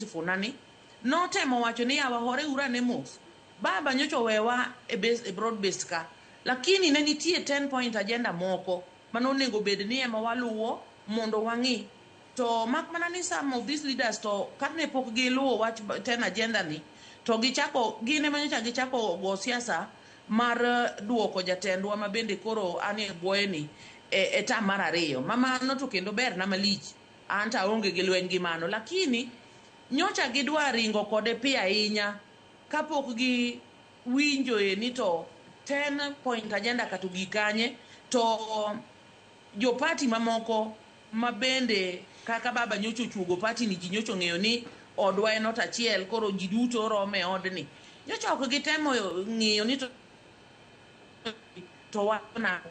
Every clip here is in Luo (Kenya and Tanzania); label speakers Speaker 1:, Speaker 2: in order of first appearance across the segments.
Speaker 1: funani notemo wacho ni yawa hore urane mos baba nyocho wewa e broad based ka lakini ne nitie 10 point agenda moko manonego bed ni ema waluwo mondo wangi to mak mana ni some of these leaders to katne pok giluwo wach 10 agenda ni to gichako gine manyocha gichako go siasa mar duoko jatendwa mabende koro anie bwoeni e tam mar ariyo mamano to kendo ber na malich anta onge gi lweny gi mano lakini nyocha gidwa ringo kode pia ahinya kapok gi winjo ni to 10 point agenda katugi kanye to jo party mamoko mabende kaka baba nyocho chugo party ni ji nyocho ng'eyo ni odwa en ot achiel koro ji duto rome odni nyocha ok gitemo ng'iyo ni to wana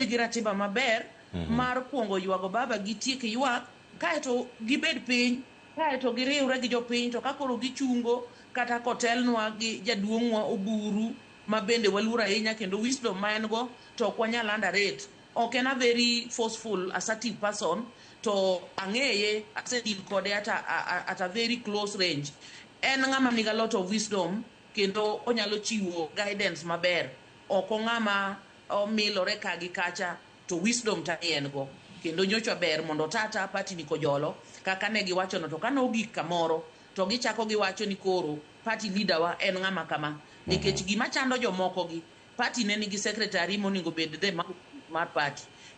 Speaker 1: gi ratiba maber mar kuongo ywago baba gitiek ywak kaeto gibed piny kaeto giriwre gi jopiny to kakoro gichungo kata kotelnwa gi jaduong'wa Oburu mabende waluoro ahinya kendo wisdom ma en go to ok wanyal underrate ok en a very forceful assertive person to ang'eye asedil kode at a very close range en ng'ama nigi a lot of wisdom kendo onyalo chiwo guidance maber ok ng'ama milore ka gi kacha to wisdom ta en go kendo nyocha ber mondo tata party ni kojolo kaka ne giwacho no to kano gik kamoro to gichako giwacho ni koro party leader wa en ng'ama kama nikech gima chando jomoko gi party ne nigi secretary moningo bed the mar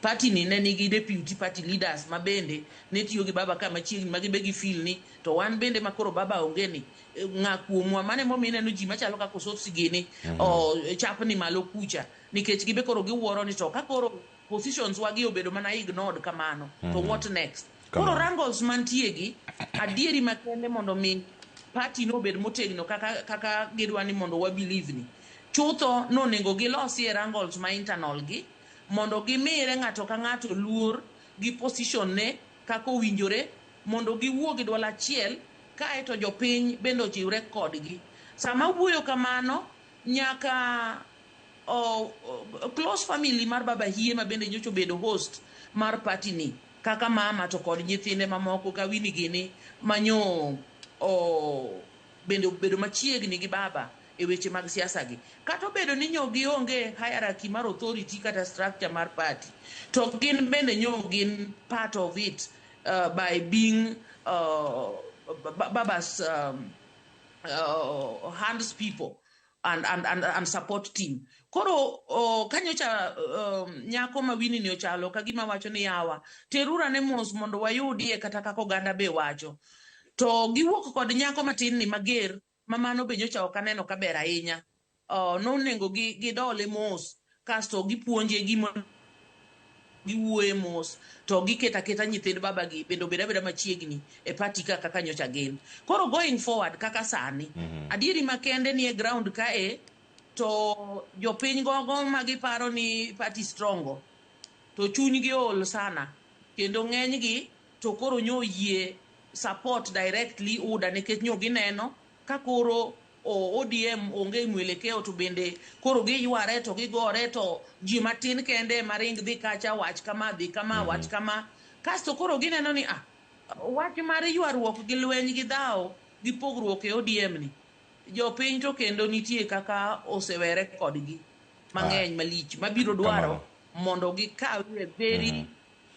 Speaker 1: party ni ne nigi deputy party leaders mabende ne tiyo gi baba kama chiegni magibe gi feel ni to wan bende makoro baba onge ni ng'akuomwa mane momine no ji machalo kako sofsi gini o chapni malo kucha nikech gibe koro giwuoro ni to kakoro positions wagi obedo mana ignored kamano to what next koro wrangles mantie gi adieri makende mondo mi party no bed motegno kaka gidwa ni mondo wa believe ni chutho no nego gilosi e wrangles ma internal gi mondo gimire ng'ato ka ng'ato luor gi position ne kako winjore mondo giwuo gi dwol achiel kaeto jopiny bende ochiwre kodgi sama wuoyo kamano nyaka close family mar baba hie ma bende nyocho bedo host mar party ni kaka mama to kod nyithinde mamoko ka wini gini manyo bende bedo machiegni gi baba e weche mag siasa gi kata bedo ni nyogi onge hierarchy mar authority kata structure mar party to gin bende nyogin part of it by being baba's hands people and support team koro kanyocha nyako mawini ni ochalo kagima wacho ni yawa terura ne mos mondo wayudie kata kako oganda be wacho to giwuok kod nyako matin ni mager mamano be nyocha ok aneno kaber ahinya no nengo gidole mos kasto gipuonje gimo giwuoye mos to giketa nyithind baba gi bendo beda machiegni e party kaka nyocha gin koro going forward kaka sani adieri makende ni e ground kae to jopiny gogo magiparo ni party strongo to chunygi ol sana kendo ng'enygi to koro nyoyie support directly UDA nikech gineno ka koro ODM onge mwelekeo to bende koro giyware to gigore to ji matin kende maring dhi kacha wach kama dhi kama wach kama kasto koro gineno ni wach mar ywaruok gi lweny gi dhaw gi pogruok e ODM ni jopiny to kendo nitie kaka osewere kodgi mang'eny malich mabiro dwaro mondo gikawe very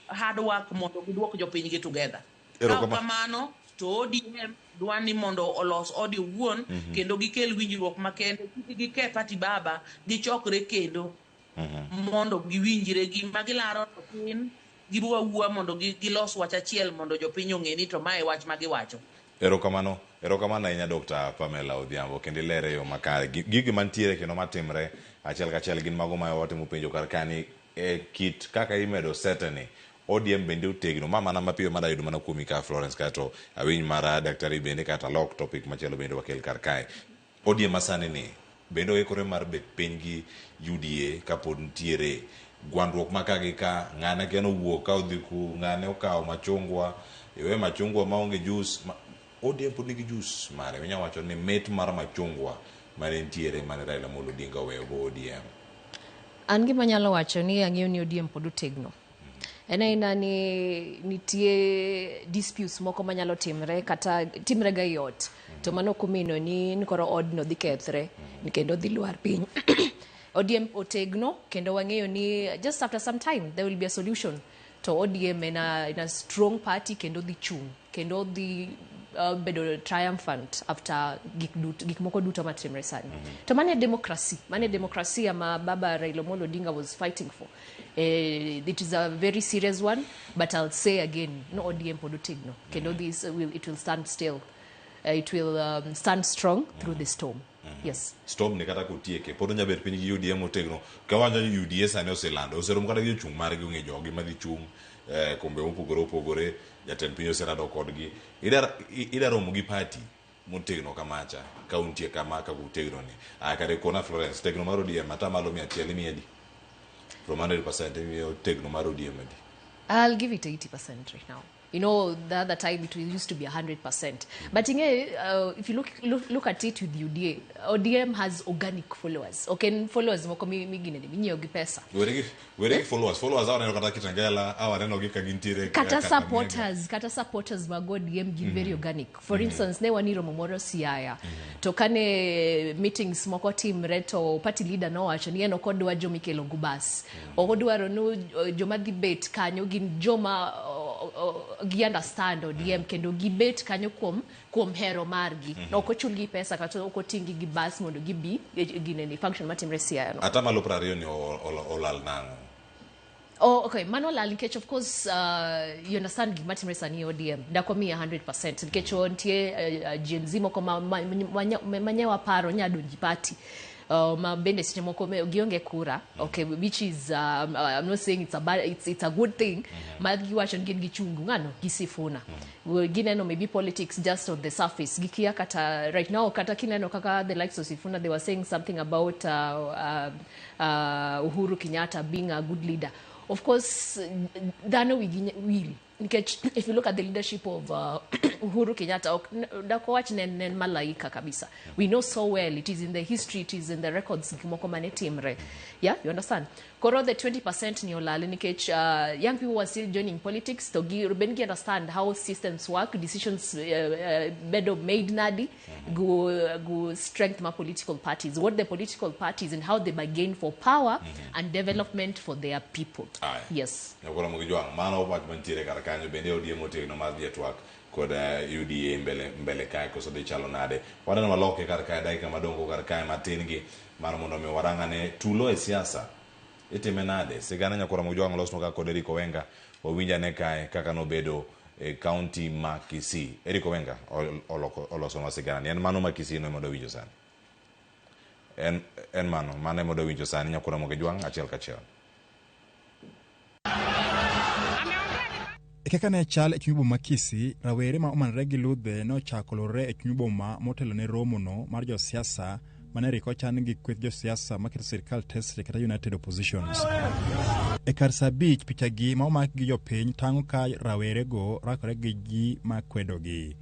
Speaker 1: hard work mondo giduok jopiny gi together kamano to ODM dwani mondo olos odi wuon kendo gikel winjruok makende gi ke party baba gichokre kendo mondo giwinjre gi magilaro pin giwuwa mondo gilos wach achiel mondo jopiny ong'e ni to mae wach magiwacho.
Speaker 2: Erokamano ahinya Dr. Pamela Odhiambo kendo lere yo makare gigi mantiere kendo matimre achiel kachiel gin mago ma watimo penjo kar kani e kit kaka imedo seteni ODM bende utegno mana mapiyo madayudo mana kuomi ka Florence kato awiny mara daktari bende kata lok topic machielo bende wakel kar kae ODM masani ni bende oikore mar bet piny gi UDA kapod ntiere gwandruok makagi ka ng'ane keno wuok ka odhi ku ng'ane okawo machungwa iwe machungwa maonge juice ODM pod nigi juice mare winya wacho ni met mar machungwa mane ntiere mane Raila Amolo Odinga oweyo go ODM.
Speaker 3: An gima nyalo wacho ni ang'eyo ni ODM pod otegno ena nitie disputes moko manyalo timre kata timre ga yot to mano kumino ni koro od no dhi kethre ni kendo dhi lwar piny ODM otegno kendo wang'eyo ni just after some time there will be a solution to ODM in a strong party kendo dhi chung kendo dhi bedo triumphant after gik moko duto matimre sani to mane democracy ama baba Raila Amolo Odinga was fighting for it is a very serious one, but I'll say again no ODM podotegno kendo this it will stand still it will stand strong through the storm. Yes.
Speaker 2: Storm ne kata kutieke podo nyaber piny gi UDM otegno kawacho ni UDA sane oselando oserom kata gi chung mar gi ng'e jogi madhi chung kombe opogore jatend piny oserado kodgi ida romo gi party motegno kamacha kaunti kama ka kutegno ni kare kona Florence tegno mar ODM ata malo 100 miedi from 100% tegno mar ODM edi.
Speaker 3: I'll give it 80% right now. You know, the other time it used to be 100%. But if you look at it with UDA, ODM has organic followers. Okay, followers moko migine ni minyo gi pesa.
Speaker 2: Were followers awa neno kata kitangela awa neno gi kagintire
Speaker 3: kata supporters mag ODM give very organic. For instance, ne waniro Momoro Siaya. To kane meetings moko team reto party leader no wacho ni eno kodwa jo Mikel Ogubas. Okodwaro no joma debate kanyo gin joma gi understand ODM kendo gibet kanyo kuom hero margi no ko chulgi pesa kata ko tingi gi bas mondo gibi gineni function matimre Siaya no
Speaker 2: ata malo 20 ni olal nango.
Speaker 3: Oh, okay. Manuel Alikech, of course, you understand Gimatim Resani ODM. Dakomi 100%. Nkecho ntie Jenzimo koma manyewa paro nyado jipati. Mabende sitemoko gionge kura. Okay, which is I'm not saying it's a good thing. Magi wacho ngin gichungu ngano gisifuna. Gineno maybe politics just on the surface. Gikia kata right now kata kineno kaka the likes of Sifuna, they were saying something about Uhuru Kenyatta being a good leader. Of course, Dano will. If you look at the leadership of Uhuru Kenyatta, malaika kabisa. We know so well. It is in the history. It is in the records. Yeah, you understand? Koro the 20% ni olali young people were still joining politics. To understand how systems work, decisions better made nadi go strength my political parties. What the political parties and how they bargain for power and development for their people.
Speaker 2: Aye.
Speaker 3: Yes.
Speaker 2: Kanyo bende ODM otegno mar network kod UDA mbele kae koso de chalo nade wadana maloke kar kae dakika madongo kar kae matin gi mar mondo me warangane tulo e siasa itime nade sigana nyakora mojwang losno ka kod Eric Owenga owinja ne kae kaka no bedo e county ma Kisii. Eric Owenga oloso ma sigana en mano ma Kisii no modo winjo sani en mano modo winjo sani nyakora mojwang achiel kachiel.
Speaker 4: Kaka ne chal e chunybo ma Kisii, rawere ma omanre gi ludhe no chakolore e chunybo ma motelo ne romo no mar jo siasa mane riko chan gi kweth jo siasa maketo sirkal tesre kata United Oppositions. E kar sabich pichagi ma omak gi jo piny tango ka rawere go rakore gi ji ma kwedo gi.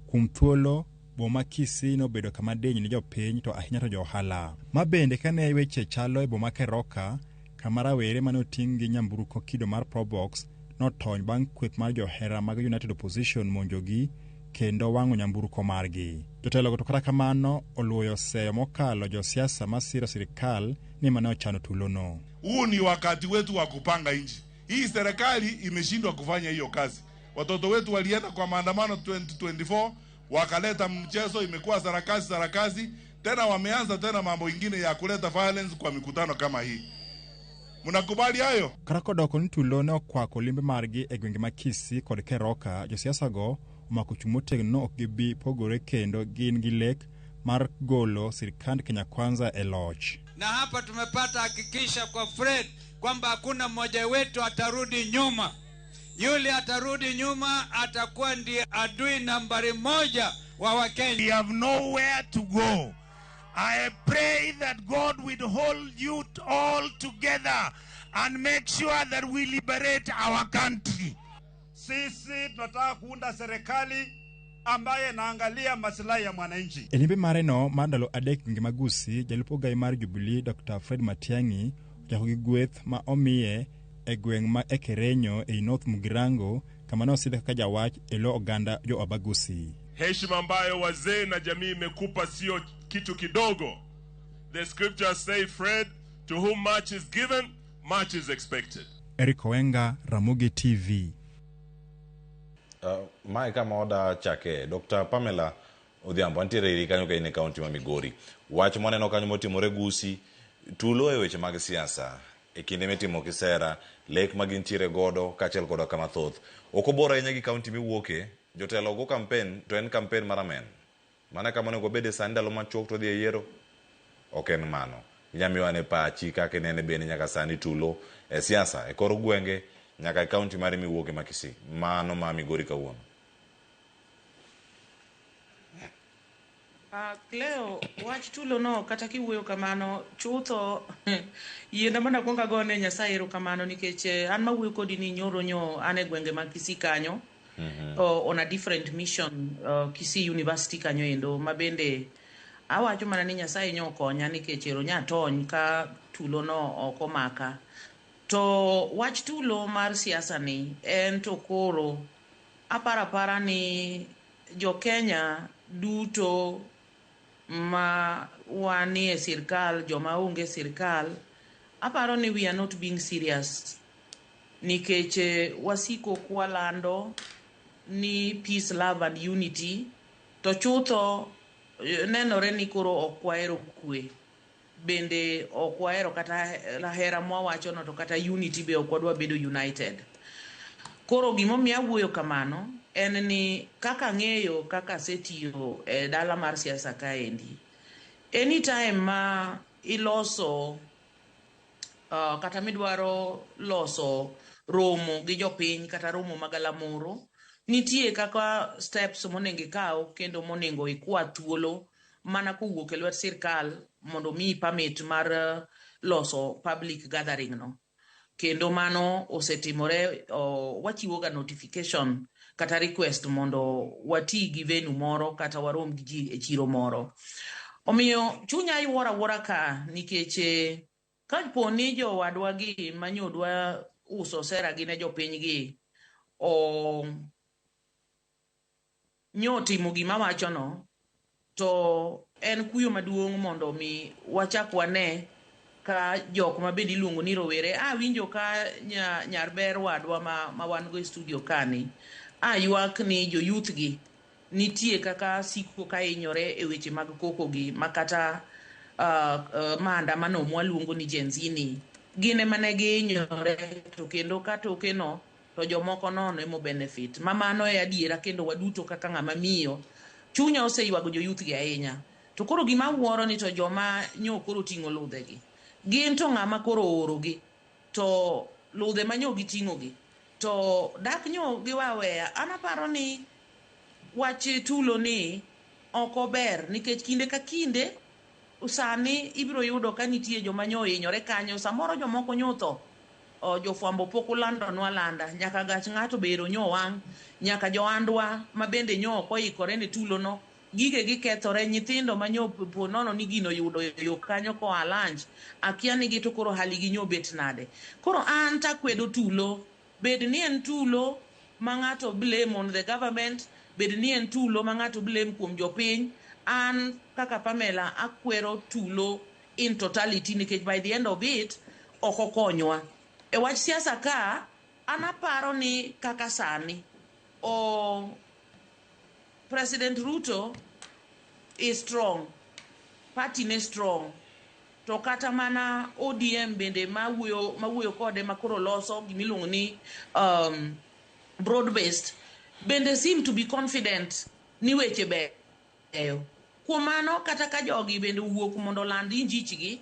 Speaker 4: Kum thuolo boma Kisii no bedo kama denyi ni jo piny to ahinya to jo ohala. Ma bende kane weche chalo e boma Keroka kama rawere mane oting gi nyamburko kido mar Probox notony bang' kweth mar johera mag United Opposition monjogi kendo wango nyamburko margi. Jotelo go to kata kamano oluoyo seyo mokalo jo siasa masira sirikal ni mane ochano tulono.
Speaker 5: Huu ni wakati wetu wa kupanga nchi. Hii serikali imeshindwa kufanya hiyo kazi. Watoto wetu walienda kwa maandamano 2024 wakaleta mchezo, imekuwa sarakasi tena wameanza tena mambo ingine ya kuleta violence kwa mikutano kama hii. Munakubali hayo?
Speaker 4: Karakodoko nitulo ne okwako limbe margi e gwenge ma Kisii kod Keroka, jo siasa go omako chumotegno ok gibi pogore kendo gin gi lek mar golo sirikand Kenya Kwanza e loch.
Speaker 6: Na hapa tumepata hakikisha kwa Fred kwamba hakuna mmoja wetu atarudi nyuma. Yule atarudi nyuma atakuwa ndiye adui nambari 1 wa Wakenya.
Speaker 7: We have nowhere to go. I pray that God will hold you all together and make sure that we liberate our country.
Speaker 5: Sisi tunataka kuunda serikali ambaye naangalia maslahi ya mwananchi.
Speaker 4: Elimbe mareno mandalo adek ngima Gusii jalupo gai mar Jubilee Dr. Fred Matiang'i jako gi gweth ma omiye e gweng' ma Ekerenyo e North Mugirango kama ne osidhe kaka jawach e lo oganda jo Abagusi.
Speaker 8: Heshima ambayo wazee na jamii imekupa sio kitu kidogo. The scriptures say, Fred, to whom much is given, much is expected.
Speaker 4: Eric Owenga, Ramogi TV.
Speaker 2: Mai kama oda chake Dr. Pamela Odhiambo antiere iri kanyo kaine kaunti ma Migori. Wach moneno kanyo motimore Gusii tulo e weche mag siasa e kinde mitimo kisera lek magintiere godo kaachiel koda kama thoth. Okobora ahinya gi kaunti miwuoke jotelo go campaign to en campaign maramen. Mana kama onego bede sa ndalo machuok to dhi e yiero ok en mano. Nyamiwane pachi kaka nene bene nyaka sani tulo e siasa e kor gwenge nyaka kaunti mare miwuoke ma Kisii. Mano ma Migori kawuono.
Speaker 1: Cleo, wach tulo no kata kiwuoyo kamano chutho yienda mana kwonga gone Nyasaye erokamano nikech an mawuoyo kodi ni nyoro nyo ane gwenge mag Kisii kanyo on a different mission Kisii University kanyo endo mabende awacho mana ni Nyasaye nyo konya nikech ero nya tony ka tulo no oko maka. To wach tulo mar siasa ni en to koro apara ni jo Kenya duto ma wanie sirkal joma onge sirkal aparo ni we are not being serious nikech wasiko kwalando ni peace, love and unity to chutho nenore ni koro okwahero kwe bende okwahero kata hera mwawacho no to kata unity be okwadwa bedo united. Koro gimomiyo awuoyo kamano en ni kaka ng'eyo kaka setiyo e dala mar siasa kaendi anytime ma iloso kata midwaro loso romo gi jopiny kata romo magalamoro nitie kaka steps monego ikaw kendo monego ikwa thuolo mana kowuok e lwet sirkal mondo mi permit mar loso public gathering no kendo mano osetimore wachiwo ga notification kata request mondo wati gi venue moro kata warom gi ji e chiro moro. Omiyo chunya iwora ka nikech kapo ni jo wadwa gi manyodwa uso sera gi ne jopiny gi nyotimo gima wacho no to en kuyo maduong' mondo mi wachak wane ka jok ma bende iluongo ni rowere winjo ka nyar ber wadwa ma wan go e studio kani ywak ni jo youth gi nitie kaka siko ka inyore e weche mag koko gi makata maandamano mwaluongo ni Gen Z ni gine mane gi inyore to kendo katoke no to jomoko nono emo benefit mamano e adiera kendo waduto kaka ng'ama miyo chunya oseywago jo youth gi ahinya. To koro gima wuoro ni to joma nyo koro ting'o ludhe gi gin to ng'ama koro oro gi to ludhe manyo gi ting'o gi to dak nyo gi waweya. Anaparo ni wach tulo ni oko ber nikech kinde ka kinde usani ibiro yudo ka nitie joma nyo hinyore kanyo samoro jomoko nyotho jofwambo pok ulando nwa landa nyaka gach ng'ato bero nyo wang' nyaka joandwa mabende nyo oko ikore ne tulo no gige gikethore nyithindo manyo po nono ni gino yudo yo kanyo ko lunch akia ni gito koro hali gi nyo bet nade. Koro an ta kwedo tulo bed ni en tulo ma ng'ato blame on the government bed ni en tulo ma ng'ato blame kuom jopiny an kaka Pamela akwero tulo in totality nikech by the end of it okokonywa e wach siasa ka anaparo ni kaka sani President Ruto is strong, party ne strong, to kata mana ODM bende mawuoyo kode makoro loso gimiluongo ni broad based bende seem to be confident ni weche beyo. Kuom mano kata ka jogi bende wuok mondo land injich gi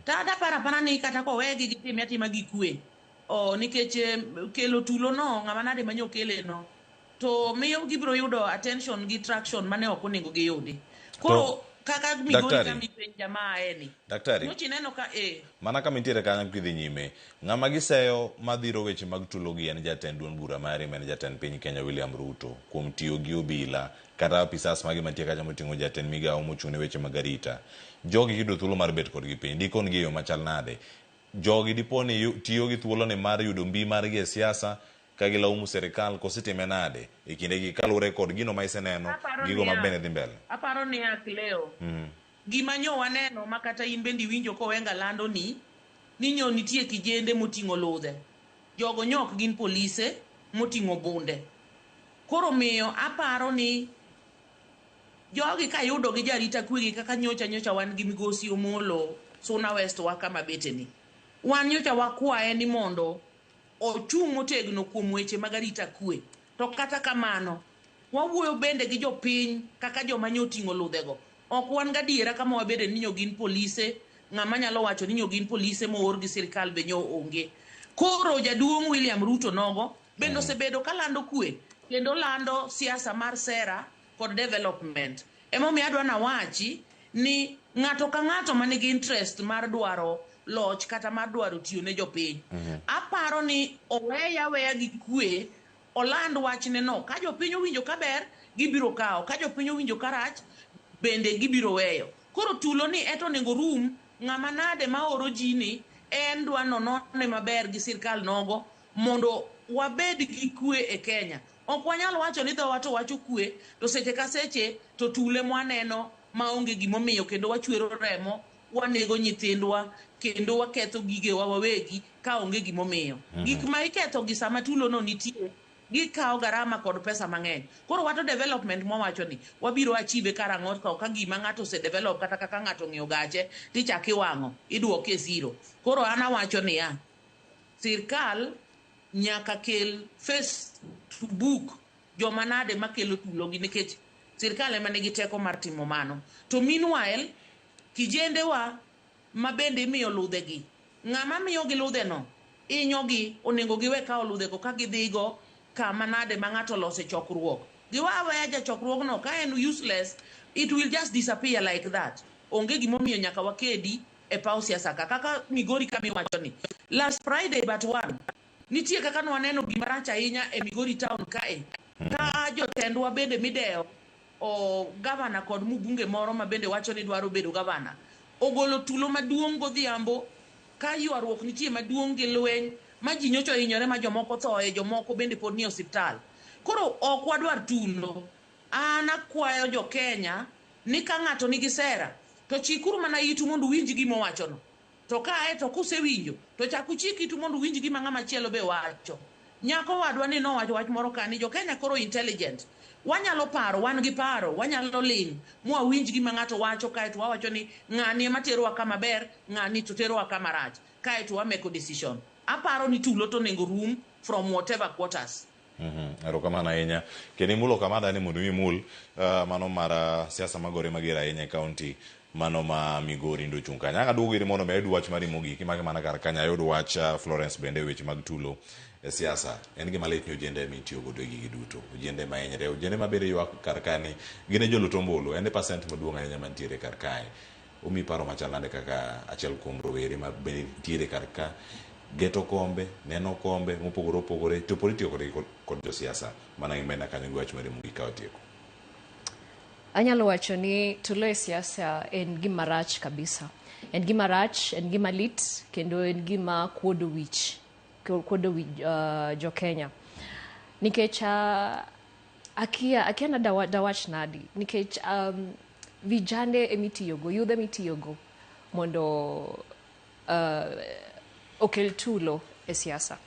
Speaker 1: tada para ni kata ko wegi gitim atima gi kwe nikech kelo tulo no ng'ama nade manyo kele no to miyo gibiro yudo attention gi traction mane ok onego giyudi. Koro kaka Migori kami penj jamaa eni
Speaker 2: daktari
Speaker 1: nochi neno ka
Speaker 2: mana kama nitiere kanyo kidhi nyime ng'ama giseyo madhiro weche mag tulo gi en jatend duond bura mari men jatend piny Kenya William Ruto kuom tiyo gi obila kata apisas magi mantie kacha moting'o jatend migawo mochung' ne weche mag arita jogi yudo thuolo mar bet kodgi piny dikon gi yo machal nade jogi diponi tiyo gi thuolo ni mar yudo mbi margi e siasa ka gilaumu serikal kositime nade e kinde gi kalure kod gino ma iseneno gigo mabene dhi mbele.
Speaker 1: Aparo ni Akleo gima nyo waneno makata in bendi winjo kowenga lando ni nyo nitie kijende moting'o ludhe, jogo nyok gin polise moting'o bunde. Koro miyo aparo ni jogi ka yudo gi jarita kwegi kaka nyocha wan gi Migosi Omolo Suna West wa kama beteni, wan nyocha wakwaye ni mondo ochung' motegno kuom weche mag arita kwe. To kata kamano wawuoyo bende gi jopiny kaka joma nyoting'o ludhego. Ok wan gadiera kama wabede ni gin polise, ng'ama nyalo wacho ni gin polise moor gi sirikal be nyo onge. Koro jaduong' William Ruto nogo bende osebedo kalando kwe kendo lando siasa mar sera kod development. Emomiyo adwa na wachi ni ng'ato ka ng'ato manigi interest mar dwaro loch kata mar dwaro tiyo ne jopiny, aparo ni oweya gi kwe oland wachne no. Ka jopiny owinjo kaber gibiro kawo, ka jopiny owinjo karach bende gibiro weyo. Koro tulo ni eto nego rum ng'ama nade ma oro jini en dwa nonone maber gi sirkal nogo mondo wabed gi kwe e Kenya. Ok wanyal wacho ni dhowa to wacho kwe to seche ka seche to tule mwaneno maonge gimomiyo kendo wachwero remo, wanego nyithindwa kendo waketho gigewa wawegi ka onge gimomiyo. Gik ma iketho gi sama tulo no nitie gikawo garama kod pesa mang'eny. Koro wato development mwawacho ni wabiro achieve karang'ot ka gima ng'ato se develop kata kaka ng'ato ng'iyo gache tichak iwang'o iduoke zero. Koro ana wacho ni sirkal nyaka kel face to book joma nade makelo tulo gi, nikech sirkal ema nigi teko mar timo mano. To meanwhile kijendewa mabende miyo ludhegi, ng'ama miyo gi ludhe no inyogi onego giwe kawo ludhego ka gidhigo kama nade ma ng'ato lose chokruok. Giwaweya ja chokruok no ka en useless, it will just disappear like that. Onge gimomiyo nyaka wakedi e paw siasa kaka Migori kama iwacho ni last Friday but one nitie kaka nwaneno gima rach ahinya e Migori town kae ka jotendwa bende mideo o gavana kod mbunge moro ma bende wacho ni dwaro bedo gavana ogolo tulo maduong' godhiambo ka ywaruok nitie maduong' gi lweny ma ji nyocho hinyore ma jomoko thoe, jomoko bende pod ni osiptal. Koro ok wadwar tulo. An akwayo jo Kenya ni ka ng'ato nigi sera to chikuru mana itu mondo winji gima wachono. To kae to kusewinjo to chaku chiki itu mondo winji gima ng'ama chielo be wacho. Nyako wadwa ni nowacho wach moro kani jo Kenya koro intelligent. Wanyalo paro, wan gi paro, wanyalo ling mwa winji gima ng'ato wacho kae to wawacho ni ng'ani ema terowa kama ber, ng'ani to terowa kama rach. Kae to wameko decision. Aparo ni tulo to nego room from whatever quarters.
Speaker 2: Erokamano ahinya. Kendo imulo kamada ni mondo imul mano mar siasa magore mager ahinya e kaunti mano ma Migori ndo chung kanya. Anga duogo iri mondo me ayud wach mari mogik imake mana kar kanya ayud wach Florence bende weche mag tulo e siasa. En gima lit ni ojende mitiyo godo e gigi duto. Ojende ma hinyre, ojende mabende ywak kar kani gine joluto ombulu. En percent maduong' ahinya mantiere kar kae. Omi paro machalande kaka achiel kuom rowere ma bende ntiere kar ka geto kombe, neno kombe, mopogore opogore, to politiko kod josiasa. Mana imena kanyo gi wach mari mogik ka otieko.
Speaker 3: Anyalo wacho ni tulo e siasa en gima rach kabisa. En gima rach, en gima lit, kendo en gima kuodo wich jo Kenya. Nikech akia na dawach nadi. Nikech vijande emitiyogo, yudhe mitiyogo mondo okel tulo e siasa.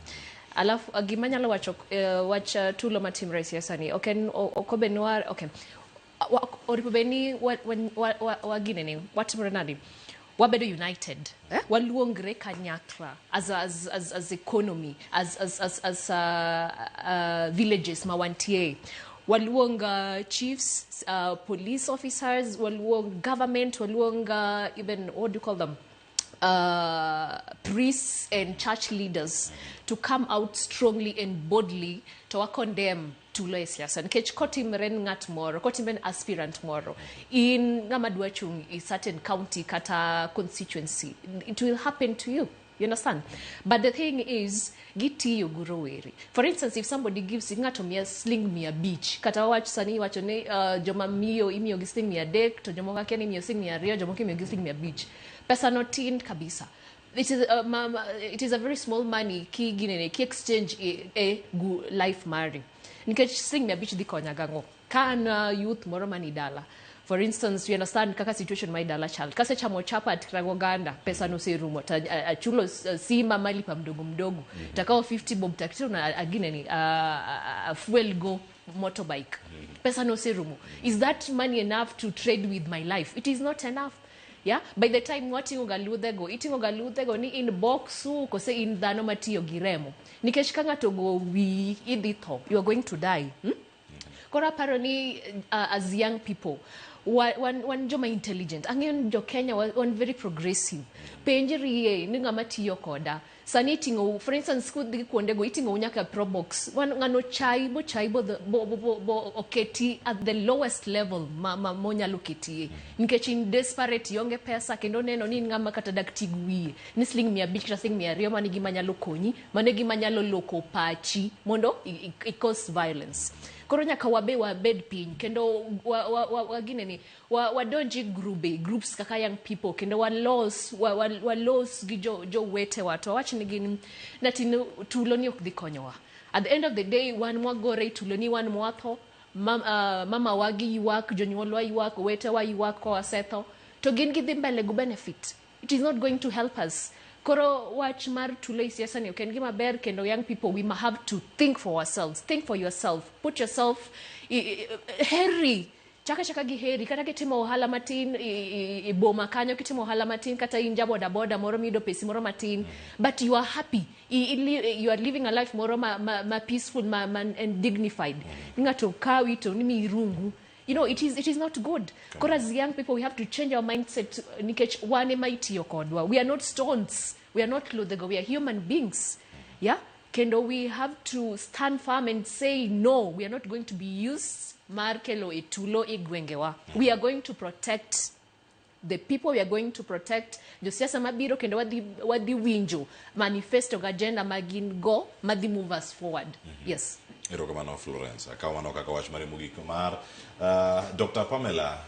Speaker 3: Alafu gima nyalo wacho wach tulo matimre e siasa ni okobenwar oripobeni wagine ni watimre nadi wabedo united, waluongre kanyakla as economy, as villages mawantie, waluong chiefs, police officers, waluong government, waluong even what do you call them, priests and church leaders to come out strongly and boldly to condemn tulo e siasa. Nikech kotimre ng'at moro, kotimre aspirant moro in ng'ama dwa chung in certain county kata constituency, it will happen to you. You understand? But the thing is, gitiyo guroweri. For instance, if somebody gives ng'ato sling 100, kata wach sani wacho ne joma miyo imiyo gi sling 300, to joma kia imiyo sling 200, joma imiyo gi sling 500. Pesa no tin kabisa. it is a very small money ki ginene ki exchange gu life mari nikech sing me abich dhi konya gango kan youth moro mani dala. For instance, you understand kaka situation my dala child kase chamo chapat rango ganda pesa no serumo chulo sima mali pa mdogo takao 50 bob takito na agineni fuel go motorbike pesa no serumo. Is that money enough to trade with my life? It is not enough. Yeah, by the time eating ogaludego ni in boxu kose in dhano matiyo giremo nikech ka ngato go wi idito, you are going to die. Kora paro ni as young people one joma intelligent ang'eyo jo Kenya one very progressive penjiri ni ng'ama tiyo koda sani tingo, for instance, kudhi kuonde go itingo nyaka pro box ngano chaibo oketi at the lowest level monyalo ketie nikech in desperate yonge pesa kendo neno ni ng'ama kata dak tigwi ni sling 500 kata sling 200 mane gima nyalo konyi mane gima nyalo loko pachi mondo it cause violence. Koro nyaka wabed piny kendo wagineni wadonji groups kaka young people kendo walos gi jo wete wato wachni gin natino tulo ni ok dhi konyowa. At the end of the day wan mwagore tulo ni wan mwatho mama wagi ywak jonyuolwa ywak wetewa ywak ko asetho to gin gidhi mbele gu benefit. It is not going to help us. Koro watch mar tulei siasa ni okay ngima ber kendo young people we must have to think for ourselves. Think for yourself. Put yourself heri chaka gi heri kata kitimo ohala matin boma kanyo kitimo ohala matin kata inja boda moro mido pesi moro matin but you are happy. You are living a life moro ma peaceful and dignified. Ngato kawi to nimi irungu. You know, it is not good. Because as young people, we have to change our mindset. Nikech wane maiti yokodwa. We are not stones. We are not lodego. We are human beings. Yeah? Kendo we have to stand firm and say, no, we are not going to be used. Markelo etulo igwengewa. We are going to protect the people. We are going to protect the siasa mabiro kendo wadi winjo. Manifesto agenda magin go. Madi move us forward. Yes.
Speaker 2: Erokamano Florence. Akawano kakawach mari mugik mar Dr. Pamela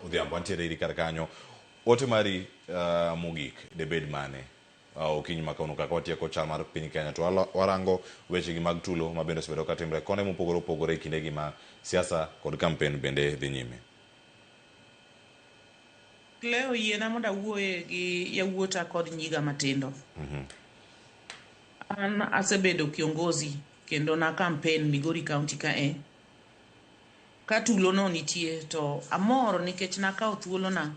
Speaker 2: Odhiambo antiere iri kar kanyo ote mari mugik debed mane okinyi makauno kaka watieko chal mar piny Kenya to warango weche gi mag tulo mabende osebedo katimre kone mopogore opogore kinde gi ma siasa kod campaign bende dhi nyime.
Speaker 1: Leo yiena mondo awuoye gi yawuota kod nyiga matindo. An asebedo kiongozi kendo na campaign Migori County kae. Ka tulo no nitie to amoro nikech nakawo thuolo na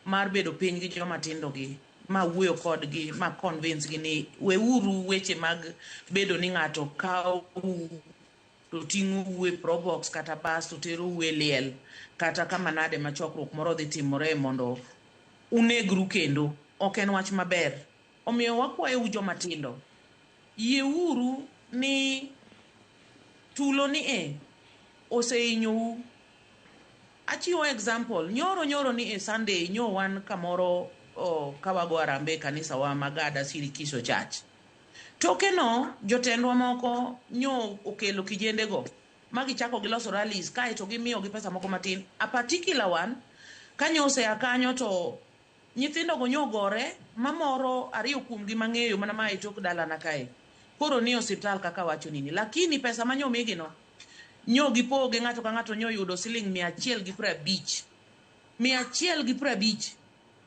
Speaker 1: mar bedo piny gi joma tindo gi ma wuoyo kodgi ma convince gi ni weuru weche mag bedo ni ng'ato kawo to ting'o uwe probox kata bus to tero uwe liel kata kama nade ma chokruok moro dhi timore mondo unegru kendo ok en wach maber. Omiyo wakwayo joma tindo yieuru ni tulo ni oseinyo. Achiwo example nyoro ni Sunday nyo wan kamoro kawago arambe kanisa wa Magada Sirikiso Church. Tokeno jotendwa moko nyo okelo kijende go magi chako giloso rallies kae to gimiyo gi pesa moko matin. A particular one kanyo ose akanyo to nyithindo go nyogore mamoro ariyo kuom gi mang'eyo mana mai tok dala na kae. Koro ni hospital kaka wacho nini lakini pesa manyo migi no nyo gipoge ng'ato ka ng'ato nyo yudo siling 150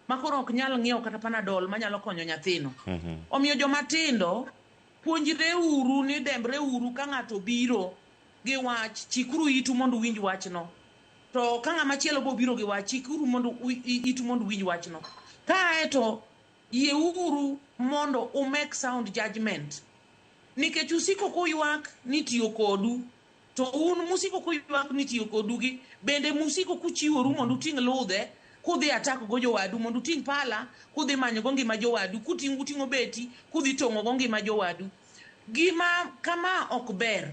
Speaker 1: makoro ok nyal ng'iewo kata panadol manyalo konyo nyathino. Omiyo joma tindo puonjre uru ni dembre uru ka ng'ato biro gi wach chikuru itu mondo winj wachno to ka ng'ama chielo bo biro gi wach chikuru mondo itu mondo winj wachno kae to yeuru mondo make sound judgment nikech usiko kuywak ni tiyo kodu to un musiko kuywak ni tiyo kodu gi bende musiko kuchiworu mondo uting' ludhe kudhi attack go jowadu mondo uting' pala kudhi manyo go ngima jowadu kuting'o beti kudhi tong'o go ngima jowadu. Gima kama ok ber.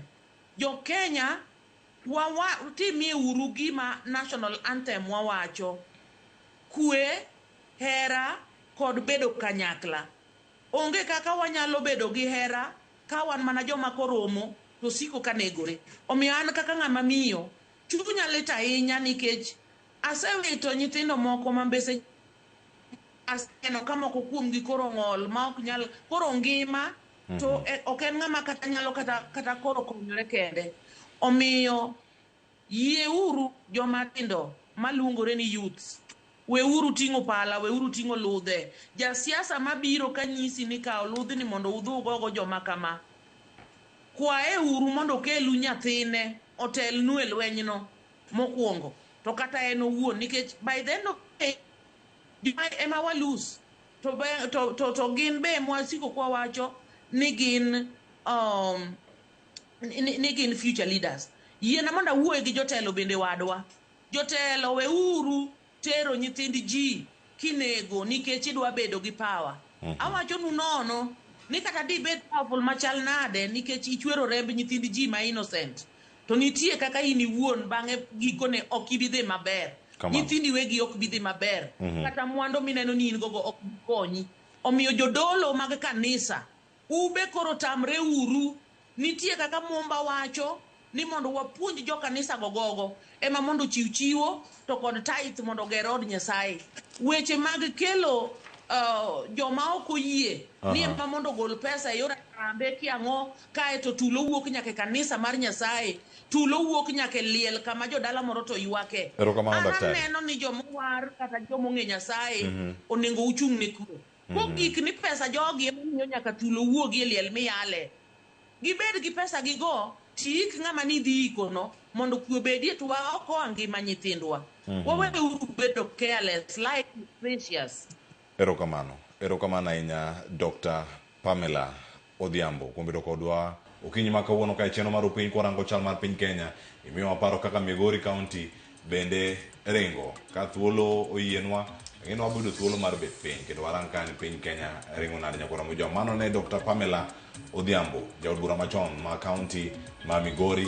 Speaker 1: Jo Kenya timie uru gima national anthem wawacho kwe, hera kod bedo kanyakla. Onge kaka wanyalo bedo gi hera ka wan mana joma koromo to siko kanegore. Omiyo an kaka ng'ama miyo chunya lit ahinya nikech asewito nyithindo moko mambese aseno kama kokuom gi koro ng'ol ma ok nyal koro ngima to ok en ng'ama kata nyalo kata koro konyore kende. Omiyo yieuru joma tindo maluongore ni youths, weuru ting'o pala, weuru ting'o ludhe. Jasiasa mabiro kanyisi ni kawo ludhni mondo udhu gogo joma kama, kwae uru mondo kelu nyathine otelnu e lwenyno mokwongo, to kata en owuon, nikech by the end of the day ema walus to gin be mwasiko kwa wacho ni gin future leaders. Yiena mondo awuoye gi jotelo bende wadwa. Jotelo weuru tero nyithind ji kinego nikech idwa bedo gi power. Awacho nu nono ni kata dibet powerful machal nade nikech ichwero remb nyithind ji ma innocent, to nitie kaka in iwuon bang'e gikone ok ibidhi maber. Nyithindi wegi ok bidhi maber. Kata mwando mineno ni in gogo ok konyi. Omiyo jodolo mag kanisa ube koro tamre uru. Nitie kaka Mumba wacho ni mondo wapuonj jo kanisa gogogo ema mondo chiwo to kod tithe mondo ger od Nyasaye. Weche mag kelo joma ok oyie ni ema mondo gol pesa e yor arambe kiang'o kae to tulo wuok nyaka kanisa mar Nyasaye, tulo wuok nyaka liel kama jodala moro to ywake. Aneno ni jomowar kata jomong'e Nyasaye onego uchung' ne kuro. Kogik ni pesa jogi emiyo nyaka tulo wuogi e liel miyale. Gibed gi pesa gigo tik ng'ama ni dhi ikono mondo kwe bedie to oko ngima nyithindwa. Wawe bedo careless like precious.
Speaker 2: Erokamano ahinya Dr. Pamela Odhiambo kuom bedo kodwa okinyi ma kawuono ka cheno mar piny kwarango chal mar piny Kenya. Imiyo waparo kaka Migori County bende ringo ka thuolo oyienwa ngeno wabedo thuolo mar bet piny kendo warang kan piny Kenya ringo nade nyakora mo jomano ne Dr. Pamela Odhiambo jaod bura machon ma county ma Migori.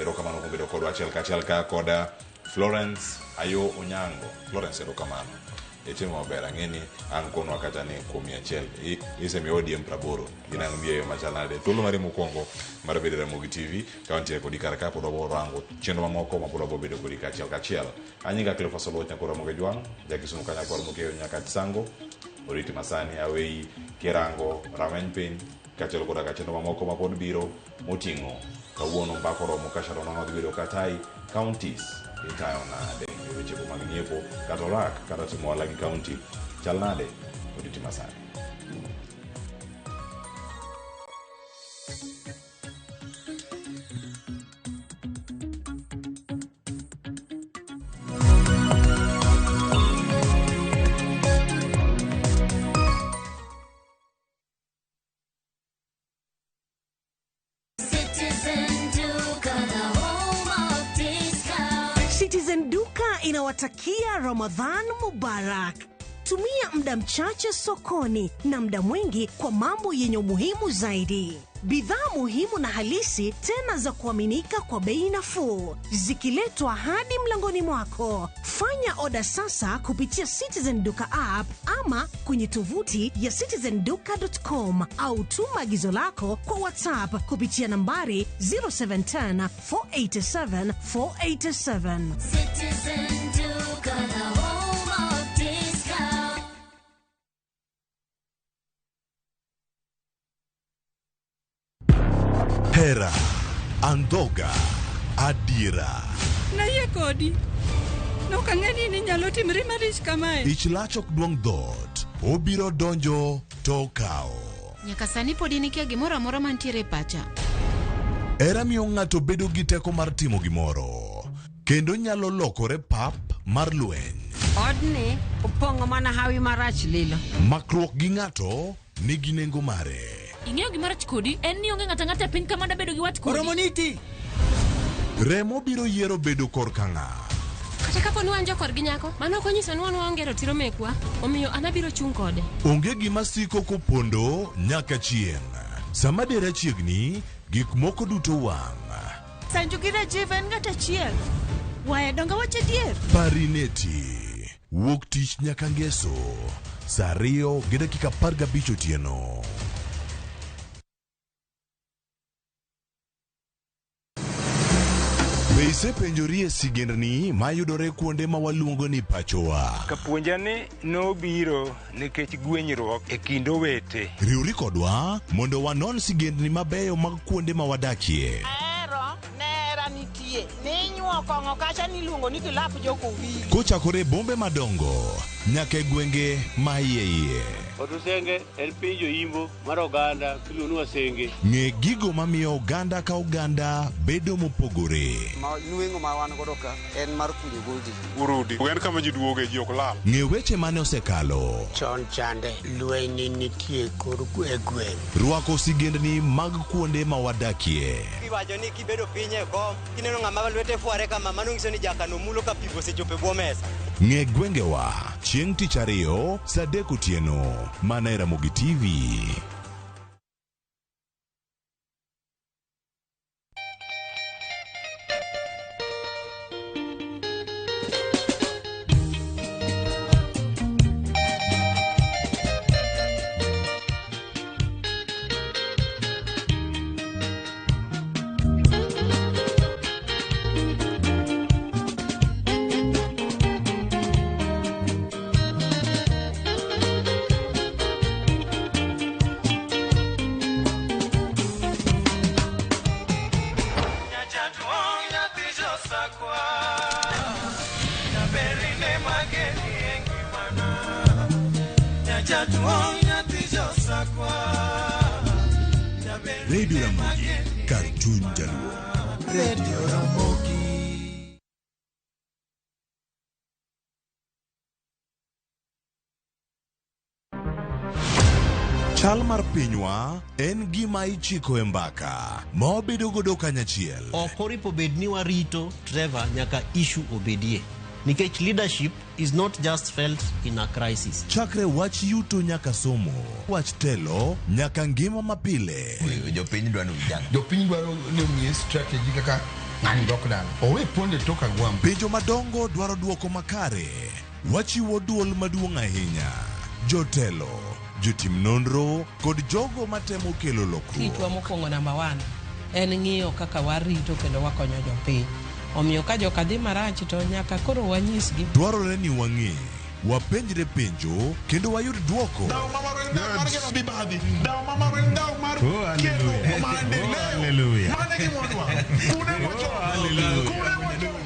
Speaker 2: Erokamano kuom bedo kodwa achiel ka koda Florence Ayo Onyango. Florence erokamano etimo maber ang'eni an kono kata ne kuom 100 isemi ODM 80 ginang miyo machalade thuolo mare mokwongo mar bedo Ramogi TV kaunti kodi karaka pod orango chenro mamoko ma pod obedo kodi kachiel anyinga Cleophas Oloch nyakora Moge Jwang jakisunu kanya kwar Mokeyo nyaka Tsango Oriti Masani Awei Kirango Rameny Piny kachiel koda ka chenro mamoko ma pod biro moting'o kawuono mbako romo kasharo no dhi bedo katai counties itayo nade weche mag nyiepo kata orak kata timo ohala gi county chal nade Oriti Masani.
Speaker 9: Citizen Duka inawatakia Ramadhan Mubarak. Tumia muda mchache sokoni na muda mwingi kwa mambo yenye umuhimu zaidi. Bidhaa muhimu na halisi tena za kuaminika kwa bei nafuu zikiletwa hadi mlangoni mwako. Fanya oda sasa kupitia Citizen Duka app ama kwenye tovuti ya citizenduka.com au tuma agizo lako kwa WhatsApp kupitia nambari 0710 487 487.
Speaker 10: Citizen Duka, the home of discount.
Speaker 11: Hera, Andoga, Adira.
Speaker 12: Na ye kodi. No kang'eni ni nyalo timre marich kamae.
Speaker 11: Ich lach ok duong' dhot. Obiro donjo to kao.
Speaker 13: Nyaka sani podi nikia gimoro amora mantiere pacha.
Speaker 11: Hera miyo ng'ato bedo gi teko mar timo gimoro. Kendo nyalo lokore pap mar lweny.
Speaker 14: Odni opong'o mana hawi marach lilo.
Speaker 11: Makruok gi ng'ato nigi nengo mare.
Speaker 13: Ing'eyo gimarach kodi en ni onge ng'ata piny kama da bedo gi wat kodi.
Speaker 11: Oromoniti. Remo biro yiero bedo kor ka ng'a.
Speaker 13: Kata kapo ni wanjo kor gi nyako, mano ok onyiso ni wan waonge ratiro mekwa, omiyo an abiro chung' kode.
Speaker 11: Onge gima siko kopondo nyaka chieng'. Sama dera chiegni, gik moko duto wang'.
Speaker 14: Sanju gi Rajiv en ng'at achiel. Wae donga wache dier.
Speaker 11: Parineti. Wuok tich nyaka ngeso. Saa 2:15 otieno. Isepenjorie sigendni mayudore kuonde ma waluongo ni pachowa.
Speaker 15: Kapuonjani nobiro nikech gwenyruok e kind owete.
Speaker 11: Riwri kodwa mondo wanon sigendni mabeyo mag kuonde ma wadakie.
Speaker 14: Nera nitie. Ninyuo kong'o kacha niluongo ni kilap jokowili.
Speaker 11: Kochakore bombe madongo nyaka e gwenge ma iye.
Speaker 16: Odusenge en piny joimbo mar oganda kiluongo Wasenge.
Speaker 11: Ng'e gigo mamiyo oganda ka oganda bedo mopogore.
Speaker 17: Nueng'o ma wan godo ka en mar kunyo goldi.
Speaker 18: Urudi. En kama ji duoge ji ok lal.
Speaker 11: Ng'e weche mane osekalo.
Speaker 17: Chon chande lweny nitie kor gweng'.
Speaker 11: Rwako sigendni mag kuonde ma wadakie.
Speaker 19: Kiwacho ni kibedo piny e kom, kineno ng'ama lwete fuare kama mano nyiso ni jakano mulo ka pigo sechope bwo mesa.
Speaker 11: Ng'e gwengewa chieng' tich ariyo saa 3 otieno mana e Ramogi TV. Radio Ramogi, Cartoon Jaluo. Radio Ramogi. Chal mar pinywa en gima ichiko e mbaka ma wabedo godo kanyachiel.
Speaker 20: Ok oripo bed ni warito Trevor nyaka issue obedie. Nikech leadership is not just felt in a crisis.
Speaker 11: Chakre wach yuto nyaka somo, wach telo nyaka ngima mapile.
Speaker 21: Jopiny dwaro vijana. Jopiny dwaro ni omiye strategy kaka ng'ani dok dala. Owe ponde toka gwam.
Speaker 11: Penjo madongo dwaro duoko makare. Wachiwo duol maduong' ahinya. Jotelo, jotim nonro kod jogo matemo kelo lokruok.
Speaker 22: Kitwa mokwongo namba 1 en ng'iyo kaka warito kendo wakonyo jopiny. Omiyo ka joka dhi marach to nyaka koro wanyisgi.
Speaker 11: Dwarore ni wang'e, wapenjre penjo kendo wayud duoko.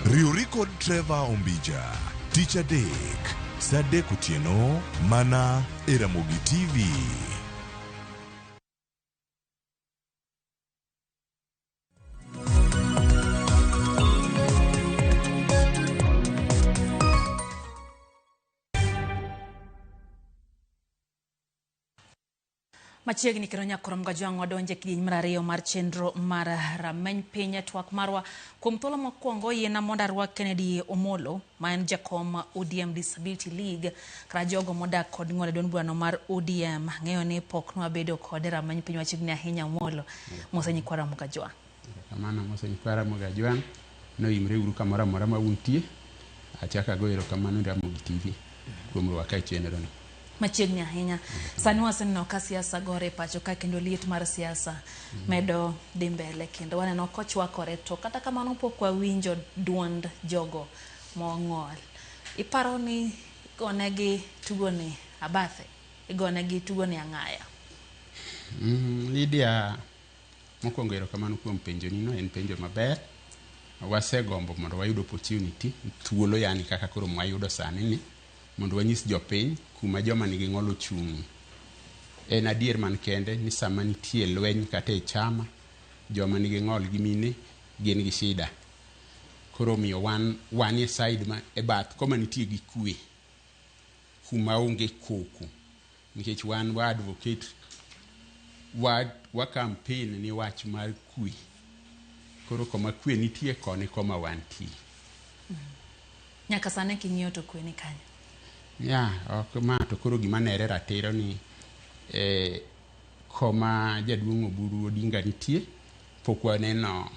Speaker 11: Riwri kod Trevor Ombija, tich adek, saa 3 otieno mana e Ramogi TV.
Speaker 23: Machiegni kero nyakoro mgajwang' wadonje kidieny mar ariyo mar chenro mar rameny piny twak marwa kuom thuolo mokwongo yiena mondo arwak Kennedy Omolo ma en jakom ODM Disability League kara jogo modak kod ng'ol e duond burano mar ODM ng'eyo ni pok nwabedo kod rameny piny machiegni ahinya Omolo mose nyikwara mgajwang'.
Speaker 24: Kamano mose nyikwara mgajwang' noimre uru kamoro amora ma untie. Achako ago erokamano ne Ramogi TV kuom rwaka e chenro ni.
Speaker 23: Machiegni ahinya. Sani waseneno ka siasa gore pacho ka kendo liet mar siasa medo dhi mbele kendo waneno kochwakore to kata kamano pok wawinjo duond jogo mong'ol. Iparo ni igonegi tugoni abathe, igonegi tugoni ang'aya?
Speaker 24: Lydia, mokwongo erokamano kuom penjoni no, en penjo maber. Wasegombo mondo wayud opportunity, thuolo yani kaka koro mwayudo sani ni, mondo wanyis jopiny kuma joma nigi ng'ol ochung'. En adier man kende ni sama nitie lweny kata e chama, joma nigi ng'ol gi mine gin gi shida. Koro miyo wan e side ma e bath koma nitie gi kwe, kuma onge koko. Nikech wan wa advocate, wa campaign ni wach mar kwe. Koro koma kwe nitie koni koma wantie.
Speaker 23: Nyaka sane king'iyo to kwe ni kanyo?
Speaker 24: Ok ma to koro gima nere ratiro ni koma jaduong' Oburu Odinga nitie, pok waneno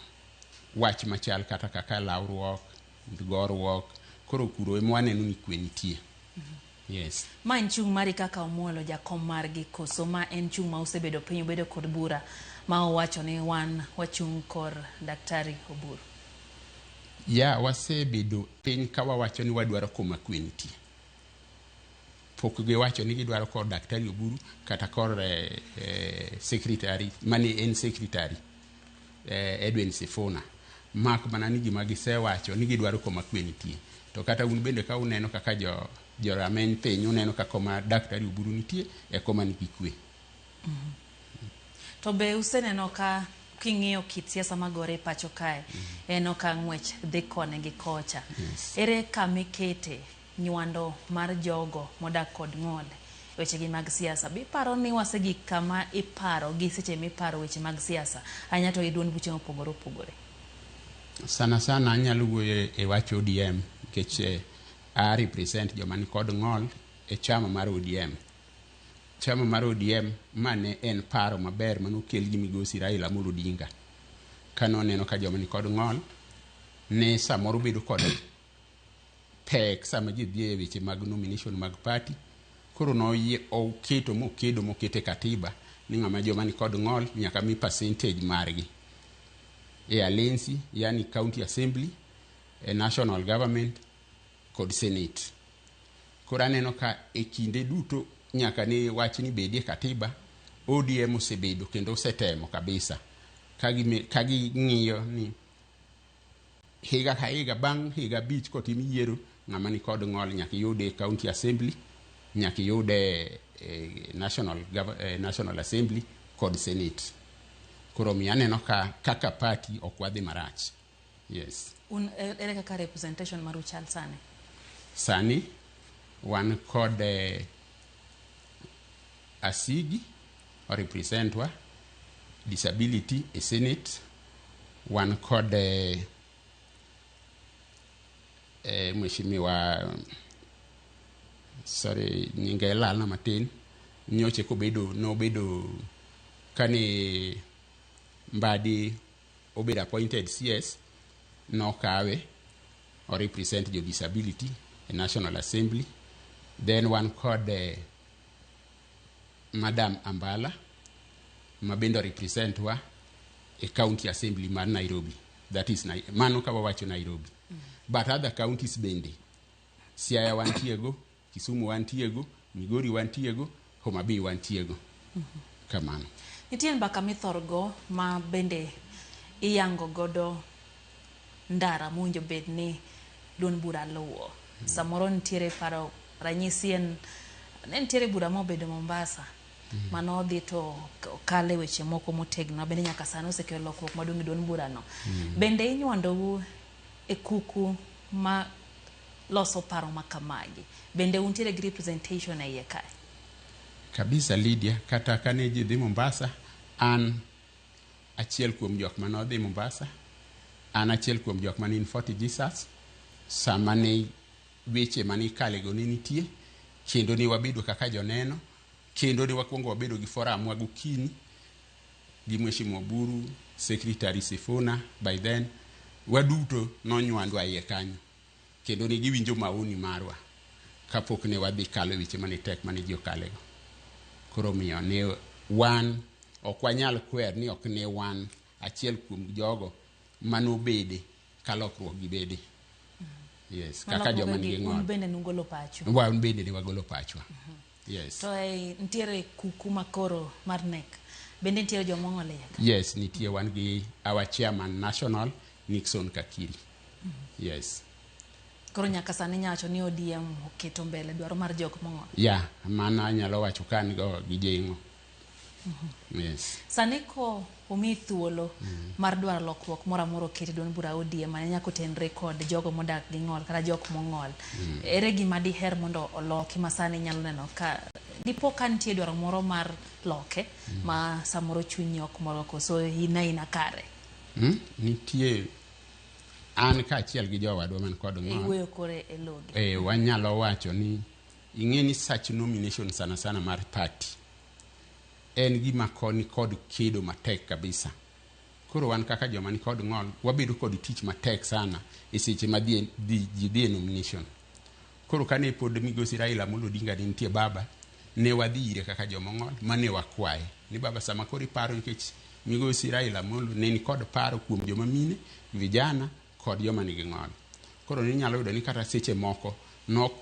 Speaker 24: wach machal kata kaka lawruok, goruok, koro kuro ema waneno ni kwe nitie. Yes.
Speaker 23: Ma en chung' mari kaka Omolo jakom margi koso ma en chung' ma osebedo piny obedo kod bura ma owacho ni wan wachung' kor Daktari Oburu?
Speaker 24: Ya wasebedo piny ka wawacho ni wadwaro kuma kwe nitie. Pok giwacho ni gidwaro kod Daktari Oburu kata kod secretary, mane en secretary Edwin Sifuna. Mak mana ni gima gisewacho ni gidwaro kuma kwe nitie. To kata un bende ka uneno kaka jo rameny piny uneno kaka kuma Daktari Oburu nitie e kuma nigi kwe.
Speaker 23: To be useneno ka king'iyo kit siasa magore e pacho kae eno ka ng'wech dhi kone gi kocha. Ere kamikete nywando mar jogo modak kod ng'ol weche gi mag siasa? Bi paro ni wasegi kama iparo gi seche miparo weche mag siasa anya to iduon buche opogore opogore?
Speaker 24: Sana anyalo wuoyo e wach ODM nikech a represent joma ni kod ng'ol e chama mar ODM. Chama mar ODM mane en paro maber manokel gi migosi Raila Amolo Odinga. Kano neno ka joma ni kod ng'ol ne samoro bedo kod pek sama ji dhi e weche mag nomination mag party. Koro oketo mokete katiba ni ng'ama joma ni kod ng'ol nyaka mi percentage margi e alensi, yani county assembly, national government kod senate. Koro aneno ka e kinde duto nyaka ni wach ni bedie katiba, ODM osebedo kendo osetemo kabisa ka ging'iyo ni higa ka higa bang' higa bich kotim yiero ng'ama ni kod ng'ol nyaka yude county assembly, nyaka yude national assembly kod senate. Koro mi aneno kaka party ok wadhi marach. Yes.
Speaker 23: Ere kaka representation maru chal sani?
Speaker 24: Sani wan kod Asigi o representwa disability e senate. Wan kod mheshimiwa nyinge lal na matin nyoche nobedo kani Mbadi obedo appointed CS nokawe o represent jo disability e National Assembly. Then one called Madam Ambala mabendo represent wa e county assembly mar Nairobi. That is mano ka wawacho Nairobi. But other counties bende Siaya wantiego, Kisumu wantiego, Migori wantiego, Homa Bay wantiego. Kamano.
Speaker 23: Nitie mbaka mithorgo ma bende iyango godo ndara munjo bedni duon bura luwo. Samoro nitiere paro ranyisi en nitiere bura mobedo Mombasa. Mano dhi to kale weche moko motegno bende nyaka sano osekelo lokruok maduong' duon bura no. Bende inywando e kuku ma loso paro makamagi. Bende untiere gi representation e iye kae?
Speaker 24: Kabisa Lydia, kata kane ji dhi Mombasa, an achiel kuom jok mano dhi Mombasa, an achiel kuom jok mani in 40 Jesus, sama ne weche mani kalego ne nitie, kendo ni wabedo kaka joneno, kendo ni wakwongo wabedo gi forum wagokini, gi Mheshimiwa Oburu, Secretary Sifuna, by then, waduto nonywandwa iye kanyo, kendo ni giwinjo maoni marwa, kapok ne wadhi kalo weche mani tek mani ji okalego. Koro miyo ne wan ok wanyal kwer ni ok ne wan achiel kuom jogo manobede kalokruok gibede. Yes, kaka joma nigi ng'ol.
Speaker 23: Un bende nugolo pacho?
Speaker 24: Wan bende ne wagolo pachwa. Yes.
Speaker 23: To nitiere kuku makoro mar nek. Bende nitiere joma ong'ol iye?
Speaker 24: Yes, nitie wan gi our chairman national Nixon Kakiri. Yes.
Speaker 23: Koro nyaka sani nyacho ni ODM oketo mbele dwaro mar jok mong'ol?
Speaker 24: Ya, mana nyalo wacho kan go gi jengo. Yes.
Speaker 23: Sani ko omi thuolo mar dwaro lokruok moro amora oketi duon bura ODM mane nyako tenre kod jogo modak gi ng'ol kata jok mong'ol. Ere gima diher mondo oloki ma sani nyalo neno ka dipo ka nitie dwaro moro mar loke ma samoro chunyi ok moro koso ina kare?
Speaker 24: Nitie an ka achiel gi jowadwa man kod ng'ol.
Speaker 23: Iwuoyo kore e logi.
Speaker 24: Wanyalo wacho ni ing'eni such nomination sana mar party en gima koni kod kedo matek kabisa. Koro wan kaka joma ni kod ng'ol wabedo kod tich matek sana e seche ma dhi nomination. Koro kane pod migosi Raila Amolo Odinga nitie baba, ne wadhi ire kaka joma ng'ol mane wakwaye ni baba sama koro iparo nikech migosi Raila Amolo ne ni kod paro kuom joma mine, vijana kod joma nigi ng'ol. Koro ninyalo yudo ni kata seche moko nok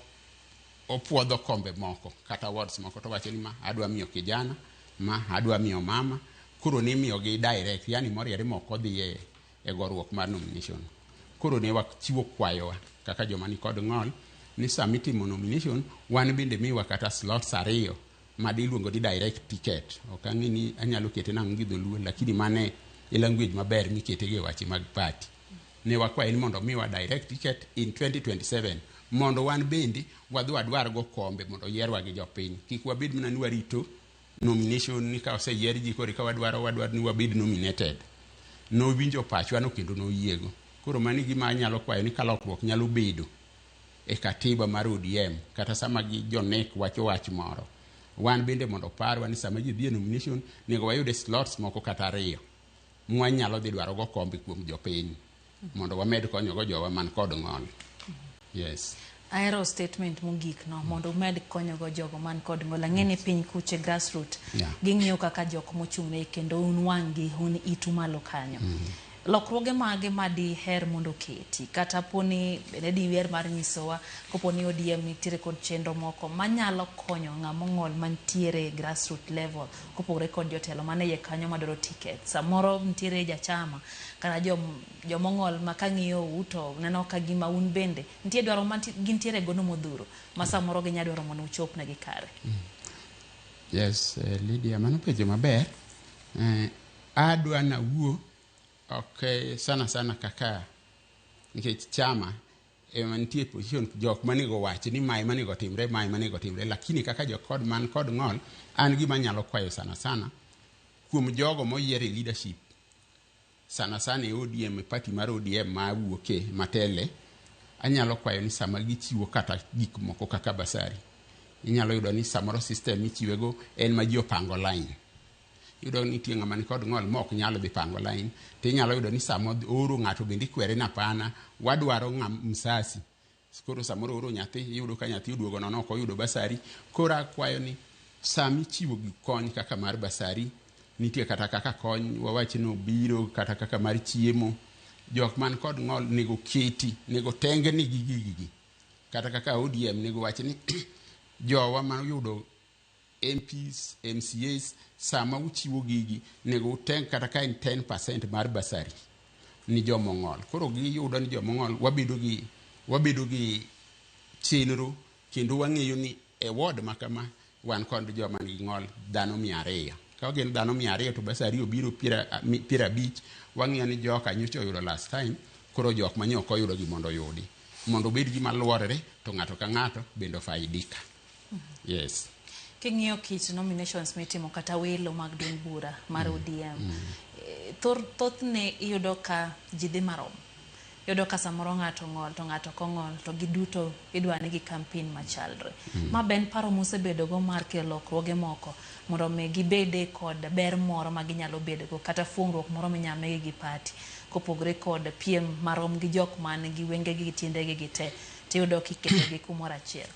Speaker 24: opuodho kombe moko kata awards moko to wacho ni ma adwa miyo kijana, ma adwa miyo mama, koro ni miyo gi direct, yani moriere moko dhi e goruok mar nomination. Koro ne wachiwo kwayowa kaka joma ni kod ng'ol ni sama itimo nomination wan bende miwa kata slots 2 ma iluongo ni direct ticket. Ok ang'e ni anyalo kete nang'o gi dholuo, lakini mane e language maber mikete ge wache mag party. Ne wakwaye ni mondo miwa direct ticket in 2027 mondo wan bende wadwar go kombe mondo yierwa gi jopiny. Kik wabed mana ni warito nomination ni ka oseyier ji koro ka wadwar ni wabed nominated. No winjo pachwa no kendo no yiego. Koro mani gima anyalo kwayo ni kalokruok nyalo bedo e katiba mar ODM kata sama gi jonek wacho wach moro. Wan bende mondo parwa ni sama ji dhi e nomination nego wayude slots moko kata 2 mwanyalo dhi dwaro go kombe kuom jopiny mondo wamed konyo go jowa man kod ng'ol. Yes.
Speaker 23: Aero statement mogik no mondo med konyo go jogo man kod ng'ol. Ang'eni piny kuche grassroots ging'iyo kaka jok mochung'ne kendo un wang'i un itu malo kanyo. Lokruoge mage madi her mondo keti kata poni bende di wer mar nyisowa koponi ODM nitiere kod chenro moko manyalo konyo ng'amo ng'ol mantiere grassroots level kopogore kod jotelo mane ye kanyo madoro ticket. Samoro nitiere jachama kata jomong'ol makang'iyo uto neno ka gima un bende nitie dwaro gintiere gono modhuro ma samoro ginyadwaro mondo uchop negi kare.
Speaker 24: Yes, Lydia, mano penjo maber. Adwa na wuo okay, sana kaka nikech chama nitie position jok manigo wach ni mai manigo timre lakini kaka jok kod man kod ng'ol an gima nyalo kwayo sana kuom jogo moyiere leadership sana e ODM party mar ODM ma wuoke matele anyalo kwayo ni sama gichiwo kata gik moko kaka basari inyalo yudo ni samoro system ichiwego en ma ji opango line. Yudo ni tie ng'ama ni kod ng'ol mok nyalo dhi pango line to inyalo yudo ni samo oro ng'ato bende kwere na pana wadwaro msasi koro samoro oro nyathi iyudo ka nyathi oduogo nono ok oyudo basari. Koro akwayo ni sami chiwo gi kony kaka mar basari nitie kata kaka kony wawachi no biro kata kaka mar chiemo jok man kod ng'ol nego keti nego tenge ni gigi kata kaka ODM nego wachi ni jowa man yudo MPs, MCAs, sama uchiwo gigi nego uteng kata ka 10% mar basari ni jomong'ol. Koro giyudo ni jomong'ol wabedo gi chenro kendo wang'eyo ni e ward makama wan kod joma nigi ng'ol dhano 200. Ka gin dhano 200 to basari obiro 50 wang'eyo ni joka nyocha oyudo last time koro jok manye ok oyudo gi mondo yudi mondo bed gi maluorere to ng'ato ka ng'ato bendo faidika. Yes.
Speaker 23: King'iyo kit nominations mitimo kata welo mag duond bura mar ODM thothne iyudo ka ji dhi marom. Iyudo ka samoro ng'ato ng'ol to ng'ato kong'ol to giduto idwane gi campaign machalre. Ma ben paro mosebedo go mar kelo lokruoge moko mondo me gibede kod ber moro ma ginyalo bedego kata fuong'ruok moro minyame gi party kopogore kod piem marom gi jok man gi wengegi gi tiendegi gi te tiyudo kiketogi kumoro achiel.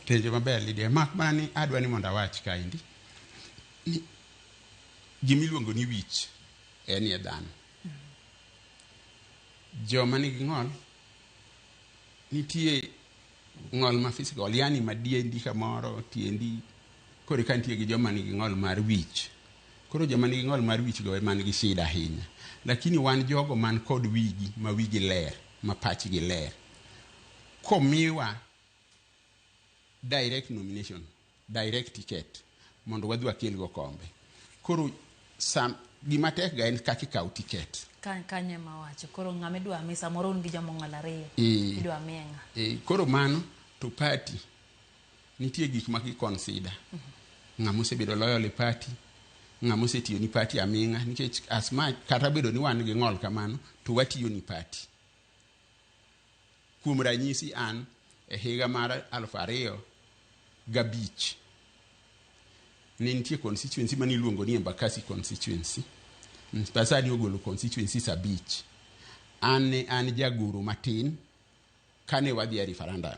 Speaker 24: Penjo maber Lydia, mak mana ni adwa ni mondo awach kaendi ni gimiluongo ni wich en ye dhano. Joma nigi ng'ol nitie ng'ol ma physical yani ma diendi kamoro tiendi koro ka nitie gi joma nigi ng'ol mar wich. Koro joma nigi ng'ol mar wich go man gi shida ahinya, lakini wan jogo man kod wigi ma wigi ler ma pachgi ler komiwa direct nomination, direct ticket mondo wadhi wakel go kombe. Koro gima tek ga en kaka ikaw ticket
Speaker 23: kanye mawacho koro ng'ame dwa mi samoro un gi jomong'ol 2 idwa mienga
Speaker 24: koro mano to party nitie gik ma ki consider ng'amo sebedo loyal e party ng'amo setiyo ni party aminga nikech asma kata bedo ni wan gi ng'ol kamano to watiyo ni party. Kuom ranyisi an e higa mar 2005 ne nitie constituency mani luongo ni Embakasi constituency. Basadi ogolo constituency 5. An jagoro matin kane wadhi a referendum.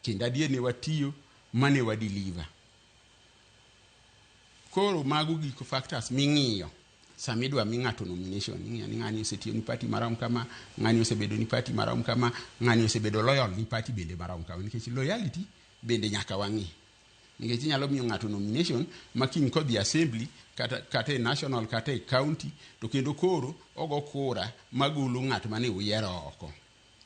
Speaker 24: Kendo adier ne watiyo mane wadeliver. Koro mago gik factors ming'iyo samidwa mi ng'ato nomination ni ng'ani osetiyo ni party marom kama, ng'ani osebedo ni party marom kama, ng'ani osebedo loyal ni party bende marom kama, nikech loyalty bende nyaka wang'i. Nikech inyalo miyo ng'ato nomination makiny kodhi assembly kata e national kata e county to kendo koro ogo kura magolo ng'at mane uyiero oko.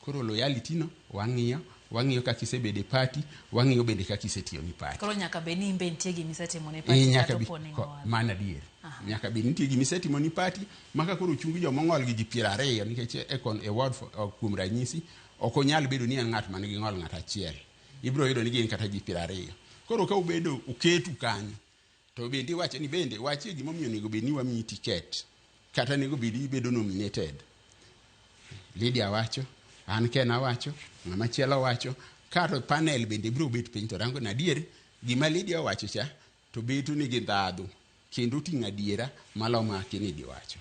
Speaker 24: Koro loyalty no wang'iyo kaka isebedo e party, wang'iyo bende kaka isetiyo ni party.
Speaker 23: Koro nyaka be ni imbe nitie gima isetimo ne party
Speaker 24: nyaka
Speaker 23: kata opone ng'ol.
Speaker 24: Mana adier. Nyaka be nitie gima isetimo ni party maka koro chungi joma ng'ol gi ji 20 nikech e ward kuom ranyisi ok onyal bedo ni en ng'at manigi ng'ol ng'at achiel. Ibiro yudo ni gin kata ji 20. Koro ka ubedo uketu kanyo to bende wacho ni bende wachie gima omiyo nego bed ni wamiyi ticket kata nego bed ni ibedo nominated. Lydia wacho, an Ken awacho, ng'ama chielo wacho, karo panel bende biro bet piny to rango na adier gima Lydia wacho cha to beto ni gi ndhadhu kendo ting'o adiera maloma Kennedy wacho.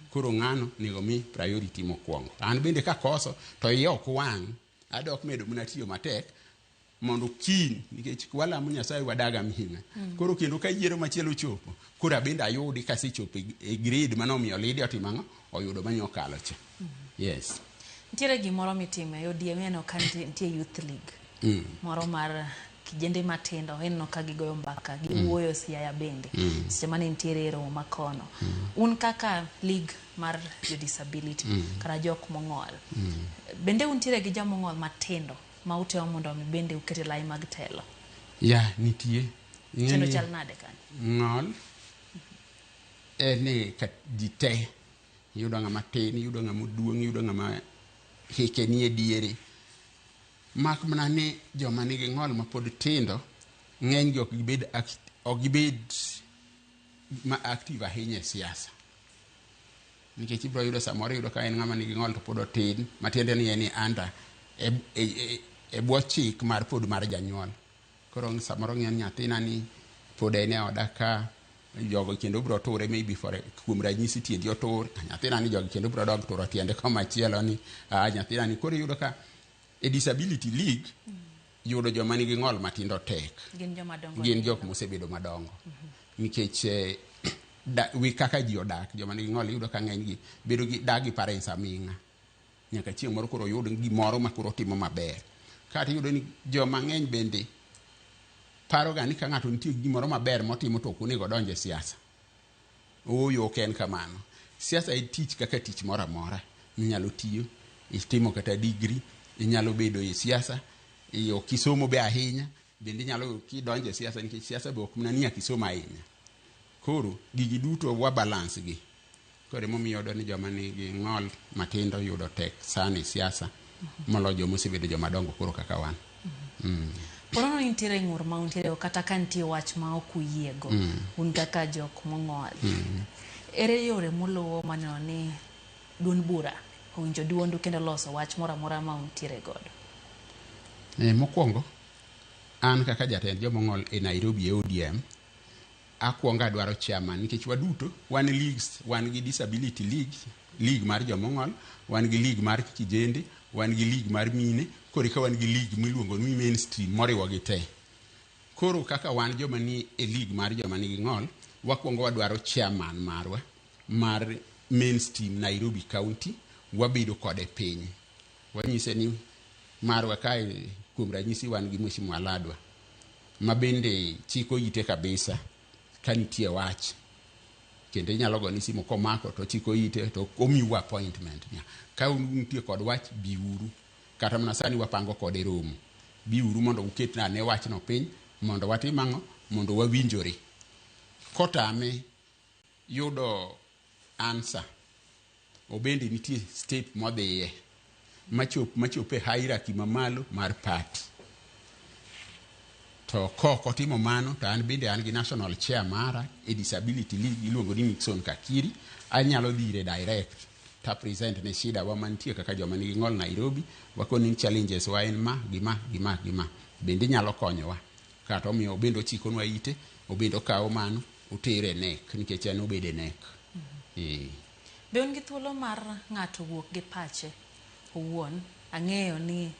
Speaker 24: Koro ng'ano nego mi priority mokwongo. An bende kakoso to iye ok wang', adok medo mna tiyo matek mondo kiny nikech walamo Nyasaye wadaga mihinga. Koro kendo ka yiero machielo chopo koro bende ayudi kasechopo e grade manomiyo Lydia timang'o oyudo manyokalo cha. Yes.
Speaker 23: Nitiere gimoro mitime ODM eno ka nitie youth league moro mar kijende matindo eno ka gigoyo mbaka giwuoyo Siaya bende seche mane nitiere romo makono. Un kaka league mar jo disability kara jok mong'ol bende untiere gi jomong'ol matindo ma uteo mondo mi bende ukete lai mag telo?
Speaker 24: Ya nitie
Speaker 23: Chendo chal nade kanyo?
Speaker 24: Ng'ol ene ka jite yudo ng'ama tin, yudo ng'ama duong', yudo ng'ama hike ni e diere. Mak mana ni joma nigi ng'ol ma pod tindo ng'eny gi ok gibed ma active ahinya e siasa. Nikech ibiro yudo samoro yudo ka en ng'ama nigi ng'ol to pod otin matiende ni en under e bwo chik mar pod mar janyuol. Koro samoro ng'eny nyathina ni pod en e oda ka jogo kendo biro ture maybe kuom ranyisi tiendi otur nyathina ni jogo kendo biro dog turo tiende komachielo ni nyathina ni. Koro yudo ka e disability league yudo joma nigi ng'ol matindo tek gin jok mosebedo madongo nikech wi kaka ji odak joma nigi ng'ol yudo ka ng'eny gi bedo gi dagi parents aming'a nyaka chieng' moro koro yud gimoro ma koro timo maber. Kata yudo ni joma ng'eny bende paro ga ni ka ng'ato nitie gimoro maber motimo to ok onego donje siasa. Oyo ok en kamano. Siasa en tich kaka tich moro amora minyalo tiyo, itimo kata degree, inyalo bedo e siasa, ok isomo be ahinya, bende inyalo kidonje e siasa nikech siasa be ok mana ni akisomo ahinya. Koro gigi duto wa balance gi. Koro emomiyo yudo ni joma nigi ng'ol matindo yudo tek sana e siasa moloyo joma osebedo joma dongo koro kaka wan.
Speaker 23: Porono nitiere ng'ur ma untiere kata ka nitie wach ma ok uyiego un kaka jok mong'ol. Ere yore moluwo maneno ni duond bura owinjo duondu kendo loso wach moro amora ma untiere godo?
Speaker 24: Mokwongo an kaka jatend jomong'ol e Nairobi e ODM akwonga dwaro chairman nikech waduto wan leagues, wan gi disability league mar jomong'ol, wan gi league mar kijende, wan gi league mar mine, koro ka wan gi league miluongo ni mainstream moriwo gi te. Koro kaka wan joma ni e league mar joma nigi ng'ol wakwongo wadwaro chairman marwa mar mainstream Nairobi County, wabedo kode piny wanyise ni marwa kae kuom ranyisi wan gi Mheshimiwa Ladwa ma bende chiko ite kabisa ka nitie wach kendo inyalo go ni simu komako to chiko ite to omiwa appointment ka nitie kod wach biuru kata mana sani wapango kode romo biuru mondo uketna ne wach no piny mondo watim ang'o mondo wawinjore. Kotame yudo answer obende nitie step modhiye machope hierarchy mamalo mar party. To koko timo mano to an bende an gi national chair mara e disability league iluongo ni Nixon Kakiri. Anyalo dhire direct ta present ne shida wa mantie kaka joma nigi ng'ol Nairobi wakoni challenges wa en ma gima bende nyalo konyowa kata omiyo bende ochikonwa ite obendo kawo mano utere nek nikech en obede nek.
Speaker 23: Be un gi thuolo mar ng'ato wuok gi pache owuon? Ang'eyo ni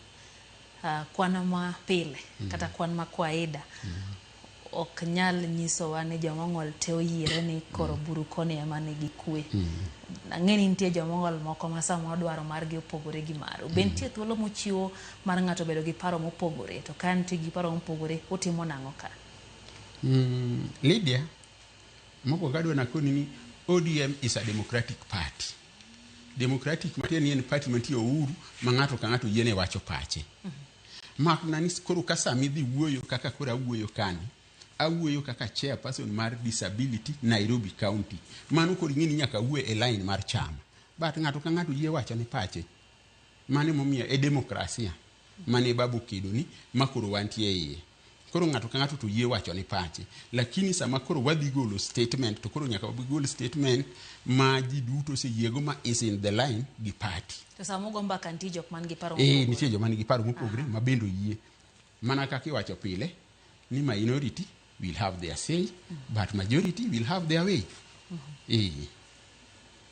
Speaker 23: kwan ma pile kata kwan ma kawaida ok nyal nyisowa ni jomong'ol te oyiere ni koro buru koni ema nigi kwe. Ang'eni nitie jomong'ol moko ma samoro dwaro margi opogore gi maru. Be nitie thuolo mochiwo mar ng'ato bedo gi paro mopogore, to ka nitie gi paro mopogore otimo nang'o ka?
Speaker 24: Lydia, mokwongo adwa nakoni ni ODM is a democratic party. Democratic matieni en party mantie uhuru ma ng'ato ka ng'ato yiene wacho pache. Mak na ni koro ka sami dhi wuoyo kaka koro awuoyo kani, awuoyo kaka chairperson mar disability Nairobi County. Mano koro ing'eni nyaka wuoyo e line mar chama. But ng'ato ka ng'ato yie wacho ni pache. Mane momiyo e demokrasia mane babu kido ni makoro wantie iye. Koro ng'ato ka ng'ato to yie wacho ni pache. Lakini sama koro wadhi golo statement to koro nyaka wabigol statement ma ji duto se yiego ma is in the line gi party.
Speaker 23: To sama ugomba kanti jok man gi paro
Speaker 24: nitie jok man gi paro mopogore ma bendo yie. Mana kaka iwacho pile ni minority will have their say but majority will have their way.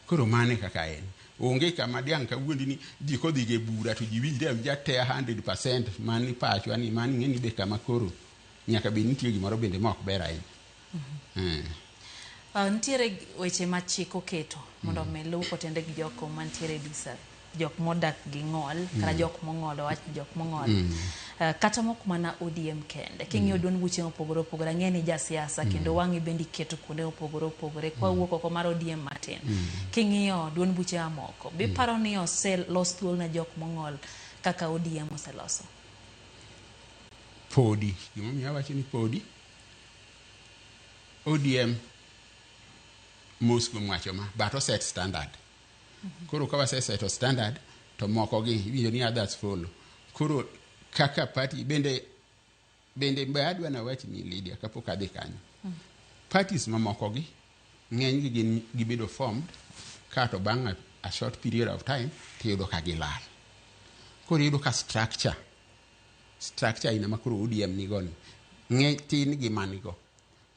Speaker 24: Koro mane kaka en. Onge kama diang' kawuondi ni ji kodhi ge bura to ji winjre jate 100% mani pacho ani mani ng'eni be kama koro nyaka be nitie gimoro bende ma ok ber ahinya.
Speaker 23: Nitiere weche ma chik oketo mondo melu kotende gi jok mantiere disa jok modak gi ng'ol kata jok mong'ol wach jok mong'ol kata mok mana ODM kende king'iyo duond buche mopogore opogore ang'eni ja siasa kendo wang'i bendi keto kuonde opogore opogore kwa wuok oko mar ODM matin king'iyo duond buche amoko bi paro ni los thuol na jok mong'ol kaka ODM oseloso
Speaker 24: podi gimomiyo awacho ni podi ODM Moscow mwacho ma but set standard. Koro ka waseseto standard to moko gi winjo ni others follow. Koro kaka party bende adwa na wachi ni Lydia kapok adhi kanyo. Parties mamoko gi ng'eny gi gin gibedo formed ka to bang' a short period of time tiyudo ka gilal. Koro yudo ka structure ina makoro ODM nigoni ng'eny tin gi manigo.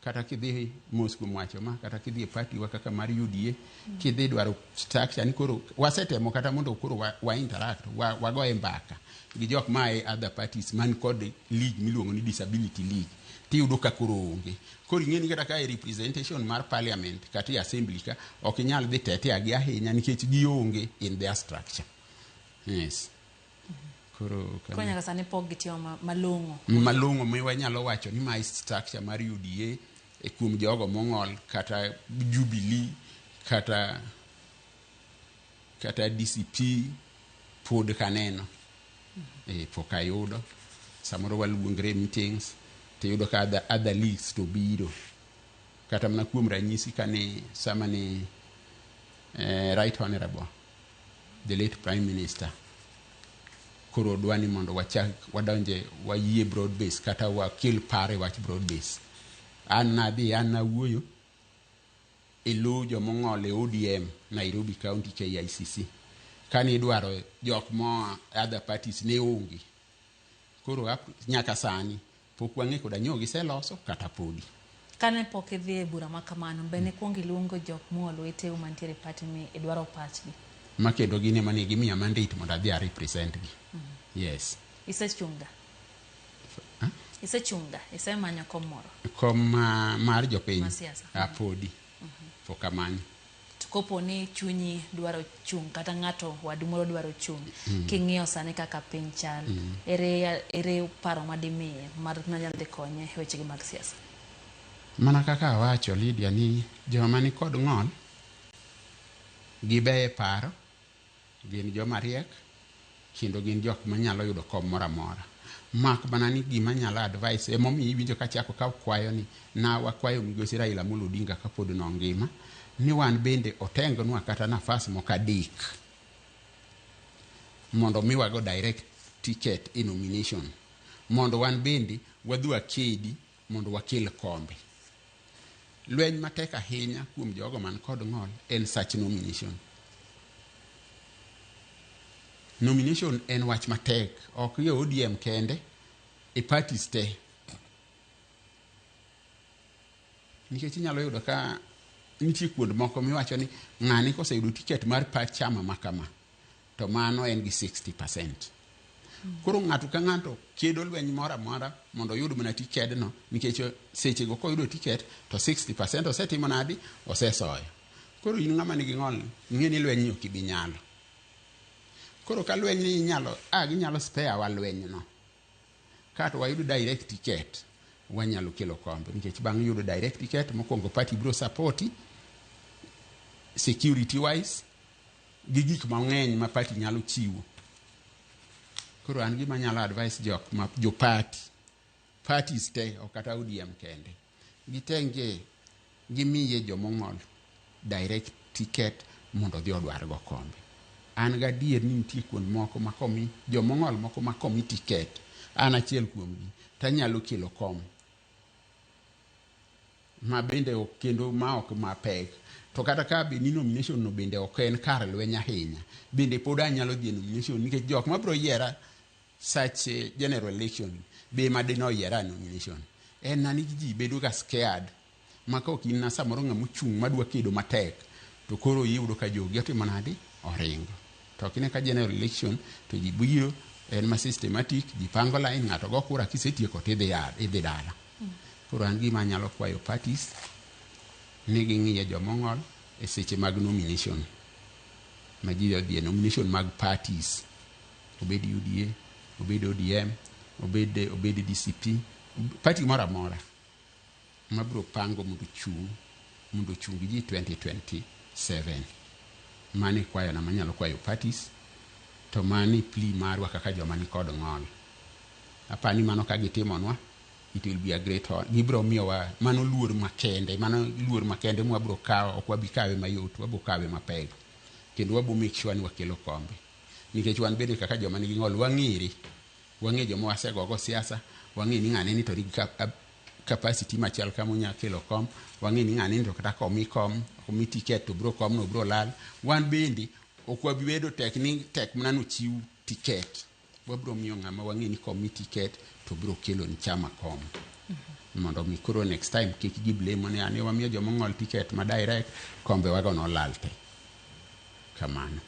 Speaker 24: Kata kidhi Moscow mwacho ma kata kidhi party wa kaka mar UDA kidhi dwaro structure ni koro wasetemo kata mondo koro wa interact wa go mbaka gi jok mae other parties man kod league miluongo ni disability league tiyudo ka koro onge. Koro ing'eni kata ka representation mar parliament kata assembly ka ok nyal dhi tete agi ahinya nikech gionge in their structure. Yes. Koro
Speaker 23: konya ka sani pok gitiyo
Speaker 24: malong'o miwa nyalo wacho ni my structure mar UDA e kuom jogo mong'ol kata Jubilee kata DCP pod kaneno pok ayudo samoro waluongre meetings tiyudo ka other leagues to biro kata mana kuom ranyisi kane sama ni right honorable the late prime minister koro dwani mondo wachak wadonje wayie broad base kata wakel pare wach broad base an nawuoyo ilo jomong'ol e ODM Nairobi County KICC kani dwaro jok mo other parties ne onge. Koro nyaka sani pok wang'e koda nyo giseloso kata podi
Speaker 23: kane pok idhi e bura makamano bene kuong iluongo jok mong'ol weteu mantiere party mi idwaro pachgi
Speaker 24: makendo gine mane gimiya mandate mondo adhi a represent gi. Yes.
Speaker 23: Isechunga isemanyo kom moro
Speaker 24: mar jopiny apodi pok amanyo.
Speaker 23: Kopo ni chunyi dwaro chung kata ng'ato wadu moro dwaro chung king'iyo sani kaka piny chal ere paro madimiye mar nanyal dhi konye e wechegi mag siasa.
Speaker 24: Mana kaka awacho Lydia ni joma ni kod ng'ol gibeye paro gin joma riek kendo gin jok manyalo yudo kom moro amora. Mak mana ni gima nyalo advice emomiyo iwinjo ka chako ka kwayo ni na wakwayo migosi Raila Amolo Odinga kapod no ngima ni wan bende otengonwa kata nafas mokadek mondo miwago direct ticket in nomination mondo wan bende wadhua kedi mondo wakel kombe. Lweny matek ahinya kuom jogo man kod ng'ol en such nomination. Nomination en wach matek ok yo ODM kende e parties te nikech inyalo yudo ka nitie kuond moko miwacho ni ng'ani koseyudo ticket mar chama makama to mano en gi 60%. Koro ng'ato ka ng'ato kedo lweny moro amora mondo oyud mana tikedno, nikech sechego koyudo tiket to 60% osetimo nadi, osesoyo. Koro in ng'ama nigi ng'ol, ing'e ni lweny ok ibi nyalo. Koro ka lweny ni ginyalo spare wa lweny no. Kato wayudo direct ticket, wanyalo kelo kombe, nikech bang' yudo direct ticket mokwongo party biro supporti security wise gi gik mang'eny ma party nyalo chiwo. Koro an gima nyalo advice jo parties te o kata ODM kende, gitenge gimiye jomong'ol direct ticket mondo dhi odwar go kombe. An gadier ni nitie kuond moko makomi jomong'ol moko makomi ticket, an achiel kuomgi tanyalo kelo kom ma bende kendo ma ok mapek. To kata ka be ni nomination no bende ok en kar lweny ahinya, bende pod anyalo dhi nomination, nikech jok ma bro yiera such general election be madino yiera nomination. En nani ji bedo ga scared maka ok in samoro ng'ama chung madwa kedo matek, to koro iyudo ka jogi otimo nadi, oringo. To kine ka general election to ji biro en ma systematic, ji pango line, ng'ato go kura kisetieko tidhi dala. Koro an gima nyalo kwayo parties ni ging'iye jomong'ol e seche mag nomination, ma ji odhi e nomination mag parties, obed UDA, obed ODM, obed DCP, party mora mora ma bro pango mondo chung gi ji 2027. Mani kwayo na manyalo kwayo parties, to mani plea marwa kaka joma ni kod ng'ol. Apani mano ka gitimonwa, it will be a great honor. Gibro miyowa mano luor makende mwa bro kawo, ok wabi kawe mayot, wabo kawe mapek. Kendo wabo make sure ni wakelo kombe. Nikech wan bende kaka joma nigi ng'ol wang'e joma wasegogo siasa, wang'e ni ng'ane ni to rig capacity machal kama unya kelo kom, wang'e ni ng'ane ni to kata komi ticket to bro kom no bro lal. Wan bende ok wabi bedo tek mana no chiw ticket. Wabro miyo ng'ama wang'e ni komi ticket to bro kelo ni chama kom. Mondo mi koro next time kik giblame ni ane wamiyo jomong'ol ticket ma direct, kombe wago no lalte. Kamano.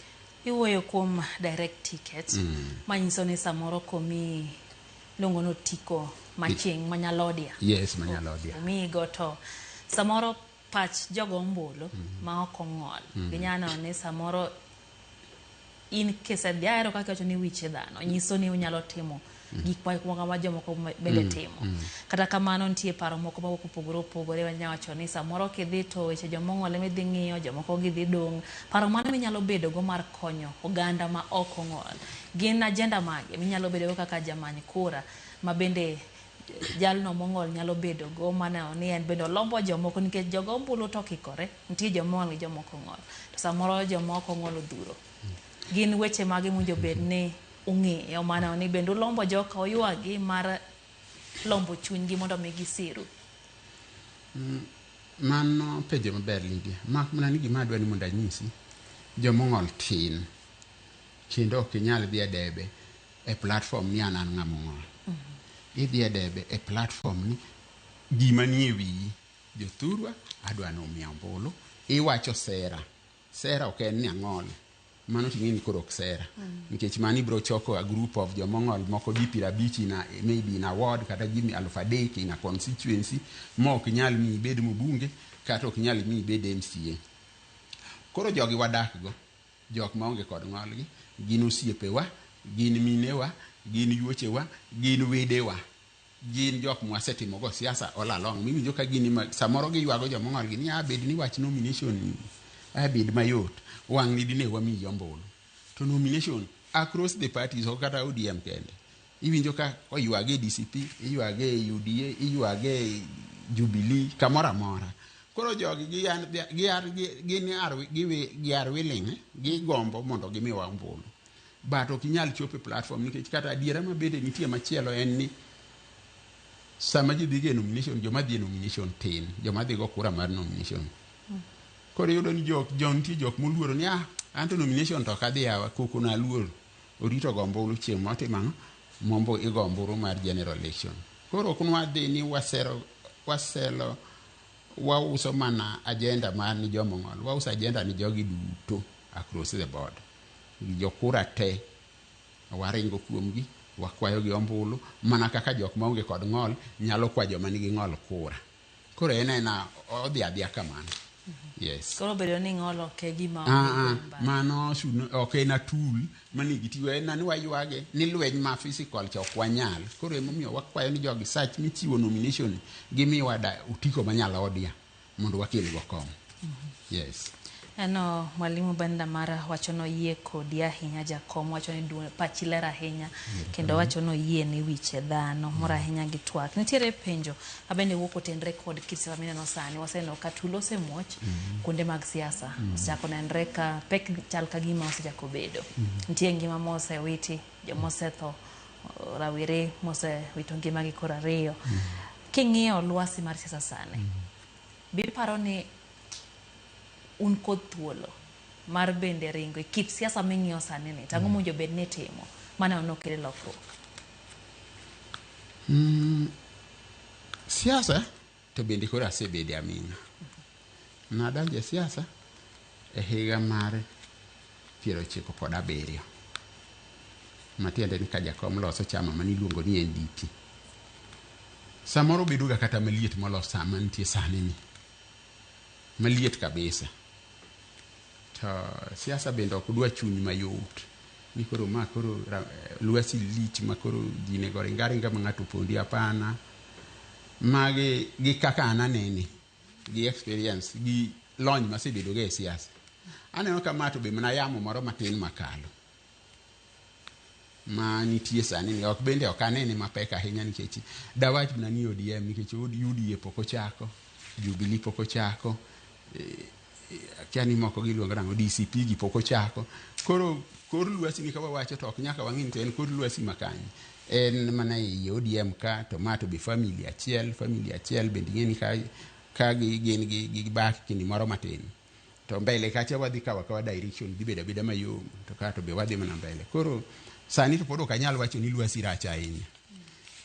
Speaker 23: Iwuoyo kuom direct tickets, manyiso ni samoro komi longo no tiko machieng' manyalodia.
Speaker 24: Yes, manyalodia.
Speaker 23: Omigo to samoro pach jogo ombulu ma ok ong'ol. Ginyano ni samoro in kisedhiaro kaka wacho ni wiche dhano, nyiso ni unyalo timo gik ma jomoko bende timo. Kata kamano nitie paro moko ma opogore opogore, wanya wacho ni samoro kidhi to weche jomong'ol ema dhi ng'iyo, jomoko gidhi dong'. Paro mane minyalo bedo go mar konyo oganda ma ok ong'ol? Gin agenda mage minyalo bedo go kaka jamany kura, ma bende jalno mong'ol nyalo bedo go mana ni en bendo lombo jomoko, nikech jogo ombulu to kikore, nitie jomong'ol gi jomoko ong'ol. To samoro jomoko ong'ol odhuro. Gin weche mage mwinjo bed ni ung'eyo mana ni bendo lombo joka oywagi mar lombo chunygi mondo mi gisiru.
Speaker 24: Mano penjo maber Lydia. Mana ni gima adwa ni mondo anyisi, jomong'ol tin kendo ok inyal dhi e debe e platform ni an ng'ama ong'ol. Idhi e debe e platform ni gima nie wiyi, jothurwa adwa ni omiya ombulu, iwacho sera ok en ni ang'ol. Mano ting'e ni koro ok sera. Nikech mani bro choko a group of jomong'ol moko ji 50 na maybe in a ward, kata ji 3,000 in a constituency, ma ok nyal mi bed mbunge, kata ok nyal mi bed MCA. Koro jogi wadak go, jok maonge kod ng'olgi, gin osiepewa, gin minewa, gin yuochewa, gin wedewa, gin jok mwasetimo go siasa all along. Mimi joka gini samoro giywago jomong'ol gi ni abed ni wach nomination abed mayot, wang' ni dine wami yombulu. To nomination across the parties, kata ODM kende, iwinjo ka oywage DCP, iywage UDA, iywage Jubilee, kamora mora. Koro jogi giar willing, gigombo mondo gimiwa ombulu. But ok inyal chope platform, nikech kata adiera ma bende nitie machielo en ni sama ji dhi e nomination, joma dhi e nomination tin, joma dhi go kura mar nomination. Koro yudo ni nitie jok moluoro ni anto nomination to kadhi yawa, koko na luor, orito gombulu chieng' motimang'o mombo igomburu mar general election. Koro ok nwadhi ni waselo wauso mana agenda mar ni jomong'ol, wauso agenda ni jogi duto across the board. Jokura te waringo kuomgi, wakwayo gi ombulu mana kaka jok maonge kod ng'ol nyalo kwa joma nigi ng'ol kura. Koro en odhi adhiya kamano. Yes.
Speaker 23: Koro bedo ni ng'olo ke gima
Speaker 24: mano ok en atul manigi tiyo en ni waywage ni lweny ma physical cha ok wanyal. Koro emomiyo wakwayo ni jogi sach michiwo nomination gimiwa utiko manyalo odia mondo wakel go kom. Yes.
Speaker 23: Eno mwalimu Benda Mara wacho no yie kodi ahinya jakom wacho ni pachi ler ahinya kendo wacho no yie ni wiche dhano mora ahinya gi twak. Nitiere penjo abende wuok otenre kod kisa mineno sani waseno ka tulo semuoch kuonde mag siasa osechako nenre ka pek chal ka gima osechako bedo. Nitie ngima mose witi jomosetho rawere mose wito ngima gi kora ariyo. King'iyo lwasi mar siasa sani biparo ni un kod thuolo mar bende ringo e kit siasa ming'iyo sani ni tango monjo bed ne timo mana ono kele lokruok.
Speaker 24: Siasa to bende kora asebede amina. Nadonje siasa e higa mar 97 matiende ni ka jakom loso chama maniluongo ni NDP. Samoro beduga kata maliet moloso sama nitie sani ni maliet kabisa. To siasa bende ok dwa chuny mayot ni koro lwasi lich makoro dine gore ngaringa ng'ato pondi apana mage gi kaka ananene gi experience gi lony masebedo ge siasa. Aneno kama to be mana yamo moro matin makalo ma nitie sani ni ok bende ok anene mapek ahinya nikech dawach na ni ODM nikech UDA poko chako Jubilee poko chako kiani moko giluongo rango DCP gi poko chako. Kor lwasi ni kawa wacho to ok nyaka wang'in to en kor lwasi makany en mana i ODM ka to mato be family achiel bende ng'eni ka gin gi bak kindi moro matin to mbele kacha wadhi kawa direction gibedo beda mayom to ka to be wadhi mana mbele. Koro sani to podo kanyal wacho ni lwasi racha ahinya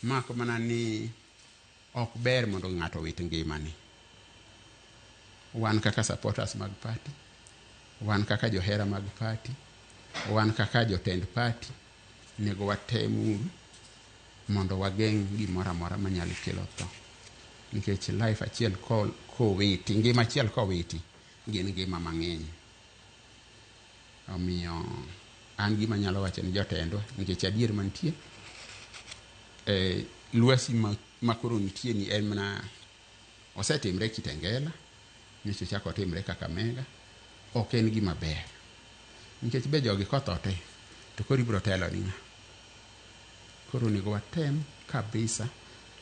Speaker 24: mako mana ni ok ber mondo ng'ato wit ngimani. Wan kaka supporters mag party, wan kaka johera mag party, wan kaka jotend party nego watemu mondo wageng' gimoro amora manyalo kelo tho nikech life achiel kowiti ngima achiel kowiti gin ngima mang'eny. Omiyo an gima nyalo wacho ni jotendwa nikech adier mantie lwasi makoro nitie ni en mana osetimre Kitengela nicho chako timre Kakamega ok en gima ber nikech be jogi kothote to koro ibro telo ni ng'a. Koro nigo watem kabisa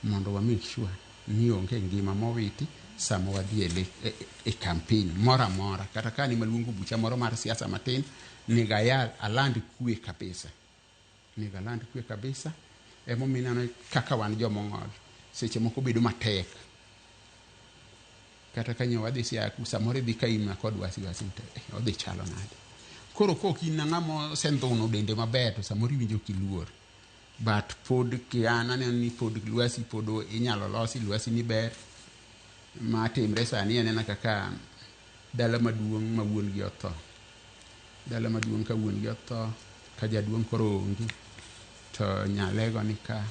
Speaker 24: mondo wa make sure ni onge ngima mowiti sama wadhi e campaign mora kata kani maluongo bucha moro mar siasa matin niga ya aland kue kabisa emominano kaka wan jomong'ol seche moko bedo matek kata kanyo wadhi siaku samoro dhi kaima kod wasi odhi chalo nade. Koro koki nang'amo sendhuno dende maber to samoro winjo kiluor but pod kiana ni pod lwasi podo inyalo losi lwasi ni ber ma timre sani en kaka dala maduong' ma wuon gi otho ka jaduong' koro onge to nyalego nika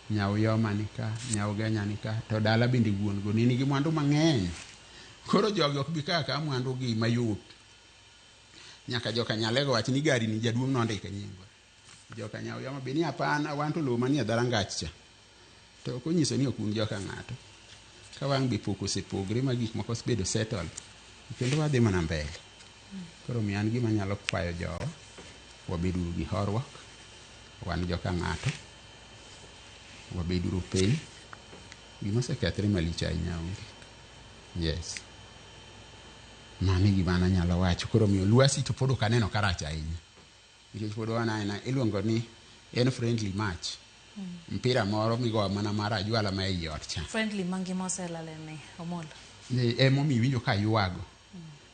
Speaker 24: nyaw yoma nika nyaw genya nika to dala bende wuon go nigi mwandu mang'eny. Koro jogi ok bi kaka mwandu gi mayot nyaka joka nyalego wach ni gari ni jaduong' nondike nyingwa joka nyaw yoma be ni apana wan to lo manie dharangach cha to konyiso ni okun joka ng'ato ka wang' be poko sepogre ma gik moko bedo settle kendo wadhi mana mbele. Koro mi an gima nyalo kwayo jowa wabeduru gi horruok wan joka ng'ato wabeduru piny gima sekethre malich ahinya onge. Yes, mani gima anyalo wacho. Koro miyo lwasi to pod ok aneno karach ahinya nikech pod wana iluongo ni en friendly match mpira moro migowa mana mar ajwala ma ei ot cha
Speaker 23: friendly mangi moselale ne Omolo
Speaker 24: emomiyo winjo ka yuago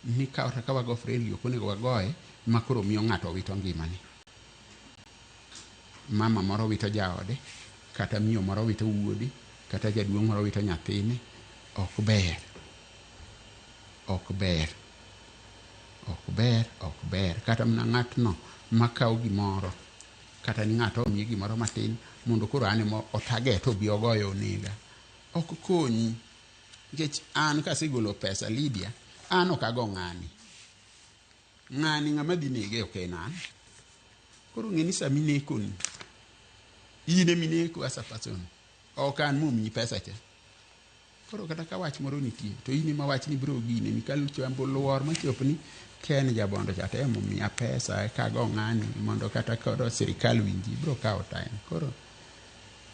Speaker 24: ni ka wago friendly ok onego wagoye ma koro miyo ng'ato wito ngimani. Mama moro wito jaode kata miyo moro wito wuodi kata jaduong' moro wito nyathine ok ber kata mna ng'atno makawo gimoro kata ni ng'ato omiye gimoro matin mondo koro an ema otarget obi ogoyo onega. Ok konyi. Nikech an kasegolo pesa Lydia, an ok ago ng'ani. Ng'ani ng'ama dhi nege ok en an. Koro ng'eni sami nekoni. In emi neko as a person. Ok an momiyi pesa cha. Koro kata ka wach moro nitie, to in ema wach ni biro gine, ni kalu chambo luor machop ni ken jabondo cha temo miya pesa eka go ng'ani mondo kata koro sirikal winji biro kawo time. Koro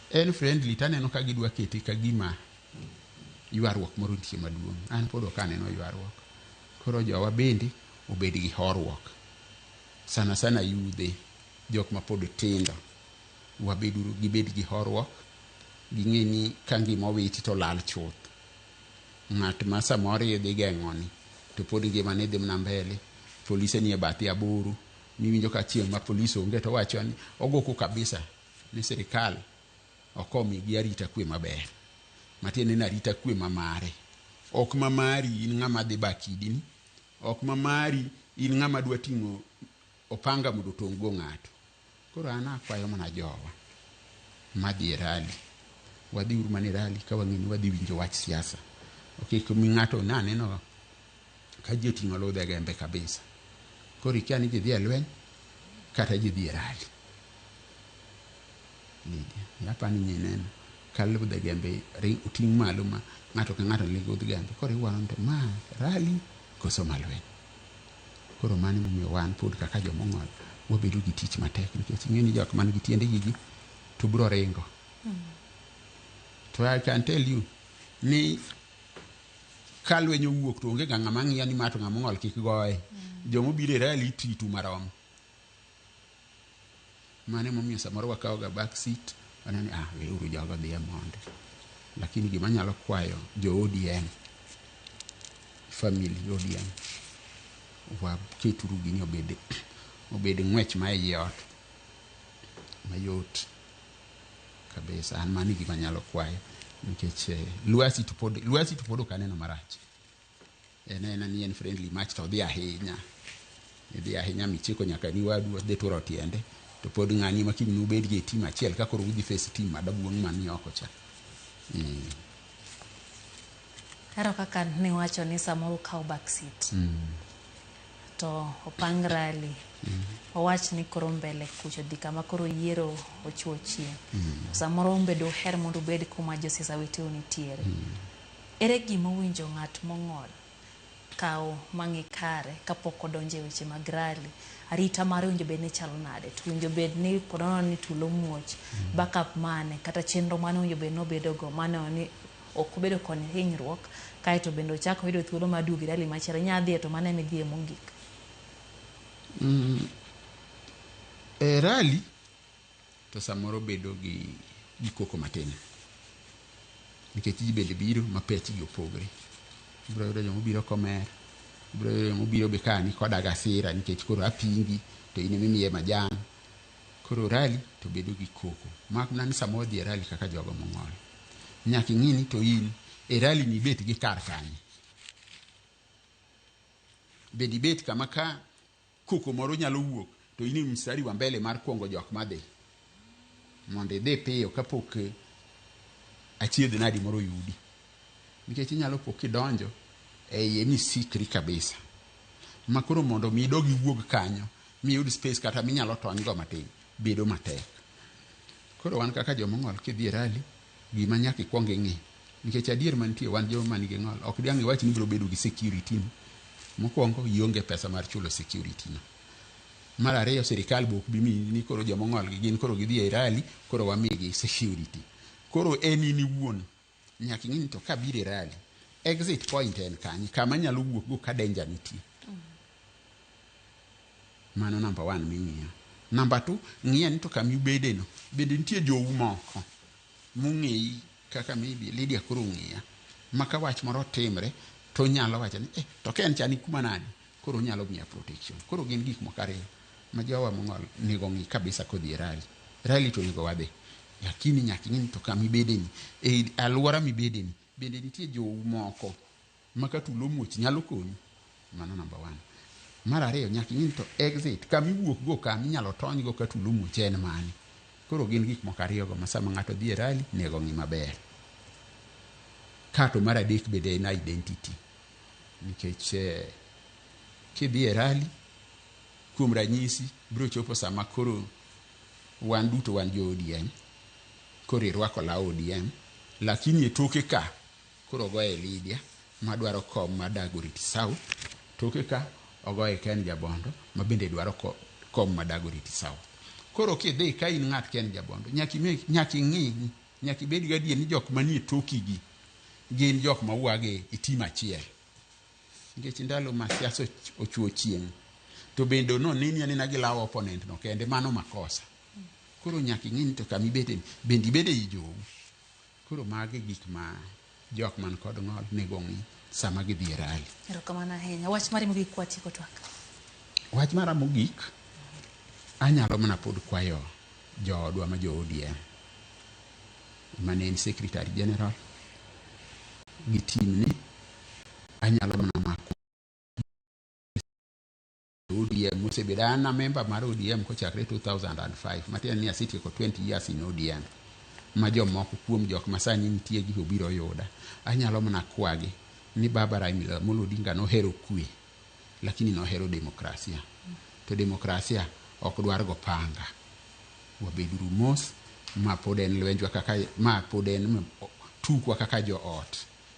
Speaker 24: en friendly taneno ka gidwa kete ka gima ywaruok moro nitie maduong'. An pod ok aneno ywaruok. Koro jowa bende obed gi horuok. Sana sana yudhe, jok ma pod tindo. Wabeduru gibed gi horuok. Ging'e ni ka ngima owiti to lal chuth. Ng'at ma samoro idhi geng'oni to pod ngimane dhi mana mbele. Polise nie bathi aburu. Miwinjo ka chieng' ma polisi onge to wacho ni ogoko kabisa ni sirikal okomigi arita kwe maber. Matiende ni arita kwe mamare. Ok mamari in ng'ama dhi bakidini. Ok mamari in ng'ama dwa ting'o opanga mondo tong'go ng'ato. Koro an akwayo mana jowa madhi rali. Wadhi uru mane rali ka wang'eni wadhi winjo wach siasa. Ok kumi ng'ato naneno ka ji oting'o ludhe gembe kabisa. Koro ikia ni ji dhi e lweny kata ji dhi e rali. Lydia, yapani nyeneno ka ludhe gembe oting' malo ma ng'ato ka ng'ato nigi ludhe gembe. Koro iwaro nto ma rali koso malweny. Koro mani momiyo wan pod kaka jomong'ol wabedo gi tich matek nikech ing'eni jok man gi tiende gigi to biro ringo. To I can tell you ni ka lweny owuok to onge ng'ama ng'iyo ni mato ng'ama ong'ol kik goye. Jomo biro e rali tritu marom. Mane momiyo samoro wakawo ga back seat wanani we uru jogo dhi e monde. Lakini gima nyalo kwayo jo ODM family ODM wa keturu gini obed ng'wech ma e ot mayot kabisa. An mani gima nyalo kwayo nikech Lwasi to pod ok aneno marach. En ni en friendly match to dhi ahinya. Dhi ahinya michiko nyaka ni wadu dhi turo tiende to pod ng'ani makini nubed gi team achiel ka koro udhi face team madabuong' mani oko cha.
Speaker 23: Karo kaka ne wacho ni samoro kawo back seat. To opang rally. Owach ni koro mbele kucho dhi kama koro yiero ochuo chien. Samoro umbedo her mondo bed kuma josiasa weteu nitiere. Ere gima winjo ng'at mong'ol kawo mang'i kare kapok odonje weche mag rally. Arita mare winjo bed ni chalo nade. To winjo bed ni ponono ni tulo muoch. Backup mane kata chenro mane winjo bed no bedo go mane ni ok obedo koni hinyruok. Kaeto bendo chako yudo thuolo maduogi rally machielo. Nyadhi to mane midhie mogik.
Speaker 24: Rali to samoro bedo gi koko matin nikech ji bende biro ma pechgi opogre. Biro yudo jomo biro komer, biro yudo jomo biro be kani koda gasira nikech koro apingi to in imiye majan. Koro rali to bedo gi koko mak mana ni samoro dhi e rali kaka jogo mong'ol nyaka ing'ini to in e rali ni bet gi kar kanyi. Bende bet kama ka koko moro nyalo wuok to in mstari wa mbele mar kuongo jok madhi mondo idhi piyo kapok achiedh nadi moro yudi nikech inyalo pok idonjo e iye misikri kabisa makoro mondo mi idogi wuog kanyo miyud space kata minyalo tony go matin bedo matek. Koro wan kaka jomong'ol kidhi e rali gima nyaka ikwong ing'i nikech adier mantie wan joma manigi ng'ol ok diang' iwach ni biro bedo gi security no. Mokwongo ionge pesa mar chulo security no. Mar ariyo sirikal bok bi ni koro jomong'ol gi gin koro gidhi e rali koro wamigi security. Koro en in iwuon nyaka ing'ini to ka biro e rali exit point en kanyi kama nyalo wuok go ka danger nitie. Mano number 1 ming'iyo. Number 2 ng'iya ni to kama ubede no bende nitie jowu moko mung'eyi kaka maybe Lydia koro ng'iya maka wach moro timre to nyalo wacho ni to ken chani kuma nani koro nyalo miya protection. Koro gin gik moko ariyo ma jowa mong'ol nego ng'i kabisa kodhi e rali to nego wadhi. Lakini nyaka ing'ini to kama ibedeni e alwora mibedeni bende nitie jowu moko maka tulo muoch nyalo konyi. Mano number 1. Mar ariyo nyaka ing'e to exit kama iwuok go kama inyalo tony go ka tulo muche en mane. Koro gin gik moko ariyogo ma sama ng'ato dhi e rally nego ng'i maber. Kato mar adek bende en identity. Nikech kidhi e rally kuom ranyisi biro chopo sama koro wan duto wan jo ODM, koro irwako law ODM, lakini e toke ka koro ogoye Lydia madwaro kom ma Dagoretti South, toke ka ogoye Ken Jabondo ma bende dwaro kom ma Dagoretti South. Koro kidhi ka in ng'at Ken Jabondo nyaka ing'i, nyaka ibed gi adier ni jok manie tokigi gin jok ma wuage e tim achiel. Nikech ndalo ma siasa ochuo chieng' to bende no nini anena gi law opponent no kende mano makosa. Koro nyaka ing'i ni to kama ibede bende ibede i jou. Koro mage gik ma jok man kod ng'ol nego ng'i sama gidhi e rally.
Speaker 23: Erokamano ahinya. Wach mari mogik kwa tieko twak.
Speaker 24: Wach mara mogik anyalo mana pod kwayo joodwa ma jo ODM mane en Secretary General gi team ni, anyalo mana mako ODM mosebedo an member mar ODM kochakre 2005 matiende ni asetieko 20 years in ODM, ma jomoko kuom jok ma sani nitie gi obiro yuda. Anyalo mana kwagi ni Baba Raila Amolo Odinga nohero kwe lakini nohero demokrasia. To demokrasia ok dwar go panga. Wabeduru mos ma pod en lwenjwa kaka ma pod en tukwa kaka jo ot.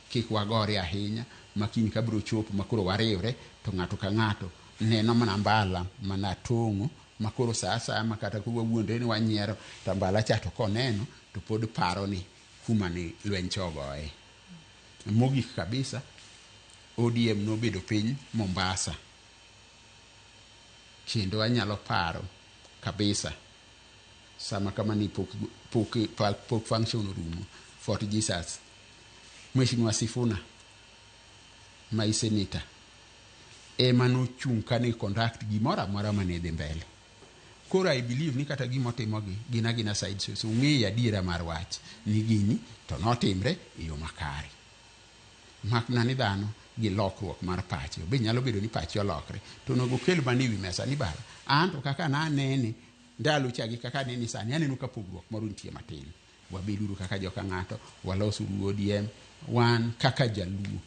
Speaker 24: Kik wagore ahinya makini kabro chopo makoro wariwre to ng'ato ka ng'ato neno mana mbala mana tong'o makoro sasa ama kata kuwa wuonde ni wanyiero to mbala cha to koneno to pod paro ni kuma ni lweny chogoe. Mogik kabisa ODM nobedo piny Mombasa. Kendo anyalo paro kabisa sama kama ni pok function orumo Fort Jesus, Mheshimiwa Sifuna ma isenita ema nochung' kane conduct gimoro amora mane dhi mbele. Koro I believe ni kata gimotimogi gina side so ung'e adiera mar wach ni gini to notimre e yo makare. Makna ni dhano gi lokruok mar pache. Be nyalo bedo ni pache olokre to nogo kel mani wi mesa ni baba anto kaka na nene ndalo chagi kaka neni sani aneno ka pogruok moro nitie matin. Wabeduru kaka joka ng'ato, walosuru ODM wan kaka Jaluo.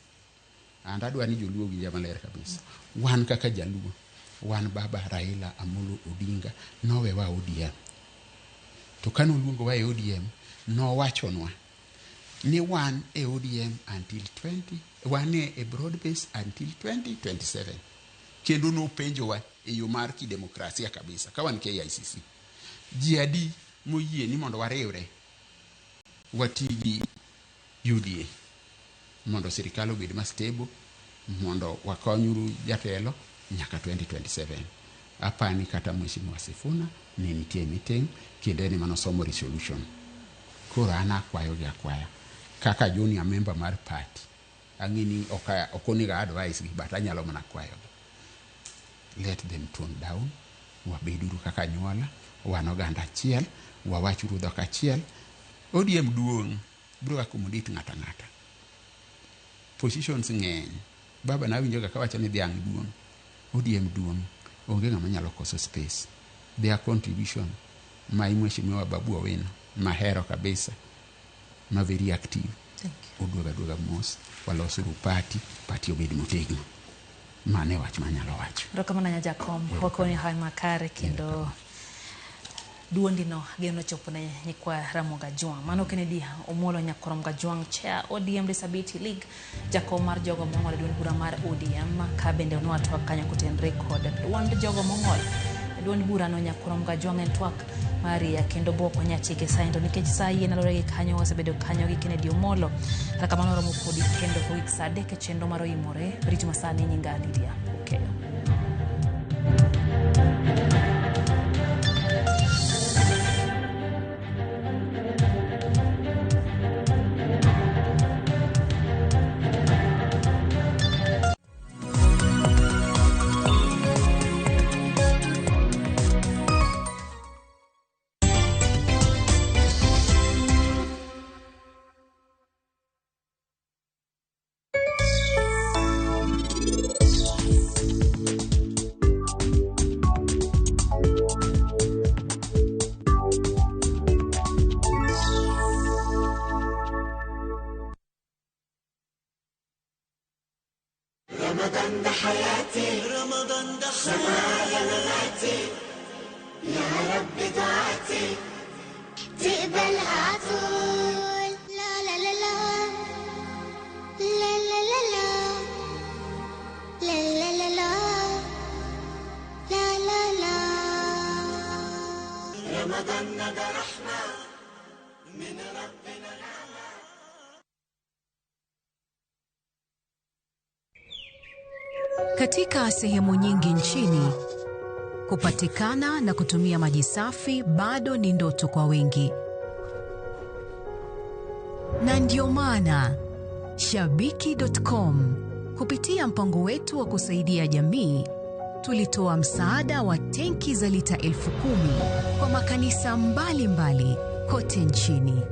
Speaker 24: And adwa ni Joluo gi jamaler kabisa. Wan kaka Jaluo, wan Baba Raila Amolo Odinga nowewa ODM. To kano luongo wa e ODM no wachonwa ni wan e ODM until wan e broad base until 2027. Kendo no penjowa e yo mar kidemokrasia kabisa ka wan KICC. Ji adi moyie ni mondo wariwre watigi UDA mondo sirikal obed ma stable, mondo wakonyuru jatelo nyaka 2027. Apani kata Mheshimiwa Sifuna ne nitie meeting kendo ne manosomo resolution. Koro ana kwayo gi akwaya kaka junior member mar party ang'ini okoniga advice gi but anyalo mana kwayo. Let them tone down. Wabeduru kaka nyuola, wan oganda achiel, wawachuru dhok achiel. ODM duong' biro accommodate ng'ata ng'ata. Positions ng'eny. Baba na winjo ka wacho ni dhiang' duong'. ODM duong'. Onge ng'ama nyalo koso space. Their contribution ma Mheshimiwa Babu Owino mahero kabisa ma very active. Oduoga mos walosuru party obed motegno. Mane wach manyalo wacho.
Speaker 23: Rokamana nya jakom wakoni hai makare kendo duondi no geno chopo ne nyikwa Ramogi Juang. Mano Kennedy Omolo Nyakoromogi Juang chair ODM Disability League jakom mar jogo mong'ol duond bura mar ODM ka bende onwatwa kanya kutenre kod duond jogo mong'ol duond bura no Nyakoromogi Juang en twak Maria kendo boko nyachike saindo nikech sai enalore gi kanyo wasebedo kanyo gi Kennedy Omolo kaka mano romo kodi kendo ko wik sade ke chendo maro imore rito masani nyinga Lydia. Okay.
Speaker 10: رمضان ده حياتي رمضان ده حياتي مماتي يا رب دعاتي تقبلها طول لا لا لا لا لا لا لا لا لا لا لا لا لا لا رمضان ده رحمة من ربنا نعمة.
Speaker 5: Katika sehemu nyingi nchini, kupatikana na kutumia maji safi bado ni ndoto kwa wengi. Na ndio maana Shabiki.com kupitia mpango wetu wa kusaidia jamii tulitoa msaada wa tenki za lita 10,000 kwa makanisa mbalimbali kote nchini.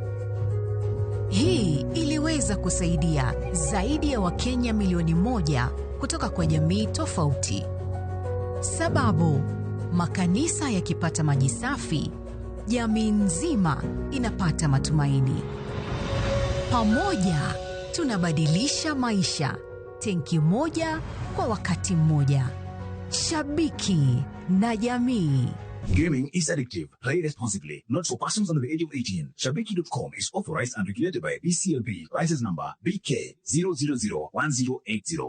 Speaker 5: Hii iliweza kusaidia zaidi ya Wakenya milioni 1 kutoka kwa jamii tofauti. Sababu makanisa yakipata maji safi, jamii nzima inapata matumaini. Pamoja tunabadilisha maisha, tenki moja kwa wakati mmoja. Shabiki na jamii.
Speaker 6: Gaming is addictive. Play responsibly. Not for persons under the age of 18. Shabiki.com is authorized and regulated by BCLB. License number BK 0001080.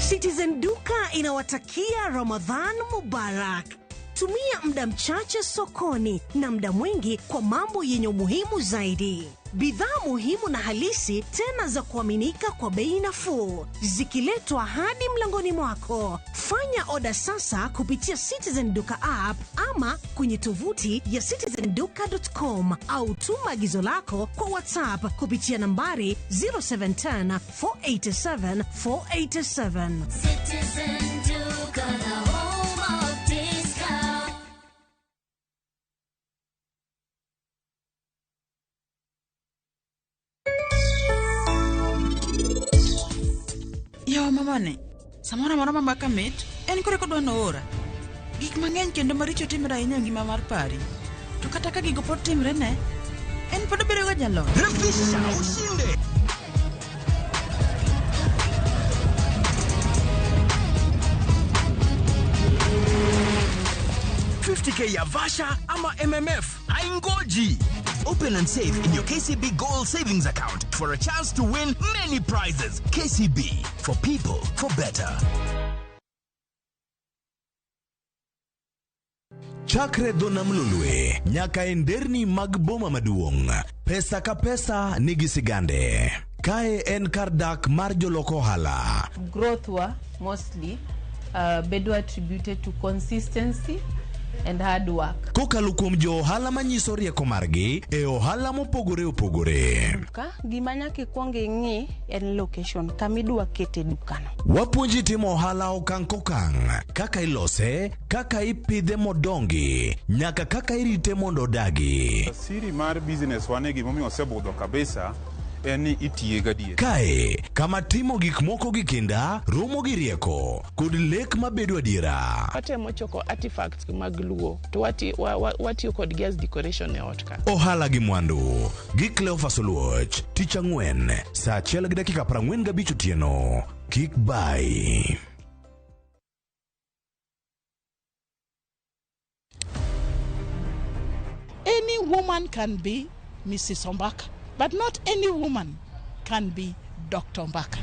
Speaker 9: Citizen Duka inawatakia Ramadhan Mubarak. Tumia muda mchache sokoni na muda mwingi kwa mambo yenye umuhimu zaidi. Bidhaa muhimu na halisi tena za kuaminika kwa bei nafuu, zikiletwa hadi mlangoni mwako. Fanya oda sasa kupitia Citizen Duka app ama kwenye tovuti ya citizenduka.com au tuma agizo lako kwa WhatsApp kupitia nambari 0710 487 487.
Speaker 10: Citizen Duka, the home of discount.
Speaker 12: Yo mamane, samora moro mama kamit, en kore kodwa noora. Gik mang'eny kendo maricho timre ahinya e ngima mar pari. To kata ka gigo pod timre ne, en pod bedo ga jalo.
Speaker 7: Refisha ushinde. $50K ya Vasha ama MMF haingoji. Open and save in your KCB Gold Savings Account for a chance to win many prizes. KCB, for people, for better. Chakre dona mlulwe, nyaka enderni mag boma maduong'. Pesa ka pesa nigi sigande. Kae en kardak mar joloko hala.
Speaker 22: Growth wa mostly bedo attributed to consistency and hard work.
Speaker 6: Kokalo kuom jo ohala manyiso rieko margi e ohala mopogore opogore.
Speaker 8: Ka gima nyaka ikwong ing'i en location kamidwa kete dukano.
Speaker 6: Wapuonji timo ohala okang' kokang', kaka ilose, kaka ipidhe modongi, nyaka kaka irite mondo odagi.
Speaker 18: Siri mar business wane gimomiyo osebudho kabisa en ni itiye gadier.
Speaker 6: Kae, kama timo gik moko gi kinda, romo gi rieko, kod lek mabedo adiera.
Speaker 8: Watemo choko artifacts mag luo, to watiyo kod gas decoration e ot ka.
Speaker 6: Ohala gi mwandu, gi Cleophas Oluoch, tich ang'wen, saa 1:45 otieno. Kik bai.
Speaker 25: Any woman can be Mrs. Ombaka, but not any woman can be Dr. Ombaka.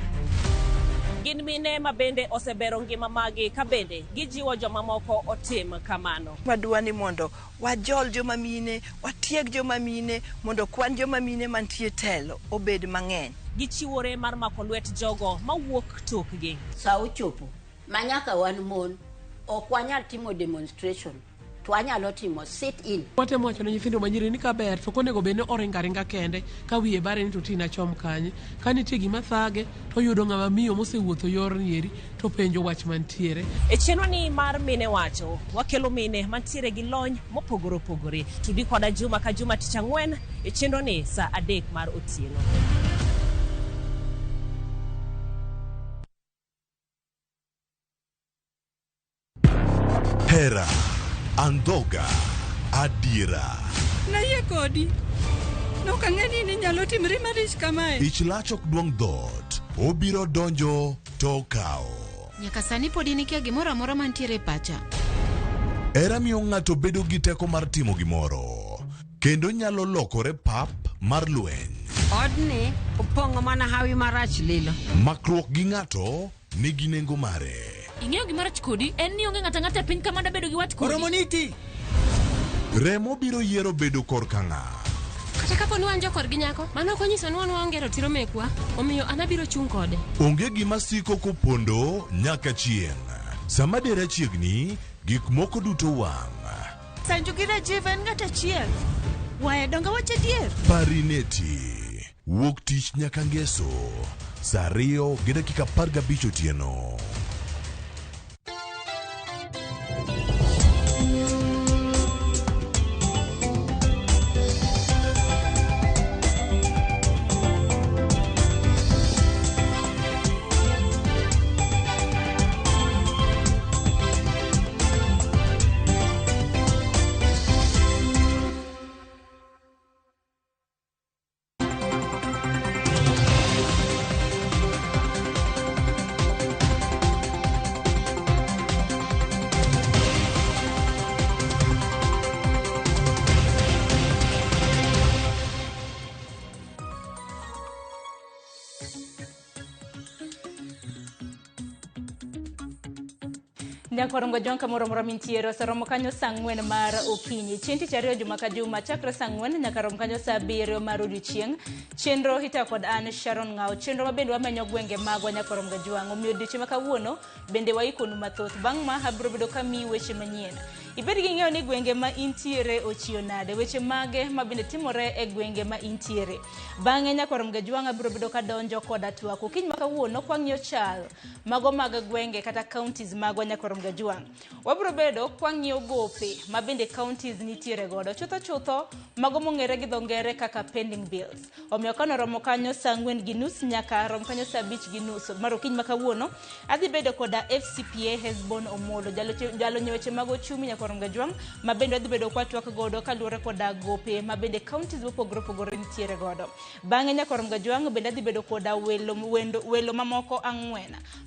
Speaker 26: Gin mine ma bende osebero ngima magi ka bende gijiwo joma moko otim kamano.
Speaker 8: Wadwani mondo wajol joma mine, watieg joma mine, mondo kwan joma mine mantie telo obed mang'eny.
Speaker 26: Gichiwore mar mako lwet jogo mawuok tokgi.
Speaker 27: Sa ochopo, manyaka wan mon, ok wanyal timo demonstration. Wanyalo timo sit in.
Speaker 22: Watemo wacho ne nyithindo manyiri ni kaber to konego bene oringa kende ka wiye bare ni to tina chom kanye. Ka nitie gima thage to yudo ng'ama miyo mosewuotho yor nieri to penjo wach mantiere.
Speaker 26: E chenro ni mar mine wacho, wakelo mine mantiere gi lony mopogore opogore. Tudi koda juma ka juma tich ang'wen e chenro ni saa 3 mar otieno.
Speaker 11: Hera, andhoga, adiera.
Speaker 12: Na ye kodi.
Speaker 1: Nokang'eni ni nyalo timre marich kamae.
Speaker 11: Ich lach ok duong' dhot, obiro donjo to kao.
Speaker 2: Nyaka sani pod inikia gimoro amora mantiere pacha.
Speaker 11: Hera miyo ng'ato bedo gi teko mar timo gimoro, kendo nyalo lokore pap mar lweny.
Speaker 3: Odni opong'o mana hawi marach lilo.
Speaker 11: Makruok gi ng'ato nigi nengo mare.
Speaker 2: Ing'eyo gimarach kodi en ni onge ng'ata ng'ata piny kamanda bedo gi wat kodi.
Speaker 11: Koromoniti! Remo biro yiero bedo korka ng'a.
Speaker 2: Kata kapo ni wan jokor gi nyako, mano ok onyiso ni wan waonge ratiro mekwa, omiyo an abiro chung' kode.
Speaker 11: Onge gima siko kopondo nyaka chieng'. Sama dera chiegni, gik moko duto wang'.
Speaker 9: Sanju gi Rajiv en ng'at achiel. Wae donga wache dier.
Speaker 11: Parineti, wuok tich nyaka ngeso, saa 2:15 otieno.
Speaker 23: Nyakorongo jonka moro mintiero saromo kanyo saa 4 mar okinyi. Chieng' tich ariyo juma ka juma chakre saa 4 nyaka rom kanyo saa 7 mar odiechieng'. Chenro hita kod an Sharon Ngao. Chenro ma bende wamenyo gwenge magwa Nyakorongo Jwang'. Omiyo odiechieng' ma kawuono bende waikonu mathoth. Bang' ma abiro bedo kamiyi weche manyien. Ibed gi ng'eyo ni gwenge ma intiere ochiyo nade, weche mage ma bende timore e gwenge ma intiere. Bang'e Nyakorongo Jwang' abiro bedo ka donjo kod atwak. Okinyi ma kawuono kwang'iyo chal mago mag gwenge kata counties magwa Nyakorongo Jwang'. Wabiro bedo kwang'iyo gope ma bende counties nitiere godo. Chutho mago mong'ere gi dho ngere kaka pending bills. Omiyo kano romo kanyo saa 4:30 nyaka rom kanyo saa 5:30 mar okinyi ma kawuono, adhi bedo koda FCPA Hesbon Omolo, jalo nyeweche mag ochumi Nyakorongo Jwang', ma bende adhi bedo kwa twak godo kaluwore koda gope ma bende counties mopogore nitiere godo. Bang'e Nyakorongo Jwang' bende adhi bedo koda welo mamoko 4.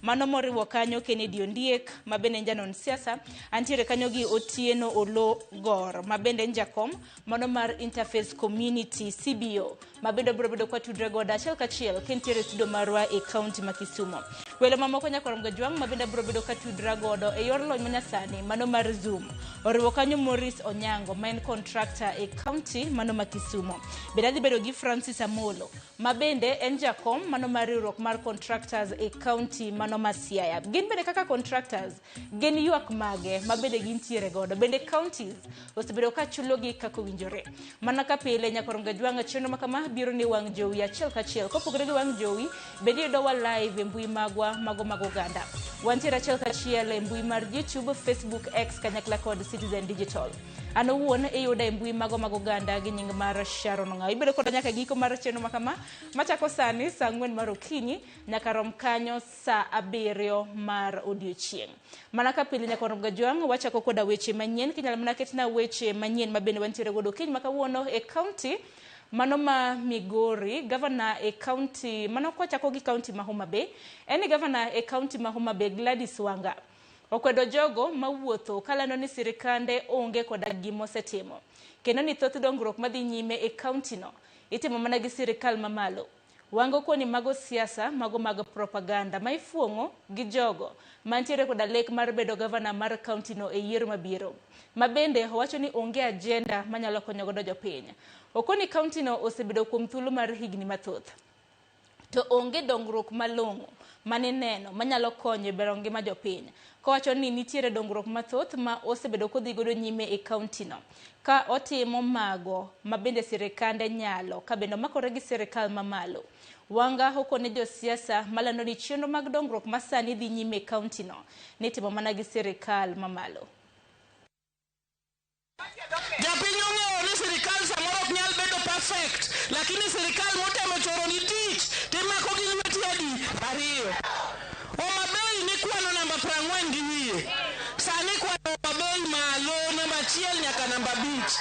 Speaker 23: Mano moriwo kanyo Kennedy Ondiek ma bende janon siasa, antiere kanyo gi Otieno Olo Gor ma bende njakom mano mar Interface Community CBO ma bende biro bedo kwa tudre goda achiel kachiel kentiere studio marwa e county ma Kisumu. Welo mamoko Nyakorongo Jwang' ma bende biro bedo ka tudra godo e yor lony manyasani mano mar Zoom. Oriwo kanyo Maurice Onyango ma en contractor e county mano ma Kisumu. Bende adhi bedo gi Francis Amolo ma bende en jakom mano mar riwruok mar contractors e county mano ma Siaya. Gin bende kaka contractors gin ywak mage ma bende gintiere godo. Bende counties osebedo ka chulogi kaka owinjore. Mana ka pile Nyakorongo Jwang' chenro ma kama biro ni wang' jowi achiel kachiel. Kopogore gi wang' jowi bende yudowa live e mbui magwa mago mag oganda. Wantiere achiel kachiel e mbui mar YouTube, Facebook, X kanyakla kod Citizen Digital. An owuon iyuda e mbui mago mag oganda gi nying mar Sharon Ngao. Ibedo koda nyaka giko mar chenro ma kama machako sani saa 4 mar okinyi nyaka rom kanyo saa 7 mar odiechieng'. Mana ka pile Nyakorongo Jwang' wachako koda weche manyien. Kinyalo mana ketna weche manyien ma bende wantiere godo okinyi ma kawuono e county mano ma Migori. Governor e county mano kwa chako gi county ma Homa Bay. Eni governor e county ma Homa Bay Gladys Wanga okwedo jogo mawuotho kalano ni sirikande onge koda gimosetimo. Kendo ni thoth dongruok madhi nyime e county no itimo mana gi sirikal mamalo. Wango koni mago siasa mago mag propaganda ma ifuong'o gi jogo mantiere koda lek mar bedo governor mar county no e yiero mabiro. Ma bende owacho ni onge agenda manyalo konyo godo jopiny. Okoni county no osebedo kuom thuolo mar higni mathoth. To onge dongruok malong'o mane neno manyalo konyo e bero ngima jopiny. Kowacho ni nitiere dongruok mathoth ma osebedo kodhi godo nyime e county no. Ka otimo mago ma bende sirikande nyalo ka bende makore gi sirikal mamalo. Wanga okone jo siasa malando ni chenro mag dongruok masani dhi nyime e county no nitimo mana gi sirikal mamalo.
Speaker 4: Japiny ong'eyo ni sirikal samoro ok nyal bedo perfect, lakini sirikal motemo choro ni tich timako gi lweti adi 2. Homa Bay ni kwano namba 40 gi wiye. Sani kwano Homa Bay malo namba 1 nyaka namba 5.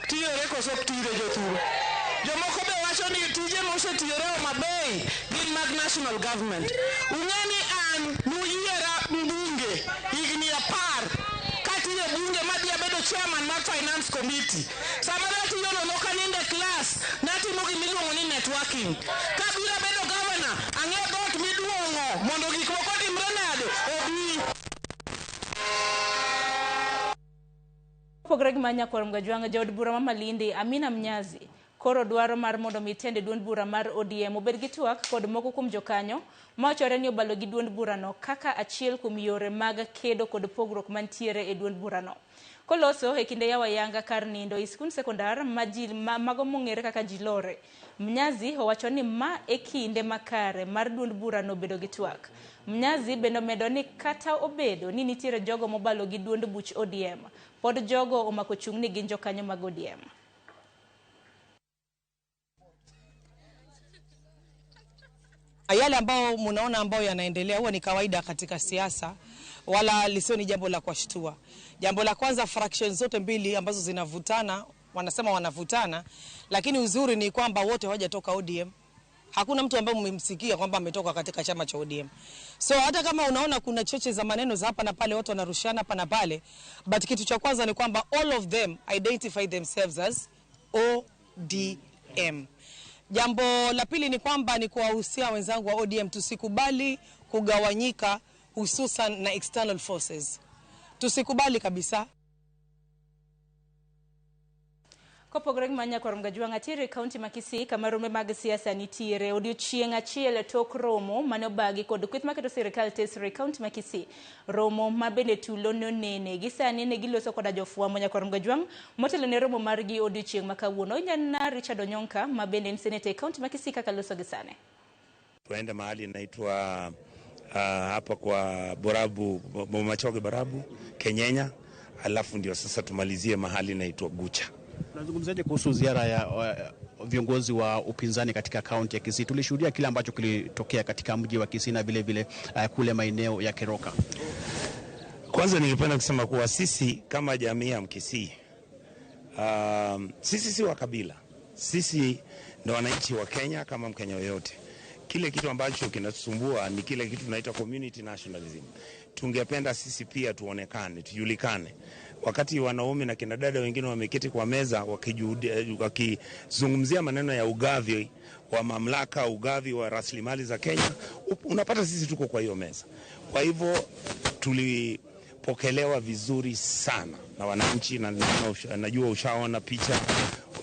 Speaker 4: tiyore koso ok tire jothuru. Jomoko be wacho ni tije mosetiyore Homa Bay gin mag national government. Ung'eni an nuyiera mbunge higni 10 katiyo bunge madhi abedo chairman mar finance committee. Sama natiyo no nokaninde class natimo gimiluongo ni networking. Kabiro bedo governor ang'e dhoot miduong'o mondo gik moko timre nade obi.
Speaker 23: Pogre gi manya kuom Gajwanga jaod bura ma Malindi Amina Mnyazi koro dwaro mar mondo mitende duond bura mar ODM obed gi twak kod moko kuom jokanyo ma ochore ni obalo gi duond bura no kaka achiel kuom yore mag kedo kod pogruok mantiere e duond bura no. Koloso e kinde yawa yanga kar nindo iskun sekondar mago mong'ere kaka Jilore. Mnyazi owacho ni ma e kinde makare mar duond bura no bedo gi twak. Mnyazi bendo medo ni kata obedo ni nitiere jogo mobalo gi duond buch ODM pod jogo omako chung' ni gin jokanyo mag ODM.
Speaker 13: Yale ambao mnaona ambao yanaendelea huwa ni kawaida katika siasa, wala lisio ni jambo la kushtua. Jambo la kwanza, fractions zote mbili ambazo zinavutana, wanasema wanavutana, lakini uzuri ni kwamba wote hawajatoka ODM. Hakuna mtu ambaye mmemsikia kwamba ametoka katika chama cha ODM. So hata kama unaona kuna choche za maneno za hapa na pale, watu wanarushana hapa na pale, but kitu cha kwanza ni kwamba all of them identify themselves as ODM. Jambo la pili ni kwamba ni kuwahusia wenzangu wa ODM tusikubali kugawanyika hususan na external forces. Tusikubali kabisa.
Speaker 23: Kopogre manya kuom Gajwanga tire county makisi kamarume mag siasa nitiere odiochieng' achiel tok romo manobagi kod kweth maketo sirikal tesre county makisi romo mabende tulo nonene gisani ne giloso koda jofuamo nya kuom Gajwang motelo ne romo margi odiochieng' makawuono nyana Richard Onyonka mabende ni senate county makisi kaka loso gisane.
Speaker 14: Tuende mahali inaitwa hapa kwa Borabu Bomachoge Borabu Kenyenya, alafu ndio sasa tumalizie mahali inaitwa Gucha.
Speaker 15: Tunazungumzaje kuhusu ziara ya viongozi wa upinzani katika kaunti ya Kisii? Tulishuhudia kile ambacho kilitokea katika mji wa Kisii na vile vile kule maeneo ya Keroka.
Speaker 14: Kwanza ningependa kusema kuwa sisi kama jamii ya Mkisii, sisi si wa kabila. Sisi ndio wananchi wa Kenya kama Mkenya yoyote. Kile kitu ambacho kinatusumbua ni kile kitu tunaita community nationalism. Tungependa sisi pia tuonekane, tujulikane. Wakati wanaume na kina dada wengine wameketi kwa meza wakizungumzia maneno ya ugavi wa mamlaka, ugavi wa rasilimali za Kenya, unapata sisi tuko kwa hiyo meza. Kwa hivyo tulipokelewa vizuri sana na wananchi, na najua ushaona picha,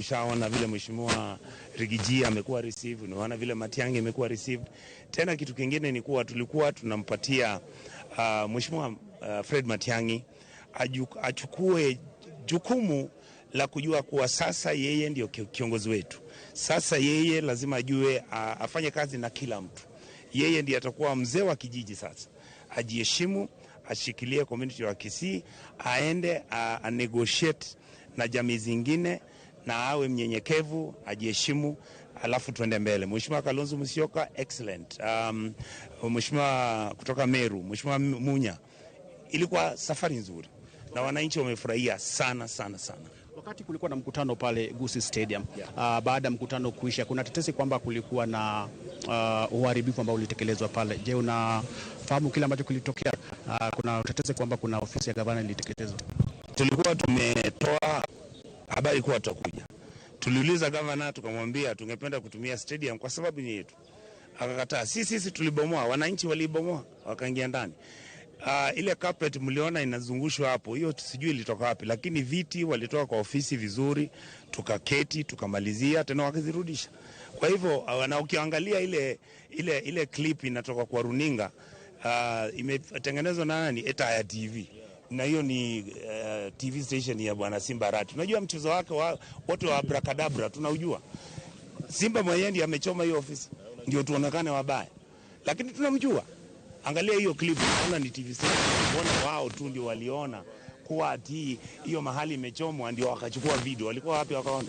Speaker 14: ushaona vile Mheshimiwa Rigiji amekuwa received, unaona vile Matiang'i amekuwa received. Tena kitu kingine ni kuwa tulikuwa tunampatia Mheshimiwa Fred Matiang'i achukue jukumu la kujua kuwa sasa yeye ndio kiongozi wetu. Sasa yeye lazima ajue afanye kazi na kila mtu. Yeye ndiye atakuwa mzee wa kijiji sasa. Ajiheshimu, ashikilie community wa Kisii, aende negotiate na jamii zingine na awe mnyenyekevu, ajiheshimu, alafu tuende mbele. Mheshimiwa Kalonzo Musyoka excellent. Mheshimiwa kutoka Meru, Mheshimiwa Munya, ilikuwa safari nzuri na wananchi wamefurahia sana sana sana.
Speaker 15: Wakati kulikuwa na mkutano pale Gusii Stadium, baada ya mkutano kuisha, kuna tetesi kwamba kulikuwa na uharibifu ambao ulitekelezwa pale. Je, unafahamu kile ambacho kilitokea? Kuna tetesi kwamba kuna ofisi ya gavana iliteketezwa.
Speaker 14: Tulikuwa tumetoa habari kuwa tutakuja. Tuliuliza gavana, tukamwambia tungependa kutumia stadium kwa sababu ni yetu. Akakataa. Sisi tulibomoa, wananchi walibomoa, wakaingia ndani. Ile carpet mliona inazungushwa hapo, hiyo sijui ilitoka wapi, lakini viti walitoka kwa ofisi vizuri, tukaketi, tukamalizia, tena wakazirudisha. Kwa hivyo na ukiangalia ile clip inatoka kwa runinga, imetengenezwa na nani? Etaya TV. Na hiyo ni TV station ya Bwana Simba Arati. Unajua mchezo wake wote wa abracadabra tunaujua. Simba mwenyewe ndiye amechoma hiyo ofisi, ndio tuonekane wabaya, lakini tunamjua. Angalia hiyo clip, unaona ni TV station. Unaona wao tu ndio waliona kuwa hiyo mahali imechomwa, ndio wakachukua video. Walikuwa wapi wakaona?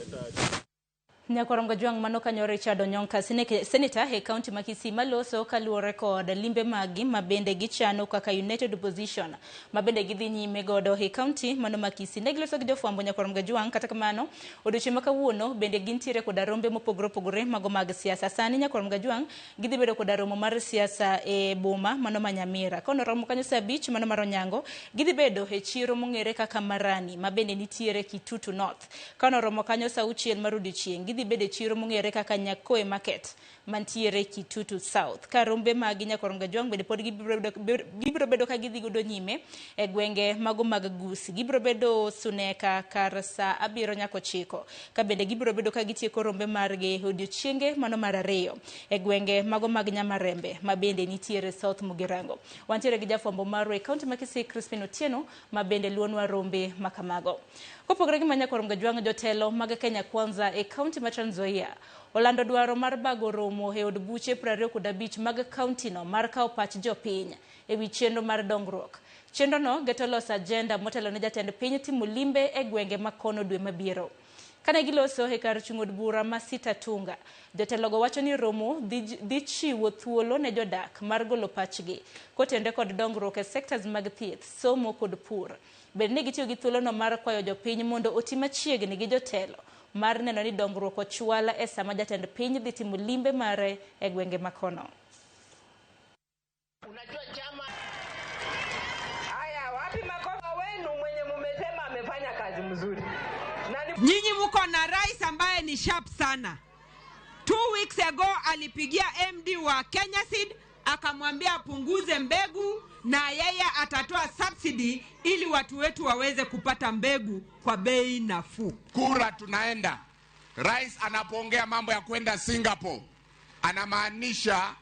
Speaker 23: Nyakorom Gajwang' mano kanyo Richard Onyonka Senator e kaunti ma Kisii maloso kaluwore kod limbe magi mabende gichano kaka United Opposition mabende gidhi nyime godo e kaunti mano ma Kisii. Ne giloso gi jofwambo Nyakorom Gajwang' kata kamano odiochieng' ma kawuono bende gintiere kod rombe mopogore opogore mago mag siasa. Sani Nyakorom Gajwang' gidhi bedo kod romo mar siasa e boma mano ma Nyamira. Kono romo kanyo saa 5 mano mar Onyango gidhi bedo e chiro mong'ere kaka Marani mabende nitiere Kitutu North. Kono romo kanyo saa 6 mar odiochieng' dhi bede chiro mong'ere kaka Nyakoe Market mantiere Kitutu South. Ka rombe magi Nyakorom Gajwang' bende pod gibiro bedo ka gidhi godo nyime e gwenge mago mag Gusii. Gibiro bedo Suneka kar saa 7 nyaka 9. Ka bende gibiro bedo ka gitieko rombe margi odiochienge mano mar 2 e gwenge mago mag Nyamarembe mabende nitiere South Mugirango. Wantiere gi jafwambo marwa e kaunti ma Kisii Crispin Otieno mabende luonwa rombe makamago. Kopogore gi Nyakorom Gajwang' jotelo mag Kenya Kwanza e kaunti ma Trans Nzoia olando dwaro mar bago romo e od buche 25 mag kaunti no mar kawo pach jopiny e wi chenro mar dongruok. Chenro no geto los agenda motelo ne jatend piny timo limbe e gwenge makono dwe mabiro. Kane giloso e kar chung' od bura ma Sitatunga, jotelogo wacho ni romo dhi chiwo thuolo ne jodak mar golo pachgi kotende kod dongruok e sectors mag thieth, somo kod pur. Bende gitiyo gi thuolo no mar kwayo jopiny mondo oti machiegni gi jotelo mar neno ni dongruok ochwala e sama jatend piny dhi timo limbe mare e gwenge makono.
Speaker 5: Unajua chama haya wapi makosa wenu mwenye mumesema amefanya kazi mzuri. Nyinyi mko na rais ambaye ni sharp sana. 2 weeks ago alipigia MD wa Kenya Seed akamwambia apunguze mbegu na yeye atatoa subsidy ili watu wetu waweze kupata mbegu kwa bei nafuu.
Speaker 16: Kura tunaenda. Rais anapoongea mambo ya kwenda Singapore anamaanisha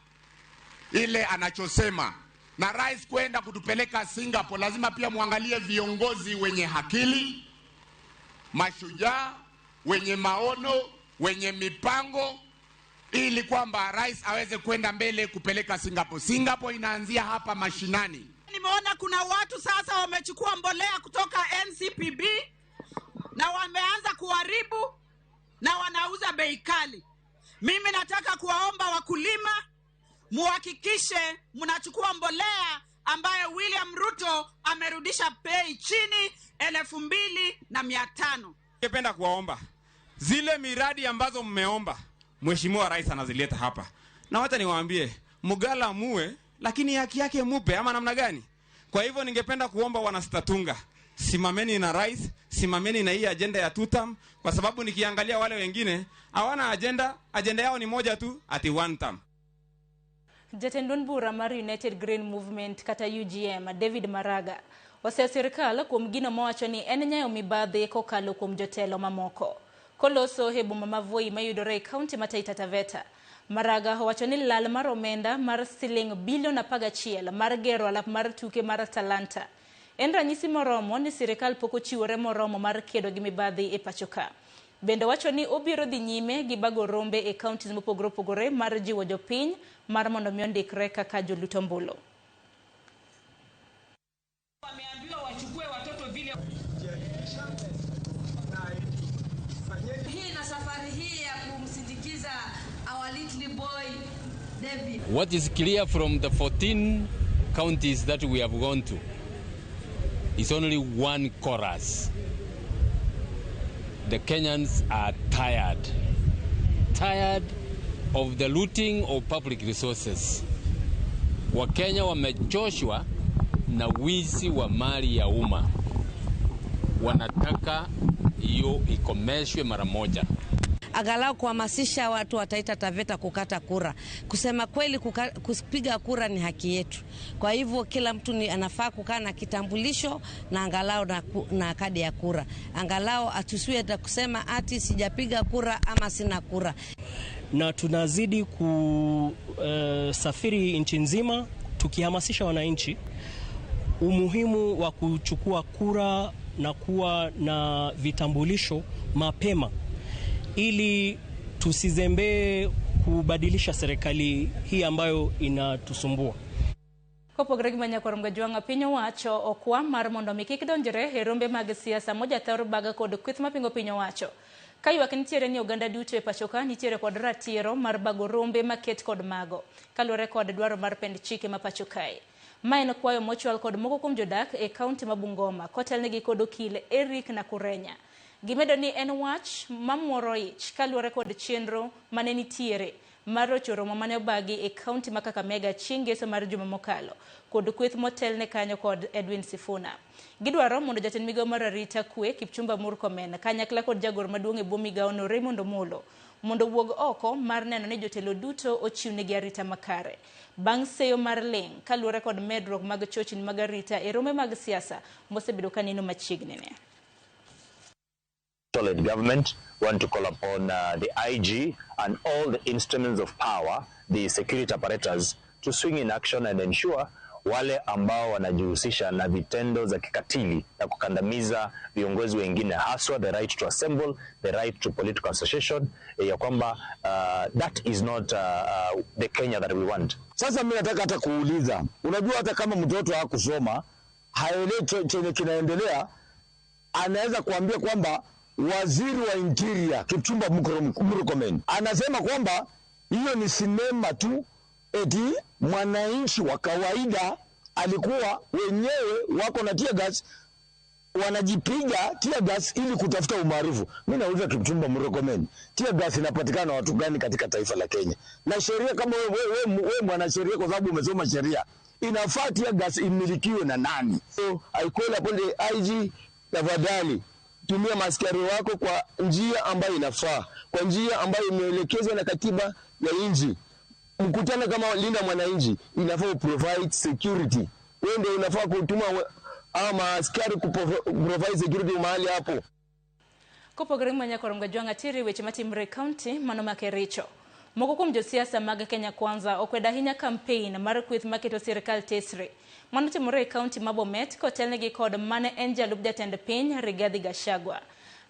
Speaker 16: ile anachosema. Na rais kwenda kutupeleka Singapore lazima pia muangalie viongozi wenye akili, mashujaa, wenye maono, wenye mipango ili kwamba rais aweze kwenda mbele kupeleka Singapore. Singapore inaanzia hapa mashinani.
Speaker 25: Nimeona kuna watu sasa wamechukua mbolea kutoka NCPB na wameanza kuharibu na wanauza bei kali. Mimi nataka kuwaomba wakulima muhakikishe mnachukua mbolea ambayo William Ruto amerudisha bei chini 2,500.
Speaker 17: Ningependa kuwaomba zile miradi ambazo mmeomba Mheshimiwa Rais anazileta hapa. Na wacha niwaambie, mugala muwe lakini haki yake mupe ama namna gani? Kwa hivyo ningependa kuomba wanasitatunga, simameni na rais, simameni na hii agenda ya 2 term kwa sababu nikiangalia wale wengine hawana agenda yao ni moja tu, ati 1 term.
Speaker 23: Jatend bura mar United Green Movement kata UGM David Maraga oseo sirkal kuom gino mowacho ni en nyayo mibadhi kokalo kuom jotelo mamoko. Koloso e boma ma Voi mayudore e kaunti ma Taita Taveta. Maraga owacho ni lal mar omenda mar siling bilion 11 mar gero alap mar tuke mar Talanta en ranyisi moromo ni sirkal pok ochiwore moromo mar kedo gi mibadhi e pachoka. Bende wacho ni obiro dhi nyime gi bago rombe e counties mopogore opogore mar jiwo jopiny mar mondo mi ondikre kaka joluto ombulu.
Speaker 5: Wameambiwa wachukue watoto vile. Hii na safari hii ya kumsindikiza our little boy David.
Speaker 19: What is clear from the 14 counties that we have gone to is only one chorus. The Kenyans are tired of the looting of public resources. Wakenya wamechoshwa na wizi wa mali ya umma. Wanataka hiyo ikomeshwe mara moja.
Speaker 20: Angalau kuhamasisha watu wa Taita Taveta kukata kura. Kusema kweli kupiga kura ni haki yetu. Kwa hivyo kila mtu anafaa kukaa na kitambulisho na angalau na kadi ya kura. Angalau atusiwe kusema ati sijapiga kura ama sina kura.
Speaker 21: Na tunazidi kusafiri nchi nzima tukihamasisha wananchi umuhimu wa kuchukua kura na kuwa na vitambulisho mapema ili tusizembee kubadilisha serikali hii ambayo inatusumbua.
Speaker 23: Kopogore gi Nyakorom Gajwang' piny owacho okwa mar mondo mi kik donjre e rombe mag siasa moja thor baga kod kweth mapingo piny owacho. Kayuak nitiere ni oganda duto e pachoka nitiere kod ratiro mar bago rombe maket kod mago kaluwore kod dwaro mar pend chike ma pachokae. Ma en kwayo mochwal kod moko kuom jodak e kaunti ma Bungoma kotelnegi kod okil Eric Nakurenya. Gimedo ni en wach mamuoro ich kaluwore kod chenro mane nitiere mar rocho romo mane obagi e kaunti ma Kakamega chieng' ngeso mar juma mokalo kod kweth motelne kanyo kod Edwin Sifuna. Gidwaro mondo jatend migawo mar arita kwe Kipchumba Murkomen kanyakla kod jagoro maduong' e bwo migawono Raymond Omolo mondo wuog oko mar neno ni jotelo duto ochiwnegi arita makare. Bang' seyo mar ling kaluwore kod medruok mag chochni mag arita e rombe mag siasa mosebedo kaneno machiegni ne.
Speaker 6: Solid government want to call upon the IG and all the instruments of power, the security apparatus, to swing in action and ensure wale ambao wanajihusisha na vitendo za kikatili na kukandamiza viongozi wengine, haswa the right to assemble, the right to political association, ya kwamba that is not the Kenya that we want.
Speaker 7: Sasa mimi nataka hata kuuliza, unajua hata kama mtoto hakusoma, haelewi chenye kinaendelea, anaweza kuambia kwamba waziri wa interior Kipchumba Murkomen anasema kwamba hiyo ni sinema tu, eti mwananchi wa kawaida alikuwa wenyewe wako na tear gas, wanajipiga tear gas ili kutafuta umaarufu. Mimi nauliza Kipchumba Murkomen, tear gas inapatikana watu gani katika taifa la Kenya? Na sheria kama wewe mwanasheria, kwa sababu umesoma sheria, inafaa tear gas imilikiwe na nani? So I call upon the IG, tafadhali tumia maskari wako kwa njia ambayo inafaa, kwa njia ambayo imeelekezwa na katiba ya nchi. Mkutano kama linda mwananchi inafaa provide security. Wewe ndio unafaa kutuma ama askari provide security mahali hapo.
Speaker 23: Kopogore manya koronga jwanga tiri weche matimre county manoma Kericho. Moko kuom josiasa mag Kenya Kwanza okweda hinya campaign mar kweth maketo sirkal tesre. Mano timore e kaunti ma Bomet kotelnegi kod mane en jalup jatend piny Rigathi Gachagua.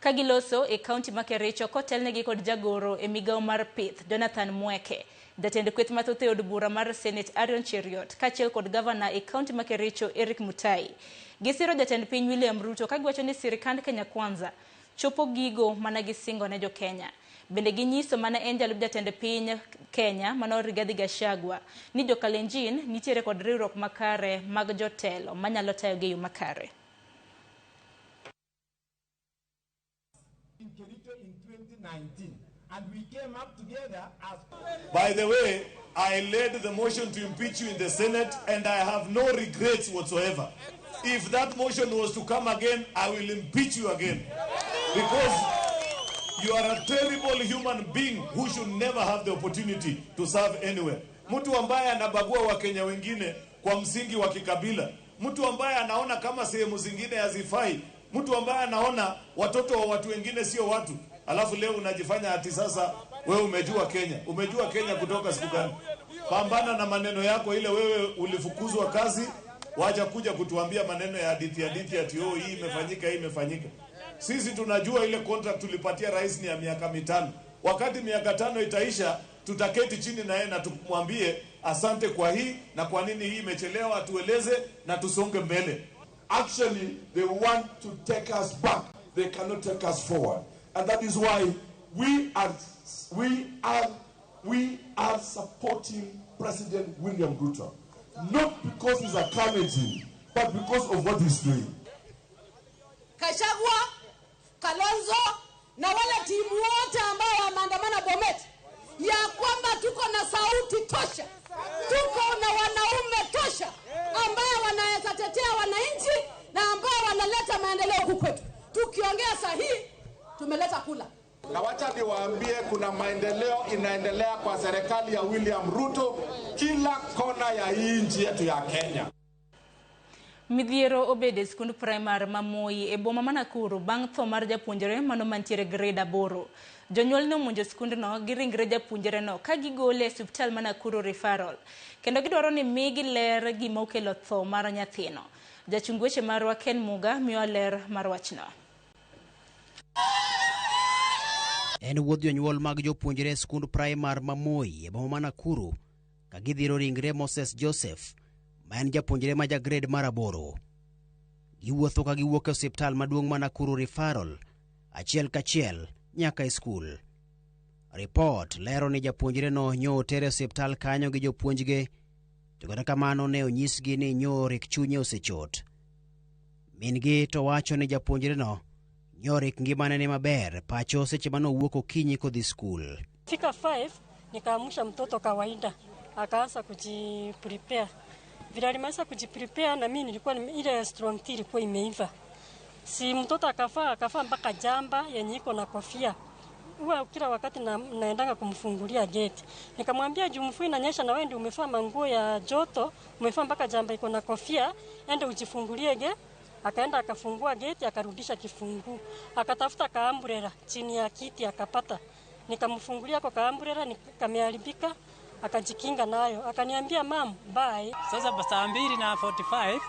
Speaker 23: Kagiloso e kaunti ma Kericho kotelnegi kod jagoro e migawo mar pith Jonathan Mweke. Jatend kweth mathoth e od bura mar Senate Arion Cheriot kachiel kod gavana e kaunti ma Kericho Eric Mutai. Gisiro jatend piny William Ruto kagiwacho ni sirkand Kenya Kwanza chopo gigo mana gisingo ne jo Kenya. Bende ginyiso mana en jalup jatend piny Kenya mano Rigathi Gachagua ni jo Kalenjin nitiere kod riwruok makare mag jotelo manyalo tayo gi yo makare.
Speaker 8: In 2019, and we came up together as...
Speaker 10: By the way, I led the motion to impeach you in the Senate, and I have no regrets whatsoever. If that motion was to come again, I will impeach you again. Because you are a terrible human being who should never have the opportunity to serve anywhere. Mtu ambaye anabagua Wakenya wengine kwa msingi wa kikabila. Mtu ambaye anaona kama sehemu zingine hazifai. Mtu ambaye anaona watoto wa watu wengine sio watu. Alafu leo unajifanya ati sasa wewe umejua Kenya. Umejua Kenya kutoka siku gani? Pambana na maneno yako, ile wewe ulifukuzwa kazi, wacha kuja kutuambia maneno ya hadithi ati oh hii imefanyika, hii imefanyika. Sisi tunajua ile contract tulipatia rais ni ya miaka 5. Wakati miaka 5 itaisha, tutaketi chini na yeye na tumwambie asante kwa hii na kwa nini hii imechelewa, atueleze na tusonge mbele.
Speaker 8: Actually, they want to take us back. They cannot take us forward. And that is why we are supporting President William Ruto. Not because he's a candidate, but because of what he's doing.
Speaker 18: Gachagua, Kalonzo na wale timu wote ambao wameandamana Bomet, ya kwamba tuko na sauti tosha, tuko na wanaume tosha ambao wanaweza tetea wananchi na ambao wanaleta maendeleo huku kwetu. Tukiongea sahihi, tumeleta kula.
Speaker 8: Na wacha niwaambie kuna maendeleo inaendelea kwa serikali ya William Ruto kila kona ya hii nchi yetu ya Kenya.
Speaker 23: Midhiero obede skund primar mamoi e boma ma Nakuru bang' tho mar japuonjre mano mantiere grade 8. Jonyuol ne omonjo skund no gi ringre japuonjre no ka gigole e osiptal ma Nakuru referral. Kendo gidwaro ni migi ler gima okelo tho mar nyathino. Jachung weche marwa Ken Muga miyo ler mar wachno.
Speaker 24: En wuodh jonyuol mag jopuonjre skund primar mamoi e boma ma Nakuru ka gidhiro ringre Moses Joseph ma en japuonjre ma grade mar 8. Giwuotho ka giwuok e osiptal maduong' ma Nakuru referral achiel kachiel nyaka e skul. Report lero ni japuonjre no nyo tere osiptal kanyo gi jopuonjge, to kata kamano ne onyisgi ni nyo rik chunye osechot. Min-gi to wacho ni japuonjre no nyo rik ngimane ni maber pacho seche mano wuok okinyi kodhi skul.
Speaker 1: Fika 5 nikaamusha mtoto kawaida, akaanza kujiprepare. Vile alimaliza kujiprepare na mimi nilikuwa ile strong tea ilikuwa imeiva. Si mtoto akafaa mpaka jamba yenye iko na kofia. Huwa kila wakati naendanga kumfungulia gate. Nikamwambia juu mvua inanyesha na wewe ndio umevaa manguo ya joto, umevaa mpaka jamba iko na kofia, ende ujifungulie gate. Akaenda akafungua gate, akarudisha kifungu. Akatafuta kaambrela chini ya kiti akapata. Nikamfungulia kwa kaambrela, nikameharibika, akajikinga nayo. Akaniambia mam, bye.
Speaker 2: Sasa saa 2:45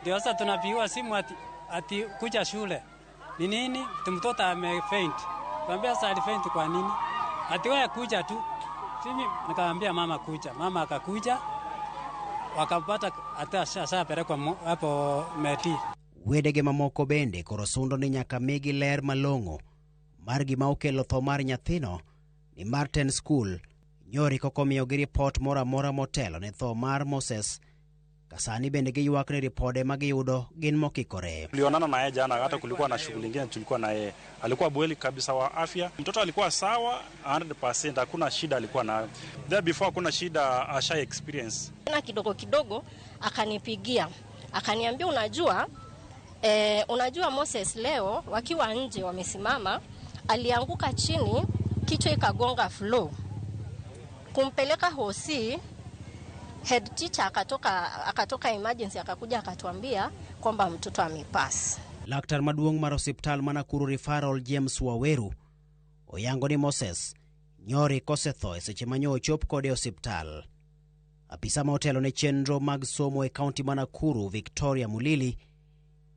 Speaker 2: ndio sasa tunapigiwa simu ati kuja shule. Ni nini? Mtoto amefaint. Nikamwambia sasa alifaint kwa nini? Ati wewe kuja tu. Mimi nikamwambia mama kuja. Mama akakuja. Wakapata hata sasa pelekwa hapo Meti.
Speaker 24: Wedege mamoko bende koro sundo ni nyaka migi ler malong'o mar gima okelo tho mar nyathino ni Martin School nyori kokomiyogi ripot mora mora motelo ne tho mar Moses. Kasani bende giywak ni ripode magiyudo gin mokikore.
Speaker 3: Tulionana na yeye jana, hata kulikuwa na shughuli nyingine tulikuwa na yeye. Alikuwa bweli kabisa wa afya. Mtoto alikuwa sawa 100%, hakuna shida alikuwa nayo. There before hakuna shida asha experience.
Speaker 12: Na kidogo kidogo akanipigia. Akaniambia unajua Moses leo wakiwa nje wamesimama alianguka chini, kichwa ikagonga floor. Kumpeleka hosi, head teacher akatoka emergency akakuja akatuambia kwamba mtoto amepass.
Speaker 24: Laktar maduong' mar osiptal ma Nakuru Referral James Waweru oyango ni Moses nyori kosetho e seche manyo ochop kode osiptal. Apisa ma otelo ne chenro mag somo e kaunti ma Nakuru Victoria Mulili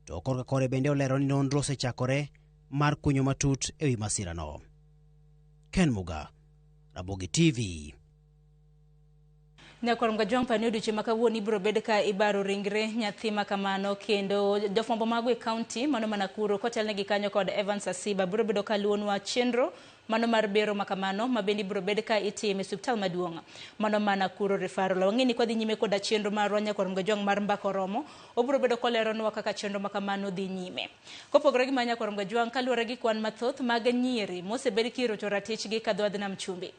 Speaker 24: to korka kore bende olero ni nonro osechakore mar kunyo matut e wi masirano. Ken Muga, Ramogi TV.
Speaker 23: Nyakor mgajwang paniudu chima kawuoni biro bed ka ibaro ringre nyathi makamano kendo jofwambo mag e kaunti mano ma Nakuru kotelnegi kanyo kod Evans Asiba biro bedo ka luonwa chenro mano mar bero makamano mabendi biro bed ka itime e osiptal maduong' mano ma Nakuru Referral. Wang'eni kwa dhi nyime koda chenro marwa nyakor mgajwang mar mbako romo obiro bedo koleronwa kaka chenro makamano dhi nyime. Kopogore gi manyakor mgajwang kaluwore gi kwan mathoth mag nyiri mosebed kirocho ratichgi kadhodh nam chumbi.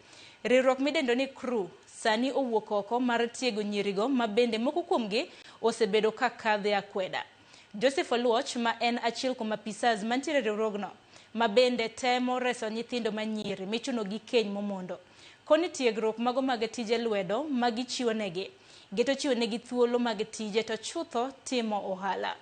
Speaker 23: Riwruok midendo ni Crew sani owuok oko mar tiego nyirigo mabende moko kuomgi osebedo ka kadhe akweda. Joseph Oluoch ma en achiel kuom apisas mantiere riwruogno mabende temo reso nyithindo manyiri michuno gi keny momondo. Koni tiegruok mago mag tije lwedo magichiwo negi. Geto chiwo negi thuolo mag tije to chutho timo ohala.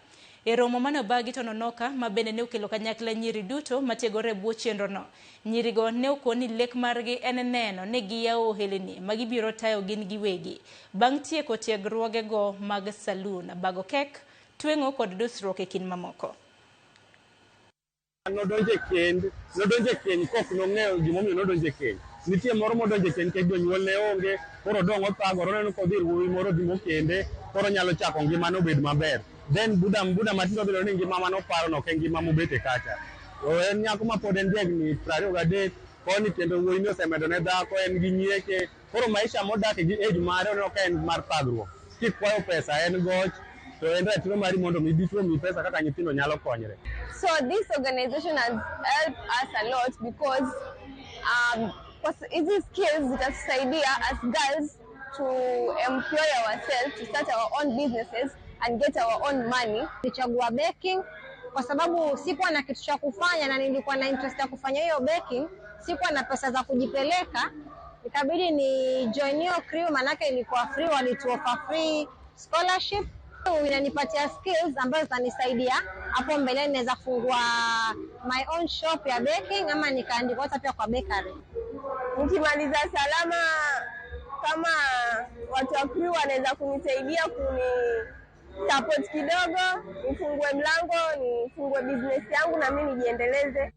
Speaker 23: E romo mane bagi to nonoka mabende ne okelo kanyakla nyiri duto matiegore bwo chenro no. Nyirigo ne okoni lek margi en neno ne giyawo ohelni magibiro tayo gin giwegi. Bang' tieko tiegruogego mag saloon, bago kek, twengo kod dusruok e kin mamoko.
Speaker 22: Nodonje keny kok nong'eyo gimomiyo nodonje keny. Nitie moro modonje keny ke jonyuol ne onge, koro dong' othagore neno kodhi wuowi moro dhi mokende, koro nyalo chako ngimane obed maber. Then buda matindo bilo ni ngima mano paro no ke ngima mobete kacha. En nyako ma pod en jagni 23 koni kendo wuoyi ni osemedo ne dhako en gi nyieke, koro maisha modak gi age mare oneno ka en mar thagruok. Kikwayo pesa en goch, to en ratiro mari mondo mibichwo mi pesa kaka nyithindo nyalo konyre.
Speaker 26: So this organization has helped us a lot because hizi skills zitatusaidia as girls to employ ourselves, to start our own businesses and get our own money.
Speaker 27: Nilichagua baking kwa sababu sikuwa na kitu cha kufanya na nilikuwa na interest ya kufanya hiyo baking, sikuwa na pesa za kujipeleka, ikabidi ni join hiyo Crew manake ilikuwa free, walituofa free scholarship. Inanipatia skills ambazo zitanisaidia hapo mbele, naweza kufungua my own shop ya baking ama nikaandikwa hata pia kwa bakery.
Speaker 26: Nikimaliza salama, kama watu wa Crew wanaweza kunisaidia support kidogo, nifungue mlango, nifungue business yangu na mimi nijiendeleze.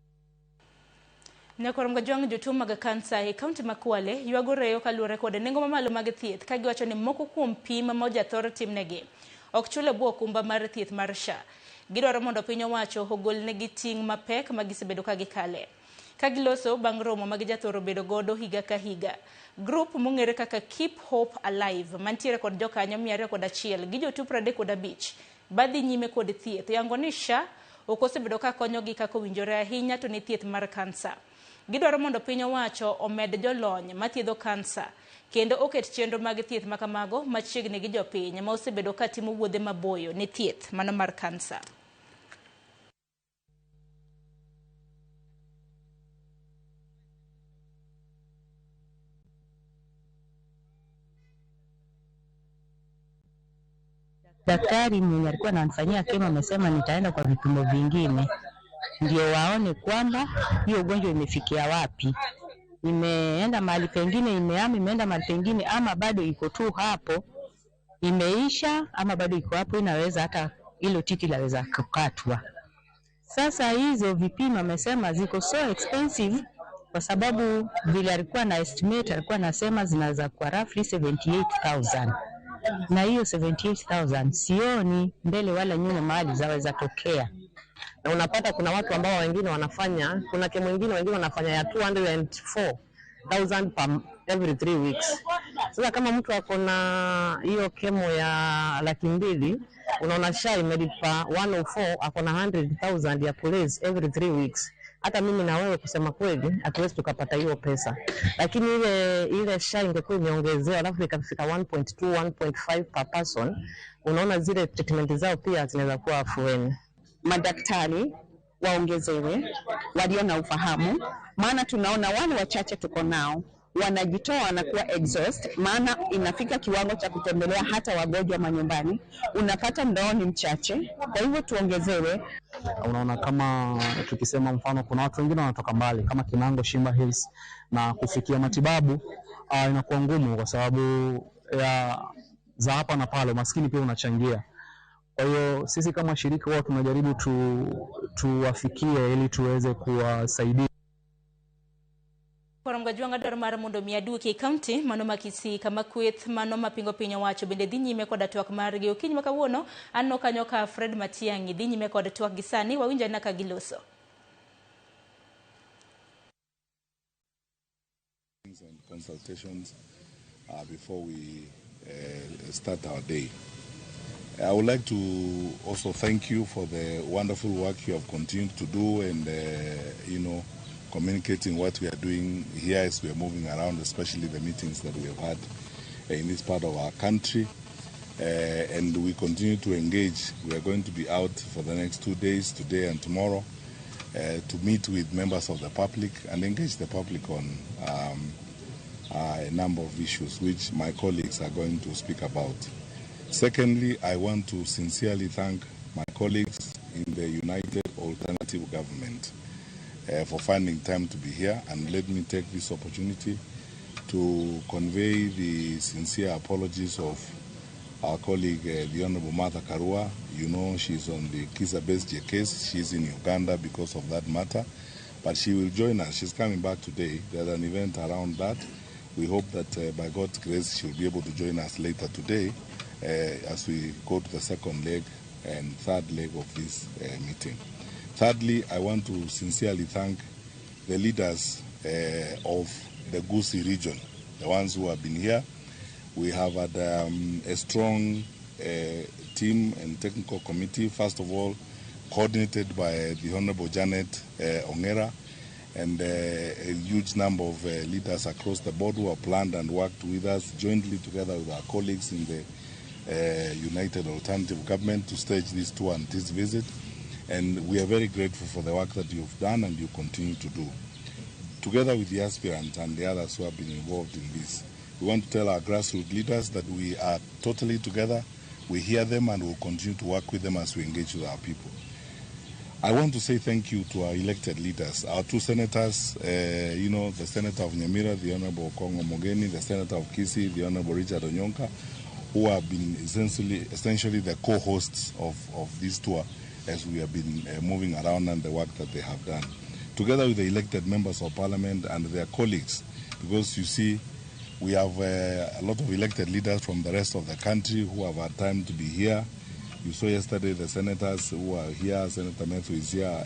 Speaker 23: Nyakor mgajwang jotuo mag kansa e kaunti ma Kwale ywagore kaluwore kod nengo mamalo mag thieth ka giwacho ni moko kuom pim ma jathor timnegi ok chule bwo okumba mar thieth mar SHA. Gidwaro mondo piny owacho ogol negi ting' mapek ma gisebedo ka gikale. Kagiloso bang' romo mag jathoro bedo godo higa ka higa. Group mong'ere kaka Keep Hope Alive mantiere kod jokanyo 201 gi jotuo 35 badhi nyime kod thieth yango ni SHA okosebedo ka konyogi kaka owinjore ahinya to ne thieth mar kansa. Gidwaro mondo piny owacho omed jolony mathiedho kansa kendo oket chenro mag thieth makamago machiegni gi jopiny ma osebedo ka timo wuodhe maboyo ne thieth mano mar kansa.
Speaker 4: Daktari mwenye alikuwa ananifanyia kemo amesema nitaenda kwa vipimo vingine ndio waone kwamba hiyo ugonjwa imefikia wapi. Imeenda mahali pengine imeenda mahali pengine ama bado iko tu hapo imeisha ama bado iko hapo, inaweza hata hilo titi laweza kukatwa. Sasa hizo vipimo amesema ziko so expensive kwa sababu vile alikuwa na estimate alikuwa anasema zinaweza kwa roughly 78,000. Na hiyo 78,000 sioni mbele wala nyuma mahali zaweza tokea.
Speaker 9: Na unapata kuna watu ambao wengine wanafanya, kuna kemo wengine wanafanya ya 204,000 per every 3 weeks. Sasa kama mtu ako na hiyo kemo ya 200,000, unaona SHA imelipa 104, ako na 100,000 ya police every 3 weeks. Hata mimi na wewe kusema kweli hatuwezi tukapata hiyo pesa. Lakini ile SHA ingekuwa imeongezewa alafu ikafika 1.2 1.5 per person, unaona zile treatment zao pia zinaweza kuwa afueni.
Speaker 11: Madaktari waongezewe walio na ufahamu, maana tunaona wale wachache tuko nao wanajitoa na kuwa exhaust, maana inafika kiwango cha kutembelea hata wagonjwa manyumbani, unapata mdao ni mchache. Kwa hivyo tuongezewe.
Speaker 22: Unaona kama tukisema mfano kuna watu wengine wanatoka mbali kama Kinango, Shimba Hills, na kufikia matibabu inakuwa ngumu kwa sababu ya za hapa na pale, maskini pia unachangia. Kwa hiyo sisi kama shirika huwa tunajaribu tuwafikie ili tuweze kuwasaidia.
Speaker 23: Forum gajuanga dwaro mar mondo miaduke county mano makisi kama kweth mano mapingo piny owacho bende dhi nyime kod twak margi okinyi makawuono anno kanyo ka Fred Matiang'i dhi nyime kod twak gi sani wawinja naka giloso.
Speaker 13: And consultations before we start our day. I would like to also thank you for the wonderful work you have continued to do and communicating what we are doing here as we are moving around, especially the meetings that we have had in this part of our country. And we continue to engage. We are going to be out for the next 2 days, today and tomorrow, to meet with members of the public and engage the public on a number of issues which my colleagues are going to speak about. Secondly, I want to sincerely thank my colleagues in the United Alternative Government for finding time to be here, and let me take this opportunity to convey the sincere apologies of our colleague, the Honorable Martha Karua. You know she's on the Kizza Besigye case. She's in Uganda because of that matter, but she will join us. She's coming back today. There's an event around that. We hope that by God's grace she'll be able to join us later today as we go to the second leg and third leg of this meeting. Thirdly, I want to sincerely thank the leaders of the Gusii region, the ones who have been here. We have had a strong team and technical committee, first of all, coordinated by the Honorable Janet Ongera, and a huge number of leaders across the board who have planned and worked with us jointly together with our colleagues in the United Alternative Government to stage this tour and this visit. And we are very grateful for the work that you've done and you continue to do. Together with the aspirants and the others who have been involved in this, we want to tell our grassroots leaders that we are totally together, we hear them, and we'll continue to work with them as we engage with our people. I want to say thank you to our elected leaders, our two senators, the Senator of Nyamira, the Honorable Kongo Mogeni, the Senator of Kisii, the Honorable Richard Onyonka, who have been essentially the co-hosts of this tour as we have been moving around and the work that they have done. Together with the elected members of parliament and their colleagues, because you see, we have a lot of elected leaders from the rest of the country who have had time to be here, You saw yesterday the senators who are here. Senator Matthew is here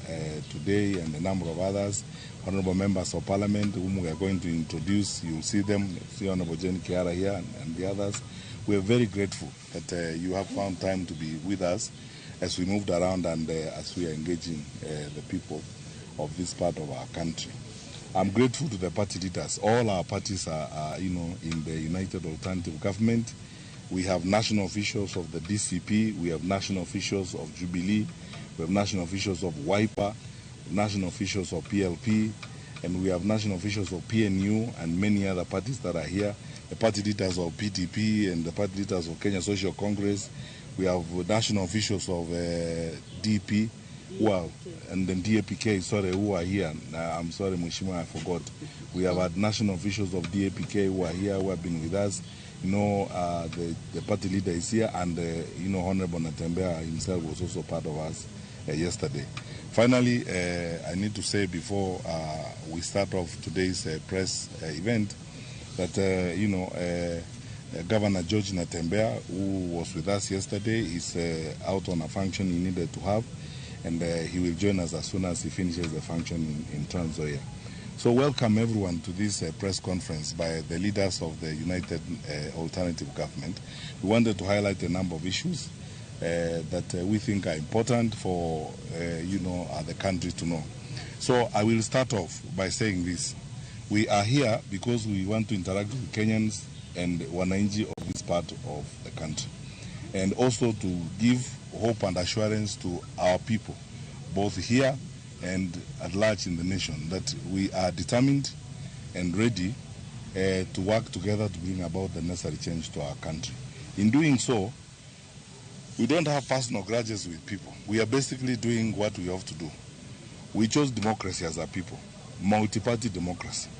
Speaker 13: today, and a number of others, honorable members of parliament whom we are going to introduce. You'll see them. See Honorable Jenny Kiara here and the others. We are very grateful that you have found time to be with us as we moved around and as we are engaging the people of this part of our country. I'm grateful to the party leaders. All our parties are in the United Alternative Government. We have national officials of the DCP, we have national officials of Jubilee, we have national officials of WIPA, national officials of PLP, and we have national officials of PNU and many other parties that are here. The party leaders of PDP and the party leaders of Kenya Social Congress. We have national officials of DP, and then DAPK, sorry, who are here. I'm sorry, Mheshimiwa, I forgot. We have had national officials of DAPK who are here, who have been with us. The party leader is here, and Honorable Natembeya himself was also part of us yesterday. Finally, I need to say before we start off today's press event that Governor George Natembeya, who was with us yesterday, is out on a function he needed to have, and he will join us as soon as he finishes the function in Trans Nzoia. So welcome everyone to this press conference by the leaders of the United Alternative Government. We wanted to highlight a number of issues that we think are important for the country to know. So I will start off by saying this. We are here because we want to interact with Kenyans and wananchi of this part of the country, and also to give hope and assurance to our people, both here and at large in the nation, that we are determined and ready to work together to bring about the necessary change to our country. In doing so, we don't have personal grudges with people. We are basically doing what we have to do. We chose democracy as a people, multi-party democracy.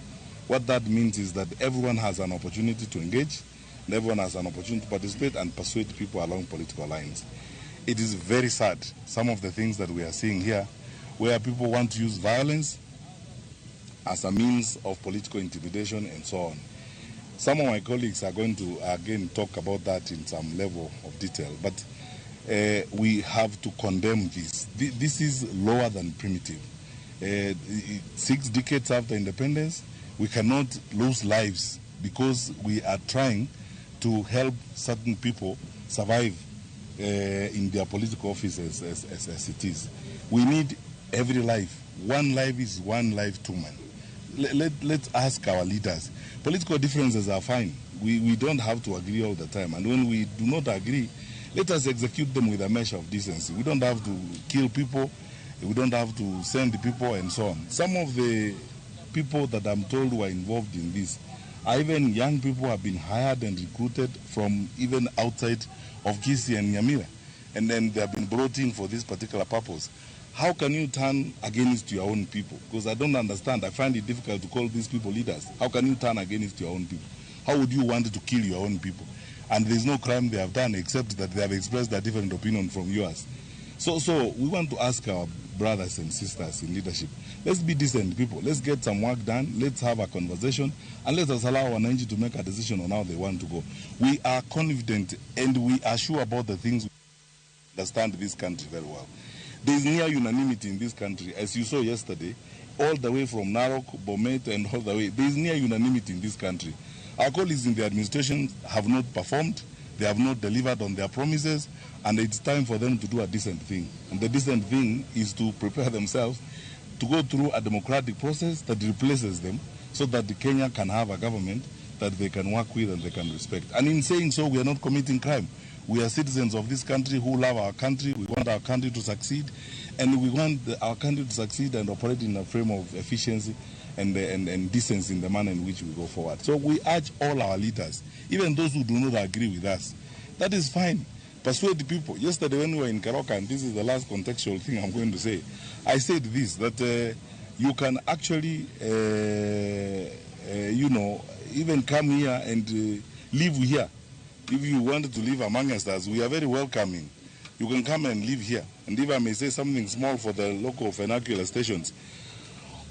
Speaker 13: What that means is that everyone has an opportunity to engage, and everyone has an opportunity to participate and persuade people along political lines. It is very sad, some of the things that we are seeing here, where people want to use violence as a means of political intimidation and so on. Some of my colleagues are going to, again, talk about that in some level of detail, but we have to condemn this. This is lower than primitive. 6 decades after independence, we cannot lose lives because we are trying to help certain people survive in their political offices as it is. We need every life. One life is one life too many. Let's ask our leaders. Political differences are fine. We don't have to agree all the time. And when we do not agree, let us execute them with a measure of decency. We don't have to kill people. We don't have to send people and so on. Some of the people that I'm told were involved in this are even young people who have been hired and recruited from even outside of Kisii and Nyamira. And then they have been brought in for this particular purpose. How can you turn against your own people? Because I don't understand. I find it difficult to call these people leaders. How can you turn against your own people? How would you want to kill your own people? And there's no crime they have done except that they have expressed a different opinion from yours. So we want to ask our brothers and sisters in leadership, let's be decent people. Let's get some work done. Let's have a conversation. And let us allow wananchi to make a decision on how they want to go. We are confident and we are sure about the things we understand this country very well. There is near unanimity in this country, as you saw yesterday, all the way from Narok, Bomet, and all the way. There is near unanimity in this country. Our colleagues in the administration have not performed, they have not delivered on their promises, and it's time for them to do a decent thing. And the decent thing is to prepare themselves to go through a democratic process that replaces them so that the Kenya can have a government that they can work with and they can respect. And in saying so, we are not committing crime. We are citizens of this country who love our country. We want our country to succeed, and we want our country to succeed and operate in a frame of efficiency and decency in the manner in which we go forward. So we urge all our leaders, even those who do not agree with us, that is fine. Persuade the people. Yesterday when we were in Karoka, and this is the last contextual thing I'm going to say, I said this, that you can actually, even come here and live here. If you wanted to live among us, we are very welcoming. You can come and live here. And if I may say something small for the local vernacular stations,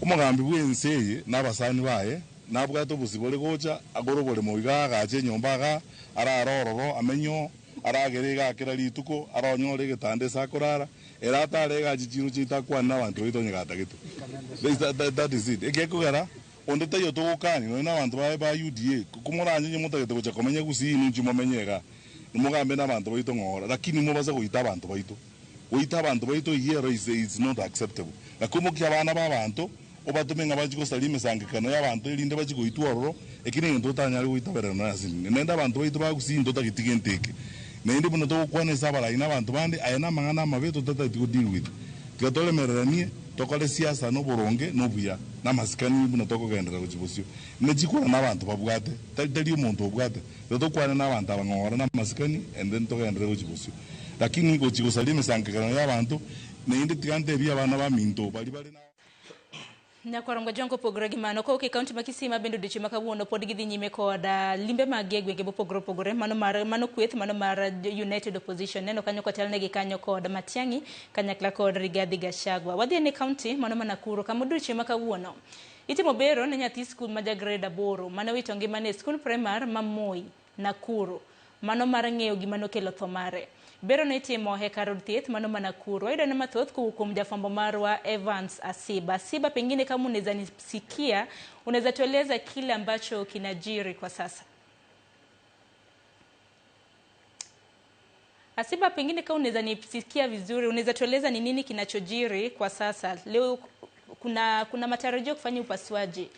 Speaker 13: umugambi bw'ensi n'abasani baye nabwato busibole gocha agorobole moiga gache nyombaga ara arororo amenyo aragerega kira rituko aronyore gitande sakurara erata rega jijiru chitakwa na bantu bitonye gatagitu. That is it. Ekekugara onde tayo tugukani no na bantu ba UDA kumuranye mutagete gucha komenya gusini nchimomenyega mugambe na bantu baito ngora lakini mubaza guita bantu baito here is not acceptable nakumukia abana b'abantu obatumenga bajiko salime sangikano y'abantu irinde bajiko itwaroro ekine ndo tanyari guitabera na zini nenda abantu baito bagusini ndo tagitigenteke nende buno to kwane sabara ina abantu bandi ayana mangana mabeto tata to deal with gatole meranie tokole siasa no boronge no buya na masikani buno toko gendera kujibusyo nejikura n'abantu babwate tali umuntu obwate to kwane n'abantu abangora na masikani and then toko gendera kujibusyo lakini ngo chikusalime sangikano y'abantu nende tigante bya abana ba minto bali na
Speaker 23: Nyakorongo jongo pogore gimano ko ke county makisima bendo de chimaka wono pod gidhi nyime koda limbe magegwe ke pogore mano kweth mano mar United Opposition neno kanyo kotelne gi kanyo koda Matiang'i kanyakla koda Rigathi Gachagua wadhi ne county mano Nakuru kamudu chimaka wono itimo bero ne nyathi school ma grade 8 mano wito ngimane school primary Moi Nakuru mano mar ng'eyo gimano kelo tho mare bero ne timo Hekarod Thieth mano Nakuru aida na mathoth kuhukum jafambo marwa Evans Asiba pengine kama unaweza nisikia unaweza tueleza kile ambacho kinajiri kwa sasa. Asiba pengine kama unaweza nisikia vizuri unaweza tueleza ni nini kinachojiri kwa sasa leo kuna matarajio kufanya upasuaji.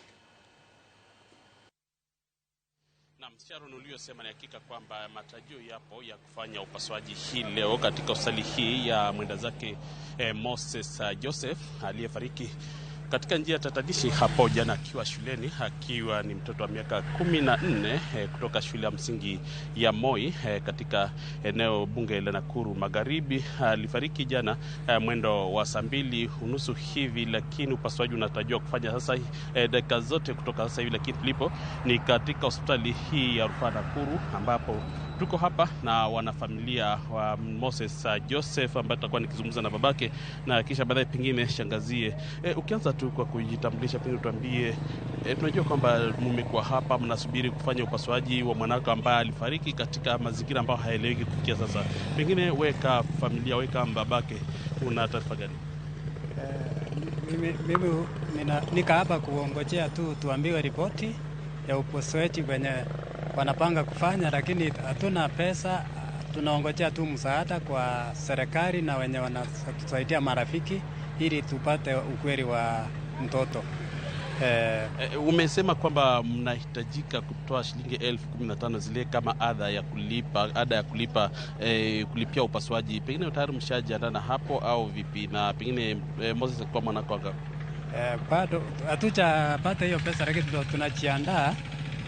Speaker 5: Na Sharon uliyosema ni hakika kwamba matarajio yapo ya kufanya upasuaji hii leo katika hospitali hii ya mwenda zake Moses Joseph aliyefariki katika njia tatanishi hapo jana akiwa shuleni akiwa ni mtoto wa miaka 14 kutoka shule ya msingi ya Moi katika eneo bunge la Nakuru Magharibi. Alifariki jana mwendo wa saa 2:30 hivi, lakini upasuaji unatarajiwa kufanya sasa dakika zote kutoka sasa hivi, lakini tulipo ni katika hospitali hii ya rufaa Nakuru ambapo tuko hapa na wanafamilia wa Moses Joseph ambaye tutakuwa nikizungumza na babake na kisha baadaye pengine shangazie. Ukianza tu kwa kujitambulisha, pengine tuambie, tunajua kwamba mmekuwa hapa mnasubiri kufanya upasuaji wa mwanako ambaye alifariki katika mazingira ambayo haeleweki kufikia sasa. Pengine weka familia, weka babake, una taarifa gani?
Speaker 2: Mimi nika hapa kuongojea tu tuambiwe ripoti ya upasuaji wenye wanapanga kufanya, lakini hatuna pesa. Tunaongojea tu msaada kwa serikali na wenye wanatusaidia marafiki ili tupate ukweli wa mtoto.
Speaker 5: Umesema kwamba mnahitajika kutoa shilingi 15,000 zile kama ada ya kulipa kulipia upasuaji. Pengine tayari mshajiandaa hapo au vipi? Na pengine Moses kwa mwanako
Speaker 2: bado hatujapata hiyo pesa, lakini tunajiandaa.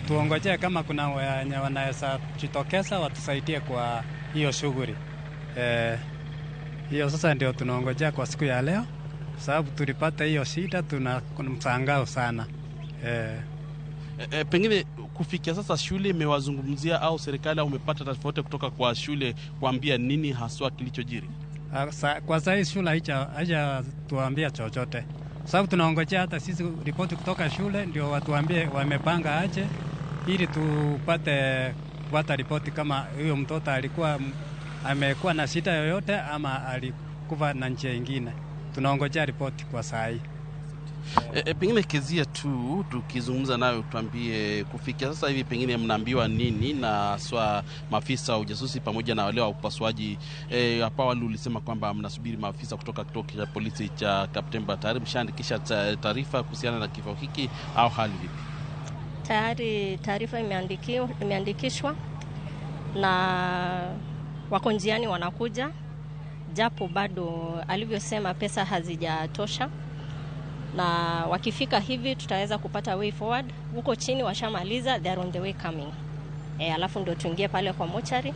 Speaker 2: Tuongojee kama kuna wenye wanaweza jitokeza watusaidie kwa hiyo shughuli. Hiyo sasa ndio tunaongojea kwa siku ya leo, sababu tulipata hiyo shida, kuna msangao sana.
Speaker 5: Pengine kufikia sasa shule imewazungumzia au serikali au umepata taarifa yote kutoka kwa shule kuambia nini haswa kilichojiri?
Speaker 2: Kwa sasa shule haija tuambia chochote, sababu tunaongojea hata sisi ripoti kutoka shule ndio watuambie wamepanga aje ili kupata ripoti kama huyo mtoto alikuwa amekuwa na shida yoyote ama alikufa na njia nyingine. Tunaongojea ripoti kwa saa hii.
Speaker 5: Pengine Kezia tu tukizungumza nayo tuambie kufikia sasa hivi pengine mnaambiwa nini na swa maafisa wa ujasusi pamoja na wale wa upasuaji. Hapa wale ulisema kwamba mnasubiri maafisa kutoka kituo cha polisi cha Kaptemba. Tayari mshaandikisha taarifa kuhusiana na kifo hiki au hali vipi?
Speaker 12: Tayari taarifa imeandikishwa na wako njiani wanakuja, japo bado alivyosema pesa hazijatosha, na wakifika hivi tutaweza kupata way forward. Huko chini washamaliza, they are on the way coming. Alafu ndio tuingie pale kwa mochari,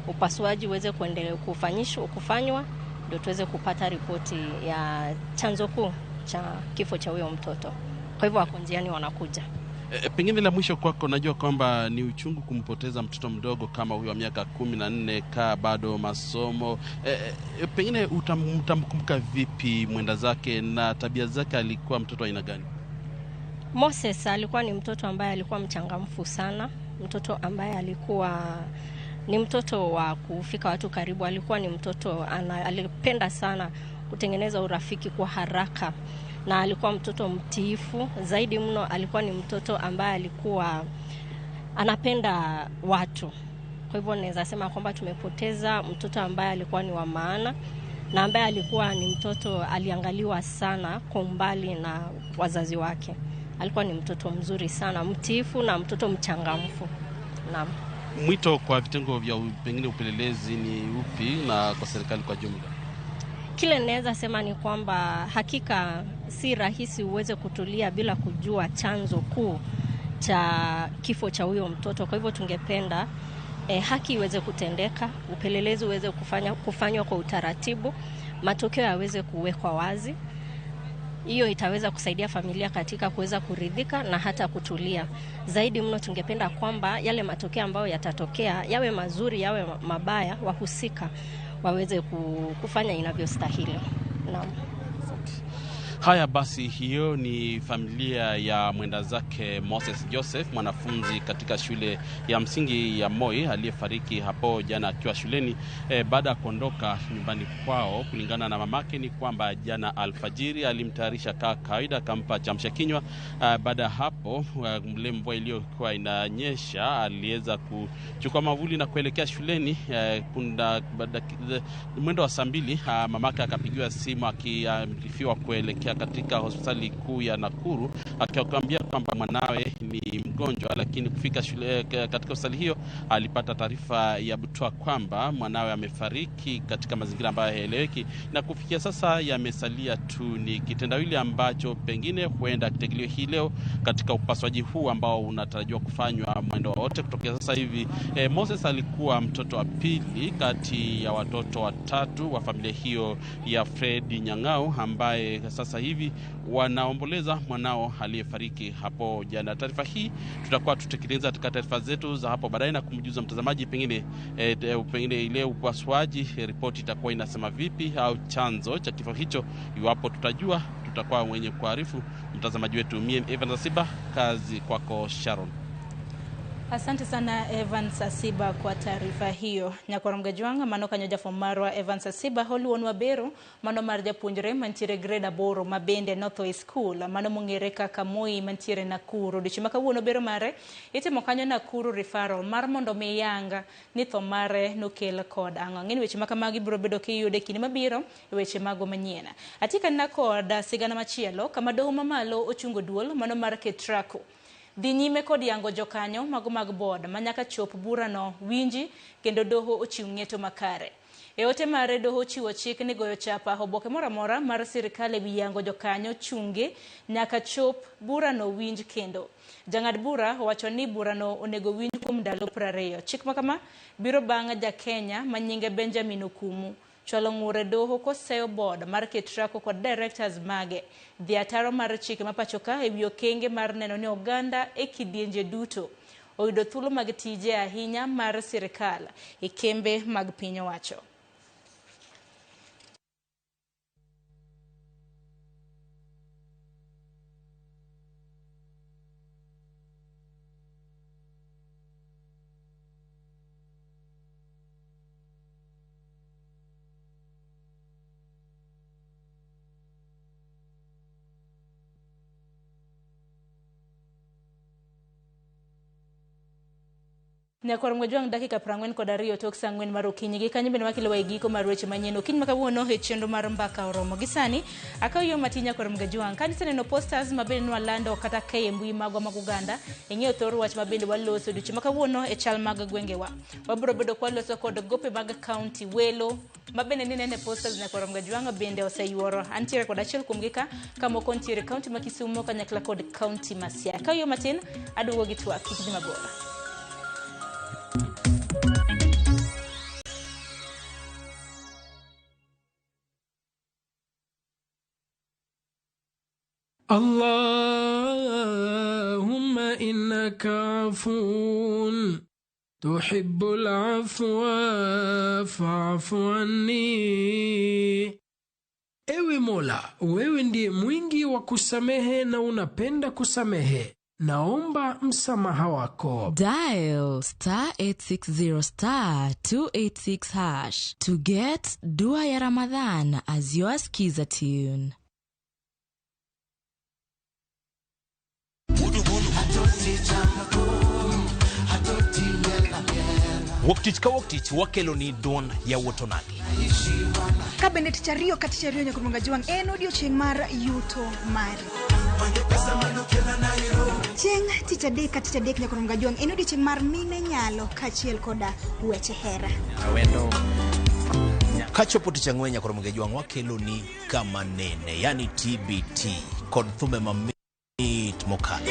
Speaker 12: upasuaji uweze kuendelea kufanywa, ndio tuweze kupata ripoti ya chanzo kuu cha kifo cha huyo mtoto. Kwa hivyo wako njiani wanakuja.
Speaker 5: Pengine la mwisho kwako, najua kwamba ni uchungu kumpoteza mtoto mdogo kama huyo wa miaka 14 bado masomo. Pengine utamkumbuka vipi mwenda zake na tabia zake? Alikuwa mtoto aina gani?
Speaker 12: Moses alikuwa ni mtoto ambaye alikuwa mchangamfu sana, mtoto ambaye alikuwa Ni mtoto wa kufika watu karibu. Alikuwa ni mtoto alipenda sana kutengeneza urafiki kwa haraka, na alikuwa mtoto mtiifu zaidi mno. Alikuwa ni mtoto ambaye alikuwa anapenda watu. Kwa hivyo naweza sema kwamba tumepoteza mtoto ambaye alikuwa ni wa maana, na ambaye alikuwa ni mtoto aliangaliwa sana kwa umbali na wazazi wake. Alikuwa ni mtoto mzuri sana, mtiifu na mtoto mchangamfu. Naam.
Speaker 5: Mwito kwa vitengo vya pengine upelelezi ni upi na kwa serikali kwa jumla?
Speaker 12: Kile naweza sema ni kwamba hakika si rahisi uweze kutulia bila kujua chanzo kuu cha kifo cha huyo mtoto. Kwa hivyo tungependa haki iweze kutendeka, upelelezi uweze kufanywa kwa utaratibu, matokeo yaweze kuwekwa wazi. Hiyo itaweza kusaidia familia katika kuweza kuridhika na hata kutulia. Zaidi mno tungependa kwamba yale matokeo ambayo yatatokea yawe mazuri, yawe mabaya, wahusika waweze kufanya inavyostahili. Naam.
Speaker 5: Haya basi, hiyo ni familia ya mwenda zake Moses Joseph, mwanafunzi katika shule ya msingi ya Moi aliyefariki hapo jana akiwa shuleni baada ya kuondoka nyumbani kwao. Kulingana na mamake ni kwamba jana alfajiri alimtayarisha kawaida, akampa chamsha kinywa. Baada hapo mle mvua iliyokuwa inanyesha aliweza kuchukua mavuli na kuelekea shuleni. Mwendo wa saa 2 mamake akapigiwa simu akiarifiwa kuelekea katika hospitali kuu ya Nakuru, akiwaambia kwamba mwanawe ni mgonjwa. Lakini kufika shule katika hospitali hiyo alipata taarifa ya butwa kwamba mwanawe amefariki katika mazingira ambayo haeleweki, na kufikia sasa yamesalia tu ni kitendawili ambacho pengine huenda kitekelezwe hii leo katika upasuaji huu ambao unatarajiwa kufanywa mwendo wote kutokea sasa hivi. Moses alikuwa mtoto wa pili kati ya watoto watatu wa familia hiyo ya Fred Nyang'au, ambaye sasa hivi wanaomboleza mwanao aliyefariki hapo jana. Taarifa hii tutakuwa tutekeleza katika taarifa zetu za hapo baadaye na kumjuza mtazamaji pengine ile upasuaji ripoti itakuwa inasema vipi au chanzo cha kifo hicho. Iwapo tutajua, tutakuwa mwenye kuarifu mtazamaji wetu. Mimi Evan Asiba, kazi kwako Sharon.
Speaker 23: Asante sana Evans Asiba kwa taarifa hiyo. Nyakoro Mgajwanga mano kanyoja fomarwa Evans Asiba holuon wabero mano marja punjre mantiere grade 8 mabende Northwest School mano mongere kaka Moi mantiere Nakuru. Dichimaka wuono bero mare itimo kanyo Nakuru referral mar mondo miyanga ni tho mare nokel kod ang'o. Ng'eni weche maka magi biro bedo kiyude kinde mabiro weche mago manyiena. Atika na kod sigana machielo kama doho mamalo ochungo duol mano mar Ketraco dhi nyime kod yango jokanyo mago mag board manyaka chop burano winji kendo doho ochiw ng'eto makare. E ote mare doho chiwo chik ni goyo chapa oboke moramora mar sirikal e wi yango jokanyo chunge nyaka chop burano winj kendo. Jang'ad bura owacho ni burano onego winj kuom ndalo 20. Chik makama biro bang' ja Kenya manyinge Benjamin Okumu chwalo ng'ure doho koseyo board mar Ketraco kod directors mage dhi ataro mar chike mapachoka e wi okenge mar neno ni oganda e kidienje duto oyudo thuolo mag tije ahinya mar sirikal e kembe mag piny owacho. Nyakoro Mgajwang dakika 42 tok saa 4 mar okinyi gi kanyo bende makilo wa giko mar weche manyien okinyi makawuono e chenro mar mbaka oromo gisani akaw yo matinya Nyakoro Mgajwang kanisa neno posters mabende nwa lando kata kae mbui magwa mag Uganda eng'eyo thor wach mabende waloso duche makawuono e chal mag gwengewa wabro bedo kwa loso kod gope mag county welo mabende nene posters Nyakoro Mgajwang bende oseyuoro antiere kod achiel kuom gika kama kontiere county ma Kisumu kanyakla kod county ma Siaya. Akaw yo matin aduwo gi twak kik mabor.
Speaker 14: اللهم إنك عفو تحب العفو فاعف عني. Ewe Mola, wewe ndiye mwingi wa kusamehe na unapenda kusamehe. naomba msamaha wako.
Speaker 15: Dial *860 *286# to get Dua ya Ramadhan as your skiza tune.
Speaker 16: Waktich ka waktich wakelo ni don ya wotonagi.
Speaker 17: Kabinet chario kati chario nyakurunga juang en odiochieng' mar yuto mari. Chieng' tich adek nyakurunga juang en odiochieng' mar mine nyalo kachiel koda weche hera.
Speaker 16: Awendo kachopo tich ang'wen nyakurunga juang wakelo ni kama nene, yani TBT kod thume mamit mokalo.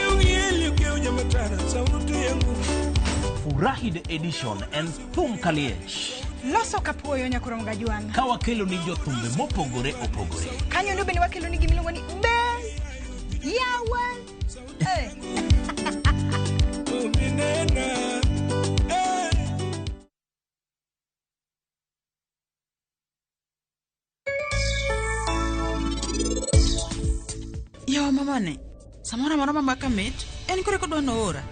Speaker 16: Furahi the edition and thum kaliech.
Speaker 17: Loso kapuoyo nyakurunga juang.
Speaker 16: Ka wakelo ni jothumbe mopogore opogore.
Speaker 17: Kanyo ndo bende wakelo ni gimiluongo ni Ben Yawa.
Speaker 19: Yawa mamane, samora maroma makamit, en kore kodwa noora.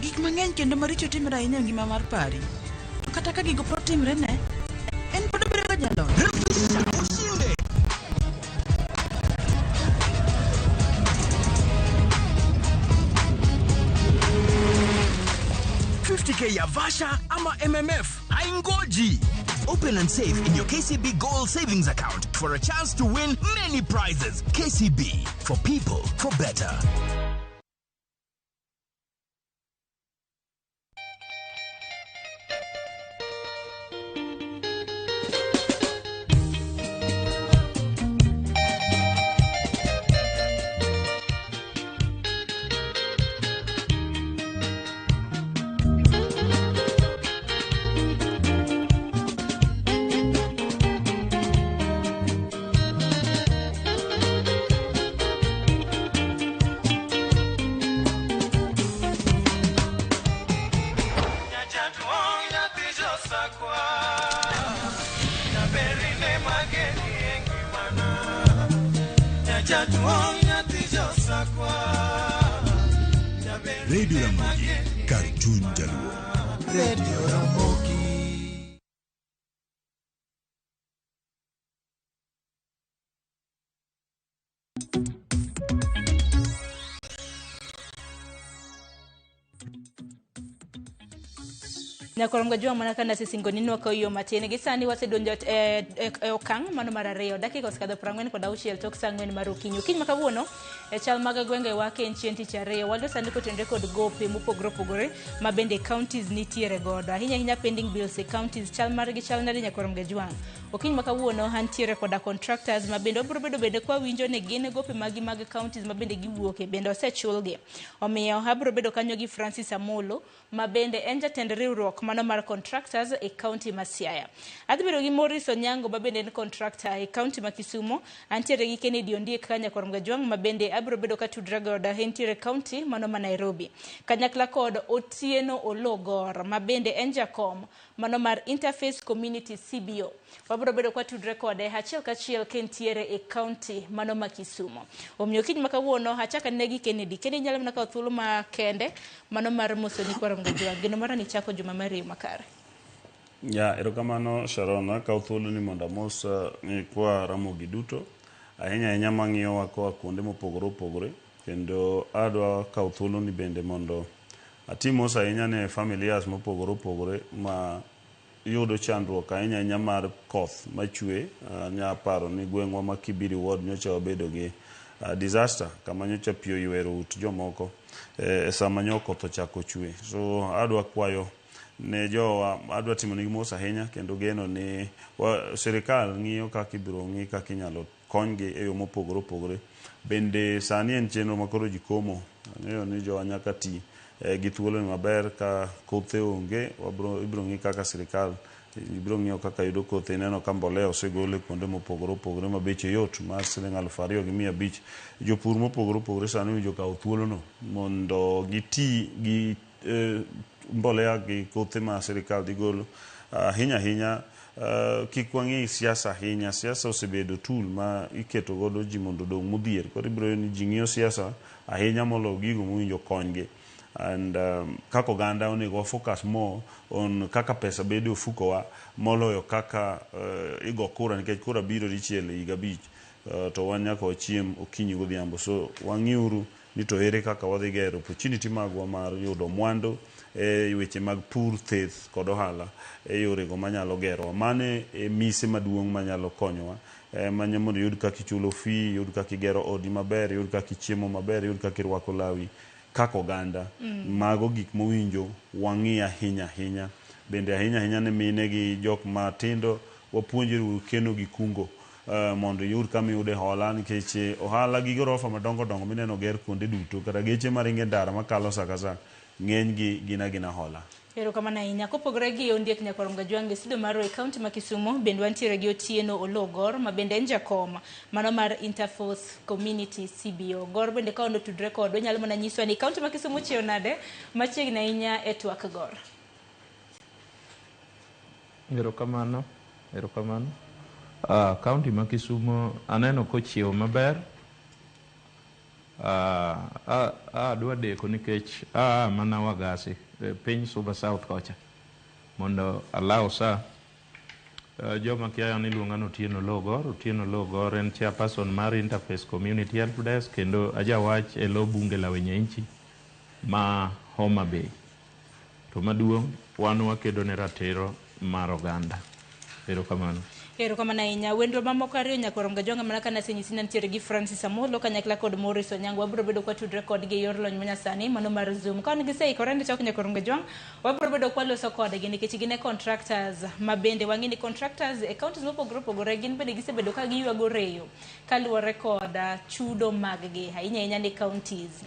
Speaker 19: Gik mang'eny kendo maricho timre ahinya ngima mar pari. To kata ka gigo protimre ne, en pod bedo ga jalony.
Speaker 16: Ushinde. 50K ya Vasha ama MMF haingoji. Open and save in your KCB Gold Savings account for a chance to win many prizes. KCB, for people, for better.
Speaker 20: Radio Ramogi, Cartoon Jaluo. Radio Ramogi.
Speaker 23: Nyakoromga jua manaka na sisingonini wako iyo matene gisani wasedonjo okang mano marareo dakika oskadho 40 kod auchiel tok sang'wen mar okinyi kiny makawuono chal mag gwenge wake en chieng' tich ariyo waldo sani kotende kod gope mopogore opogore ma bende counties nitiere godo ahinya pending bills e counties chal margi chal nade Nyakoromga jua okinyi makawuono hantiere koda contractors ma bende obro bedo kwa winjo ne gine gope magi mag counties ma bende giwuoke bende osechulgi omiyo abro bedo kanyo gi Francis Amolo ma bende en jatend riwruok mano mar contractors e county ma Siaya. Adhibedo gi Morris Onyango ma bende en contractor e county ma Kisumu, antiere gi Kennedy Ondiek ka Nyakoromga Juang ma bende abro bedo ka tudra goda entiere county mano ma Nairobi. Kanyakla kod Otieno Ologor ma bende en jakom mano mar Interface Community CBO. Wabro bedo kwa tudre kode achiel kachiel kentiere e county mano ma Kisumu. Omiyo kiny makawuono achaka negi Kennedy nyalo mna ka thuolo ma kende mano mar moso Nyakoromga Juang. Gino mara ni chako juma mari makare.
Speaker 3: Ya, erokamano Sharon, ka thuolo ni mondo mos ni kwa Ramogi duto. Ahinya mang'iyo wako kuonde mopogore opogore kendo adwa ka thuolo ni bende mondo atimo ahinya ne familias mopogore opogore ma yudo chandruok ahinya mar koth machwe nya paro ni gwengwa ma Kibiri Ward nyocha obedo gi disaster kama nyocha pio ywero ut jomoko sama nyokoth ochako chwe. So adwa kwayo ne jowa adwa timo ni mos ahinya kendo geno ni serikal ng'iyo kaka ibiro ng'i kaka inyalo konygi e yo mopogore opogore. Bende sani en chenro makoro jikomo ng'eyo ni jowa nyaka ti gi thuolo maber ka kothe onge ibiro ng'i kaka serikal ibiro ng'iyo kaka yudo kothe neno ka mbolea osegole kuonde mopogore opogore ma beche yot mar $2,500 jopur mopogore opogore sani winjo kawo thuolono mondo giti gi mbolea gi kothe ma serikal digolo ahinya kik wang'i siasa ahinya. Siasa osebedo tool ma iketo godo ji mondo dong' modhier. Koro ibiro ni ji ng'iyo siasa ahinya molo gigo mowinjo konygi. And kaka oganda onego focus more on kaka pesa bedo ofukowa moloyo kaka igo kura, nikech kura biro dichiel higa 5 to wan nyaka wachiem okinyi godhiambo. So wang'iuru ni to ere kaka wadhi gero opportunity magwa mar yudo mwandu weche mag pur, thieth kod ohala yorego manyalo gero. Mane mise maduong' manyalo konyowa manya mondo yud kaka ichulo fee, yud kaka igero odi maber, yud kaka ichiemo maber, yud kaka irwako lawi kaka oganda. Mago gik mowinjo wang'i ahinya. Bende ahinya ne mine gi jok matindo wapuonjru keno gi kungo mondo yud kama yude hola, nikech ohala gi gorofa madongo mineno ger kuonde duto kata geche maringe ndara makalo saka ng'eny gi gina hola.
Speaker 23: Erokamano ahinya. Kopogore gi Ondiek Nyakwar Mgajwang' e studio maro e kaunti ma Kisumu, bende wantiere gi Otieno Ologor ma bende en jakom mano mar Interforce Community CBO. Gor bende ka ono tudre kodwa nyalo mana nyiswa ni kaunti ma Kisumu chiew nade machiegni ahinya e twak Gor.
Speaker 6: Erokamano. Kaunti ma Kisumu aneno kochiew maber. Adwa deko nikech mana wagasi piny Suba South kocha mondo allow sa joma kiayo ni luonga Otieno Ologor en chairperson mar Interface Community Help Desk kendo ajawach e lo bunge la wenyanchi ma Homa Bay. To maduong' wan wakedo ne ratiro mar oganda. Erokamano.
Speaker 23: Erokamano ahinya. Wendwa mamoko ariyo Nyakwar Mgajwang' mana kana senyisi nitiere gi Francis Amolo kanyakla kod Morris Onyango. Wabiro bedo kwa tudre kodgi e yor lony manyasani mano mar Zoom. Ka nigi seikore ndi chok Nyakwar Mgajwang', wabiro bedo kwa loso kodgi nikech gin contractors ma bende wang'ini contractors e counties mopogore gin bende gisebedo ka giywago reyo kaluwore kod chudo mag-gi ahinya ni counties.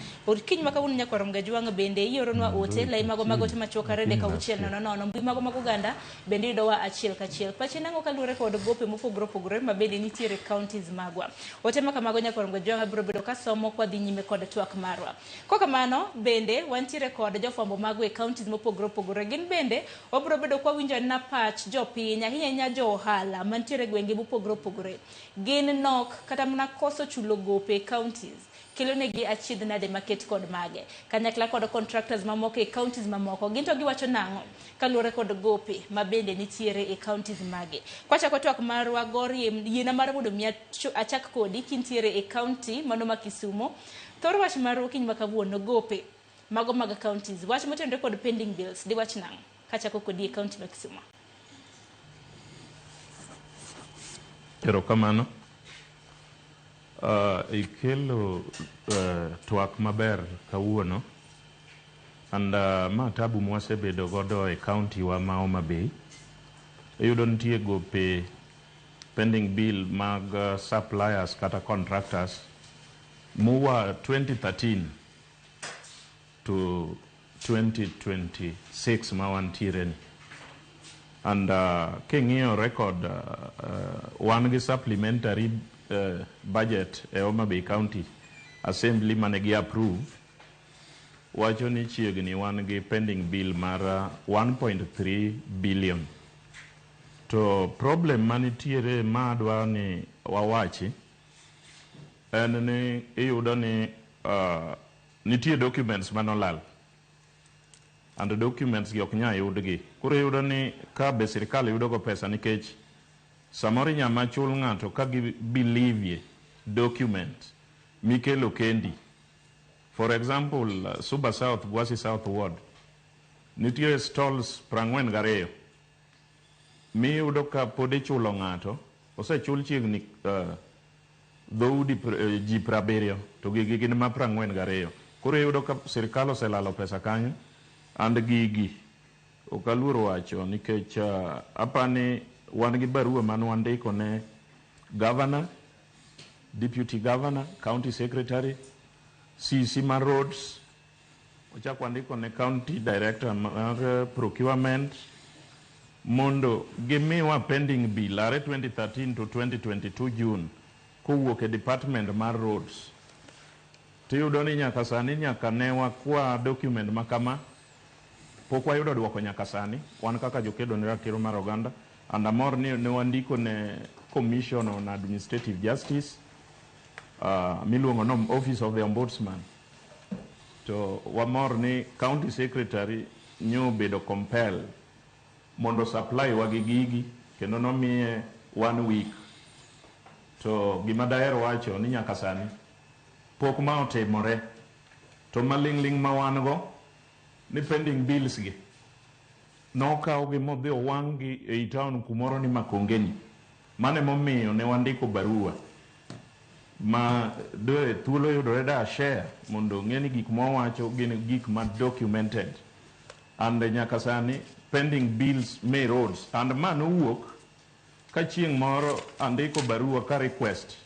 Speaker 23: Kiny ma kawuono Nyakwar Mgajwang' bende ioronwa ote lai mago magote machuokare deka 600 mbui mago mag oganda bende yudowa achiel kachiel. Pachi nang'o kaluwore kod gope mopogore ma bende nitiere counties magwa. Ote ma kamago Nyakwar Mgajwang' biro bedo ka somo kwa dhi nyime kod twak marwa. Kokamano bende wantiere kod jofwambo magwa e counties mopogore gin bende wabiro bedo kwa winjo na pach jopiny ahinya jo ohala mantiere gwenge mopogore gin nok kata mana koso chulo gope counties kelo negi achiedh nade market kod mage kanyakla kod contractors mamoko e counties mamoko gin to giwacho nang'o kaluwore kod gope ma bende nitiere e counties mage. Kwachako twak marwa Gor yiena mar mondo mi achak kodi kintiere e county mano ma Kisumu. Thor wach marwa kiny ma kawuono gope mago mag counties wach motenore kod pending bills di wach nang'o kachako kodi e county ma Kisumu.
Speaker 6: Erokamano. Ikelo twak maber kawuono and ma tabu mwasebedo godo e county wa ma Homa Bay. Iyudo nitie gope pending bill mag suppliers kata contractors muwa 2013 to 2026 ma wantiere ni. And king'iyo record wan gi supplementary budget e Homa Bay County Assembly mane gi approve wacho ni chiegni wan gi pending bill mar 1.3 billion. To problem manitiere ma adwa ni wawachi en ni iyudo ni nitie documents manolal and documents gi ok nya yudgi. Koro iyudo ni ka be sirkal yudo go pesa nikech samoro nyama chul ng'ato ka gi believe document mikelo kendi. For example, Suba South, Gwasi South Ward, nitie stalls 42 mi yudo ka pod ichulo ng'ato osechul chiegni dhoudi ji 70 to gigi gin ma 42. Koro yudo ka sirkal oselalo pesa kanyo and gigi okaluoro wacho nikech apani wan gi barua man wandiko ne governor, deputy governor, county secretary, CC mar roads, ochak wandiko ne county director mar procurement mondo gimiwa pending bill are 2013 to 2022 June kowuok e department mar roads. Tiyudo ni nyaka sani nyaka ne wakwa document makama pok wayudo duoko nyaka sani wan kaka jokedo ne ratiro mar oganda and amor ne wandiko ne Commission on Administrative Justice, miluongo no Office of the Ombudsman. To wamor ni County Secretary nyo bedo compel mondo supply wagi gigi kendo nomiye 1 week. To gima daher wacho ni nyaka sani pok ma otimore to malingling ma wan go ni pending bills gi nokaw gi modhi owang' gi e town kumoro ni Makongeni. Mane momiyo ne wandiko barua ma do thuolo yudore da share mondo ng'eni gik mowacho gin gik ma documented, and nyaka sani pending bills may roads, and man owuok ka chieng' moro andiko barua ka request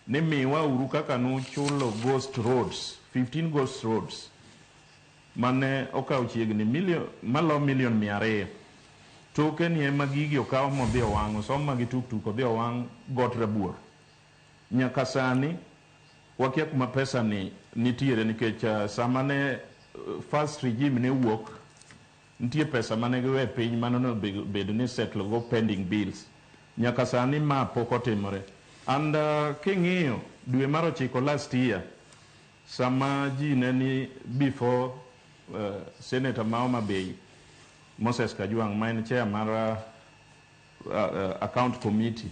Speaker 6: ni miwa uru kaka nuchulo ghost roads, 15 ghost roads mane okaw chiegni malo milion 200. Toke ni ema gigi okaw modhi owang', soma gi tuk odhi owang' got Rabuor. Nyaka sani wakia kuma pesa ni nitiere nikech sama ne first regime ne wuok nitie pesa mane giwe piny manono bedo ni settle go pending bills. Nyaka sani ma pok otimore. And king'iyo dwe mar 9 last year sama ji ne ni before Senator Maoma Bay Moses Kajwang' main chair mar account committee,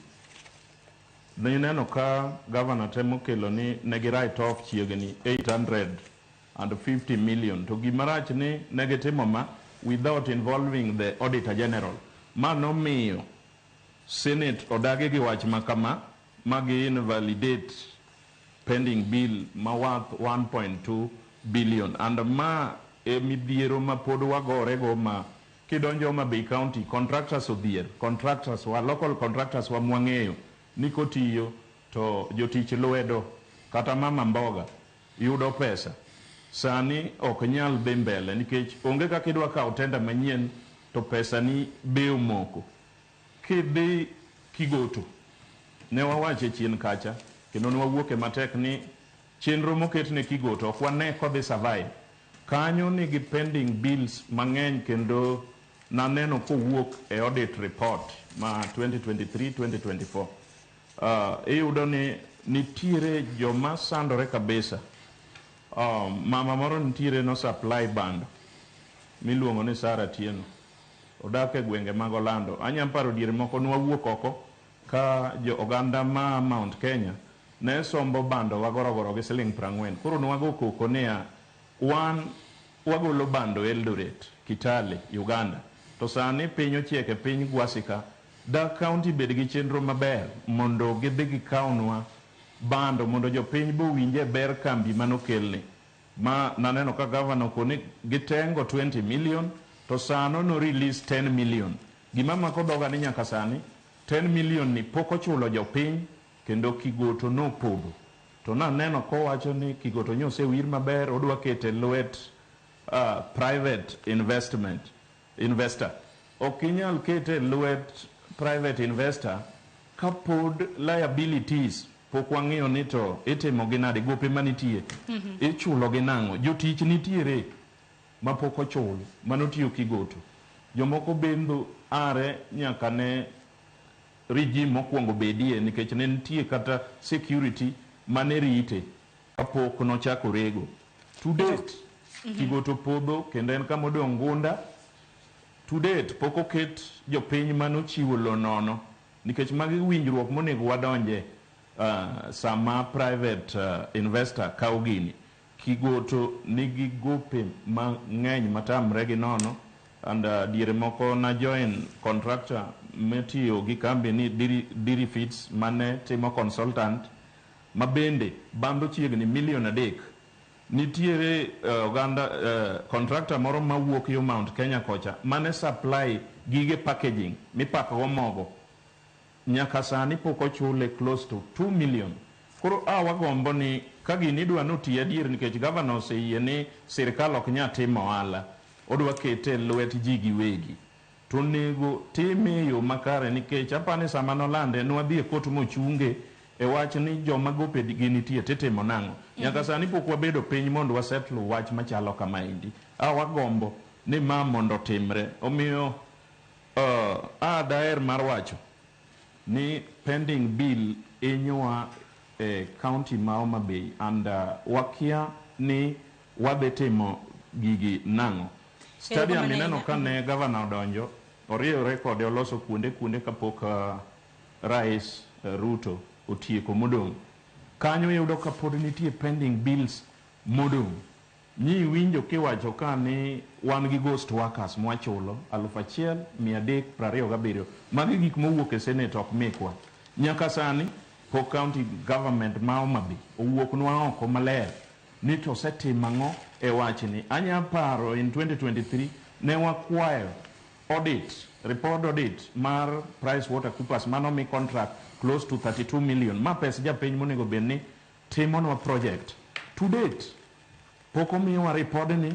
Speaker 6: neno ka governor temo kelo ni negi write off chiegni 850 million to gimarach ni negitimo ma without involving the auditor general. Ma nomiyo Senate odage gi wach makama magi invalidate pending bill ma worth 1.2 billion, and ma midhiero ma pod wagore go ma kidonjo ma Bay County contractors odhier, contractors wa local contractors wa mwang'eyo ni kotiyo to jotich lwedo kata mama mboga yudo pesa sani ok nyal dhi mbele nikech onge kaka idwa kawo tenda manyien to pesa ni beo moko kidhi Kigoto. Ne wawache chien kacha kendo ne wawuoke matek ni chenro moket ne Kigoto ok wane kodhi survive. Kanyo nigi pending bills mang'eny kendo naneno kowuok e audit report ma 2023-2024. Iyudo ni nitiere joma sandore kabisa. Mama moro nitiere no supply band miluongo ni Sara Tieno, odak e gwenge mag Orlando. Anyamparo diere moko nwawuok oko ka jo oganda ma Mount Kenya ne sombo bando wagorogoro gi siling 40. Koro nwago koko niya wan wagolo bando Eldoret, Kitale, Uganda. To sani piny ochieke piny Gwasika, da county bed gi chenro maber mondo gidhi gikawnwa bando mondo jopiny bo winje ber kambi manokelni. Ma naneno ka governor kone gitengo 20 million to sano no release 10 million. Gima mako doga ni nyaka sani 10 million ni poko chulo jopiny kendo Kigoto no pogo. To naneno ko wacho ni Kigoto nyose wir maber odwa kete lwet private investor. Okinyal kete lwet private investor kapod liabilities pok wang'iyo ni to itimo gi nade gope manitie ichulo gi nang'o, jotich nitiere ma pok ochul manotiyo Kigoto, jomoko bendo are nyaka ne regime mokwongo bedie nikech ne nitie kata security mane rite kapok nochako rego. To date Kigoto podho kendo en kama odong' gunda. To date pok oket jopiny manochiwo lo nono nikech magi winjruok monego wadonje sama private investor kawo gini. Kigoto nigi gope mang'eny matamre gi nono, and diere moko na join contractor metiyo gi kambi ni Dirifits mane timo consultant ma bende bando chiegni milion 3. Nitiere oganda contractor moro mawuok yo Mount Kenya kocha mane supply gige packaging mipako go mogo, nyaka sani pok ochule close to 2 million. Koro wagombo ni ka gini dwa noti adier nikech governor oseyie ni sirkal ok nya timo ohala, odwa kete lwet ji giwegi, to nego time yo makare nikech apani sama nolande nwadhi e kot mochunge e wach ni joma gope gi nitie titimo nang'o. Nyaka sani pok wabedo piny mondo wasettle wach machalo kama endi. Wagombo ni ma mondo timre. Omiyo daer mar wacho ni pending bill inyowa county ma Homa Bay and wakia ni wadhi timo gigi nang'o. Stadium ineno ka ne governor odonjo oriewore kode oloso kuonde kapok Rais Ruto otieko modong'. Kanyo yudo ka pod nitie pending bills modong'. Nyi winjo kiwacho ka ni wan gi ghost workers mwachulo 1,327. Magi gik mowuok e Senate ok mekwa. Nyaka sani po county government ma Homa Bay owuok nwa oko maler ni to setim ang'o e wachni. Anya paro in 2023 ne wakwayo report audit mar PricewaterhouseCoopers manomi contract close to 32 million. Ma pes japiny monego bedni timonwa project. To date, pok omiyowa report ni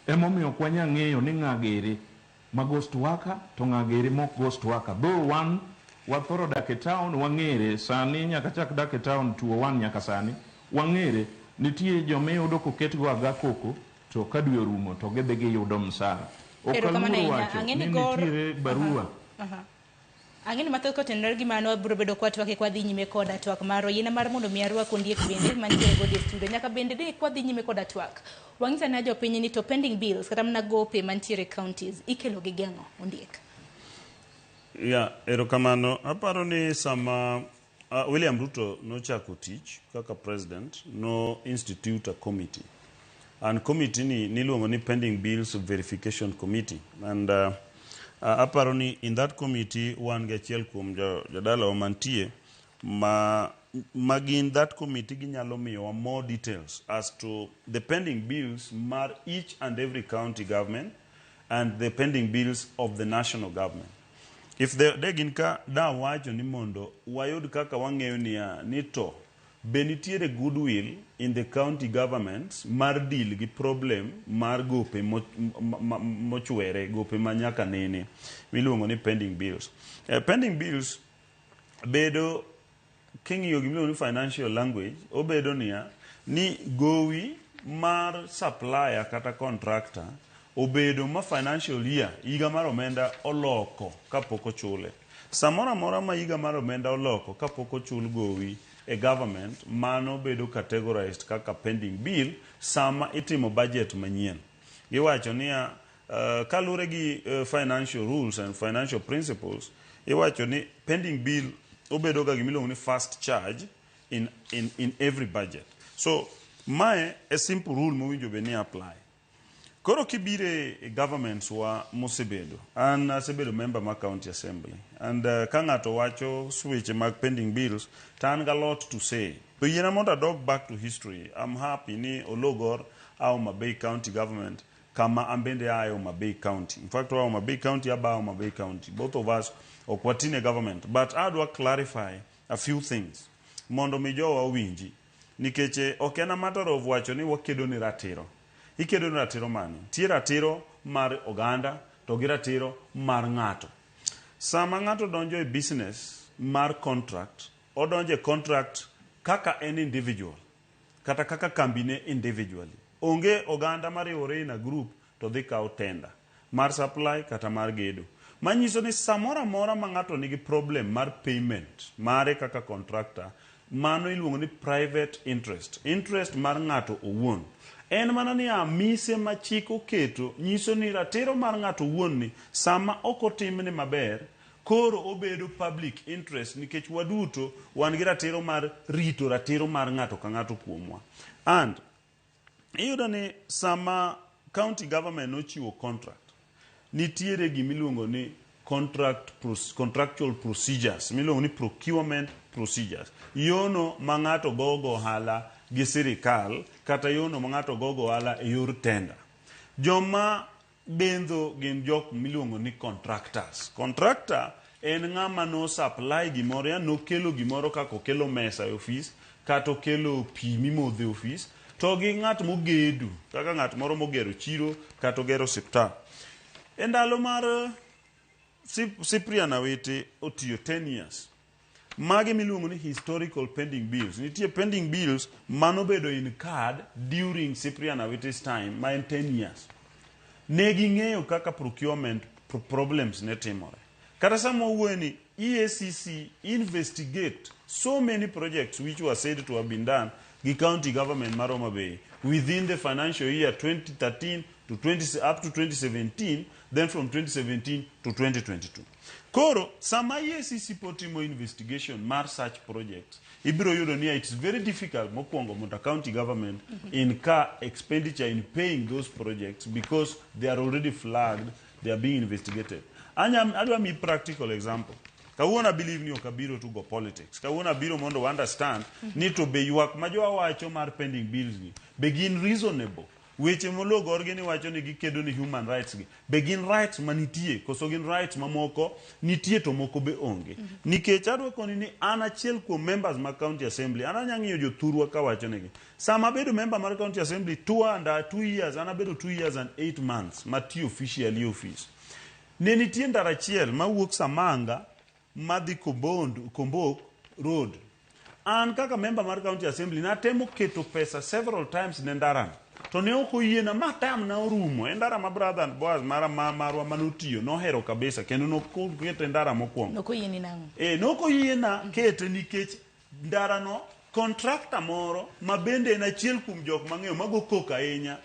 Speaker 6: emomiyo ok wanya ng'eyo ni ng'agere ma ghost worker to ng'agere mok ghost worker. Though wan wathoro dak e town wang'ere sani nyaka chak dak e town 201 nyaka sani wang'ere nitie jomiyudo koketgo aga koko to ka dwe orumo to gidhi giyudo msara. Okaluoro wacho ni nitiere barua.
Speaker 23: Ang'eni mathoth kotenore gi mano biro bedo kwa twak kwa dhi nyime koda twak maro yena mar mondo mi arwa kondiek bende mantiere go e studio nyaka bende de kwa dhi nyime koda twak wang'isa na jopiny ni to pending bills kata mana gope mantiere counties ikelo gi geng'o ondiek.
Speaker 3: Erokamano. Aparo ni sama William Ruto nochako tich kaka president no institute a committee and committee niluongo ni pending bills verification committee and aparo ni in that committee wan gi achiel kuom jodalawa mantie magin that committee ginyalo miyowa more details as to the pending bills mar each and every county government and the pending bills of the national government. If de gin ka da wacho ni mondo wayud kaka wang'eyo ni to benitiere goodwill in the county governments mar deal gi problem mar gope mochwere gope manyaka nene miluongo ni pending bills. Pending bills bedo king'iyo gimiluongo ni financial language obedo ni gowi mar supplier kata contractor obedo ma financial year higa mar omenda oloko kapok ochule. Samora mora ma higa mar omenda oloko kapok ochul gowi a government mano bedo categorized kaka pending bill sama itimo budget manyien. Iwacho ni kalure gi financial rules and financial principles iwacho ni pending bill obedo ga gimiluongo ni first charge in every budget. So mae a simple rule mowinjo be ni apply. Koro kibire governments wa mosebedo an asebedo member ma county assembly and ka ng'ato wacho switch mag pending bills tan ga lot to say. So yena mondo dog back to history. I'm happy ni ologor Homa Bay County government kama ambende Homa Bay County. In fact Homa Bay County aba Homa Bay County. Both of us okwatine government, but I do clarify a few things. Mondo mijowa winji nikeche okena matter of wacho ni wakedo ni ratiro. Ikedo ni ratiro mani. Tie ratiro mar oganda to gi ratiro mar ng'ato. Sama ng'ato donjo e business mar contract, odonjo contract kaka en individual kata kaka kambine individually. Onge oganda mariwore in a group to dhi kawo tender mar supply kata mar gedo. Manyiso ni samora mora ma ng'ato nigi problem mar payment mare kaka contractor, mano iluongo ni private interest mar ng'ato owuon. En mana ni amise ma chik oketo nyiso ni ratiro mar ng'ato owuon ni sama ok otimne maber koro obedo public interest nikech waduto wan gi ratiro mar rito ratiro mar ng'ato ka ng'ato kuomwa. And iyudo ni sama county government nochiwo contract nitiere gimiluongo ni contractual procedures miluongo ni procurement procedures. Yono ma ng'ato gogo ohala gi sirikal kata yono ma ng'ato gogo ohala e yor tender. Joma bendho gin jok miluongo ni contractors. Contractor en ng'ama no supply gimoro ya nokelo gimoro kaka okelo mesa e office kata okelo pi mimodho e office to gi ng'at mogedo kaka ng'at moro mogero chiro kata ogero osiptal. E ndalo mar Cyprian Awete otiyo 10 years. Mage miluongo ni historical pending bills. Nitie pending bills manobedo in card during Cyprian Awete's time, ma en 10 years. Ne ging'eyo kaka procurement problems ne timore. Kata samo weni EACC investigate so many projects which were said to have been done the county government mar Homa Bay within the financial year 2013 to up to 2017, then from 2017 to 2022. Koro, sama EACC potimo investigation mar such projects, ibiro yudo ni it's very difficult mokwongo mondo county government incur expenditure in paying those projects because they are already flagged, they are being investigated. Adwa mi practical example. Kawuona believe ni okabiro to go politics. Kawuona biro mondo understand ni to be yuak ma jo wacho mar pending bills ni begin reasonable. Weche mologo orgeni wacho ni gikedo ni human rights gi. Begin rights manitie koso gin rights mamoko nitie to moko be onge. Nikech adwa koni ni an achiel kuom members ma county assembly ana nyang'iyo jothurwa ka wacho negi. Sama bedo member mar county assembly 2 years ana bedo 2 years and 8 months matiyo officially office. Ne nitie ndara achiel mawuok Samanga madhi Kombok road. An kaka member mar county assembly natemo keto pesa several times ne ndaran. To ne oko yiena matam na orumo. Ndara ma brother and boys marwa manutiyo no hero kabisa kendo no kete ndara mokwongo.
Speaker 23: Noko yieni nango.
Speaker 3: Noko yiena kete nikech ndara no contractor moro ma bende en achiel kuom jok mang'eyo mago koka ahinya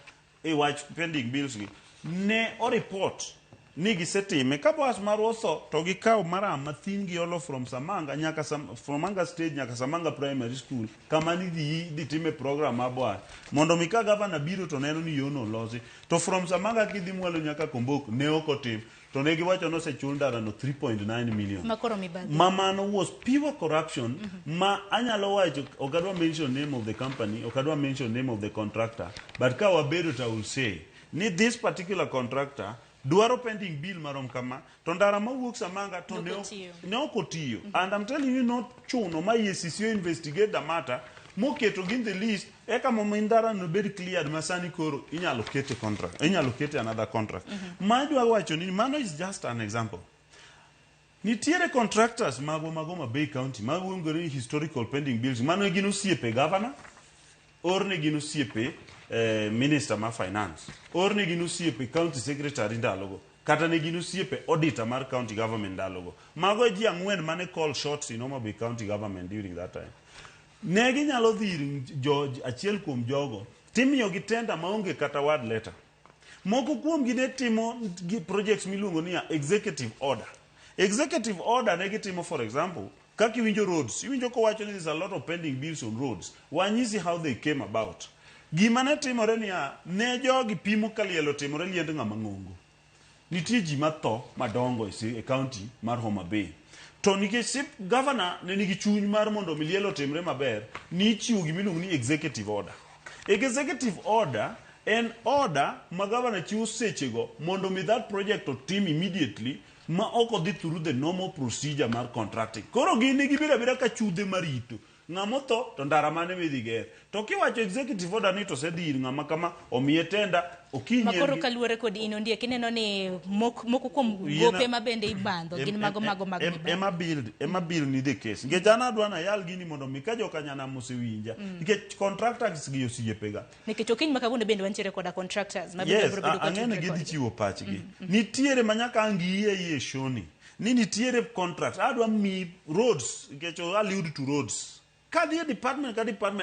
Speaker 3: e wach pending bills gi. Ne o report ni gisetime ka boss mar oso to gikaw mara mathin gi olo from Samanga nyaka from Samanga stage nyaka Samanga primary school kama ni di time program mabwa mondo mika governor biro to neno ni yono losi to from Samanga kidhi mwalo nyaka Kombok ne okotim to ne giwacho no se chul ndara no 3.9 million
Speaker 23: makoro mibadhi
Speaker 3: mamano was pure corruption ma anyalo wacho okadwa mention name of the company okadwa mention name of the contractor but ka wabedo ta will say ni this particular contractor duaro pending bill marom kama to ndara mawuok Samanga to ne okotiyo and I'm telling you not chuno ma EACC investigate the matter moketo gin the list eka momindara no bed cleared masani koro inyalo kete contract inyalo kete another contract madwa wacho ni mano is just an example. Nitiere contractors mago Homa Bay County mago ngore historical pending bills mano gin osiepe governor or ne gin osiepe minister ma finance or ne gin osiepe county secretary ndalogo kata ne gin osiepe auditor mar county government ndalogo mago ji ang'wen mane call shots in Homa Bay County government during that time. Ne ginyalo dhir achiel kuom jogo timiyo gi tender maonge kata word letter. Moko kuom gi ne timo projects miluongo ni executive order. Executive order ne gitimo for example kaka iwinjo roads iwinjo ko wacho ni there's a lot of pending bills on roads wanyisi how they came about. Gima ne timore ni ne jogi pimo kalielo timore liend ng'ama ng'ongo. Nitie ji matho madongo e county mar Homa Bay. To nikech governor ne nigi chuny mar mondo milielo timre maber ni chiwo gimiluongo ni executive order. Executive order en order ma governor chiwo sechego mondo mi that project otim immediately ma ok odhi through the normal procedure mar contracting. Koro gini gibiro abira ka chudhe marito. Ng'amo tho to ndara mane midhi ger. To kiwacho executive order ni to sedhir ng'ama kama omiye tenda okinyi.
Speaker 23: Makoro kaluore kod ino ndiye kineno ni moko kuom gope mabende ibandho gin mago
Speaker 3: ema bill ni the case. Nge jana dwana yal gini mondo mika joka nyana mosewinja. Nikech contractors gi osiepega.
Speaker 23: Nikech okinyi makabunde bende wantiere koda contractors
Speaker 3: mabende biro bedo ka ang'ene gidhi chiwo pachgi. Nitiere manyaka angiye shoni. Ni nitiere contract adwa mi roads nikech allude to roads. Kadi department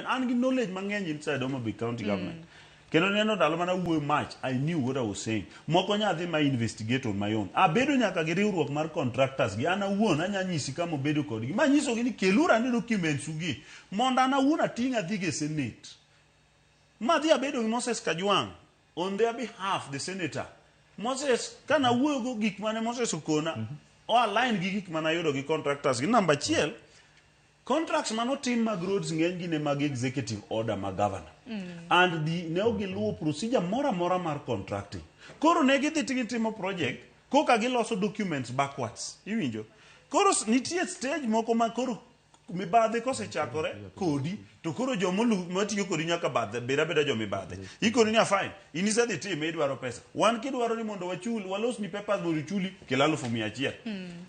Speaker 3: and knowledge mang'eny inside Homa Bay County government. Kendo neno dalo mana wuoyo much I knew what I was saying. Moko nyadhi ma investigate on my own. Abedo nyaka gi riwruok mar contractors gi ana wuon anya nyisi kama obedo kodgi. Ma nyiso gi ni kelura ni documents ugi mondo ana wuon atinga dhige Senate. Ma dhi abedo gi Moses Kajwang on their behalf the senator. Moses kana wuoyo go gik mane Moses okona o align gi gik mana yudo gi contractors gi number 1 contracts manotim mag roads ng'eny gine mag executive order mag governor. And ne giluwo procedure mora mar contracting. Koro ne gidhi timo project koka giloso documents backwards. Iwinjo? Koro nitie stage moko ma koro mibadhe kosechakore kodi to koro matiyo kodi nyaka badhe beda jomibadhe. Ikoni ni fine. Inisa dhi time idwaro pesa. Wan kidwaro ni mondo walos ni papers mondo chuli kelalo 100.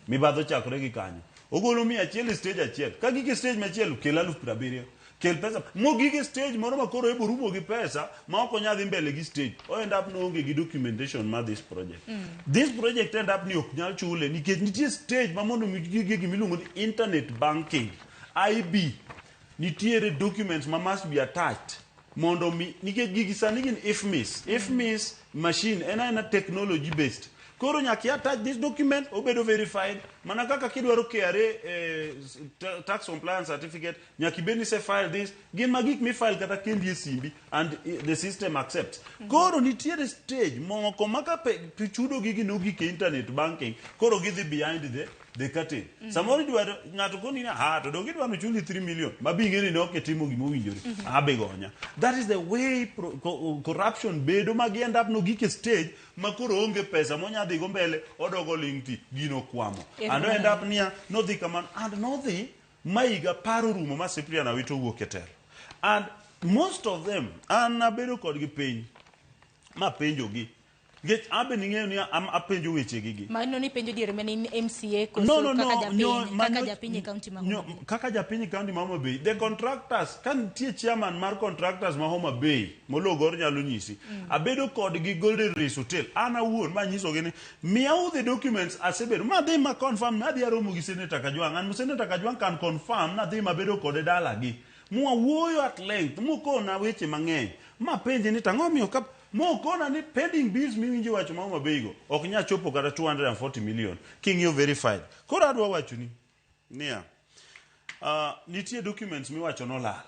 Speaker 3: Mibadho chakore gi kanyo. Ogolo 100 stage achiel. Ka gike stage machielo kel 70,000. kel pesa mogige stage moro makoro ebo rumo gi pesa ma ok onyadhi mbele gi stage o end up noonge gi documentation ma this project this project end up ni ok nyal chule nikech nitie stage ma mondo gige gimiluongo ni internet banking IB nitiere documents ma must be attached mondo mi nikech gigi sani gin IFMIS machine ena technology based koro nyaki attach this document obedo verified mana kaka kidwaro KRA tax compliance certificate nyaki beni se file this gin magik mi file kata kendi simbi and the system accepts koro nitiere stage moko maka pichudo gigi nogi ke internet banking koro gidhi behind the curtain samoro dwaro ngato koni na to dongi dwaro chuli 3 million mabingeni ne oketimo gimo winjore abegonya that is the way corruption bedo magi end up no gike stage makoro onge pesa monya dhi go mbele odogo lingti gino kwamo and end up nia no dhi kaman and no dhi maiga paro rumo ma Cyprian Awito wuok etelo and most of them anabedo kod gi piny ma penjo gi get abe ning'eyo ni apenjo weche gigi
Speaker 23: mano ni penjo diere meni MCA koso kaka japinyi county ma Homa Bay
Speaker 3: kaka japinyi county ma Homa Bay the contractors kan tie chairman mar contractors ma Homa Bay mologor nyalo nyisi abedo kod gi Golden Race Hotel ana wuon ma nyiso gini miau the documents asebedo ma dhi ma confirm na dhi aromo gi Senator Kajwang and Senator Kajwang kan confirm na dhi mabedo kod dala gi muwa wuoyo at length mukona weche mang'eny ma penje ni tang'o miyo kap mokona ni pending bills miwinjo wacho ma Homa Bay go ok nya chopo kata 240 million king you verified kora adwa wacho ni nia nitie documents miwacho no lal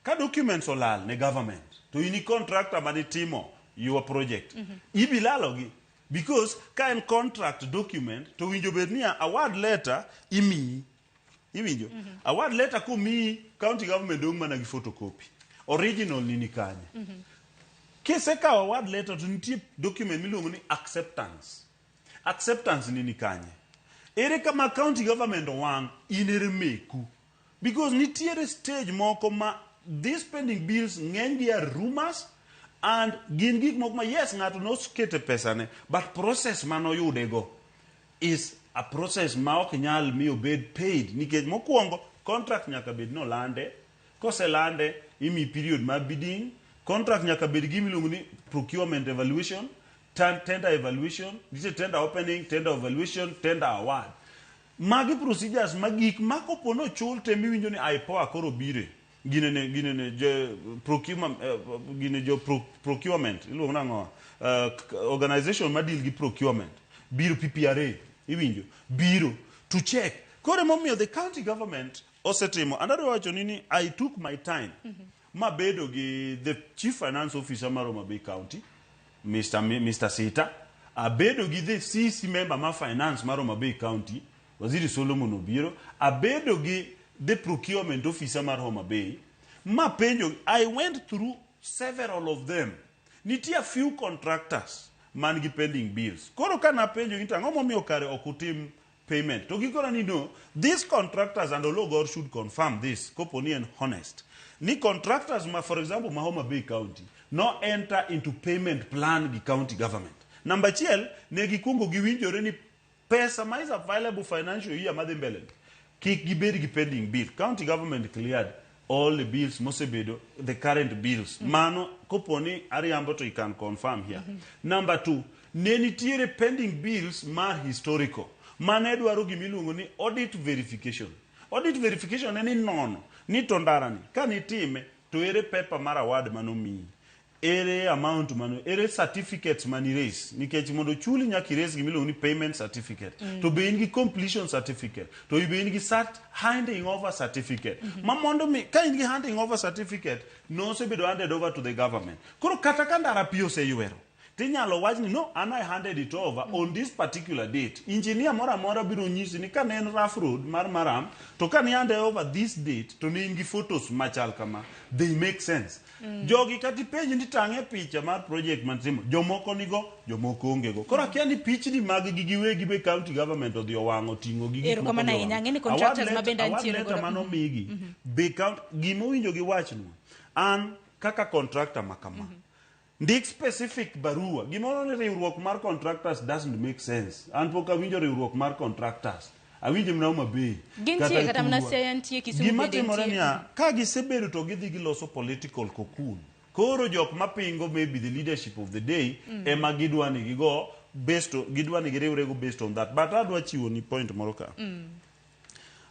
Speaker 3: ka documents olal ne government to ini contractor mani timo your project ibilalogi because ka en contract document to winjo bednia award letter iwinjo award letter kumi county government dong mana gi photocopy original nini kanye kese ka award letter to nitie document miluongo ni acceptance nini kanye ere kama county government wang inere meku because nitiere stage moko ma these pending bills ng'eny gi are rumors and gin gik moko ma yes ng'ato noskete pesane but process manoyudego is a process ma ok nyal miyo bed paid nikech mokwongo contract nyaka bed no lande kose lande imi period ma bidding contract nyaka bed gi miluongo ni procurement evaluation tender evaluation tender opening tender evaluation tender award magi procedures magik makopono chul te miwinjo ni IPOA koro bire ginene je procurement procurement iluongo nango organization ma deal gi procurement biro PPRA iwinjo biro to check kore momiyo the county government osetimo andaro wacho nini I took my time ma bedo gi the chief finance officer mar Homa Bay County Mr. Sita abedo gi the CC member ma finance mar Homa Bay County Waziri Solomon Obiro abedo gi the procurement officer mar Homa Bay ma penjo I went through several of them nitia few contractors man gi pending bills koro kana penjo ng'ama omiyo kare okutim payment to gikora ni no these contractors and Ologor should confirm this koponi and honest ni contractors ma for example ma Homa Bay County no enter into payment plan the county government number chiel ne gikungo giwinjore ni pesa ma is available financial year madhi mbele kik gibed gi pending bill county government cleared all the bills mosebedo the current bills mano koponi ariambo to you can confirm here number 2 ne nitiere pending bills ma historical mane dwaro gimiluongo ni audit verification en nono ni tondarani kanitime to ere paper mar award manomiyi ere amount mano ere certificates mani raise nikech mondo chuli nyaki raise gimiluongo ni payment certificate to be in gi completion certificate to be in gi handing over certificate ma mondo mi ka in gi handing over certificate no sebedo handed over to the government koro kata kandara pio se yuero tinyalo wachni no and I handed it over on this particular date engineer mora biro nyisi ni ka en rough road mar maram to ka ni handed over this date to ni ngi photos machal kama they make sense jogi kati page ndi tange picha mar project mantimo jomoko nigo jomoko ongego koro kia ni pichni mag gigiwegi be county government odhi owango tingo gigi
Speaker 23: ero kama na ng'eni contractors mabenda ntiere
Speaker 3: go mano migi be count gimo winjo gi wachno an kaka contractor makama ndik specific barua gimoro ni riwruok mar contractors doesn't make sense an poka winjo riwruok mar contractors awinjo mna Homa Bay
Speaker 23: gintie kata mna Siaya Kisumu
Speaker 3: gima timore niya ka gisebedo to gidhi giloso political cocoon koro jok mapingo maybe the leadership of the day ema gidwani gigo gidwani giriwrego based on that but adwa chiwo ni point moro ka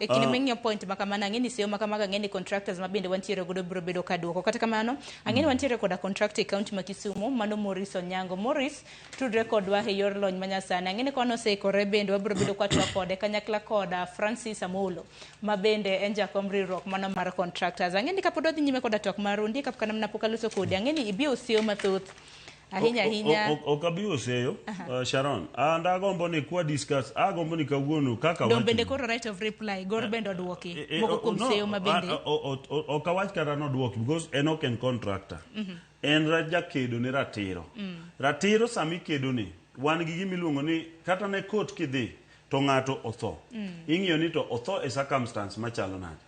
Speaker 23: Ekini meng'io point makamana ng'eni seo makamaga ng'eni contractors mabende wantiere godo bro bedo kaduoko kata kamano ang'eni wantiere koda contractor county ma Kisumu mano Morris Onyango Morris tudre kodwa e yor lony manyasani ang'eni kono seikore bende wabro bedo kwatwa kode kanyakla koda Francis Amolo mabende en jakom riwruok mano mar contractors ang'eni kapod odhi nyime koda tok marundi kapkana mna pokaloso kode ang'eni ibio seo mathoth ahinya
Speaker 3: okabiyo seyo Sharon ndagombo ni kwa discuss agombo ni kawuono kaka
Speaker 23: wacho bende koro right of reply gor bende odwoki moko kum seyo mabende
Speaker 3: okawach kata no dwoki because eno ken contractor en rajakedo ne ratiro sami kedo ni wan gi gimiluongo ni kata ne court kidhi to ng'ato otho ing'iyo ni to otho e circumstance machalo nade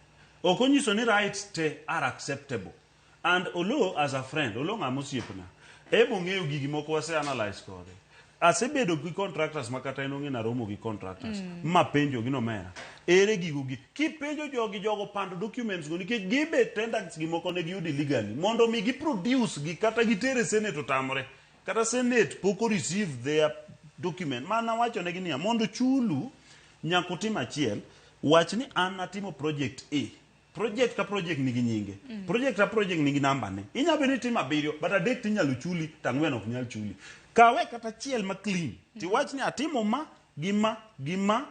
Speaker 3: okonyiso ni rights te are acceptable and Olo as a friend Olo ng'amosiepna ebo ng'eyo gigi moko wase analyze kode asebedo gi contractors makata eno ng'ena romo gi contractors ma penjo gino mera ere gigo gi kipenjo jogo pando documents go nikech gibe tenders gi moko ne giyudi legally mondo mi gi produce gi kata gitere senate otamore kata senate poko receive their document mana wacho ne ginia mondo chulu nyakutim achiel wach ni an atimo project A project ka project nigi nyinge project ka project nigi namba ne inyabe ni tim abiriyo but adek tinyalo chuli tang'wen ok nyal chuli kawe kata chiel ma clean ti wach ni atimo ma gima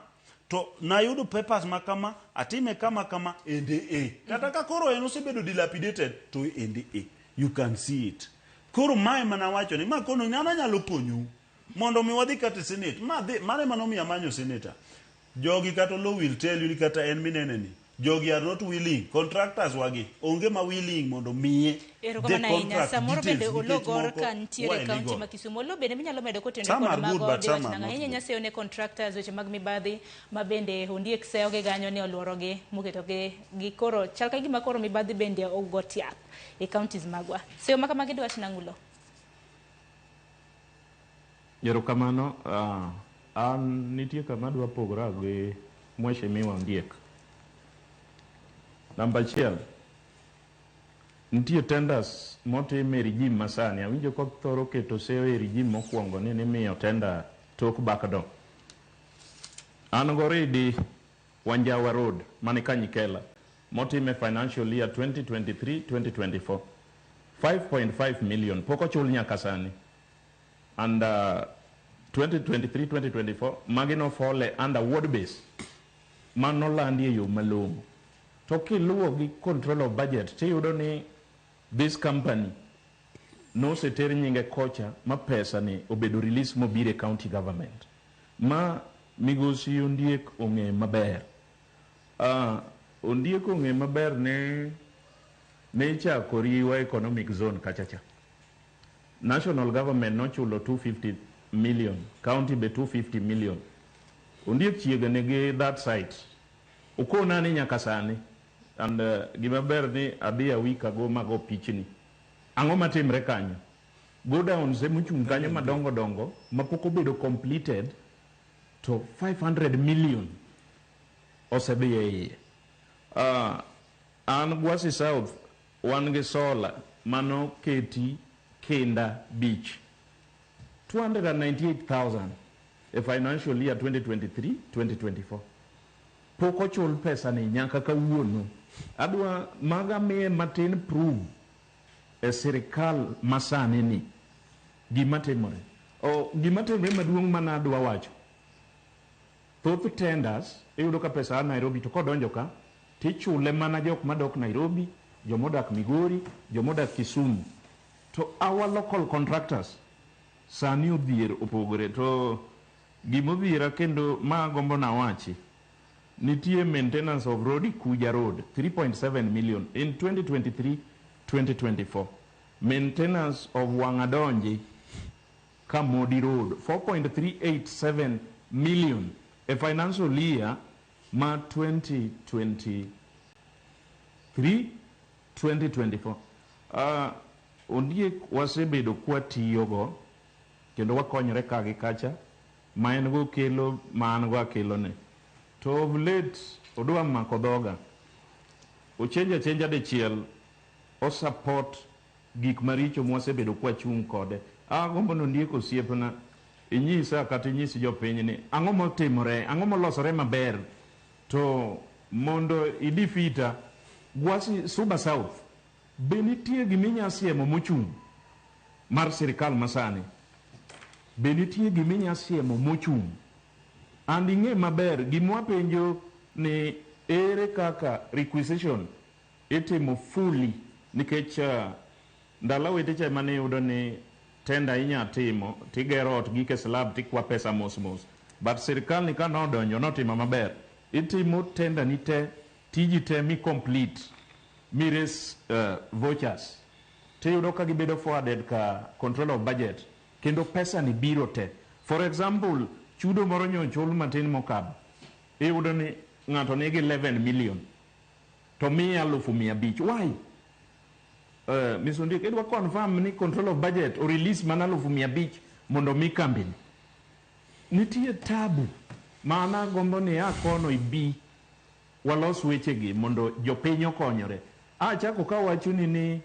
Speaker 3: to nayudo papers makama atime kama ende kata ka koro en osebedo dilapidated to ende you can see it koro mai mana wacho ni ma kono nyana nyalo ponyu mondo mi wadhi kata senate mane mano mi amanyo senator jogi kata lo will tell you ni kata en minene ni jogi are not willing contractors wagi onge ma willing mondo miye
Speaker 23: the contract samoro bende ologor kan tiere county ma Kisumu lo bende minyalo medo kotende kod mago de wachna ng'eny nyase one contractors weche mag mibadhi mabende hundie kseo ge ganyo ne oluorogi muketo gi koro chal ka gima koro mibadhi bende ogotia e counties magwa seo makama gi wachna ngulo
Speaker 6: Yero kamano an nitie kama dwa pogora gi Mheshimiwa Ondiek. Namba chiel, nitie tenders motim e regime masani. Awinjo ko thoro keto seyo e regime mokwongo ni miyo tender tok bakdo. An goridi Wanjawa Road mani Kanyikela motim e financial year 2023-2024 5.5 million poko chul nyaka sani. And 2023-2024 magino fole under ward base mano landi e yo malongo. Toki luwo gi control of budget tiyudo ni this company no se ter nyinge kocha ma pesa ni obedo release mobire county government ma migosi Ondiek ong'e maber Ondiek ong'e maber ne chako riwa economic zone kachacha national government no chulo 250 million county be 250 million Ondiek chiegane gi that site ukona ni nyaka sani and gima ber ni adhi a week ago mago pichni ang'o matimre kanyo go down se muchung kanyo madongo mapoko bedo completed to 500 million osebeye an Gwasi South wan gi sola mano keti Kenda Beach 298,000 a financial year 2023-2024 poko chul pesa ni nyaka kawuono adwa maga miye matin prove e sirikal masani ni gimatimore gimatimore maduong' mana adwa wacho thoth tenders iyudo ka pesa a Nairobi to kodonjo ka tichule mana jok madok Nairobi jomodak Migori jomodak Kisumu to our local contractors sani odhier opogore to gimodhiera kendo ma gombo na wachi nitie maintenance of road Kuja Road 3.7 million in 2023-2024 maintenance of Wangadonji Kamodi Road 4.387 million a financial year ma 2023-2024 Ondiek wasebedo kwa tiyogo kendo wakonyre kagi kacha ma en go kelo ma an go akelo ne to of late odwa mako dhoga ochenja dichiel o support gik maricho mwasebedo kwa chung kode. Agombo nondieko osiepna inyisa kata inyisi jopiny ni ang'o motimore, ang'o molosore maber to mondo idifita Gwasi Suba South be nitie giminya siemo mochung' mar sirikal masani, be nitie giminya siemo mochung' and ing'e maber gimwa penjo ni ere kaka requisition itimo fully nikech ndalo weteche mane yudo ni tenda inya timo tigero ot gike slab tikwa pesa mos but sirikal ni kana odonjo notimo maber itimo tenda ni te tiji te mi complete mires vouchers tiyudo ka gibedo forwarded ka control of budget kendo pesa ni biro te. For example, chudo moro nyonchol matin mokab iyudo ni ng'ato nigi 11 million to miya 1,500. Why? Misondik edwa confirm ni control of budget o release mana 1,500 mondo mi kambi nitie tabu mana gombo ni akono ibi walos wechegi mondo jopiny okonyore. Achako ka wachuni ni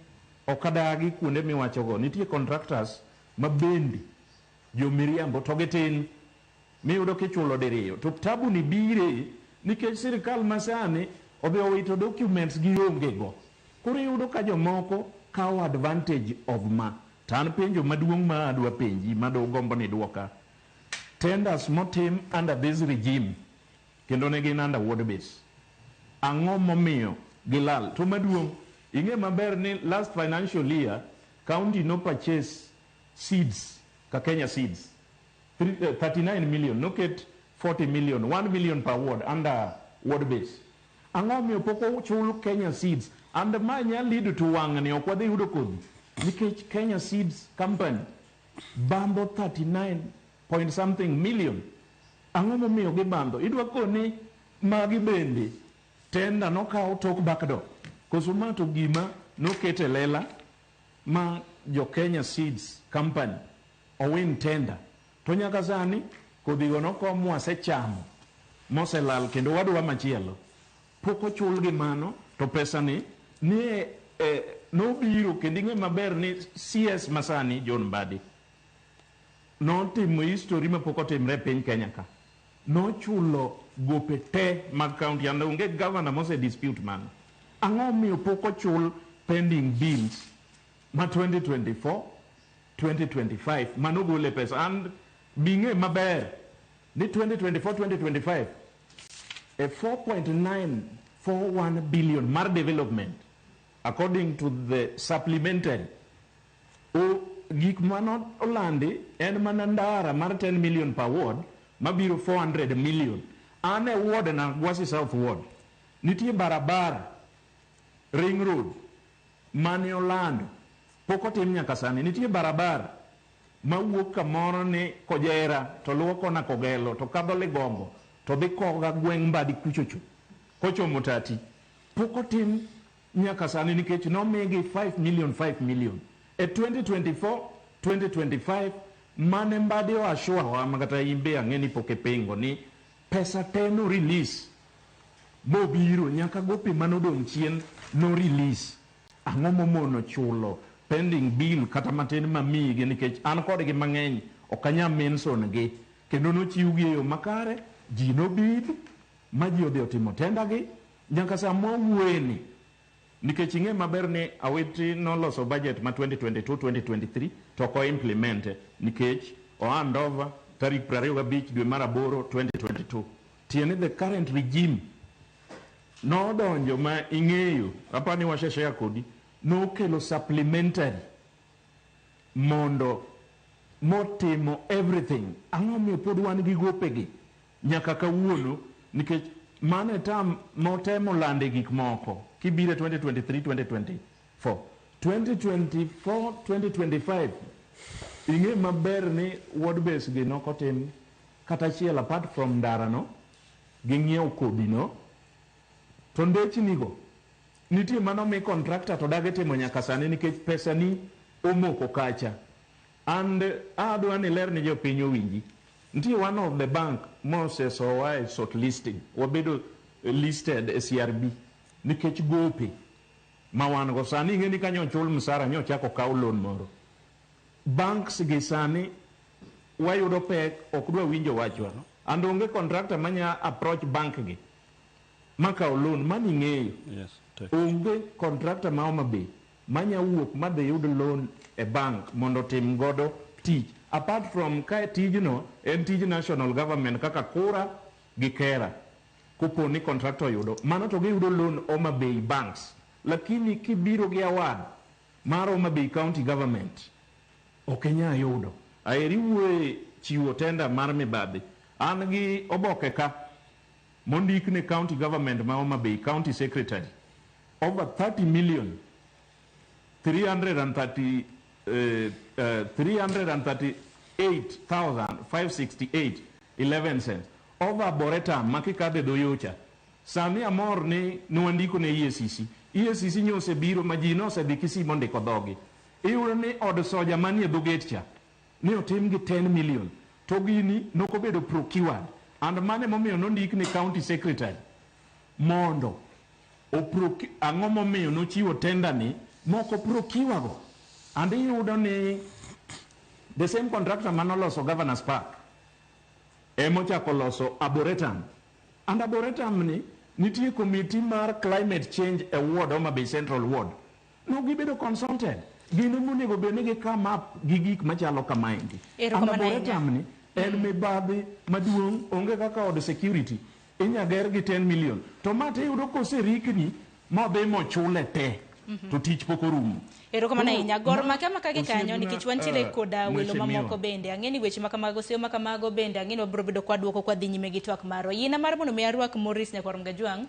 Speaker 6: okadagi kuonde miwachogo nitie contractors mabendi jo miriambo to gitin miyudo kichulo diriyo to tabu ni bire nikech sirikal masani obe owito documents gi ongego koro yudo ka jomoko kawo advantage of ma tan penjo maduong' ma adwa penji mado gombo ni duoka tenders motim under this regime kendo ne gin under ward base ang'o momiyo gilal to maduong' ing'e maber ni last financial year county no purchase seeds ka Kenya Seeds 39 million noket 40 million 1 million per ward under ward base. Ang'o miyo poko chul Kenya Seeds and manya lead to wang'ni ok wadhi yudo kodhi nikech Kenya Seeds company bando 39 point something million. Ang'o momiyo gibando idwa koni magi bende tenda nokawo tok bakdo kosuma to gima nokete lela ma jo Kenya Seeds company owin tenda to nyaka sani kodhigo nokom wasechamo moselal kendo wadwa machielo poko chul gi mano to pesa ni nobiro kendo ing'e maber ni CS masani John Mbadi notimo history ma pok otimre piny Kenya ka nochulo gope te mag county and onge governor mose dispute man. Ang'o miyo pok ochul pending bills ma 2024 2025 mano gole pesa and bing'e maber ni 2024-2025 a 4.941 billion mar development according to the supplementary gik mano olandi en mana ndara mar 10 million per ward mabiro 400 million ane ward na Gwasi South ward nitie barabara ring road mane olando poko tim nyaka sani nitie barabara mawuok kamoro ni Kojera to luoko na Kogelo to kadho Ligongo to dhi koga gweng' Mbadi kuchocho kochomo Tati poko tim nyaka sani nikech nomigi 5 million e 2024-2025 mane Mbadi oashwa makata imbe ang'eni poke pengo ni pesa te no release bobiro nyaka gope manodong' chien no release. Ang'o momono chulo pending bill kata matin mamigi nikech an kodgi mang'eny okanya mention gi kendo nochiw gi yo makare ji nobid ma ji odhi otimo tenda gi nyaka samo wueni nikech ing'e maber ni awiti noloso budget ma 2022-2023 to ko implemente nikech o hand over tarik 25 dwe mar 8 2022 tiene the current regime no donjo ma ing'eyo apani washeshea kodi no kelo supplementary mondo motimo everything. Ang'o miyo pod wan gi gopegi nyaka kawuono nikech mane tam motemo lande gik moko kibire 2023-2024 2024-2025 ing'e maber ni ward base gi nokotim kata chiel apart from ndarano gi ng'iewo kodino to ndechnigo nitie mano mi contractor to dage timo nyaka sani nikech pesa ni omoko kacha and adwa ni ler ni jopiny owinji Nti one of the bank Moses Owai shortlisting wabedo listed CRB nikech gope mawan go sani ngeni kanyo chul msara nyo chako kaw loan moro. Banks gi sani wayudo pek okdwa winjo wachwa no. And onge contractor manya approach bank gi makaw loan mani ng'eyo.
Speaker 3: Yes.
Speaker 6: Onge contractor ma Homa Bay manya wuok madhi yud loan e bank mondo tim godo tich. Apart from ka tijno en tij national government kaka Kura gi Kera kupo ni contractor yudo mano to giyudo loan Homa Bay banks. Lakini kibiro gi award mar Homa Bay county government okenya yudo. Aeri wuoye chiwo tenda mar mibadhi. An gi oboke ka mondik ne county government ma Homa Bay county secretary over 30 million 338,568 cents over Boretam makikade doyocha. Sami amor ni nwandiko ne EACC. EACC nyose biro majino se dikisi monde kodogi. Iure ni od soja manie dogetcha. Ni otim gi 10 million. To gini nokobedo procured. And mane momiyo nondik ne county secretary. Mondo. Ang'o momiyo nochiwo tender ni moko procure go. And iyudo ni the same contractor manoloso Governor's Park emochako loso Arboretum. And Arboretum ni nitie committee mar climate change award Homa Bay Central Ward. No gibedo consulted. Gino monego bed ni gi come up gi gik machalo kamaendi. Arboretum ni en mibadhi maduong' onge kaka od security. Inyager gi 10 million. To mate yudo koserikni mabe mochule te. To tich pokorumo.
Speaker 23: Erokamano ahinya. Gor makama kage kanyo nikech wantiere koda welo mamoko bende. Ang'eni weche makamago seyo makamago bende ang'eni wabiro bedo kwaduoko kwa dhi nyime gi twak marwa. Yina mar mondo mi arwak Morris Nyakwar Mgajwang'.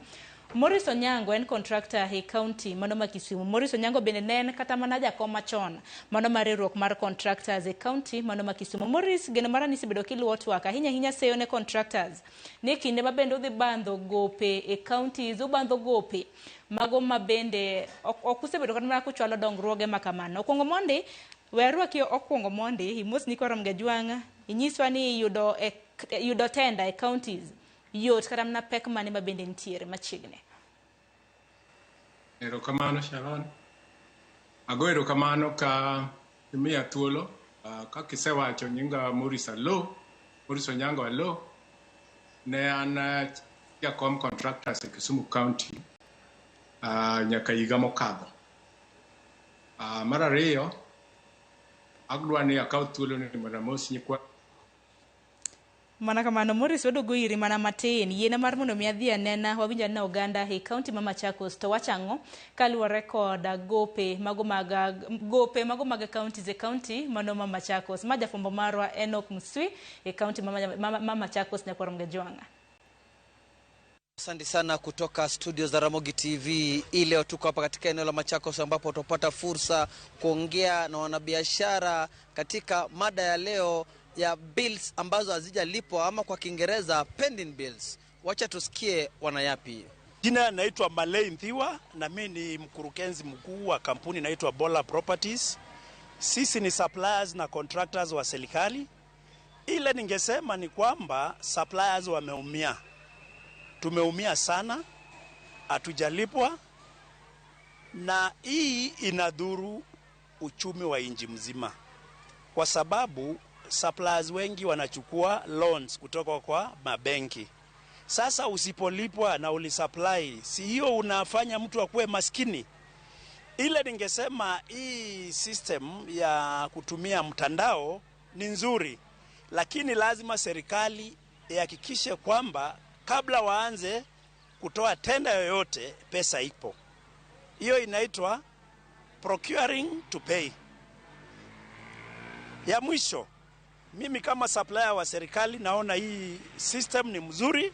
Speaker 23: Morris Onyango en contractor e county mano ma Kisumu. Morris Onyango bende nen kata mana jakom machon mano mar riwruok mar contractors e county mano ma Kisumu. Morris geno mara nisi bedo kiluwo twak ahinya seyo ne contractors ne kinde mabende udhi bandho gope e counties ubandho gope mago mabende okusebedo kata mana kuchwalo dongruoge makamano. Okwongo mondi werwaki okwongo mondi Morris Nyakwar Mgajwang' inyiswa ni yudo tenda e counties yot kata mna pek mane mabende ntiere machiegni.
Speaker 1: Erokamano Sharon. Ago erokamano ka imiya thuolo ka kisewacho nyinga Morris Onyango Alo ne an jakom contractors e Kisumu County nyaka higa mokadho. Mar ariyo agdwa ni akaw thuolo ni mondo Morris Nyakwar
Speaker 23: Mana kamano Morris wadogo iri mana matin yena mar mondo mi adhi anena wawinja na oganda e county ma Machakos to wachango kaluwore koda gope mago mag counties e county mano ma Machakos. Maja fombo marwa Enoch Muswi e county ma Machakos Nyakwar Mgajwang'.
Speaker 7: Asante sana kutoka studio za Ramogi TV. Leo tuko hapa katika eneo la Machakos ambapo tutapata fursa kuongea na wanabiashara katika mada ya leo ya bills ambazo hazijalipwa ama kwa Kiingereza pending bills. Wacha tusikie wanayapi.
Speaker 8: Jina naitwa Malay Nthiwa na mimi ni mkurugenzi mkuu wa kampuni naitwa Bola Properties. Sisi ni suppliers na contractors wa serikali. Ile ningesema ni kwamba suppliers wameumia. Tumeumia sana, hatujalipwa na hii inadhuru uchumi wa nchi mzima. Kwa sababu suppliers wengi wanachukua loans kutoka kwa mabenki. Sasa usipolipwa na ulisupply, si hiyo unafanya mtu akuwe maskini? Ile ningesema hii system ya kutumia mtandao ni nzuri, lakini lazima serikali ihakikishe kwamba kabla waanze kutoa tenda yoyote pesa ipo. Hiyo inaitwa procuring to pay. Ya mwisho, mimi kama supplier wa serikali naona hii system ni mzuri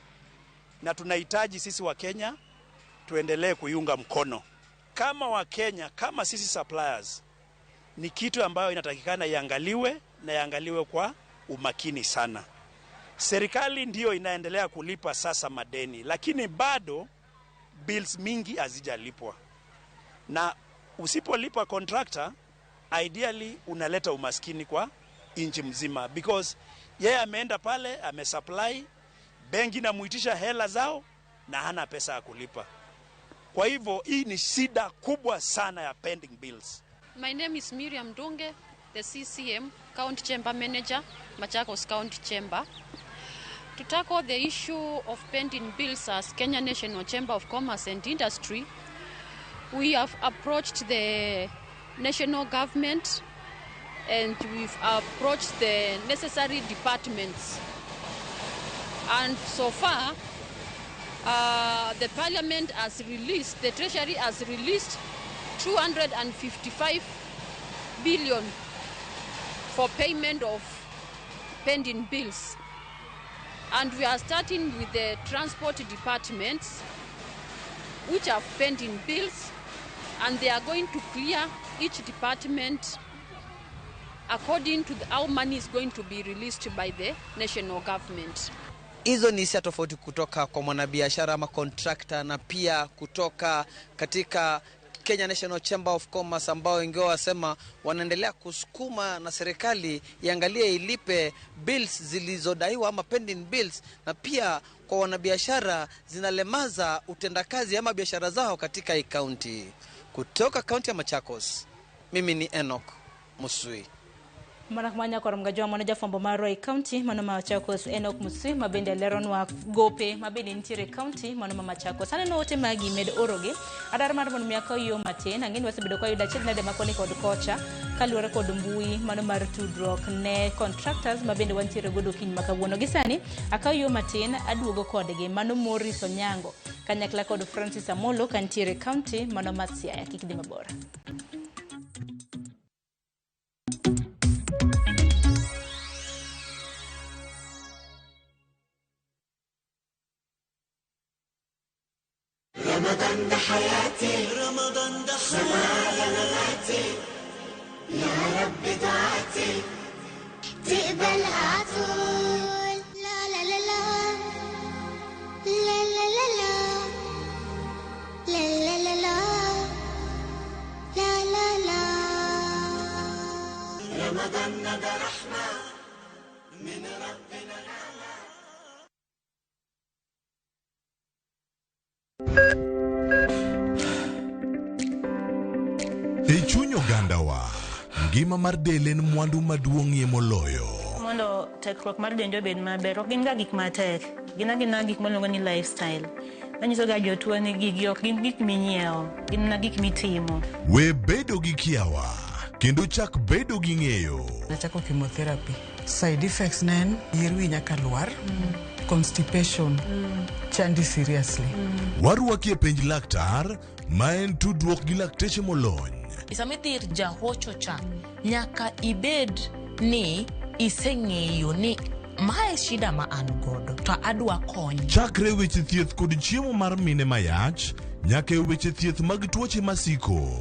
Speaker 8: na tunahitaji sisi wa Kenya tuendelee kuiunga mkono. Kama wa Kenya, kama sisi suppliers, ni kitu ambayo inatakikana iangaliwe na iangaliwe kwa umakini sana. Serikali ndio inaendelea kulipa sasa madeni, lakini bado bills mingi hazijalipwa. Na usipolipa contractor, ideally unaleta umaskini kwa nchi mzima, because Yeye ameenda pale, amesupply, benki inamuitisha hela zao na hana pesa ya kulipa. Kwa hivyo hii ni shida kubwa sana ya pending bills.
Speaker 10: My name is Miriam Dunge, the CCM County Chamber Manager, Machakos County Chamber. To tackle the issue of pending bills as Kenya National Chamber of Commerce and Industry, we have approached the national government and we've approached the necessary departments. And so far, the Parliament has released, the Treasury has released 255 billion for payment of pending bills. And we are starting with the transport departments, which have pending bills, and they are going to clear each department according to how money is going to be released by the national government.
Speaker 7: Hizo ni hisia tofauti kutoka kwa mwanabiashara ama contractor na pia kutoka katika Kenya National Chamber of Commerce ambao wengi wasema wanaendelea kusukuma na serikali iangalie ilipe bills zilizodaiwa ama pending bills, na pia kwa wanabiashara zinalemaza utendakazi ama biashara zao katika hii county. Kutoka county ya Machakos, mimi ni Enoch Musui.
Speaker 23: Manakamanya kwa mgajwa manager fombo Maroi County manoma Machakos Enoch Musui mabende leron wa gope mabende ntire county manoma Machakos sana no wote magi med oroge adar mar mon miaka yo matin angin wasebedo kwa yuda chedna de makoni kod kocha kaluore kod mbui manoma tudruok ne contractors mabende wantire godo kiny makawuono gisani akayo matin aduogo kodgi mano Morris Onyango kanyakla kod Francis Amolo kantiere county manoma Siaya kikidi mabora.
Speaker 18: رمضان ده حياتي رمضان ده حياتي يا رب دعاتي تقبلها عطول لا لا لا لا لا لا لا لا لا لا لا لا لا رمضان ده رحمة من ربنا.
Speaker 20: E chuny ogandawa, ngima mar del en mwandu maduong'ie moloyo.
Speaker 21: Mondo tekruok mar dende obed maber, ok gin ga gik matek. Gin gik miluongo ni lifestyle. Manyiso ga jotuo ni gigi ok gin gik minyiewo, gin gik mitimo.
Speaker 20: We bedo gi kiawa, kendo chak bedo gi ng'eyo.
Speaker 24: Nachako chemotherapy. Side effects nen, yier wi nyaka lwar, constipation, chandi seriously.
Speaker 20: Warwaki e penj laktar, ma en tudruok gi lakteche molony.
Speaker 15: Isamidhir jahocho cha, nyaka ibed ni iseng'eyo ni mae shida ma an godo, to adwa kony.
Speaker 20: Chakre weche thieth kod chiemo mar mine mayach, nyaka e weche thieth mag tuoche masiko.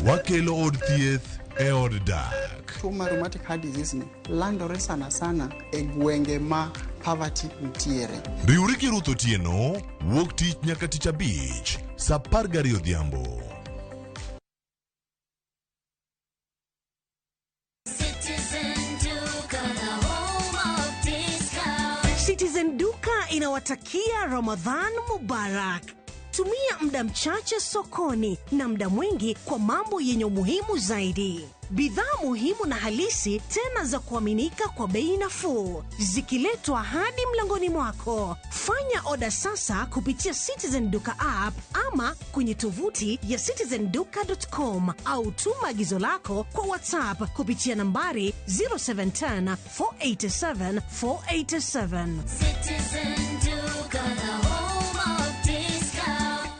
Speaker 20: Wakelo od thieth e od dak.
Speaker 25: Tuo mar rheumatic heart disease ni landore sana e gwenge ma poverty ntiere.
Speaker 20: Riwri gi Ruth Otieno, wuok tich nyaka tich abich, saa 12 odhiambo.
Speaker 26: Citizen Duka inawatakia Ramadhan Mubarak. Tumia muda mchache sokoni na muda mwingi kwa mambo yenye umuhimu zaidi. Bidhaa muhimu na halisi tena za kuaminika kwa bei nafuu, zikiletwa hadi mlangoni mwako. Fanya oda sasa kupitia Citizen Duka app ama kwenye tovuti ya citizenduka.com au tuma agizo lako kwa WhatsApp kupitia nambari 0710 487 487.
Speaker 18: Citizen Duka, the home of discount.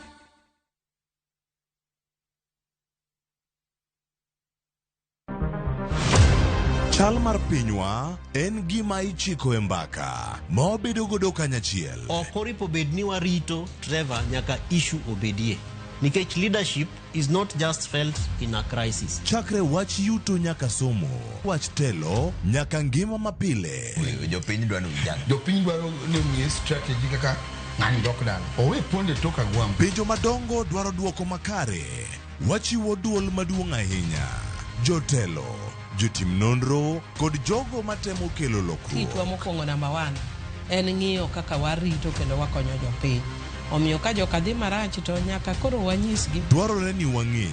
Speaker 20: Chal mar pinywa en gima ichiko e mbaka ma wabedo godo kanyachiel.
Speaker 27: Okoripo bed ni warito Trevor nyaka issue obedie. Nikech leadership is not just felt in a crisis.
Speaker 20: Chakre wach yuto nyaka somo, wach telo nyaka ngima mapile.
Speaker 28: Jopiny dwaro ni ong'e strategy kaka ng'ani dok dala. Owe ponde toka gwam.
Speaker 20: Penjo madongo dwaro duoko makare. Wachiwo duol maduong' ahinya. jotelo, jotim nonro kod jogo matemo kelo lokruok.
Speaker 2: Kitwa mokwongo number 1 en ng'iyo kaka warito kendo wakonyo jopiny. Omiyo ka joka dhi marach to nyaka koro wanyisgi.
Speaker 20: Dwarore ni wang'e,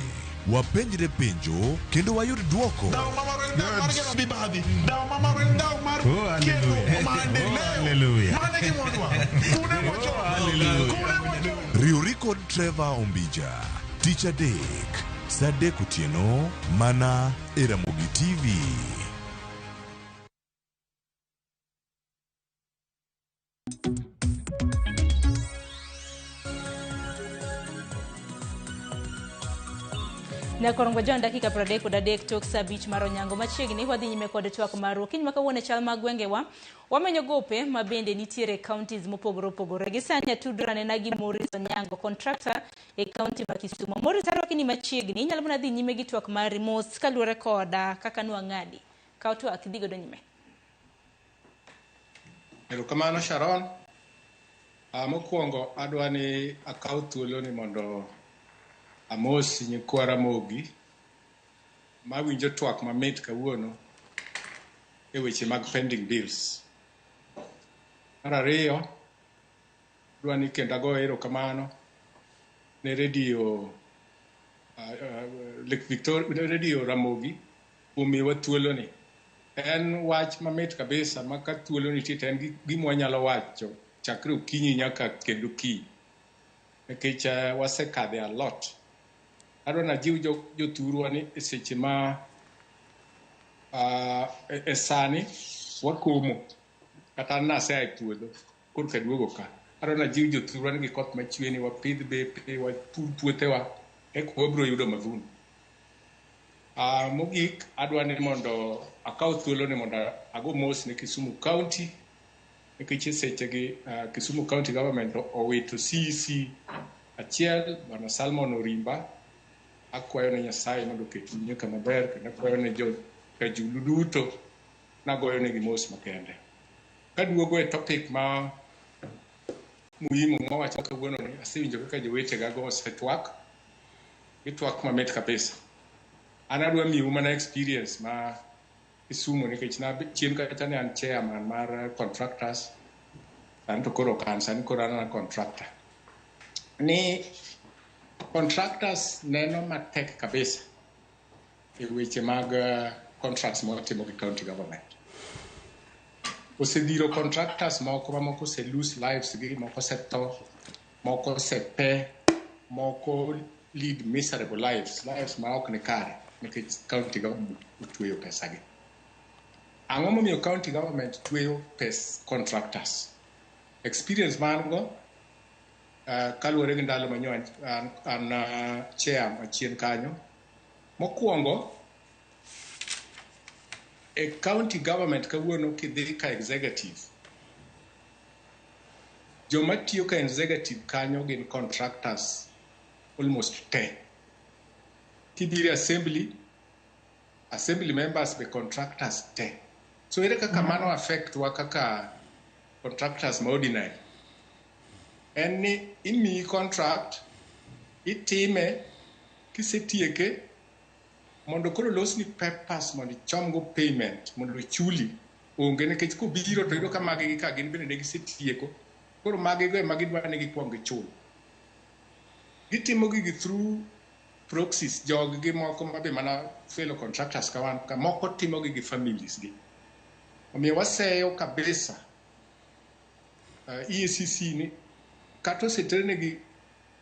Speaker 20: wapenjre penjo kendo wayud dwoko. Riuri kod Trevor Ombija, Tich Adek, Saa 3 otieno, mana e Ramogi TV.
Speaker 23: Ne korongo jon dakika 33 tok saa 5 mar onyango machiegni wadhi nyime kod twak mar kiny makawuono chal mag gwengewa wamenyo gope ma bende nitiere counties mopogore opogore gisanya tudrane na gi Morris Onyango contractor e county ma Kisumu. Morris arwakini machiegni inyalo mana dhi nyime gi twak mar mos kaluwore koda kaka nwang'adi ka twak dhi godo nyime.
Speaker 1: Erokamano Sharon. Mokwongo adwani akaw thuolo ni mondo amosi nyikwa Ramogi mawinjo twak mamit kawuono e weche mag pending bills. Mar ariyo, adwani kendo ago erokamano ne radio Lake Victoria, radio Ramogi omiwa thuolo ni. En wach mamit kabisa maka thuolo ni tite en gima wanyalo wacho chakre okinyi nyaka kendo kiny. Nikech wasekadhe a lot. Adwana jiw jothurwa ni e seche ma e sani wakomo kata nasea e puodho korka duogo ka. Adwana jiw jothurwa ni gi koth machwe ni wapidh bepe, wapur puothewa eka wabiro yudo mavuno. Mogik adwani mondo akaw thuolo ni mondo ago mos ne Kisumu County nikech seche gi Kisumu County government owito CEC achiel bwana Salmon Orimba. Akwayo ne Nyasaye mondo oket nyinge kama ber kendo akwayo ne julu duto nagoyo ne gimos makende. Kaduogo e topic ma muhimu mwawacho kawuono ni asewinjo kaka jowete gago osetwak gitwak mamit kabisa. An adwa miu mana experience ma Kisumu nikech na chien kacha ne an chairman mar contractors an to koro kan sani koro an contractor. Ni contractors neno matek kabisa e weche mag contracts motimo gi county government. Osedhiro contractors moko se lose lives gi, moko se tho, moko se pe, moko lead miserable lives ma ok ni kare nikech county government utweyo pesa gi. Ang'o momiyo county government tweyo pes contractors? Experience man go kaluwore gi ndalo manyo an chair machien kanyo. Mokwongo e county government kawuono kidhi ka executive, joma tiyo ka executive kanyo gin contractors almost 10. Kibiri assembly members be contractors 10. So ere kaka mano affect wa kaka contractors ma ordinary? En ni imiyi contract, itime, kisetieke, mondo koro losni papers mondo ichomgo payment, mondo chuli, onge nikech kobiro to yudo ka magi ka gin bende ne gisetieko, koro magi go ema gidwa ni gikwong gichul. Gitimo gigi through proxies, jog gi moko mabe mana fellow contractors kawan, ka moko timo gi families gi. Omiyo waseyo kabisa EACC ni kato setere gi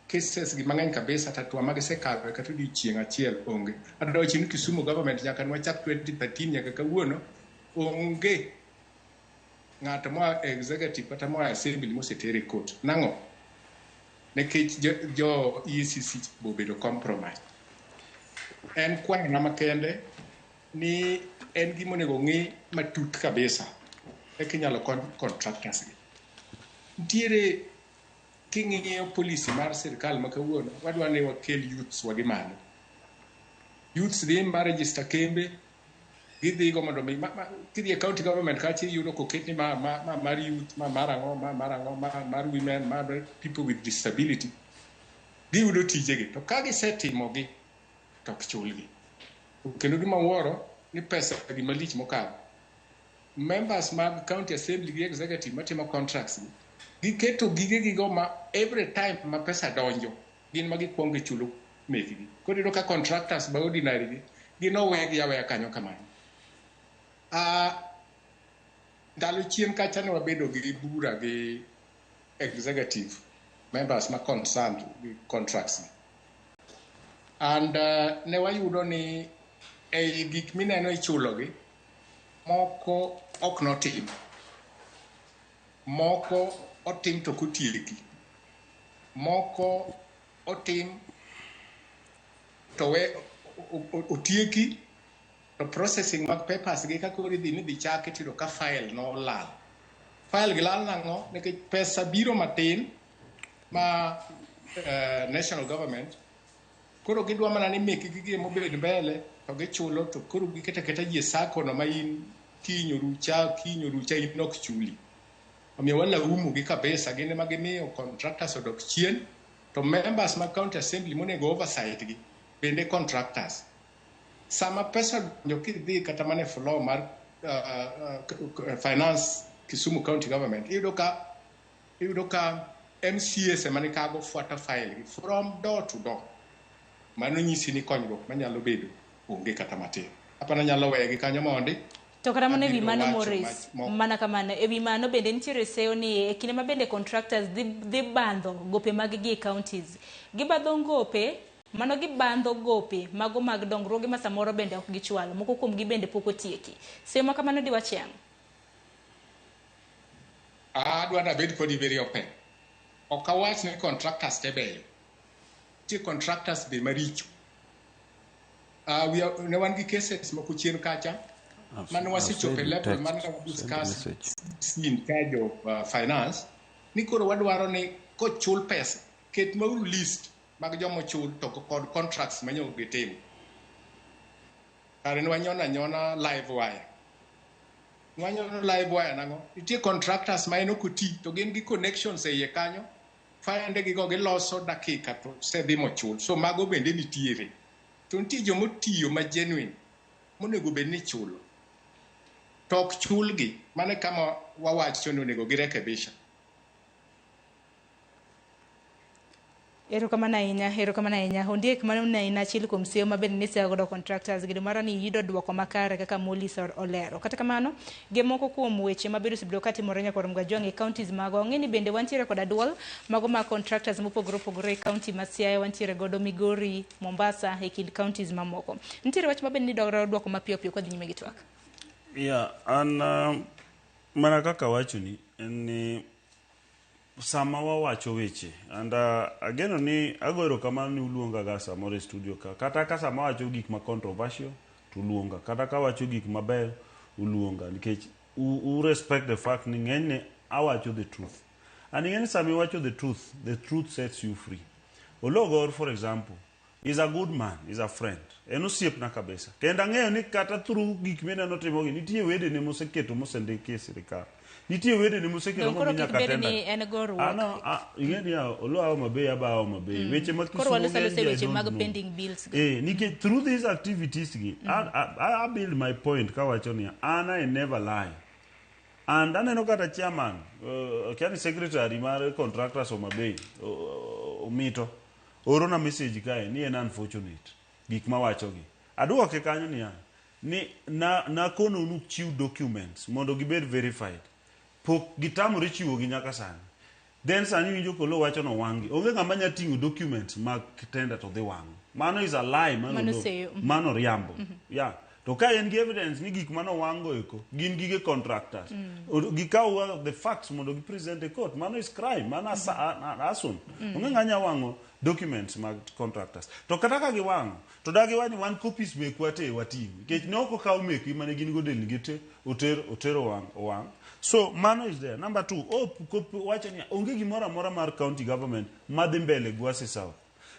Speaker 1: cases gi mang'eny kabisa tatwa magisekadho kata odiochieng' achiel onge. Adwachi ni Kisumu government nyaka nwachak 2013 nyaka kawuono onge ng'ato moa executive kata moa assembly mosetere court. Nang'o? Nikech jo EACC bobedo compromise. En kwana makende ni en gimonego ng'i matut kabisa ekinyalo contractors gi. Ntiere king'iyo policy mar sirkal ma kawuono wadwa ni wakel youths wa gi malo. Youths dhi ma register kembe gidhi go mondo kidhi e county government kachi yudo koket ni mar youth mar women mar people with disability giyudo tijegi to ka gisetimo gi to ok chulgi. kendo gima wuoro ni pesa gi malich mokalo. Members mag county assembly gi executive matimo contracts giketo gige gigo ma every time ma pesa donjo gin ma gikwongo chulo mekgi. Koro iyudo ka contractors ba ordinary gi gin owegi aweya kanyo kamano. Ndalo chien kacha ne wabedo gi bura gi executive members ma concerned with contracts. And ne wayudo ni gik mineno ichulogi moko ok notim. Moko otim to kotieki. Moko otim to we otieki to processing mag papers gi kaka koro ni dhi chake tiro ka file no lal. File gi lal nang'o nikech pesa biro matin ma national government koro gidwa mana ni meki gige mobed mbele to gichulo to koro giketa ji sako no ma in kinyorucha in ok chuli. Omiyo wala umu gi kabisa gine ma gimiyo contractors odok chien to members ma county assembly monego oversight gi bende contractors. Sama pesa nyokidhi kata mane flow mar finance Kisumu county government iyudo ka MCS mane kago fuata file from door to door. Mano nyisi ni konyruok manyalo bedo onge kata matin. Apana nyalo wegi kanyo mondi.
Speaker 23: To kata mano ewi mano Morris, mana kamano ewi mano bende nitiere seyo ni kinde ma bende contractors dhi bandho gope mag gi counties. Gibadho gope, mano gibandho gope mago mag dongruoge ma samoro bende ok gichwalo. Moko kuom gi bende pok otieki. Seyo ma kamano di wachiang.
Speaker 1: Adwa na bed kodi very open. Ok awach ni contractors te beyo. Tie contractors be maricho. Ne wan gi cases moko chien kacha. Man wasichope level man discuss in charge of finance. Ni koro wadwaro ni kochul pesa. Ket mauru list mag jomo chul to kod contracts manyo gitimo. Kare ni wanyona live wire. Wanyona live wire nango. Itie contractors ma eno kuti to gin gi connections e iye kanyo. Fayande gigo giloso dakika to sedhi mochul. So mago bende nitiere. To nitie jomo tiyo ma genuine. Monego bed ni chulo. Tok chulgi. Mane kama wawacho ni onego girekebisha.
Speaker 23: Erokamano ahinya. Ondiek mano na achiel kuom seyo ma bende nisea godo contractors gido mara ni yudo duoko makare kaka Molis olero. Kata kamano, moko kuom weche ma bedo siblo katimore nyakoro Mgajong e counties mago. Ng'eni bende wantiere kod aduol mago ma contractors mopogore opogore e county ma Siaya, wantiere godo Migori, Mombasa e kind counties mamoko. Nitiere wach ma bende ni dogro duoko mapiyo piyo kodhi nyime gi twak.
Speaker 3: Mana kaka wacho ni ni sama wawacho weche and ageno ni agoro kamano ni uluonga ga samoro e studio ka kata ka sama wacho gik ma controversial to uluonga kata ka wacho gik mabeyo uluonga nikech u respect the fact ni ng'eny awacho the truth and ng'eny sama wacho the truth sets you free. Ologor for example is a good man, is a friend, en osiepna kabisa kendo ang'eyo ni kata through gik mineno timogi nitie wede ne moseketo mosendiki e sirikal. Nitie wede ni musekelo mo nyaka tenda. Ingeni ya olo mabe aba mabe. Weche makisumo.
Speaker 23: Koro wale salo weche mag pending bills.
Speaker 3: Nikech through these activities gi I build my point ka wacho ni I never lie. And aneno kata chairman, kiani secretary mar contractors o mabe omito. Oro na message kae ni en unfortunate. Gik ma wacho gi. Aduoke kanyo ni na kono nu chiw documents mondo gibed verified. Pok gitamore chiwo gi nyaka sani. Then sani winjo kolo wacho no wangi. Onge ng'ama nya ting'o documents mag tender to the wang. Mano is a lie, mano riambo. Yeah. To ka en gi evidence ni gik mano wango eko, gin gige contractors. Gikaw the facts mondo gi present a court. Mano is crime, mano asun. Onge ng'anya wango documents mag contractors. To kata ka giwango, to dagi wani one copies mekwate watingo. Kech ne oko kaw meki mane gin go delegate otero wang. So mano is there. Number 2, wacho ni onge gimora mora mar county government madhi mbele Gwasi South.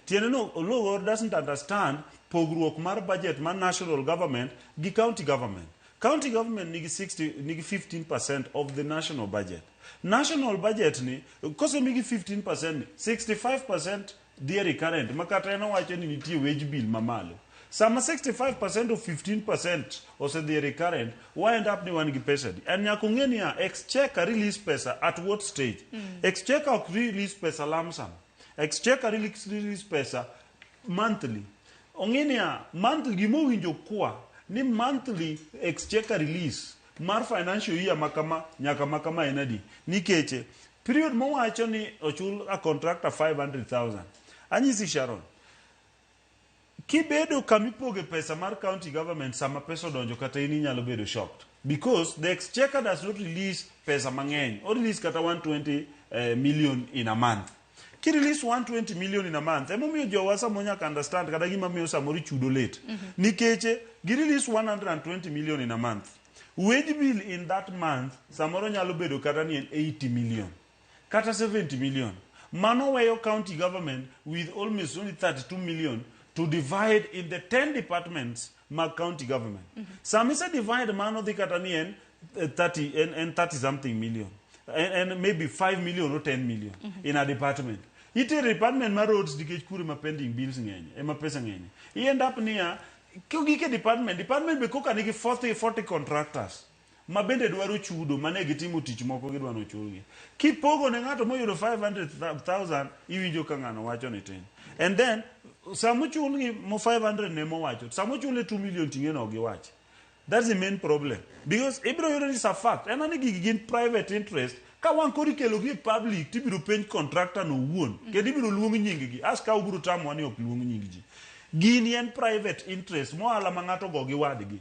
Speaker 3: Tiene no Ologor doesn't understand pogruok mar budget mar national government gi county government. County government nigi 15% of the national budget. National budget ni kose migi 15%, 65% dhieri current makata eno wacho ni nitie wage bill mamalo. Sama 65% of 15% ose the recurrent wind up ni wan gi pesa di. And nyakungeni ya exchequer release pesa at what stage? Exchequer ok release pesa lamsam. Exchequer release pesa monthly. Ongeni ya monthly gimo winjo kwa ni monthly exchequer release mar financial year makama nyaka makama enadi. Nikeche period mo wacho ni ochul a contractor 500,000. Anyisi Sharon. Kibedo kamipoge pesa mar county government sama pesa donjo kata ini nyalo bedo shocked because the exchequer does not release pesa mangeny or release kata 120 million in a month. Ki release 120 million in a month emo miyo jowasa monya ka understand kata gima miyo samori chudo late nikeche gi release 120 million in a month. Wage bill in that month samoro nyalo bedo kata ni 80 million kata 70 million. Mano weyo county government with almost only 32 million to divide in the 10 departments mag county government. Some is a divide mano the Katanian 30 and 30 something million. And maybe 5 million or 10 million in a department. Ite department ma roads dikech kure ma pending bills ngeny, e ma pesa ngeny. He end up near kugike department be koka nigi 40 contractors. Ma bende dwaro chudo mane gitimo tich moko gidwano chulgi. Kipogo ne ngato moyudo 500,000 iwinjo ka ngano wacho ni tin. And then Samuchuli mo 500 ne mo wacho. Samuchuli 2 million tingeno gi wach. That's the main problem. Because ibro yoro is a fact. And ani gigin private interest ka wan kori kelo gi public tibiro penj contractor no wuon. Kedi biro luong nying gi. As ka ubiro tamo ani ok luong nying gi. Gini en private interest mo ala mangato go gi wadgi.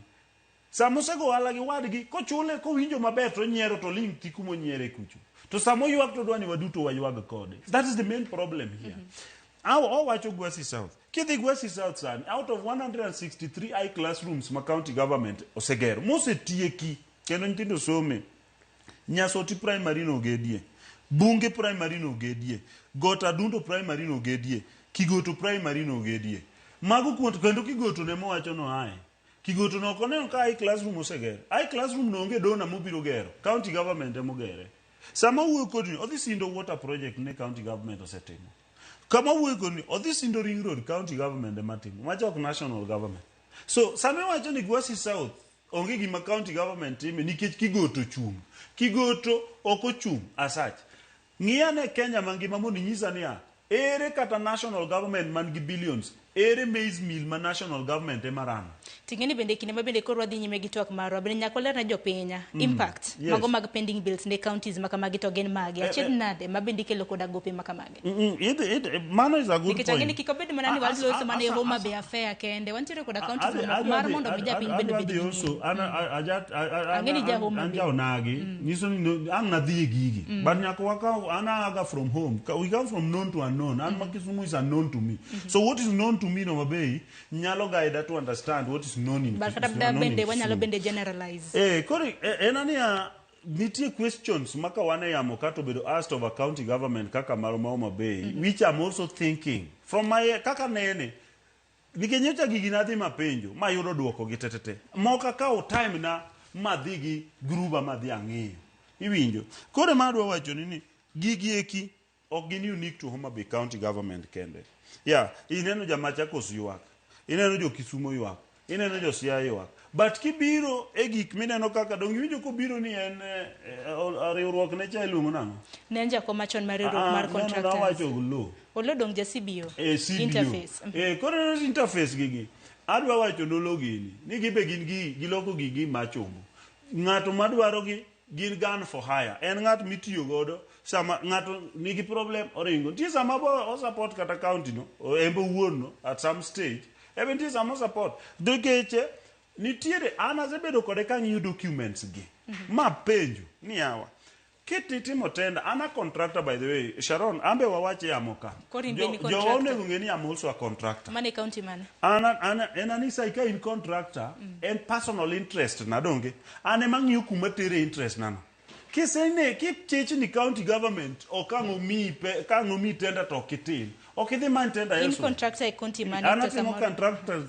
Speaker 3: Samose go ala gi wadgi ko chule ko winjo maber to nyiero to ling tiku mo nyiere kuchu. To samo yuak to dwani waduto wayuag kode. That is the main problem here. Our wacho Gwesi South. Kidi Gwesi South san, out of 163 high classrooms ma county government osegero. Mose tieki, kendo ntindo some. Nyasoti primary no gedie. Bunge primary no gedie. Gota dundo primary no gedie. Kigoto primary no gedie. Magu kendo kigoto ne mo wacho no ae. Kigoto no kone ka high classroom osegero. High classroom no onge dona mobiro gero. County government emo gere. Sama wuo kodni, odhi sindo water project ne county government osetimo. Kama wuego ni odhi sindo ring road county government ematimo wacho ok national government. So same wacho ni Gwesi South onge gima county government time nikech kigoto chung. Kigoto oko chung asach. Ngiyane Kenya mangima mondo nyisa niya ere kata national government man gi billions ere maize mill ma national government emarano.
Speaker 23: Tingeni bende kine mabende korwa dhi nyime gi twak marwa bende nyako ler na jopinya impact mago mag pending bills ne counties makamagi to gen magi achiedh nade mabende kelo koda gope makamagi.
Speaker 3: Mano is a good
Speaker 23: point. Nikech kiko bende mana ni waloso mane Homa Bay affair kende wantiere koda counties mar mondo mi japiny bende bedi
Speaker 3: also angeni ja Homa Bay onagi niso ni ang na dhi gigi but nyako waka anaga from home we come from known to unknown and Kisumu is unknown to me. So what is known to me no Bay nyalo guide to understand what is known in
Speaker 23: bende wanyalo bende generalize
Speaker 3: kori enania nitie questions maka wane yamo kato bedo asked of a county government kaka mar Homa Bay which I'm also thinking from my kaka nene nikenyecha gigi nadhi mapenjo mayudo duoko gi tetete moka kao time na madhi gi gruba madhi ang'iyo iwinjo kore madwa wacho ni gigi eki ok gin unique to Homa Bay county government kende ineno jamachakos yuak ineno jo Kisumo yuak ineno jo Siaya yuak but kibiro e gik mineno kaka dong winjo ko biro ni en riwruok ne cha iluongo nango
Speaker 23: ne jako machon mar riwruok mar contractors
Speaker 3: no wacho lo
Speaker 23: olo dong ja CBO
Speaker 3: interface koro interface gigi adwa wacho no logini ni gibe gin giloko gigi machombo ngato madwaro gi gin gun for hire en ngat mitiyo godo sama ngato nigi problem oringo ti sama bo support kata county no embo wuon no at some stage even ti sama support dokeche nitiere ana zebedo kode ka ngiyo documents gi ma penjo ni yawa kititimo tenda ana contractor by the way Sharon ambe wawache yamoka jo one ngeni am also a contractor
Speaker 23: mane county mane
Speaker 3: ana enani saika in contractor and personal interest na donge ane mangiyo kuma tere interest nano kisene kichechi ni county government okango mi tenda to kitin okidhi man tenda
Speaker 23: in contractor e county mane
Speaker 3: ana timo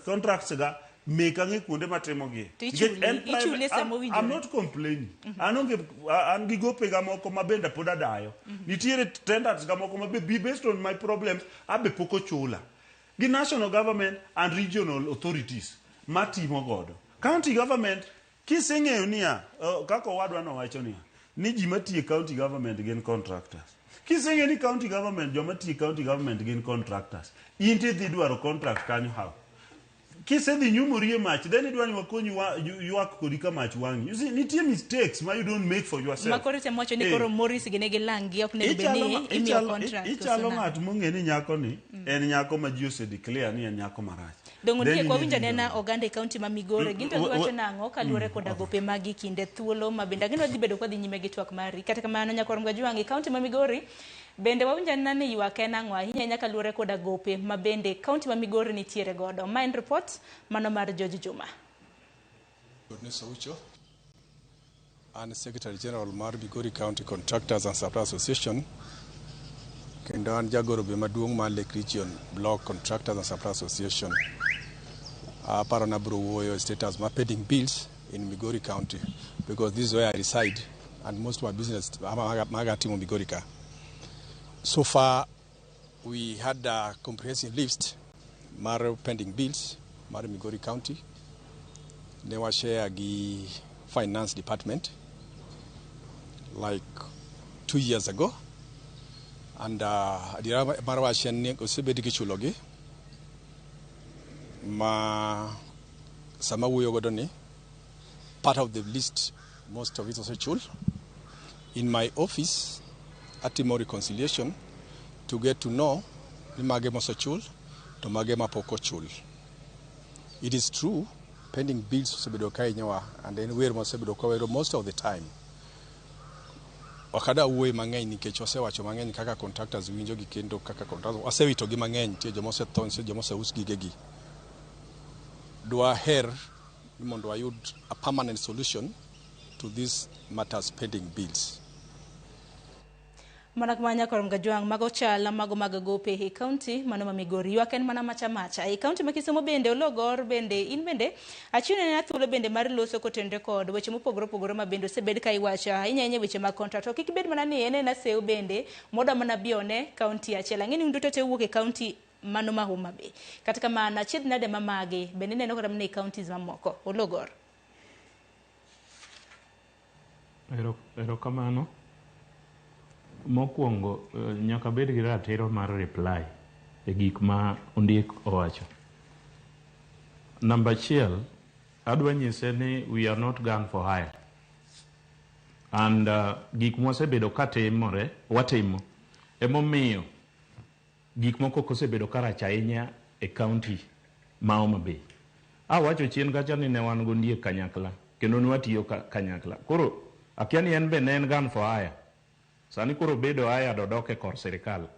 Speaker 3: contracts ga mekange kuonde matimo gi I'm not complaining an gi gope ga moko mabenda poda dayo nitiere tenders ga moko mabe based on my problems abe poko chula gi national government and regional authorities matimo godo. County government kiseng'eyo niya kaka owadwa nowacho niya ni ji matiyo county government gin contractors. Kiseng'eyo ni county government joma tiyo county government gin contractors, in tidhi dwaro contract kanyo how? Kisedhi nyumori e mach, then idwani wakonyi ywak kodi ka mach wangi. You see, nitie mistakes ma you don't make for yourself.
Speaker 23: Makoro te mocho ni koro Morris ginegi langi ok ne beni imiyo contract.
Speaker 3: Ichalo ng'at mong'e ni nyako ni en nyako ma ji osedeclare ni en nyako marach.
Speaker 23: Dongo nitie kwa winjo nena oganda e kaunti ma Migori ginto giwacho nang'o kaluwore koda gope magi kinde thuolo ma bende gino dhi bedo kodhi nyime gi twak mari. Kata kamano Nyakor Mgajwang' e kaunti ma Migori bende wawinjo nena ni ywak en ang'o ahinya nyaka luwore koda gope ma bende kaunti ma Migori nitiere godo. Ma en report mano mar George Juma.
Speaker 4: An Secretary General mar Migori County Contractors and Suppliers Association kendo an jagoro be maduong' mar Lake Region Block Contractors and Suppliers Association. Aparo na bro wuoyo status ma pending bills in Migori County because this is where I reside and most of my business magatimo Migori ka. So far we had a comprehensive list mar pending bills mar Migori County. Ne wa share gi finance department like 2 years ago and adira mar wa share ne osebedi gi chulogi ma sama wuyo godo ni part of the list most of it was chul. In my office atimo reconciliation to get to know ni mage mosechul to mage mapoko chul. It is true pending bills osebedo ka inyowa and then where mosebedo ka wero most of the time wakada wuoyo mang'eny nikech wasewacho mang'eny kaka contractors winjo gi kendo kaka contractors wasewito gi mang'eny tie joma osethon tie joma oseus gigegi. Dwa her mondo ayud a permanent solution to these matters pending bills.
Speaker 23: Manak manya Nyakor Mgajwang' mago chala mago mag gope e kaunti mano ma Migori ywak en mana macha e kaunti ma Kisumo bende ologor bende in bende achune ne thuolo bende mar loso kotende kod weche mopogore ma bende osebed ka iwacha inyenye weche mag contract ok ibed mana ni ene na seu bende moda mana bione kaunti achiel ng'eni nduto te wuok e kaunti mano ma Homa Bay kata kamano achiedh nade mamage bende neno kod mana e counties mamoko ologor.
Speaker 6: Ero kamano mokwongo nyaka bed gi ratiro mar reply e gik ma ondik owacho. Number 1 adwa nyise ni we are not gun for hire and gik mosebedo katimore watimo emomiyo gik moko kosebedo karach ahinya e county ma Homa Bay. Awacho chien kacha ni ne wan gondie kanyakla kendo ne watiyo kanyakla koro akia ni en be ne en gun for hire. Sani koro bedo haya dodoke kor sirikal.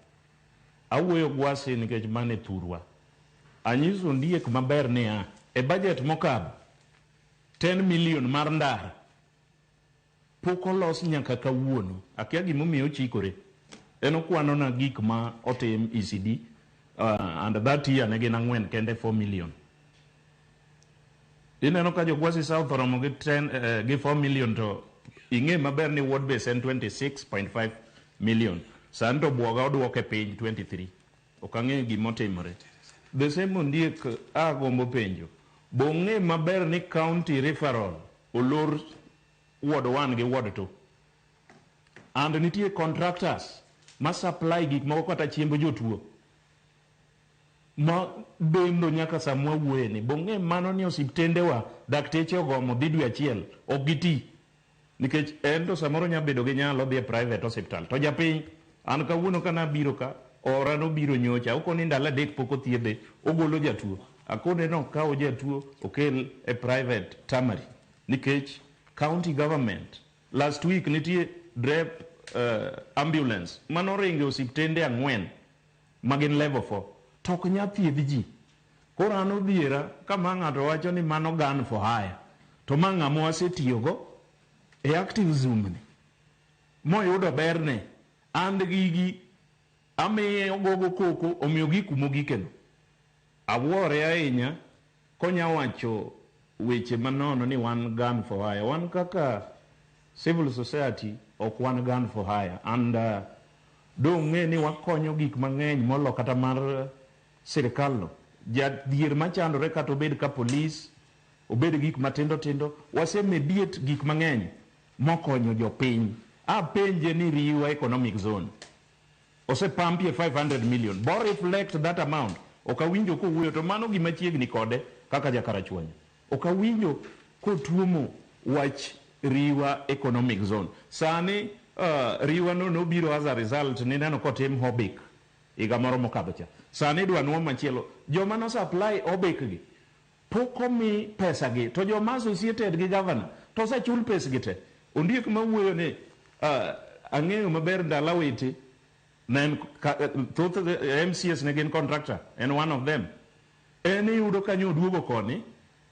Speaker 6: Awuoyo gwasi nikech mane thurwa. Anyiso ndiek maber niya e budget mokadho 10 million mar ndara pok olos nyaka kawuono. Akia gimomiyo chikore. En okwano na gik ma otim ECD and that year ne gin 4 kende 4 million. Ineno ka jogwasi South oromo gi 4 million to ing'e maber ni Ward Base en 26.5 million. Santo buoga oduoke piny 23. Okang'e gimotimore. The same ondiek agombo penjo. Bong'e maber ni county referral olor Ward 1 gi Ward 2. And nitie contractors ma supply gik moko kata chiemb jotuo. Ma bendo nyaka samwa wuoye ni. Bong'e mano ni osiptendewa dakteche ogomo dhi dwe achiel ok giti. Nikech endo samoro nya bedo gi nyalo dhi e private hospital. To japiny an kawuono kana biro ka ora no biro nyocha okoni ndala dek pok othiedhe ogolo jatuo. Akone no kawo jatuo okel e private tamari. Nikech county government last week nitie ambulance manoringe osiptende 4 magin level 4 tok nya thiedh ji. Koro an odhiera kama ng'ato wacho ni mano gun for hire to ma ng'ama wasetiyogo e active zoom ni moyudo berne and gigi amiye ogogo koko omiyo gikumo gikeno. Awuore ahinya konya wacho weche manono ni wan gun for hire. Wan kaka civil society ok wan gun for hire and dong' ng'e ni wakonyo gik mang'eny molo kata mar sirikal jadhier machandore kata obed ka polis, obed gik matindo tindo, wasemediet gik mang'eny mokonyo jopiny. Apenje ni Riwa Economic Zone osepampie 500 million. Bo reflect that amount. Okawinjo kowuoyo to mano gima chiegni kode kaka Jakarachuonyo. Okawinjo kotuomo wach Riwa Economic Zone. Sani Riwa no biro as a result ni neno kotim Hobik higa moro mokadho cha. Sani dwa nuo machielo. Joma no supply Hobik gi poko mi pesa gi to joma associated gi governor to se chul pesa gi te. Ondiek mawuoyo ni ang'eyo maber ndala witi nen thoth MCS ne gin contractor and one of them eni yudo kanyo duogo koni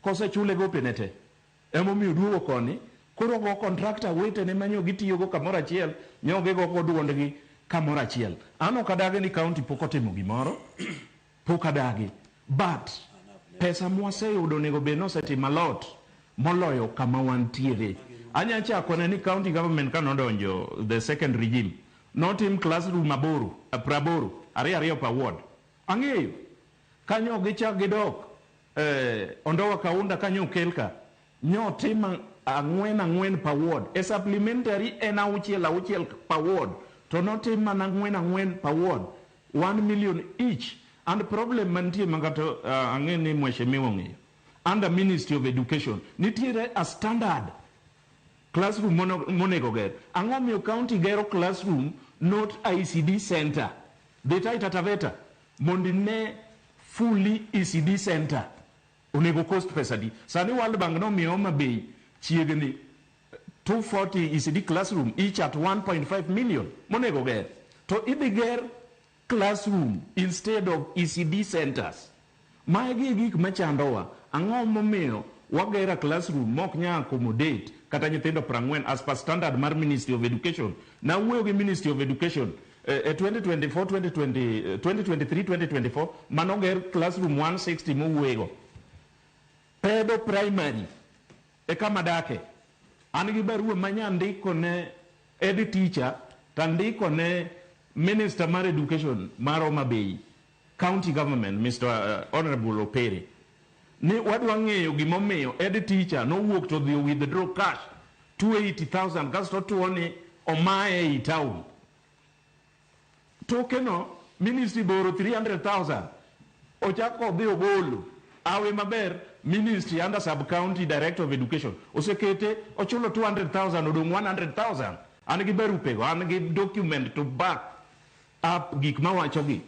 Speaker 6: kose chule gope nete emomiyo duogo koni koro go contractor wete ne manyo gitiyo go kamoro achiel nyoge go duondgi kamoro achiel. Ano kadage ni county poko timo gimoro pokadage but pesa mwaseyudo nego be no setimo lot moloyo kama wantiere. Anya chako ni county government kanodonjo the second regime not in classroom aboro praboro ariyo per ward ang'eyo kanyo gichak gidok ondowa kaunda kanyo kelka nyo tima ang'wen per ward a supplementary en auchiel per ward to not tima ang'wen per ward 1 million each. And problem mantie mangato ang'eni mweshimiwa ng'eyo under Ministry of Education nitiere a standard classroom monego ger. Ang'o miyo county gero classroom not ICD center. Deta itataveta mondi ne fully ECD center. Onego cost pesa di. Sani World Bank no miyo Homabay chiegni 240 ECD classroom each at 1.5 million. Monego ger. To idhi ger classroom instead of ECD centers. Maegi gik machandowa. Ang'o momiyo wagera classroom mok nya accommodate kata nyithindo 40 as per standard mar Ministry of Education. Na wuoyo gi Ministry of Education 2023-2024 manoger classroom 160 mowuoyo. Pedo primary e kama dake. An gi barua manya ndiko ne head teacher tandiko ne Minister mar Education mar Homabay County Government Mr. Honorable Opere. Ni wadwa ng'eyo gimomiyo head teacher no wuok to dhi withdraw cash 280,000 kasto tuoni omaye i town. Tokeno ministry boro 300,000 ochako dhi ogolo awe maber ministry under sub county director of education osekete ochulo 200,000 odong 100,000. An gi barupego an gi document to back up gik mawacho gi.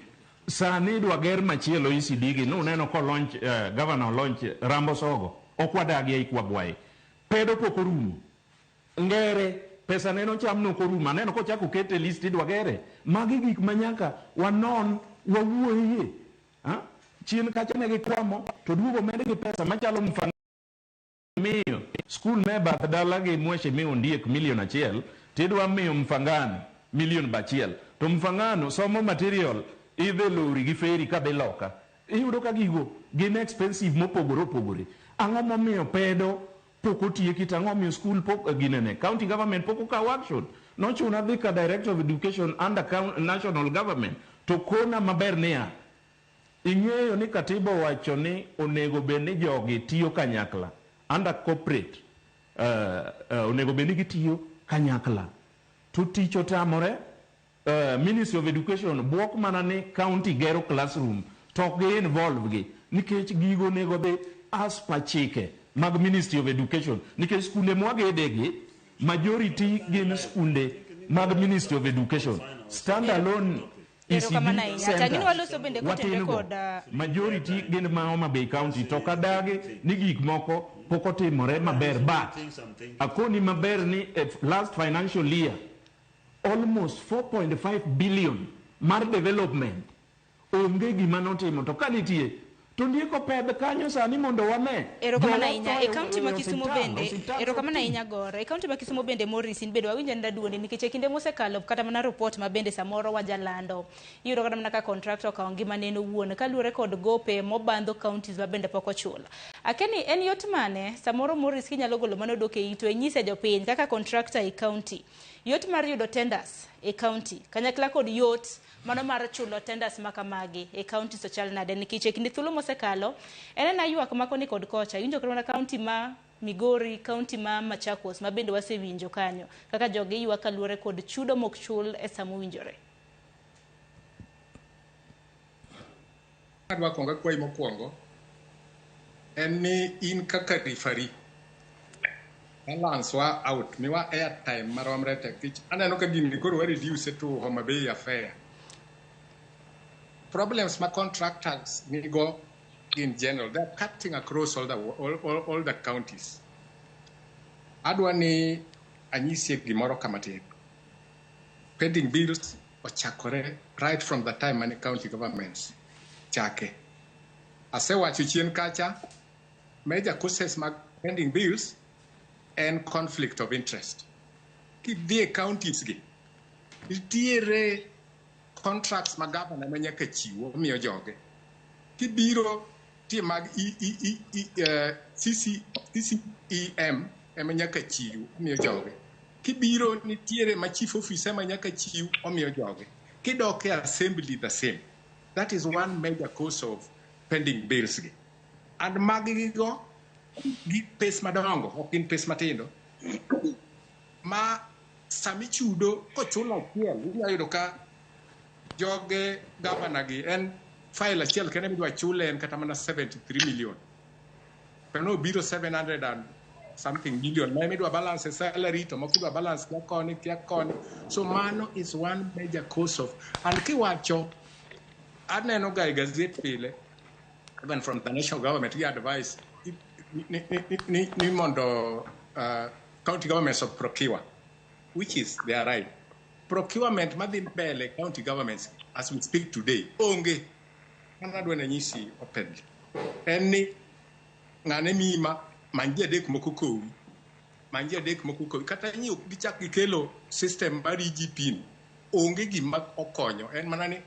Speaker 6: Sani dwa ger machielo ECD gi no neno ko launch governor launch Rambo Sogo okwadagi ai kwagwaye pedo pokorumo ngere pesa neno chamno koruma neno ko chako kete list dwa gere magi gik manyaka wanon wawuoye chien kacha ne gikwamo to duogo mede gi pesa machalo mfano miyo school meba dala gi mweshe miyo ndiek milion achiel tidwa miyo mfangano milion bachiel to mfangano somo material idhe lori gi feri ka dhi loka iyudo ka gigo gin expensive mopogore opogore. Ang'o momiyo pedo pok otieki to ang'o miyo school pok ginene county government pok okawo action. Nochuna dhi ka director of education under national government to kona maber niya ing'eyo ni katiba wacho ni onego bed ni jogi tiyo kanyakla under corporate onego bed ni gitiyo kanyakla to tich otamore. Ministry of Education buok mana ni county gero classroom tok gi involve gi nikech gigo nego dhi as per chike mag Ministry of Education nikech skunde mwagedegi majority gin skunde mag Ministry of Education stand alone ECD center majority gin ma Homabay County to kadage ni gik moko pok otimore maber but akoni maber ni last financial year almost 4.5 billion mar development onge gima notimo to kanitie to ndiko pedh kanyo sani mondo wane.
Speaker 21: Erokamano ahinya. E kaunti ma Kisumu bende, erokamano ahinya Gora. E kaunti ma Kisumu bende Morris in bedo awinjo nda duondi nikech kinde mosekalo kata mana report ma bende samoro wajalando. Iyudo kata mana ka contractor ka ngima neno wuon kaluwore kod gope mobandho counties ma bende pok ochula. Akeni en yot mane samoro Morris kinyalo golo mano doke ito e nyise jopiny kaka contractor e county. Yot mar yudo tenders e county kanyakla kod yot mano mar chulo tenders makamagi e county social nade nikech kinde thuolo mosekalo en ywak makoni kod kocha winjo kata county ma Migori, county ma Machakos ma bende wasewinjo kanyo kaka jogi ywak kaluwore kod chudo mok chul e samu winjore.
Speaker 1: Adwa konga kwai mokwongo en ni in kaka referee balance wa out miwa airtime maromre tek kich aneno ka gini koro wa reduce to Homa Bay affair. Problems ma contractors nigo in general, they're cutting across all the counties. Adwa ni anyisi gimoro kamatin. Pending bills ochakore right from the time many county governments chake. Asewacho chien kacha, major causes mag pending bills and conflict of interest. Kidhie counties gi, nitiere contracts ma governor manyaka chiwo miyo joge. Kibiro tie mag CCEM manyaka chiwo miyo joge. Kibiro nitiere ma chief officer manyaka chiwo omiyo joge. Kidoke assembly the same. That is one major cause of pending bills gi. And magi go gi pes madongo, ok in pes matindo. Ma sami chudo kochulo achiel, iyudo ka joge governor gi en file achiel kene midwa chule en kata mana 73 million. Pero no biro 700 and something million. Ma midwa balance salary to mokidwa balance kia koni. So mano is one major cause of. And kiwacho aneno ga gazette pile even from the national government he advice ni mondo county governments of procure, which is their right. Procurement madhi mbele county governments as we speak today onge anadwa na nyisi openly enni ngane mima manje dek moko kowi kata nyi ok gichak gikelo system mar EGP onge gima okonyo en mana ni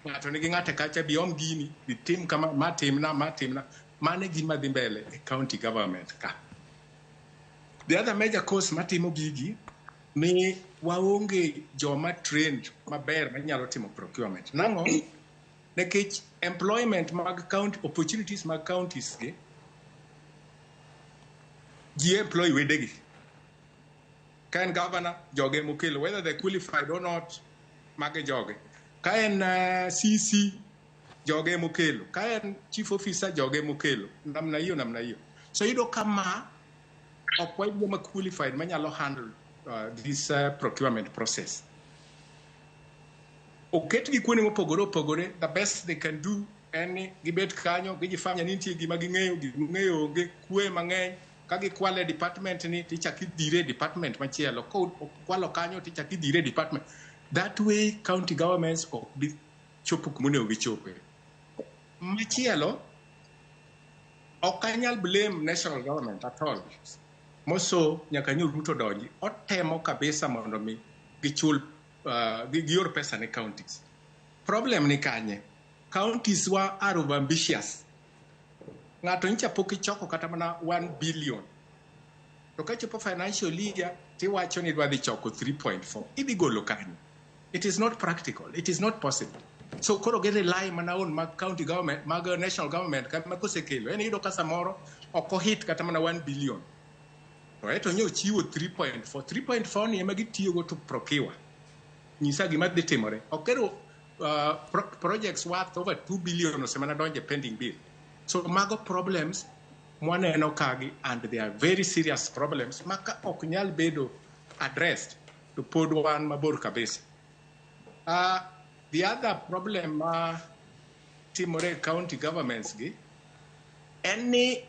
Speaker 1: ng'ato nigi ng'ate kacha biom gini bitim kama matimna mane gima dhi mbele e county government ka. The other major cause matimo gigi ni waonge joma trained maber manyalo timo procurement. Nango nekech employment mag county opportunities mag counties gi employ wedegi. Kaen governor joge mokelo whether they qualified or not mage joge. Kaen CC joge mokelo. Kaen chief officer joge mokelo. Namna hiyo. So yudo kama okwa joma qualified manyalo handle this procurement process. Oket gi kuonde mopogore, the best they can do en gibet kanyo gijifanya ni nitie gima ging'eyo onge kwe mang'eny ka gikwale department ni tichak idhire department machielo ko kwalo kanyo tichak idhire department. That way county governments ok bi chopo kumone gichope. Machielo ok anyal blame national government at all. Moso nyaka nyo Ruto donji otemo kabisa mondo mi gichul giyor pesa ne counties. Problem ni kanye counties wa are over ambitious. Ng'ato ncha poki choko kata mana 1 billion. To ka chopo financial year tiwacho ni dwa dhi choko 3.4 idhi golo kanyo. It is not practical, it is not possible. So koro get a lie mana on mag county government mag national government kama kosekelo en yudo ka samoro oko hit kata mana 1 billion. To nyo chiwo 3.4 ni ema gitiyo go to procure. Nyisa gima dhi timore. Okero projects worth over 2 billion osemana donje pending bill. So mago problems mwaneno kagi and they are very serious problems maka ok nyal bedo addressed to pod one mabor kabisa. The other problem timore county governments gi any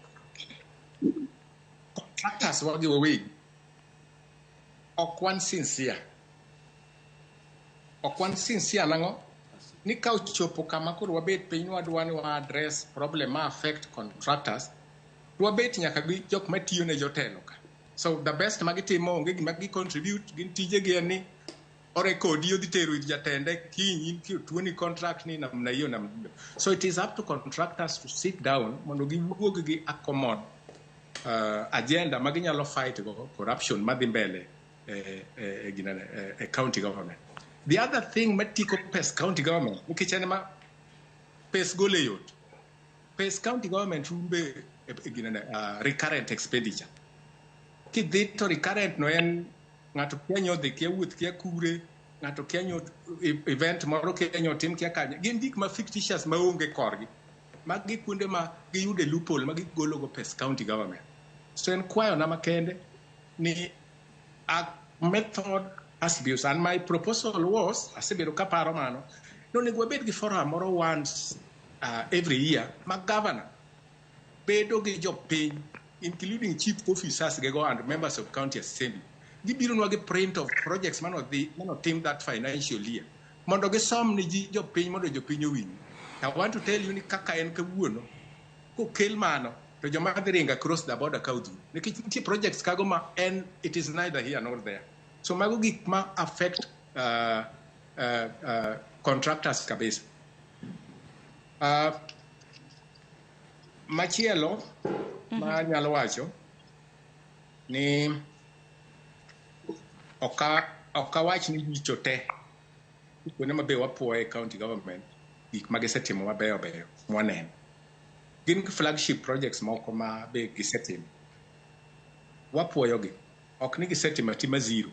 Speaker 1: contractors wagi wawegi ok wan sincere nango ni ka ochopo kama koro wabet piny wadwani wa address problem ma affect contractors, wabet nyaka gi jok matiyo ne jotelo ka. So the best magitimo onge gima gi contribute gin tije gi ni orekodi odhi tero ir jatende kinyi tuoni contract ni namna hiyo namna. So it is up to contractors to sit down mondo giwuog gi accommod agenda maginyalo fight go corruption madhi mbele county government. The other thing matiko pes county government nikech en ma pes gole yot. Pes county government rumbe recurrent expenditure. Kidhi to recurrent no en ng'ato kenyo dhi kia wuoth kia kure, ng'ato kenyo event moro kenyo tim kia kanya. Gin gik ma fictitious maonge korgi. Magi kuonde ma giyude loophole ma gigolo go pes county government. So en kwayo na makende ni a method has to be used. And my proposal was, asebedo kaparo mano, no nego wabed gi forum moro once every year, ma governor bedo gi jopiny, including chief officers gego and members of county assembly. Gibiro nwa gi print of projects mano team that financial year. Mondo gisom ni jopiny mondo jopiny owinj. I want to tell you ni kaka en kawuono, kokel mano, to joma dhi ringa across the border kaudhi. Nikech nitie projects kago ma en, it is neither here nor there. So mago gik ma affect contractors kabisa. Machielo ma nyalo wacho ni okawach ni jicho te kuonde mabe wapuoye county government gik magisetimo mabeyo beyo mwaneno. Gin flagship projects moko ma be gisetimo. Wapuoyogi. Ok ni gisetimo tima zero.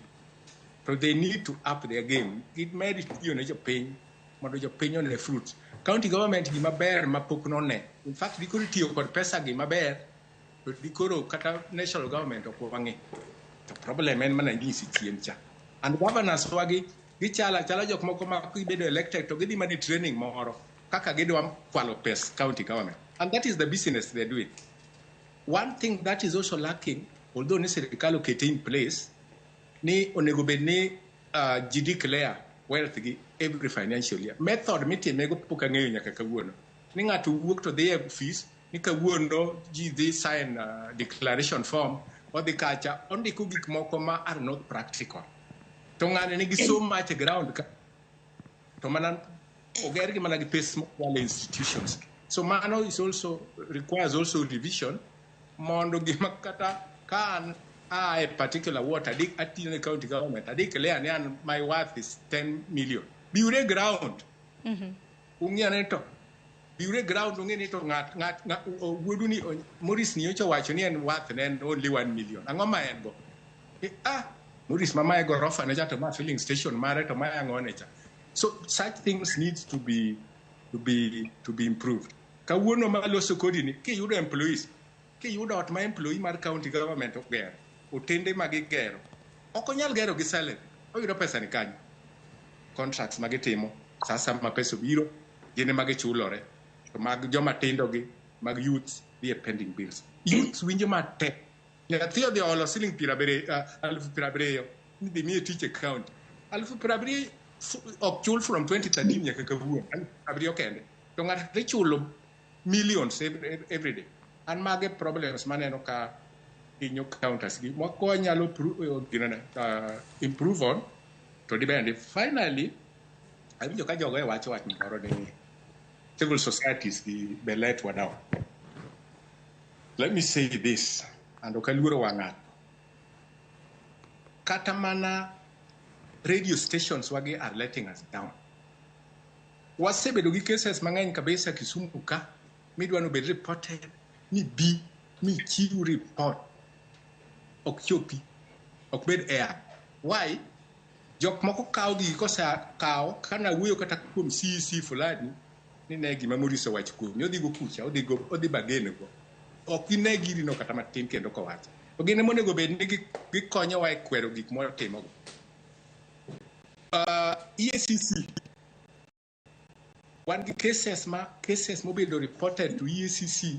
Speaker 1: So they need to up their game. It made it ne jopiny mondo jopiny one fruits. County government gima ber mapok none. In fact, dikoro tiyo kod pesa gi maber, to dikoro kata national government ok wang'e. The problem en mana nyisi chien cha. And governors wagi gichala jok moko ma kibedo elected to gidhi mani training moro kaka gidwa kwalo pes county government. And that is the business they're doing. One thing that is also lacking, although ni serikal okete in place, ni onego bed ni ji declare wealth gi every financial year. Method mitime go pok ang'eyo nyaka kawuono. Ni ng'ato wuok to dhi e office, ni kawuono ji dhi sign declaration form, odhi kacha, ondiko gik moko ma are not practical. To ng'ane nigi so much ground ka, to mana oger gi mana gi pes wale institutions. So mano is also requires also revision mondo gima kata kan a particular water dik at the county government I declare and my worth is 10 million. Biure ground. Ungia neto. Biure ground ungia neto ngat wudu ni Morris ni ocho wacho ni en worth and only 1 million. Angoma en go. Morris mama e gorofa na jato ma filling station mare to ma ngone cha. So such things needs to be improved. Kawuono ma loso kodi ni ki yudo employees. Ki yudo ot ma employee mar county government okgero. Otende magigero. Ok onyal gero gi salary. Oyudo pesa ni kanyo. Contracts magitimo. Sasa ma pesa biro, gine magichulore. To mag joma tindo gi, mag youths, be pending bills. Youths winjo matek. Nyathi odhi olo siling 70,000 ni dhi miye tich e county. 70,000 ok chul from 2013 nyaka kawuono. 70,000 kende. To ng'ato dhi chulo millions every day. And mage problems maneno ka inyo counters gi moko nyalo improve on to depend. Finally, awinjo ka jogo e wacho wach moro ni civil societies gi belet wadawa. Let me say this, and okaluoro wang'ato. Kata mana radio stations wagi are letting us down. Wasebedo gi cases mang'eny kabisa Kisumu ka midwa no be reported ni bi mi chiu report ok chopi ok bed air. Why? Jok moko kawo gi kosa kawo kana wuoyo kata kuom CEC fulani ni ne gima Moriso wach kuom odhi go kucha odhi bagene go ok ine giri no kata matin kendo ko wacho ogene monego bed ni gikonyo wa e kwero gik moro timo go. EACC one cases mobedo reported to EACC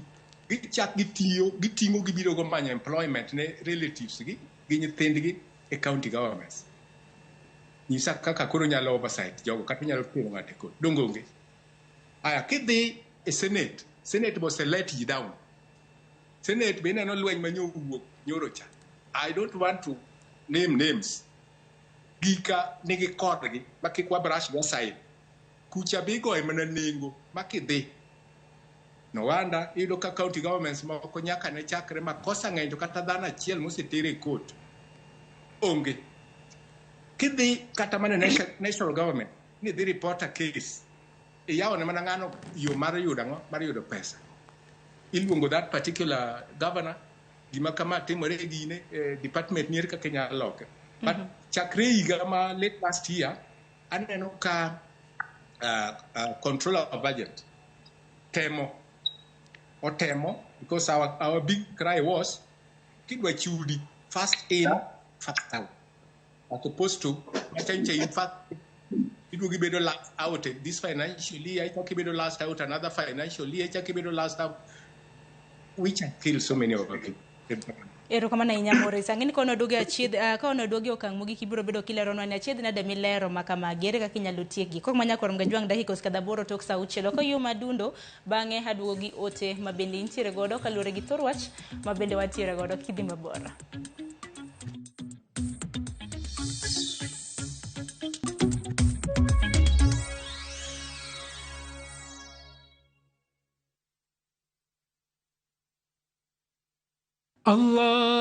Speaker 1: gichak giting'o gibiro go manyo employment ne relatives gi nyithindgi e county governments. nyisa kaka koro nyalo oversight jogo kata nyalo tero ng'ate kod dongonge. Aya kidhi e Senate mose let you down. Senate be neno lweny manyo nyoro cha. I don't want to name names. Gika nigi kodgi makikwa brush go side. Kucha bigo e mana nengo makidhi. No wanda iyudo ka county governments moko nyaka ne chakre makosa ng'eny to kata dhano achiel mosetere e court. Onge. Kidhi kata mana national government ni dhi report a case. Iyawo ne mana ng'ano yo mar yudo pesa. Iluongo that particular governor gima kama timore gine department nier kaka nyalo loke. But chakre higa ma late last year aneno ka controller of budget otemo because our big cry was kidwa chudi first in first out. As opposed to in fact it will be the last out this financial year, I talk about the last out another financial year, I talk about the last out, which I kill so many of people.
Speaker 21: Ero kama na inyamore sangini kono doge achiedh ka ono doge okang mogi kibiro bedo kilero no achiedh na demilero makama gere ka kinyalo tieki kok manya korom gajwang dakika skada boro tok sa uchelo ko yo madundo bange haduogi ote mabende intiere godo kalure gi thorwach mabende watiere godo kidhi mabora.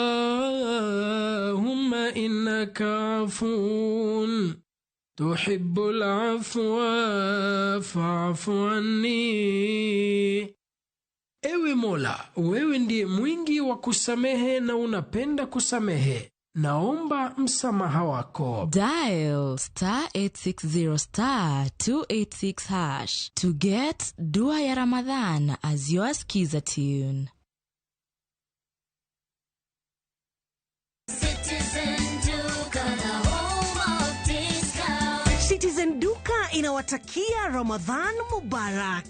Speaker 5: اللهم إنك عفو تحب العفو فاعف عني. Ewe Mola, wewe ndiye mwingi wa kusamehe na unapenda kusamehe. Naomba msamaha wako.
Speaker 9: Dial *860*286# to get Dua ya Ramadhan as your skiza tune.
Speaker 26: Citizen Duka inawatakia Ramadhan Mubarak.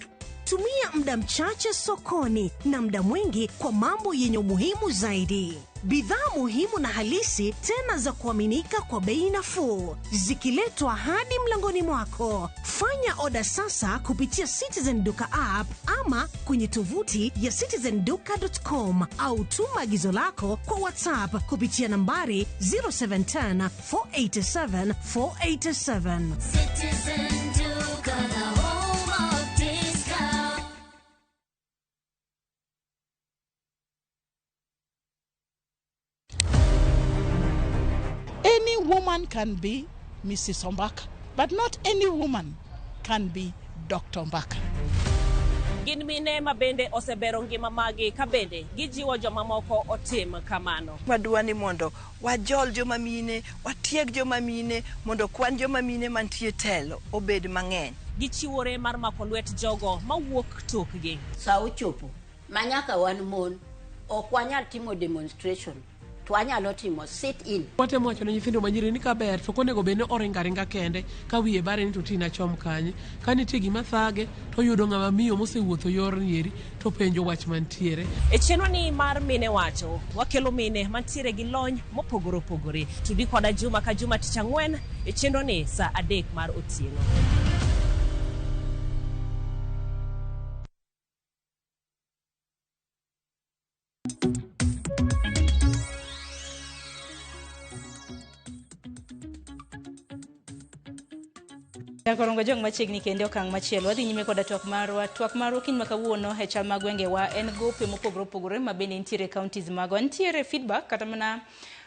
Speaker 26: Tumia muda mchache sokoni na muda mwingi kwa mambo yenye umuhimu zaidi. Bidhaa muhimu na halisi tena za kuaminika kwa bei nafuu zikiletwa hadi mlangoni mwako. Fanya oda sasa kupitia Citizen Duka app ama kwenye tovuti ya citizenduka.com au tuma agizo lako kwa WhatsApp kupitia nambari 0710 487 487.
Speaker 18: Citizen Duka, the home of discount.
Speaker 11: Any woman can be Mrs. Ombaka, but not any woman can be Dr. Ombaka.
Speaker 12: Gin mine mabende osebero ngima magi kabende gijiwo joma moko otim kamano.
Speaker 13: Wadwani mondo wajol joma mine, watieg joma mine mondo kwan joma mine mantie telo obed mang'eny.
Speaker 12: Gichiwore mar mako lwet jogo mawuok tokgi.
Speaker 14: Sa ochopo manyaka wan mon ok wanyal timo demonstration. Twanyalo timo sit in.
Speaker 5: Watemo wacho ne nyithindo manyiri ni kaber to konego bene oringa kende ka wiye bare ni to tina chom kanye ka nitie gima thage to yudo ng'ama miyo mosewuotho yor nieri to penjo wach mantiere.
Speaker 12: E chenro ni mar mine wacho wakelo mine mantiere gi lony mopogore opogore. Tudi koda juma ka juma tich ang'wen e chenro ni sa 3 mar otieno.
Speaker 21: Korongo jong machiegni kende okang machielo wadhi nyime koda twak marwa kiny makawuono e chal mag gwenge wa en gope mopogore opogore mabende nitiere counties magwa nitiere feedback kata mana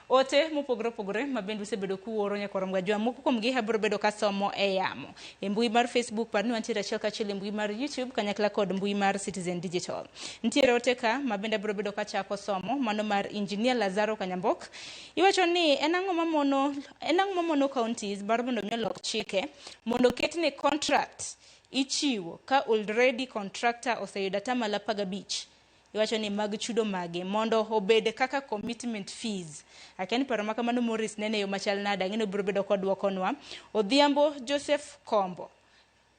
Speaker 21: ote mopogore opogore mabende usebedo kuoro nyakorom gajwa moko kuom gi habro bedo kasomo e yamo e mbui mar Facebook par ni wantiere achiel kachiel e mbui mar YouTube kanyakla kod mbui mar Citizen Digital. Nitiere ote ka mabende bro bedo kachako somo mano mar Engineer Lazaro Kanyambok. Iwacho ni enang'o mamono counties bar mondo nyalo chike mondo ketne contract ichiwo ka already contractor oseyudo tamala paga beach. Iwacho ni mag chudo mage mondo obed kaka commitment fees. Akeni paro makamano Morris nene yo machal nada ngino bro bedo kod wakonwa. Odhiambo Joseph Kombo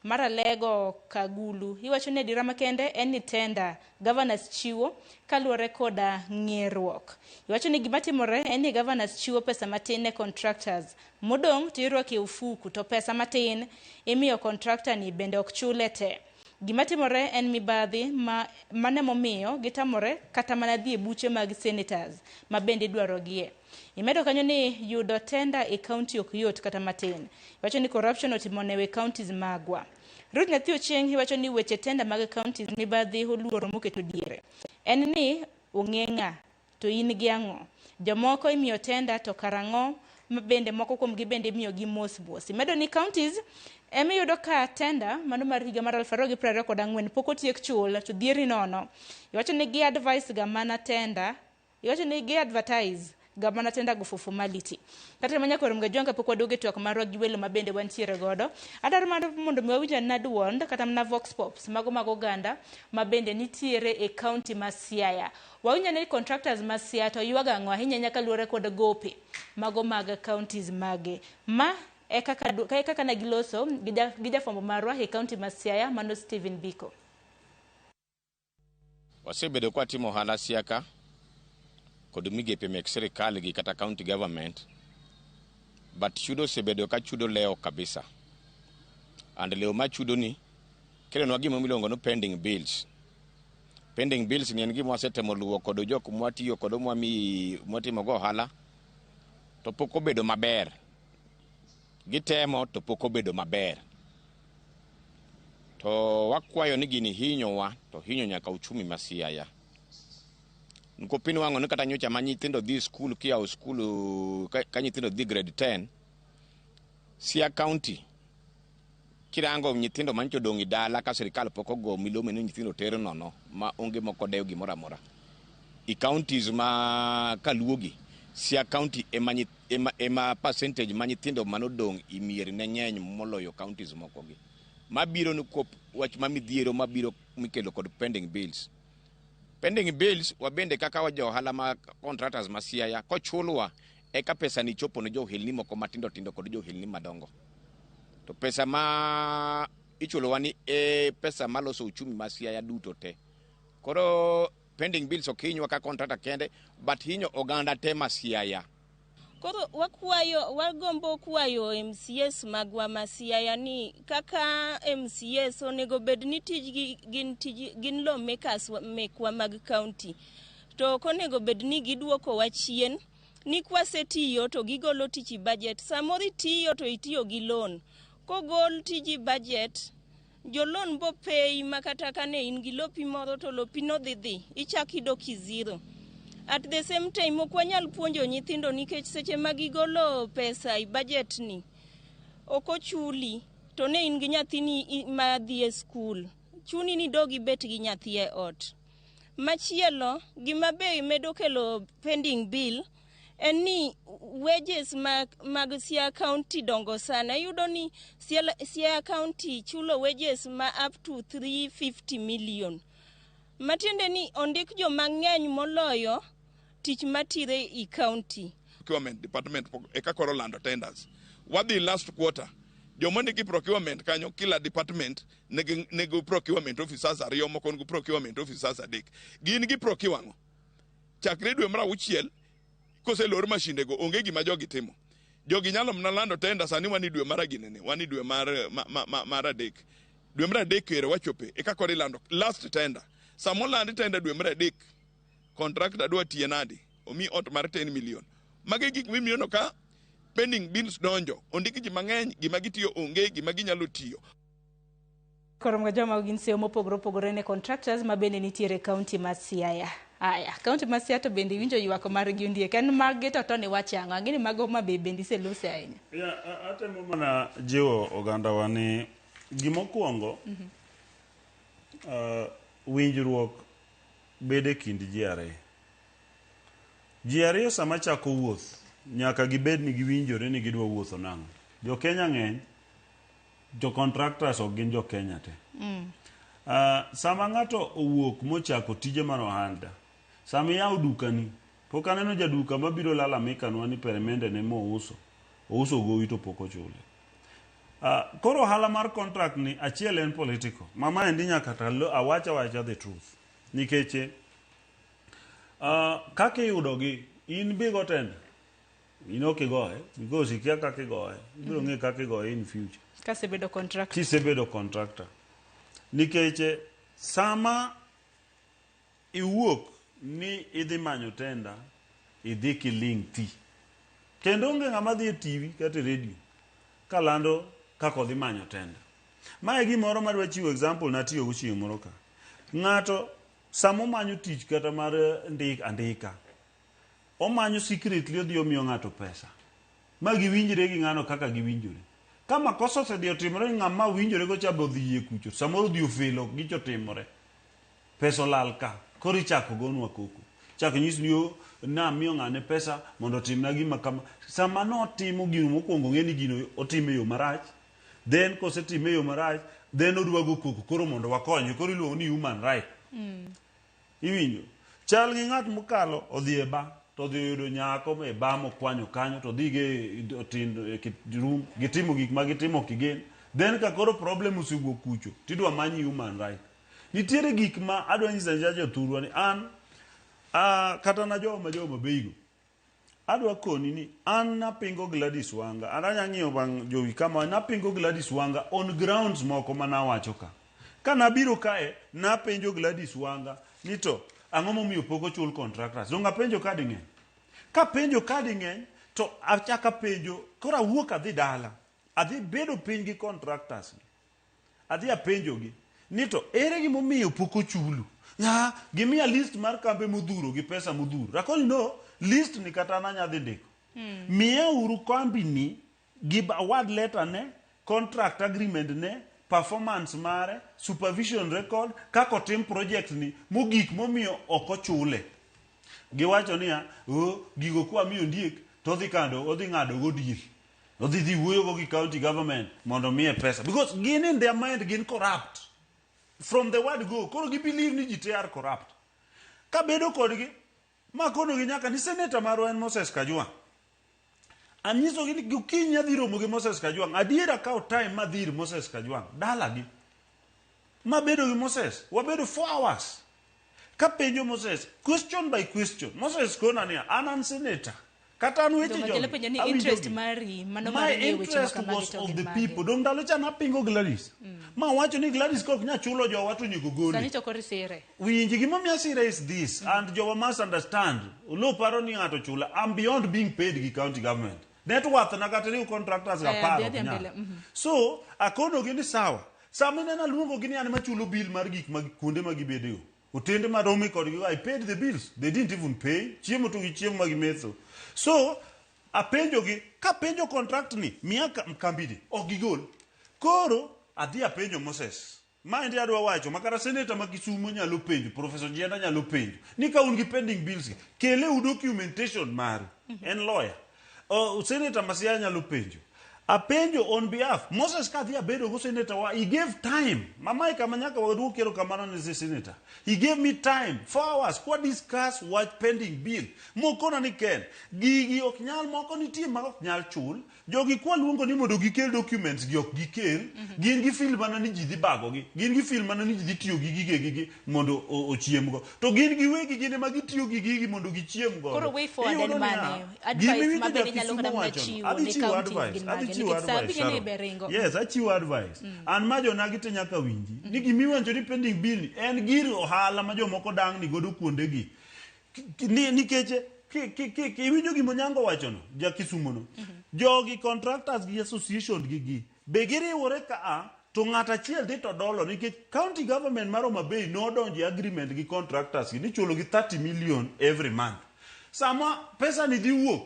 Speaker 21: Maralego Kagulu iwacho ni adira makende en ni tenda governors chiwo kaluwore koda ng'eruok. Iwacho ni gima timore en ni governors chiwo pesa matin ne contractors modong' to irwako e ufuku to pesa matin imiyo contractor ni bende ok chule te. Gima timore en mibadhi mane momiyo gitamore kata mana dhi e buche mag senators ma bende dwarogie. Imedo kanyo ni yudo tenda e county ok yot kata matin. Iwacho ni corruption otimone we counties magwa. Ruth Nyathi Ochieng iwacho ni weche tenda mag counties mibadhi oluoro moketo diere. En ni ong'eng'a to in gi ang'o. Jomoko imiyo tenda to karang'o bende moko kuom gi bende imiyo gi mos. Imedo ni counties emiyudo ka tenda mano mar higa mar 2024 pok otiek chul to dhieri nono. Iwacho ni gi advice ga mana tenda. Iwacho ni gi advertise gavana tenda go for formality. Kata manya korum ga jonga pok wadoge twak marwa gi welo mabende wantiere godo. Adar mar mondo mi wawinja na duond kata na vox pops mago oganda mabende nitiere e county ma Siaya. Wawinja ni contractors ma Siaya to yuaga ng'o ahinya nyaka luore kod gope mago mag counties mage. Ma e kaka na giloso gi jafwambo marwa e county ma Siaya mano Stephen Biko.
Speaker 7: Wasebedo kwa timo ohala Siaka kod migepe mek sirikal gi kata county government, but chudo sebedo ka chudo leo kabisa. And leo ma chudo ni kile no gimo milongo no pending bills. Pending bills ni en gimo wasetemo luwo kod jok mwatiyo kod mwatimo go ohala to pok obedo maber. Gitemo to pok obedo maber. To wakwayo ni gini hinyowa to hinyo nyaka uchumi ma Siaya. Nko pini wango ni kata nyocha ma nyithindo dhi school kia o school ka nyithindo dhi grade 10 Siaya County kirango nyithindo mancho dongi dala ka sirikal poko go milome ni nyithindo tero nono ma onge moko deyo gimora amora. I counties ma kaluogi Siaya County ema percentage ma nyithindo manodong imieri ne ng'eny moloyo counties moko gi. Mabiro ni kop wach mamidhiero mabiro mikelo kod pending bills. Pending bills wabende kaka wajo ohala ma contractors ma Siaya kochulwa eka pesa ni chopo ne jo hilni moko matindo tindo kod jo hilni madongo. To pesa ma ichulowa ni pesa maloso uchumi ma Siaya duto te. Koro pending bills okinywa ka contractor kende but hinyo oganda te ma Siaya.
Speaker 8: Koro wagombo kwayo MCS magwa ma Siaya ni kaka MCS onego bed ni tijgi gin law makers mekwa mag county. To konego bed ni giduoko wachien ni kwasetiyo to gigolo tiji budget. Samori tiyo to itiyo gi loan. Kogol tiji budget jo loan bo pay makata kane in gi lopi moro to lopi no dhi ichaki doki zero. At the same time okwanyal puonjo nyithindo nikech seche magigolo pesa I budget ni okochuli to ne in gi nyathini ma dhi e school chuni ni dogi bet gi nyathi e ot. Machielo gima be medo kelo pending bill en ni wages mag Siaya County dongo sana. Yudo ni Siaya County chulo wages ma up to 350 million. Matiende ni ondik jo mang'eny moloyo tich matire I county.
Speaker 10: Procurement department eka koro lando tenders. Wadhi last quarter. Jomoniki procurement kanyo kila department nego procurement officers ariyo moko ngu procurement officers adek. Gin gi procurement. Chakre dwe mara uchiel kose lor mashinde go onge gima jogi timo. Jogi nyalo mna lando tenders ani wani dwe mara ginene, wani dwe mara adek. Dwe mara adek ere wachope eka koro lando last tender. Samola tender dwe mara adek. Contractor dwa tiye nadi omi ot mar 10 million. Mage gik mimiyono ka pending bills donjo ondiki ji mang'eny gima gitiyo onge gima ginyalo tiyo.
Speaker 21: Korom ga joma gin seyo mopogore ne contractors ma bende nitiere county ma Siaya. Aya, county ma Siaya to bende winjo ywak mar gi ndie ken mage to ne wachango ngini mago ma bende selose ahinya.
Speaker 3: Ya atemo mana jiwo oganda wani gimokuongo winjruok bede kind ji ariyo. Ji ariyo sama chako wuoth nyaka gibed ni giwinjore ni gidwa wuotho nang'o. Jo Kenya ng'eny, jo contractors ok gin jo Kenya te. Sama ng'ato owuok mochako tije mar ohanda, sama yawo dukani, pok aneno jaduka mabiro lala mikanwa ni peremende ne mouso, ouso gowi to pok ochule. Koro ohala mar contract ni achiel en political. Mama endi nyaka awacha the truth. Nikeche kake yudogi in bigo tenda. Inoke goe because ikia kake goe. Ibiro ng'e kake goe in future.
Speaker 21: Kasebedo contractor.
Speaker 3: Kisebedo contractor. Nikeche sama iwuok ni idhi manyo tenda, idhi kiling ti. Kendo onge ng'ama dhi e TV kata radio kalando kako dhi manyo tenda. Mae gimoro madwa chiwo example natiyo go chieng' moro ka. Ng'ato samo manyo tich kata mar andika. Omanyo secretly odhi omiyo ng'ato pesa. Ma giwinjre gi ng'ano kaka giwinjore. Kama kosa osedhi otimore ng'ama winjore go chabo dhi kucho. Samoro dhi ofelo gicho timore. Pesa olal ka. Koro ichako gonwa koko. Chako nyisi ni na miyo ng'ane pesa mondo timna gima kama. Sama no timo gino mokwongo ng'e ni gino otime yo marach. Then kosetime yo marach, then odwago koko koro mondo wakonye. Koro iluongo ni human right. Iwinjo. Chal gi ng'at mokalo odhi e ba to dhi yudo nyako e ba mokwanyo kanyo to dhi room gitimo gik ma gitimo kigen. Then ka koro problem osewuok kucho tidwa manyi human right. Nitiere gik ma adwa nyisa jajo thurwa ni an kata na joma beigo adwa koni ni an napingo Gladys Wanga ananya ng'iyo bang' jowi kama napingo Gladys Wanga on grounds moko manawacho ka nabiro kae napenjo Gladys Wanga ni to ang'o momiyo pok ochul contractors donga penjo kadi ng'eny ka penjo kadi ng'eny to achaka penjo kora wuok adhi dala adhi bedo piny gi contractors adhi apenjogi ni to ere gimomiyo pok ochulu gimiya list mar kambe modhuro gi pesa modhuro rakoni no list ni kata nanya dhi ndiko miya uru kambi ni gi award letter ne contract agreement ne performance mare supervision record kako tim project ni mogik momiyo oko chule giwacho niya gigo kwa miyo ndiek to odhi ng'ado go deal odhi wuoyo go gi county government mondo miye pesa because gin in their mind gin corrupt from the word go koro gi believe ni jite are corrupt ka bedo kodgi ma kono gi nyaka ni senator marwa en Moses Kajwang' anyiso gi ni kinya dhi romo gi Moses Kajwang' adiera kao time ma dhir Moses Kajwang' dala gi ma bedo gi Moses wabedo 4 hours ka penjo Moses question by question Moses kona ni an senator kata an weche jo
Speaker 21: interest mari mano mari
Speaker 3: ne weche was of the people dong dalo cha napingo Gladys ma wacho ni Gladys kok nya chulo jowa to nyego gole
Speaker 21: sani to kori sire
Speaker 3: winji gimo mia sire is this and jowa must understand lo paro ni ngato chula I'm beyond being paid gi county government net worth na kata ni contractors ga paro so akono gini sawa samene na luongo gini an machulo bill mar gik mag kuonde magibedeo otende maromi kodgi I paid the bills they didn't even pay chiemo to gi chiemo magimetho so apenjogi ka penjo contract ni miaka mkambidi ogigol koro adhi apenjo Moses ma ndi adwa wacho makara senator ma Kisumu nyalo penjo professor Jenda nyalo penjo ni ka un gi pending bills kele u documentation maru en lawyer senator Masia nyalo penjo apenjo on behalf Moses kadhi abedo go senator wa he gave time mama kama nyaka waduok kero kamano ni senator he gave me time 4 hours kwa discuss what pending bill mokona ni ken gigi ok nyal moko nitie ma ok nyal chul jogi kwa luongo ni mondo gikel documents gi ok gikel gin gi film mana ni ji dhi bago gi gin gi film mana ni ji dhi tiyo gi gigi mondo ochiem go to gin gi wegi gine ma gitiyo gi gigi mondo gichiem go
Speaker 21: koro way forward and mane advice mabeni nyalo kada mnachiwo ni county
Speaker 3: yes achiwo advice an majo na gite nyaka winji ni gimiwancho ni pending bill en gir ohala ma jomoko dang ni godo kuonde gi nikeche iwinjo gimo nyango wachono ja Kisumu no jogi contractors gi association gi be giriwore ka to ng'ata achiel dhi to dolo nikech county government mar Homa Bay nodonjo agreement gi contractors ni chulo gi 30 million every month sama pesa ni dhi wuok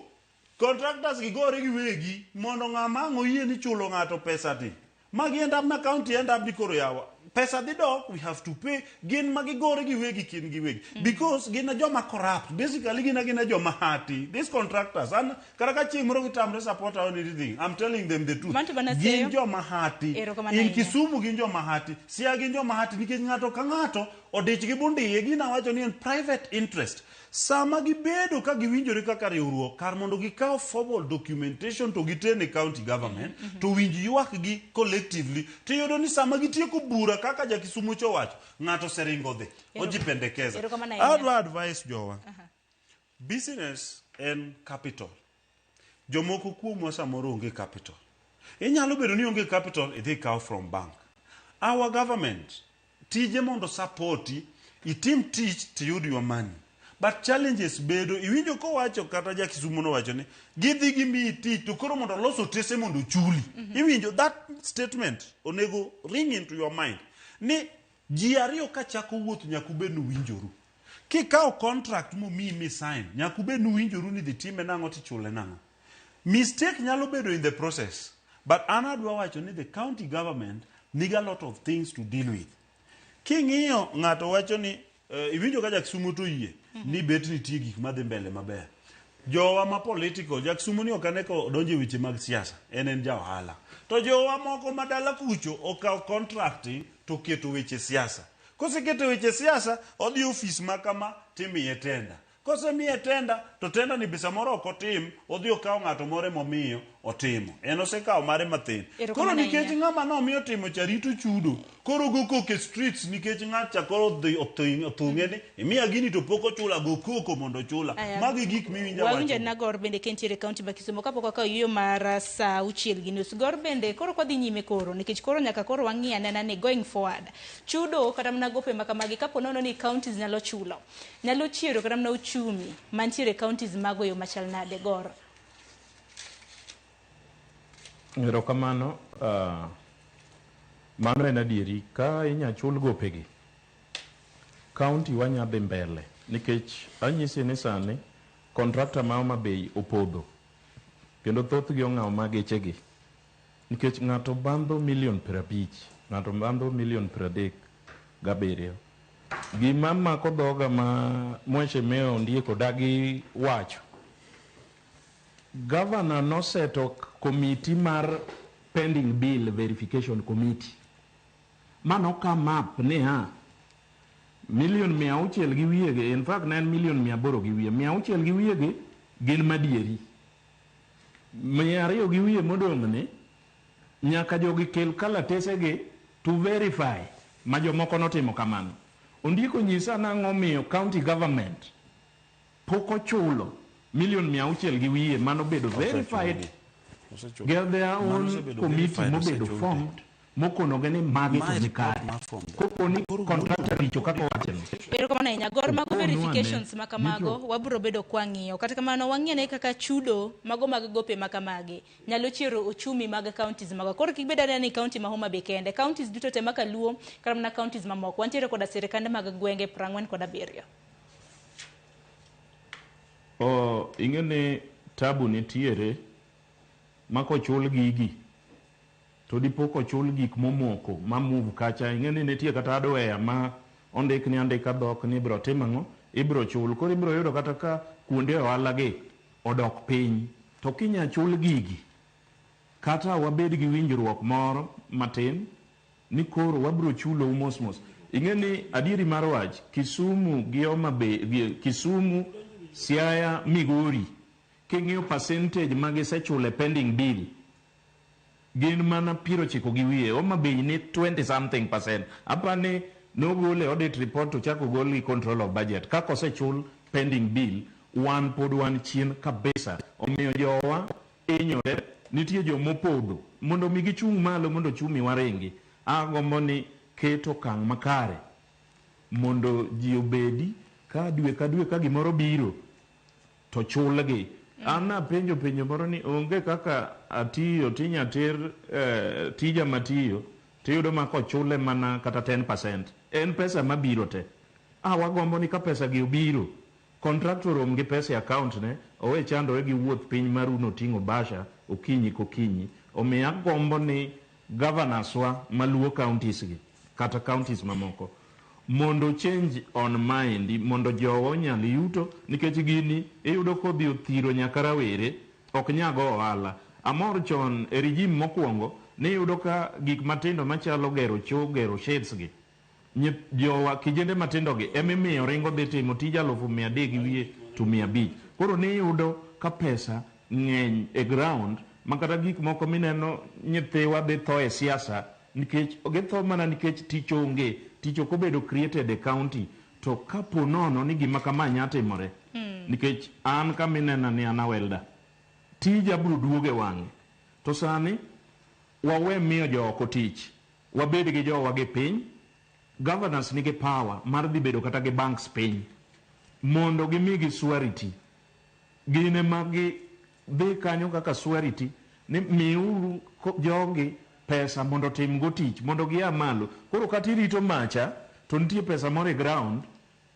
Speaker 3: contractors gi gore gi wegi mondo ng'ama ngoyie ni chulo ng'ato pesa ti magi end up na county end up dikoro yawa pesa dhi dok we have to pay gin magi gore gi wegi kin gi wegi because gin joma corrupt basically gin joma hati these contractors and karaka chieng moro gitamre support on anything I'm telling them the truth gin joma hati in Kisumu gin joma hati sia gin joma hati nikech ng'ato ka ng'ato odich gi bundiye gina wacho ni en private interest sama gibedo ka giwinjore kaka riwruok kar mondo gikaw formal documentation to gitene county government to winj ywak gi collectively tiyudo ni sama gitieko bura kaka jakisumu chowacho ng'ato seringo dhi ojipendekeza. Adwa advice jowa business en capital. Jomoko kuomwa samoro onge capital. Inyalo bedo ni onge capital idhi kaw from bank. Our government tije mondo supporti itim tich to yud your money. But challenges bedo iwinjo kowacho kata jakisumu no wacho ni gidhi gimiyi tich to koro mondo loso tese mondo chuli. Iwinjo that statement onego ring into your mind ni ji ariyo ka chako wuoth nyakubed ni winjoru. Kikaw contract momiyi mi sign nyakubed ni winjoru ni dhi time nang'o tichule nang'o. Mistake nyalo bedo in the process, but anadwa wacho ni the county government need a lot of things to deal with. King'iyo ng'ato wacho ni iwinjo ka jakisumu to yie ni bet nitie gik madhi mbele maber. Jowa ma political jakisumu ni okane ko donje weche mag siasa en ja ohala. To jowa moko madala kucho okaw contract to keto weche siasa. Koseketo weche siasa odhi office makama timiye tenda. Kose miye tenda to tenda ni bisa moro okotim odhi okaw ng'ato more momiyo otimo. En osekaw mare mathin. Koro nikech ng'ama no miyo timo charito chudo. Koro go koke streets nikech ng'acha koro dhi othung'e ni imiya gini to poko chula go koko mondo chula. Magi gik miwinja wacho.
Speaker 21: Wawinjo na Gor bende kentiere county ma Kisumu kapok ka yuyo mar saa 6:30 Gor bende koro kwa dhi nyime koro nikech koro nyaka koro wang'i anena ni going forward. Chudo kata mna gope makamagi kapo nono ni counties nyalo chulo. Nyalo chiero kata mna uchumi mantiere counties mago yo machal nade Gor.
Speaker 6: Erokamano, mano en adieri ka inya chul gopegi county wanya dhi mbele nikech anyisi ni sani contractor ma Homa Bay opodho kendo thothgi ong'aw magechegi nikech ng'ato bandho $50,000,000 ng'ato bandho $37,000,000 gima mako dhoga ma Mheshimiwa Ondieko dagi wacho Governor noseto committee mar pending bill verification committee. Mano ka map ni $1,600,000 gi wiyege, in fact na $1,800,000 gi wiye. $600,000 gi wiyege gin madieri. $200,000 gi wiye modong' ni nyaka jogi kel kalatesegi to verify ma jomoko notimo kamano. Ondieko nyisa nang'o miyo county government poko chulo $1,600,000 gi wiye mano bedo verified. Get their own committee mobedo formed mokonoge ni magi to nikare. Koponi contractor richo kaka wacheno.
Speaker 21: Pero kama na Gor mago verifications makamago wabro bedo kwang'iyo kata kamano wang'ene kaka chudo mago mag gope makamagi nyalo chiero uchumi mag counties mago. Koro kibeda ni county ma Homa Bay kende counties duto te makaluo kata na counties mamoko wantiere koda sirikande mag gwenge 47.
Speaker 6: Ingene tabu nitiere mako chul gigi to dipoko chul gik momoko ma move kacha ingene nitie kata adware ma ondik ni andika dhok ni bro timang'o ibro chul koro ibro yudo kata ka kuonde ohala gi odok piny to kinya chul gigi kata wabed gi winjruok moro matin ni koro wabro chulo mos ingene adieri mar wach Kisumu gi Homa Bay Kisumu Siaya Migori king'iyo percentage magisechule pending bill gin mana 90 gi wiye. Homa Bay ni 20 something percent. Apani nogole audit report to chako goli control of budget kako osechul pending bill wan pod wan chien kabisa. Omiyo jowa inyore nitie jomopodho mondo migi chung malo mondo chumi warengi agombo ni keto kang makare mondo ji obedi ka dwe ka gimoro biro to chulgi. Ana penjo moro ni onge kaka atiyo tinya ter tija matiyo tiyudo mako chule mana kata 10%. En pesa mabiro te. Wagombo ni ka pesa gi obiro contractor omge pesa account ne owe chando gi wuoth piny maruno tingo basha okinyi kokinyi. Omiya gombo ni governors wa maluo counties gi kata counties mamoko mondo change on mind mondo jowo nyal yuto nikech gini iyudo kodhi othiro nyaka rawere ok nyago ohala. Amor chon e regime mokwongo ni yudo ka gik matindo machalo gero cho gero sheds gi jowa kijende matindo gi emimiyo ringo dhi timo tij 300 gi wiye to 500. Koro ni yudo ka pesa ng'eny e ground makata gik moko mineno nyithiwa dhi tho e siasa nikech githo mana nikech tich onge, tich ok obedo created e county. To kapo nono ni gima kama nyatimore nikech an kaminena ni an awelda tija biro duoge wang'e. To sani wawe miyo joko tich, wabed gi jowa gi piny. Governors nigi power mar dhi bedo kata gi banks piny mondo gimigi surety. Gine magi dhi kanyo kaka surety ni miuru jogi pesa mondo tim go tich mondo gia malo. Koro kata irito macha to nitie pesa moro e ground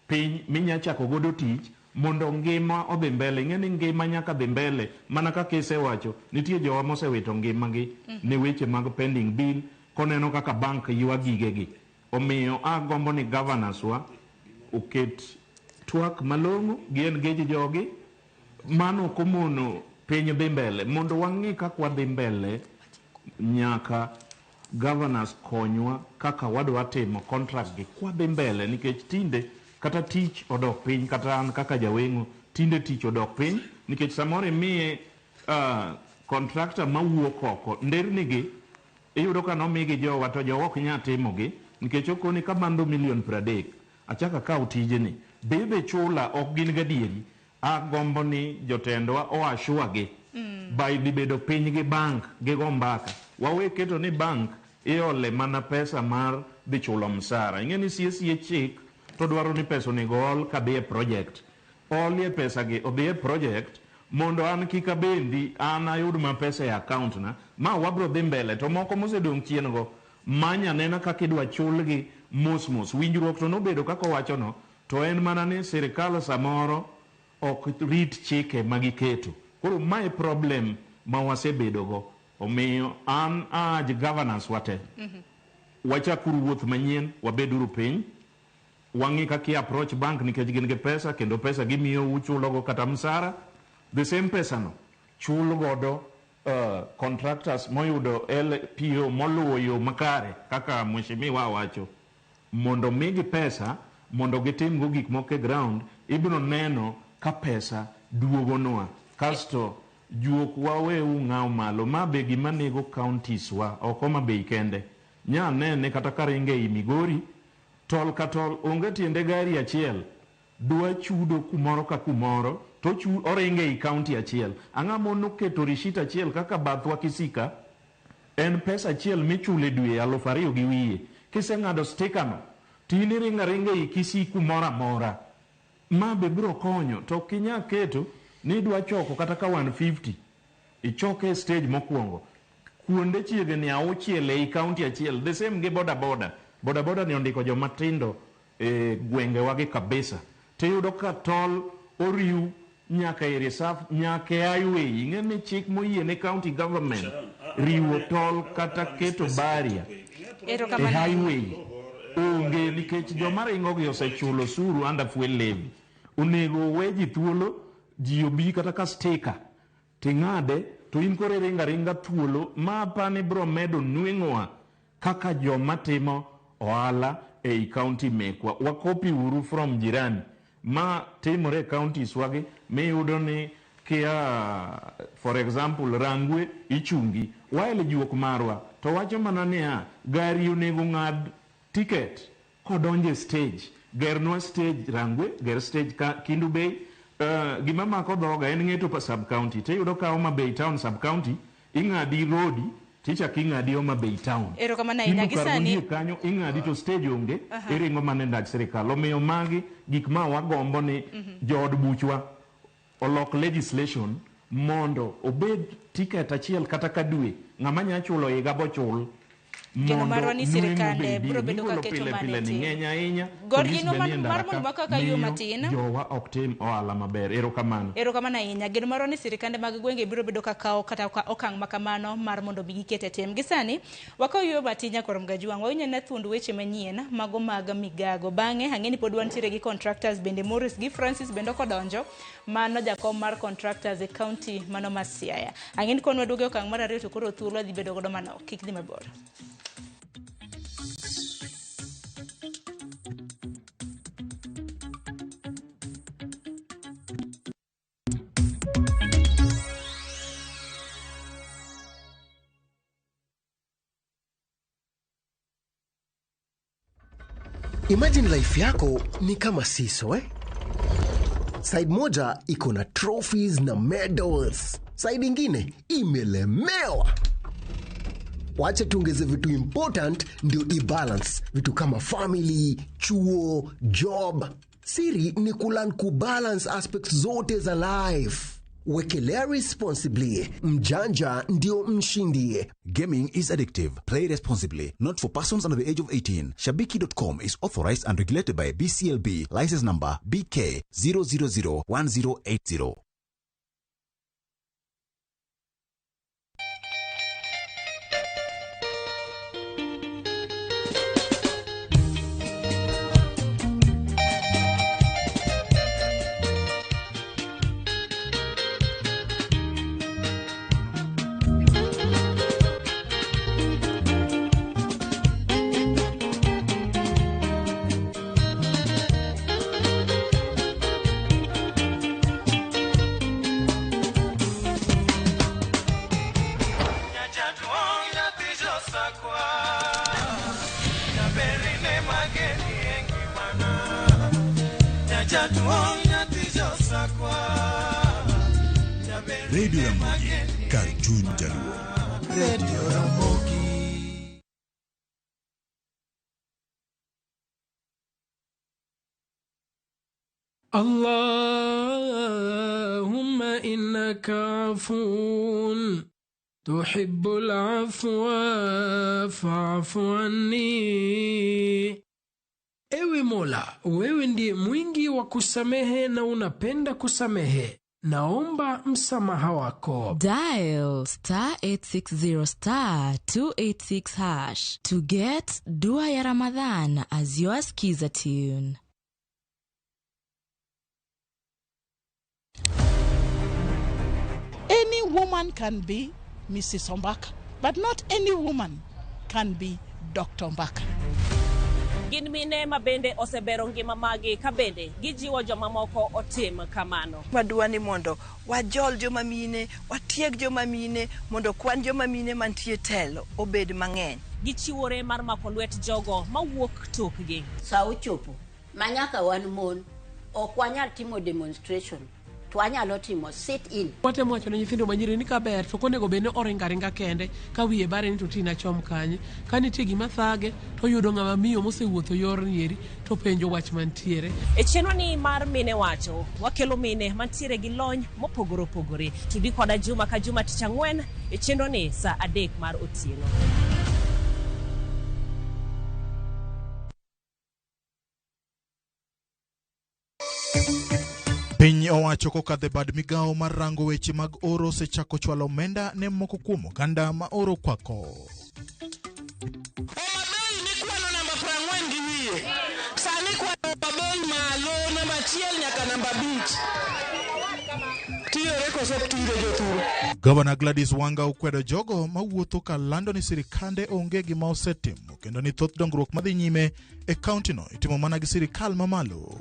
Speaker 6: piny minya chako godo tich mondo ngima odhi mbele. Ng'eni ngima nyaka dhi mbele mana kaka isewacho, nitie jowa mosewito ngimagi ne weche mag pending bill koneno kaka bank ywa gigegi. Omiyo agombo ni governors wa oket twak malong'o gi engage jogi mano komono piny dhi mbele mondo wang'i kaka wadhi mbele. Nyaka governors konywa kaka wadwa timo contract gi kwadhi mbele nikech tinde kata tich odok piny. Kata an kaka jaweng'o tinde tich odok piny nikech samoro imiye contractor mawuok oko nderni gi iyudo ka nomigi jowa to jowa ok nyal timogi nikech okoni ka bando $30,000 achaka kaw tijeni bebe chula ok gin gadieri. Agombo ni jotendwa oashwagi by dhi bedo piny gi bank gi go mbaka wawe keto ni bank iole mana pesa mar dhi chulo msara. Ing'eni CSE chik to dwaro ni pesa onego ol ka dhi e project. Olie pesa gi odhi e project mondo an kika bendi an ayud ma pesa e account na ma wabro dhi mbele. To moko mosedong' chien go manya nena kaka idwa chulgi mos. Winjruok to nobedo kaka wacho no to en mana ni sirikal samoro ok rit chike magiketo. Koro my problem ma wasebedo go. Omiyo an aj governors wate wachakuru wuoth manyien, wabeduru piny, wang'i kaka approach bank nikech gin gi pesa kendo pesa gimiyo uchulo go kata msara. The same pesa no chul godo contractors moyudo LPO moluwo yo makare kaka mheshimiwa wacho mondo migi pesa mondo gitim go gik moko e ground. Ibiro neno ka pesa duogonwa kasto juok waweu ng'aw malo ma be gima nego counties wa oko ma be kende nya nene kata karinge i Migori tol ka tol onge tiende gari achiel dwa chudo kumoro ka kumoro to oringe i county achiel. Ang'amo noketo rishit achiel kaka bathwa Kisika en pesa achiel michule dwe 2,000 gi wiye. Kiseng'ado sticker no tini ringe i Kisii kumoro amora ma be biro konyo. To kinya keto ni dwa choko kata ka 150 ichoke stage mokwongo kuonde chiegni 6 e county achiel. The same gi boda ni ondiko joma tindo e gwenge wage kabisa. Tiyudo ka tol oriu nyaka e reserve nyaka e highway. Ng'eni chik moyie ne county government riwo tol kata keto barrier e highway onge nikech joma ringo gi osechulo suru under fuel levy. Onego weji thuolo ji obi kata ka sticker ting'ade to in kore ringa thuolo ma pani bro medo nweng'owa kaka joma timo ohala ei county mekwa. Wakopi uru from jirani ma timore counties wagi miyudo ni kia for example Rangwe ichungi waele juok marwa to wacho mana niya gari onego ng'ad ticket kodonje stage. Gernwa stage Rangwe, ger stage Kindu Bay. Gima mako dhoga en ng'eto pa sub county. Tiyudo ka Homa Bay town sub county ing'adi rodi tichak ing'adi Homa Bay town.
Speaker 21: Ero kama na inagisani
Speaker 6: kanyo ing'adi to stage onge iringo mana ndach sirikal. Omiyo magi gik ma wagombo ni jood buchwa olok legislation mondo obed ticket achiel kata ka dwe ng'ama nya chulo higa bochul.
Speaker 21: Kendo marwa ni sirikande biro bedo ka keto maneti
Speaker 6: ng'eny ahinya
Speaker 21: gorgino mar mondo makaka yo matin
Speaker 6: jowa ok tim ohala maber. Erokamano
Speaker 21: ahinya. Geno marwa ni sirikande mag gwenge biro bedo ka kawo kata okang' makamano mar mondo gikete tim. Gisani wakaw yo matinya korom gajuang wawinjo na thuond weche manyien mago mag migago. Bang'e ang'eni pod wantiere gi contractors bende Morris gi Francis bende kodonjo mano jakom mar contractors e county mano ma Siaya. Ang'eni konwa duoge okang' mar ariyo to koro thuolo dhi bedo godo manok. Kik dhi mabor.
Speaker 15: Imagine life yako ni kama siso Side moja iko na trophies na medals. Side ingine imelemewa. Wacha tuongeze vitu important ndio i-balance. Vitu kama family, chuo, job. Siri ni kulan kubalance aspects zote za life. Wekelea responsibly. Mjanja ndio mshindi.
Speaker 16: Gaming is addictive. Play responsibly. Not for persons under the age of 18. Shabiki.com is authorized and regulated by BCLB. License number BK 0001080.
Speaker 20: Radio Ramogi, Cartoon Jaluo. Radio Ramogi.
Speaker 5: اللهم إنك عفو تحب العفو فاعف عني. Ewe Mola, wewe ndiye mwingi wa kusamehe na unapenda kusamehe. Naomba msamaha wako.
Speaker 9: Dial *860*286# to get Dua ya Ramadhan as your skiza tune.
Speaker 11: Any woman can be Mrs. Ombaka, but not any woman can be Dr. Ombaka.
Speaker 12: Gin mine ma bende osebero ngima magi ka bende gijiwo joma moko otim kamano.
Speaker 13: Wadwani mondo wajol joma mine, watieg joma mine, mondo kwan joma mine mantie telo obed mang'eny.
Speaker 12: Gichiwore mar mako lwet jogo mawuok tokgi.
Speaker 14: Sa ochopo manyaka wan mon ok wanyal timo demonstration. Twanyalo timo sit in.
Speaker 5: Wate mwacho na nyithindo manyiri ni kaber to konego bene oringa kende ka wiye bare ni to tina chom kanye ka nitie gima thage to yudo ng'ama miyo mosewuotho yor nieri to penjo wach mantiere.
Speaker 12: E chenro ni mar mine wacho wakelo mine mantiere gi lony mopogore opogore. Tudi koda juma ka juma tich ang'wen e chenro ni sa 3 mar otieno.
Speaker 17: Piny owacho kokadhe bad migao mar rango weche mag oro sechako chwalo omenda ne moko kuom oganda ma oro kwako.
Speaker 2: Sani kwa babel malo namba 1 nyaka namba 5. Tiyo reko sop tinde joturo.
Speaker 17: Governor Gladys Wanga ukwedo jogo mawuotho ka lando ni sirikande onge gima osetimo kendo ni thoth dongruok madhi nyime e county no itimo mana gi sirikal mamalo.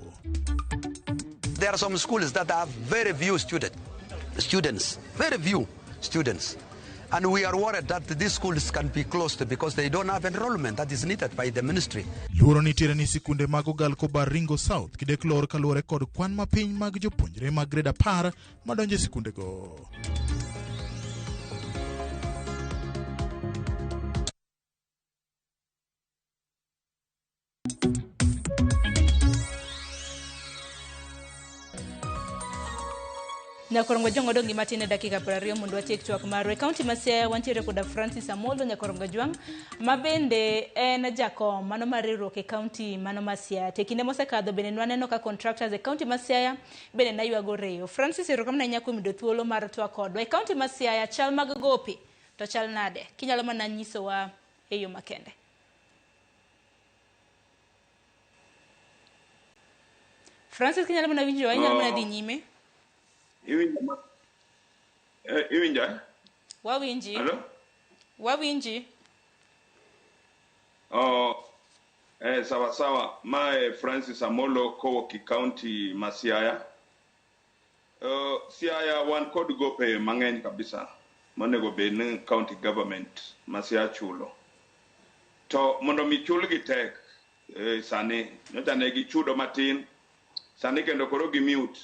Speaker 19: There are some schools that have very few students, very few students. And we are worried that these schools can be closed because they don't have enrollment that is needed by the ministry.
Speaker 17: Luoro nitiere ni sikunde mag Ogalko Baringo South kideklor kaluore kod kwan mapiny mag jopuonjre mag grade 10 madonjo sikunde go.
Speaker 21: Nyakorongo jongo dongi matine dakika 20 mondo watiek twak marwe. County ma Siaya wantiere koda Francis Amolo Nyakorongo Jwang mabende en jakom mano mariruok e county mano ma Siaya. Tekinde mosekadho bende nwaneno ka contractors e county ma Siaya bende na yuago reyo. Francis erokamna nyako mido thuolo mar twak kodwa. E county ma Siaya chal mag gopi to chal nade. Kinyalo mana nyiso wa eyo makende. Francis kinyalo mana winjo inyalo mana dhi nyime.
Speaker 10: Iwinja?
Speaker 21: Wawinji.
Speaker 10: Hello?
Speaker 21: Wawinji.
Speaker 10: Sawa. Mae Francis Amolo Kowoki County ma Siaya. Siaya wan kod gope mang'eny kabisa. Monego bed ni county government ma Siaya chulo. To mondo mi chulgi tek, sani nyocha ne gichudo matin sani kendo koro gimute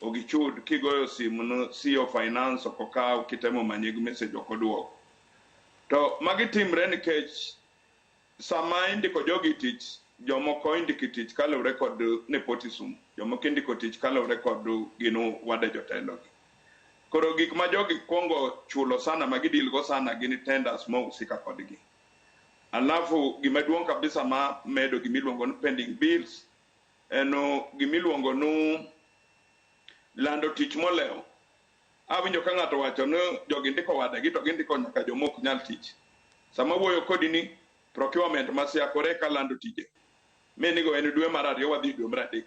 Speaker 10: ogichud kigoyo simu no CEO finance okokaw kitemo manyeg message okoduoko to magi timre nikech sama indiko jogi tich jomoko indiko tich kalure kod nepotism jomoko indiko tich kalure kod gino wade jotelogi koro gik ma jogi kwongo chulo sana magidilgo sana gini tenders ma usika kodgi alafu gimaduong' kabisa ma medo gimiluongo ni pending bills eno gimiluongo ni lando tich moleo awinjo ka ng'ato wacho ni jogi ndiko wadegi to gindiko nyaka jomok nyal tich sama wuoyo kodi ni procurement masiakore ka lando tije menigo en dwe mar 2 wadhi dwe mar 3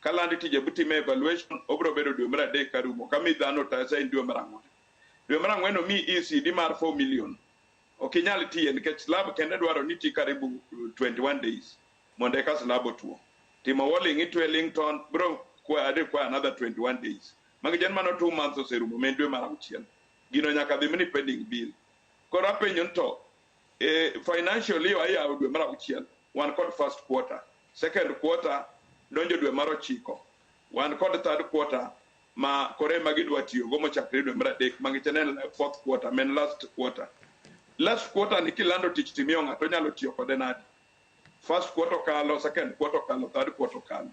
Speaker 10: ka lando tije butime evaluation obro bedo dwe mar 3 karumo kami dhano tasa en dwe mar 4 dwe mar 4 no mi ECD mar 4 million okinyal tiye nikech lab kende dwaro ni ti karibu 21 days mondo ka slab otuo timo walling it Wellington bro kwa another 21 days magi jen mano 2 months oserumo men dwe mar 6 gino nyaka dhi mini pending bill kora penyo to financially ayaw dwe mar 6 wan kod first quarter second quarter donjo dwe mar 9 wan kod third quarter ma kore magidwa tiyo go mochakre dwe mar 3 magi chen fourth quarter men last quarter ni kilando tich timiyo ng'ato nyalo tiyo kode nadi first quarter kalo second quarter kalo third quarter kalo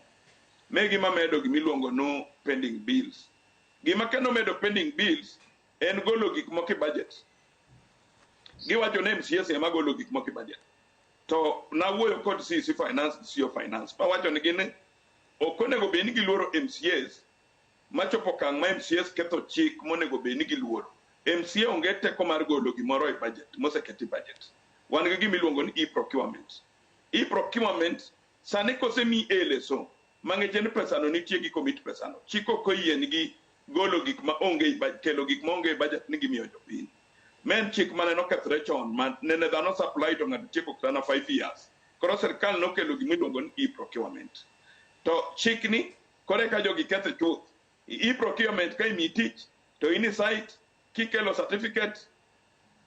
Speaker 10: megi mamedo gimiluongo no pending bills gima kendo medo pending bills en golo gik moko budget giwacho ne MCS ema golo gik moko budget to na wuoyo kod CC finance CEO finance pa wacho ni gine okonego be ni giluoro MCS machopo kang ma MCS ketho chik monego be ni giluoro MCA onge teko mar golo gimoro e budget moseketi budget wan gi gimiluongo ni e-procurement sani kosemi eleso mangejen pesa no nitie gi commit pesa no chiko koyien gi golo gik ma onge kelo gik ma onge budget ni gimiyo jopiny men chik mane no kethre chon man nene dhano supply to ng'ato chiko kana 5 years koro serikal no kelo gimiluongo ni e-procurement to chik ni kore ka jogi ketho chuth e-procurement ka imi tich to ini site kikelo certificate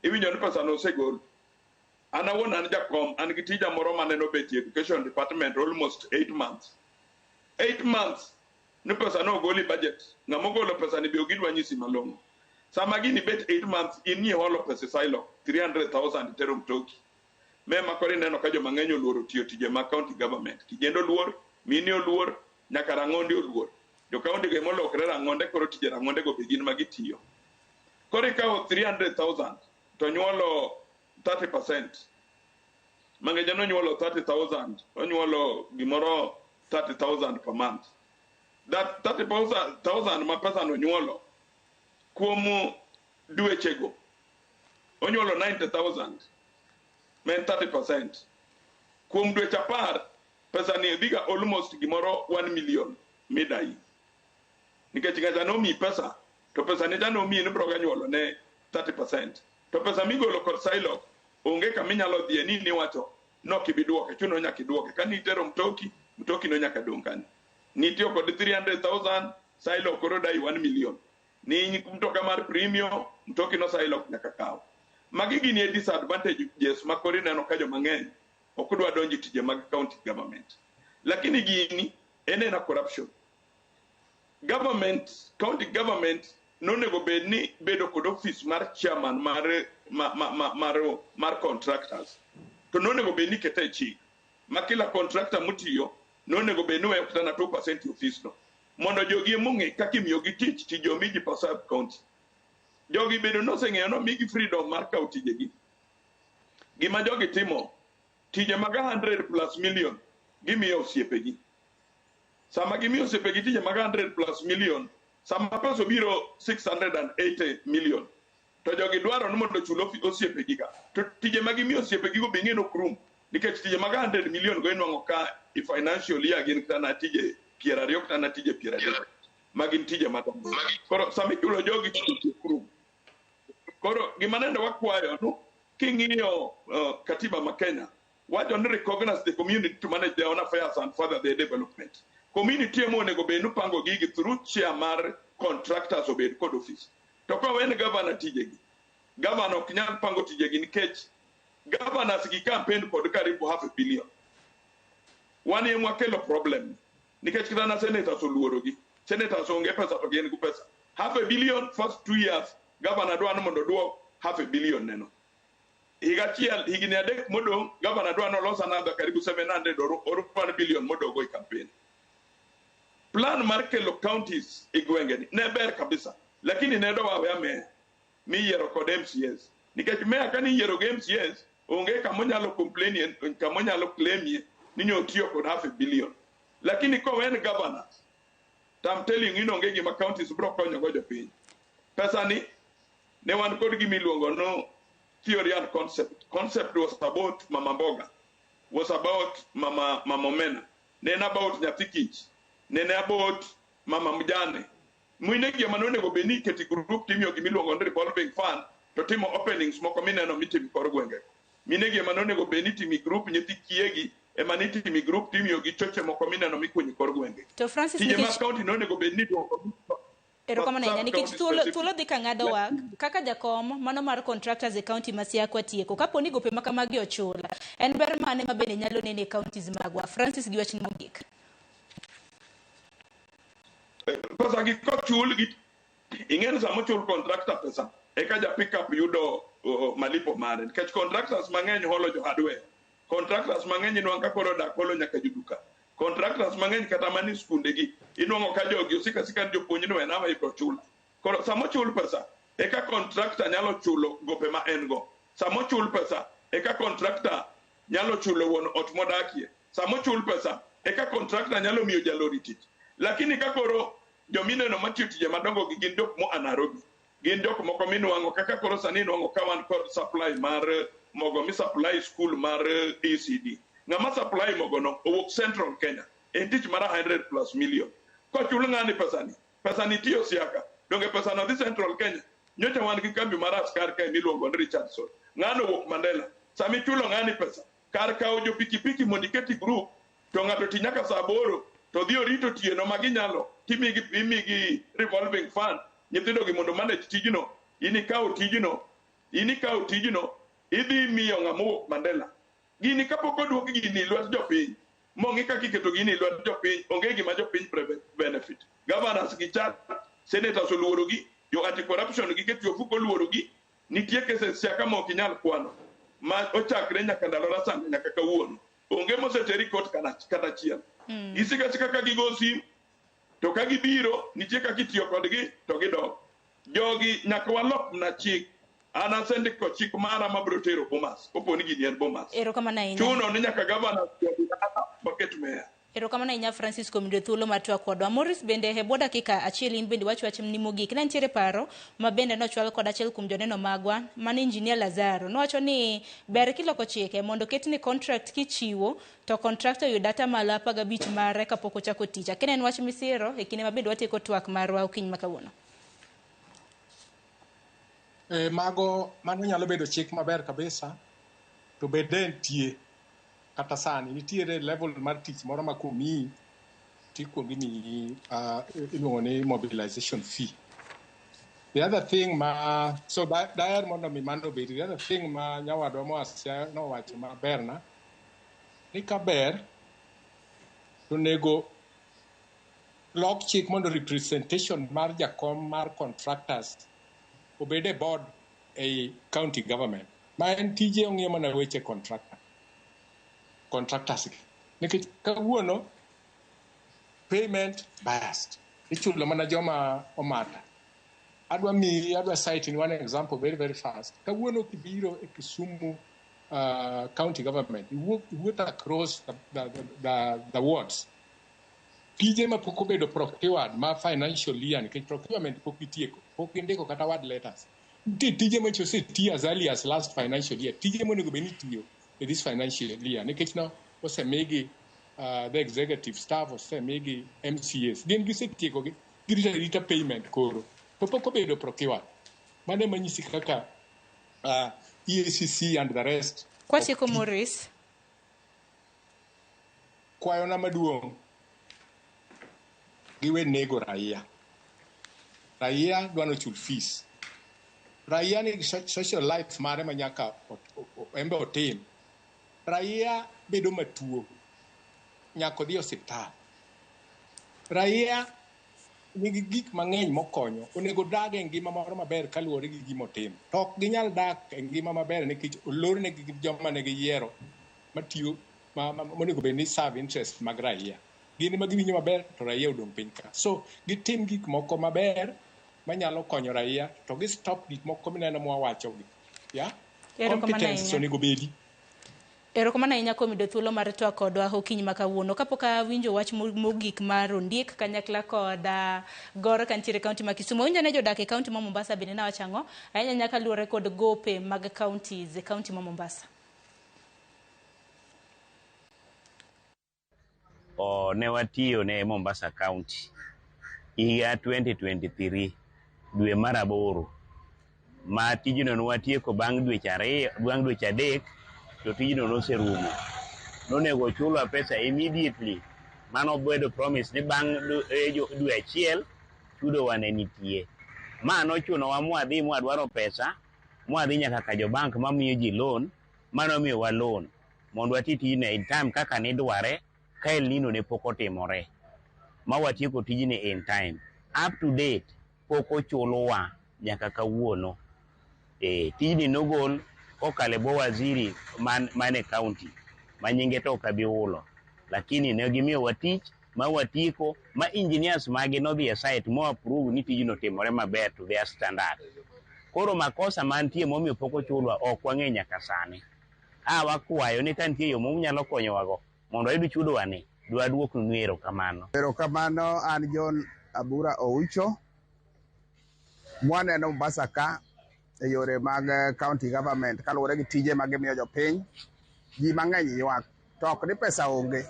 Speaker 10: iwinjo ni pesa no segol ana won an jakom an gi tija moro mane no beti education department almost 8 months ni pesa no goli budget ngamo golo pesa ni biogidwa nyisi malongo sama gini bet 8 months inni holo pesa silo 300,000 terum toki mema kore neno ka jo mang'enyo luoro tiyo tije ma county government kijendo luor mini luor nyaka rangondi luor jo county ge molokre rangonde koro tije rangonde go begin magitiyo kore ka 300,000 to nyuolo 30% mangeja no nyuolo 30,000 onyuolo gimoro 30,000 per month that 30,000 ma pesa no nyuolo kuomu dwechego onyuolo 90,000 men 30% kuom dweche 10 pesa ni biga almost gimoro 1 million midai nikech ngaja no mi pesa to pesa ni jano mi ni broga nyuolo ne 30% to pesa migolo kod silo onge kama inyalo dhie ni wacho no kibiduoke chuno nyaka iduoke kani itero mtoki no nyaka dongani nitio kod 300,000 silo koro dai 1 million ni mtoka mar premium mtoki no silo nyaka kaw magi gini disadvantages makori neno ka jo mang'eny okudwa donji tije mag county government lakini gini ene na corruption county government nonego bedni bedo kod office mar chairman mar contractors to nonego bedni kete chik ma kila contractor mutiyo nonego bedni weyo kata na 2% office no mondo jogi mong'e kaka imiyo gi tich tijo miji pa sub county jogi bedo noseng'eyo no migi freedom mar kawo tijegi gima jogi timo tije mag 100+ million gimiyo osiepegi sama gimiyo osiepegi tije mag 100+ million sama pesa biro 680 million to jogi dwaro ni mondo chulo osiepegi ka to tije mag gimiyo osiepegi go bing'eno krum nikech tije mag 100 million go inwang'o ka i financial year gin kata na tije 20 kata na tije 30 magin tije madongo koro sama ichulo jogi tije krum koro gima nende wakwayo no king'iyo katiba ma Kenya wacho ni recognize the community to manage their own affairs and further their development community emo onego bed ni pango gigi through chair mar contractors obed kod office to ka wen governor tijegi governor ok nyal pango tijegi nikech governors gi campaign kod karibu $500 million wan ye mwakelo problem nikech kata na senators oluorogi senators onge pesa to gin gu pesa $500 million first 2 years governor dwano mondo duok $500 million neno higa chiel higni adek modong governor dwano losa another karibu 700 or $1 billion modogo e campaign plan mar kelo counties e gwengeni ne ber kabisa lakini ne do wawe me mi yiero kod MCS nikech me ka ni yiero gi MCS onge kama nyalo complain kama nyalo claim ni nyotiyo kod $500 million lakini ko wen governor I'm telling you onge gima counties bro konyo go jopiny pesa ni ne wan kod gimi luongo no theory and concept was about mama mboga was about mama mena then about nyathikich then about mama mjane mwine gima nonego beni keti group timio gimi luongo no revolving fund to timo openings moko mineno mitimi kor gwenge mine gima nonego beni timi group nyithi kiegi emaniti timi group timio gi choche moko mineno mikunyi kor gwenge
Speaker 21: to Francis
Speaker 10: tije ma county nonego beni
Speaker 21: erokamano ahinya nikech thuolo dhi ka ng'ado wak kaka jakom mano mar contractors e county ma Siaya tieko kapo ni gope ma kamagi ochula en ber mane ma bende nyalo nene counties magwa Francis gi wachni mogik
Speaker 10: pesa gi kochul gi ing'en samo chul contractor pesa eka ja pick up yudo malipo mare nikech contractors mang'eny holo jo hardware contractors mang'eny inwang' ka koro dak holo nyaka juduka contractors mang'eny kata mani skunde gi inwang'o ka jogi osika jopuonj no en ama ibro chula koro samo chul pesa eka contractor nyalo chulo gope ma en go samo chul pesa eka contractor nyalo chulo wuon ot modakie samo chul pesa eka contractor nyalo miyo jalori tich lakini ka koro jomineno matiyo tije madongo gi gin jok mo Nairobi gin jok moko minwang'o kaka koro sani inwang'o ka wan kod supply mar mogo mi supply school mar ECD ng'ama supply mogo no owuok Central Kenya en tich mar $100+ million kochul ng'ani pesa ni tiyo Siaka donge pesa no dhi Central Kenya nyocha wan gi kambi mar askar ka miluongo ni Richardson ng'ano owuok Mandela sami chulo ng'ani pesa kar kawo jo pikipiki mondo iketi group to ng'ato ti nyaka saa 8 to dhi orito tieno ma ginyalo imigi revolving fund nyithindo gi mondo manage tijno inikawo tijno idhi miyo ng'ama owuok Mandela gini kapok oduok gini lwet jopiny mong'i kaka iketo gini lwet jopiny onge gima jopiny benefit governors gi chat senators oluorogi jo anti corruption gi keto ofuko oluorogi nitie cases Siaka ma ok inyal kwano ma ochakre nyaka ndalo rasanga nyaka kawuono onge moseteri court kata chiel isika ka gigo sim to ka gibiro nitie kaka itiyo kodgi to gidok jogi nyaka walok na chik an asendiko chik mara mabiro tero Bomas kopo ni gini en Bomas
Speaker 21: erokamano ahinya
Speaker 10: chuno ni nyaka governor bucket mayor
Speaker 21: erokamano ahinya Francis kuom yudo thuolo mar twak kodwa Morris bende e bwo dakika achiel in bende wach ni mogik ne nitiere paro ma bende nochwal kod achiel kuom joneno magwa mane injinia Lazaro nowacho ni ber kiloko chike mondo ketni contract kichiwo to contractor yud data malo 15 mare kapok ochako tich akene en wach misiro e kinde ma bende watieko twak marwa okiny makawuono
Speaker 1: mago mano nyalo bedo chik maber kabisa to bende nitie kata sani nitiere level mar tich moro ma komi tikuongi ni iluongo ni mobilization fee. The other thing so daher mondo mi mano bedi the other thing ma nyawadwa Siaya nowacho maber na ni kaber to nego lok chik mondo representation mar jakom mar contractors obede board a county government ma en tije ong'iyo mana weche contractors nikech kawuono payment biased ichulo mana joma omata adwa cite in one example very very fast kawuono kibiro e Kisumu county government iwuotho across the wards tije ma pok obedo procured ma financial year nikech procurement pok itieko pok indiko kata word letters nitie tije ma oseti as early as last financial year tije monego beni tiyo e this financial year nikech no osemigi the executive staff osemigi MCAs gin gisetieko girita payment koro to pok obedo procured mane manyisi kaka EACC and the rest
Speaker 21: kwachiko Morris
Speaker 1: kwayona maduong' giwe nego raia dwano chul fees raia ni social life mare manyaka embe otim raia bedo matuo nyaka odhi osiptal. Raia nigi gik mang'eny mokonyo, onego dag e ngima moro maber kaluwore gi gimotimo. To ok ginyal dak e ngima maber nikech olornegi gi joma ne giyiero matiyo monego bed ni serve interest mag raia. Gin ma giwinjo maber to raia odong' piny ka. So gitim gik moko maber manyalo konyo raia to gi stop gik moko mineno mwawachogi. Competence onego bedi.
Speaker 21: Erokamano ahinya kuom yudo thuolo mar twak kodwa okinyi ma kawuono. Kapok awinjo wach mogik mar ondiek kanyakla kod Gor kantiere kaunti ma Kisumu. Winjo ne jodak e kaunti ma Mombasa bende nawacho ang'o? Ahinya nyaka luwore kod gope mag counties e kaunti ma Mombasa.
Speaker 4: Ne watiyo ne Mombasa County higa 2023 dwe mar 8 ma tijno nwatieko bang' dweche adek to tijno noserumo. Nonego chulwa pesa immediately. Mano bedo promise ni bang' dwe achiel chudo wane nitie. Ma nochunowa mwadhi mwadwaro pesa, mwadhi nyaka ka jobank mamiyo ji loan, mano miyowa loan mondo wati tijno in time kaka nidware ka El Nino ne pok otimore. Ma watieko tijni in time. Up to date pok ochulowa nyaka kawuono. Tijni nogol kokale bo waziri mane county manyinge to kabi ulo, lakini ne gimiyowa tich ma watieko ma engineers mage nodhi e site mo approve ni tijno timore maber to their standard. Koro makosa mantie momiyo pok ochulwa ok wang'e nyaka sani. Wakwayo ni kantie yo munyalo konyowago mondo ayud chudo wane dwaduoknu erokamano.
Speaker 22: Erokamano, an John Abura Oucho mwaneno Mombasa ka e yore mag county government kaluwore gi tije mag miyo jopiny. Ji mang'eny ywak to ok ni pesa onge,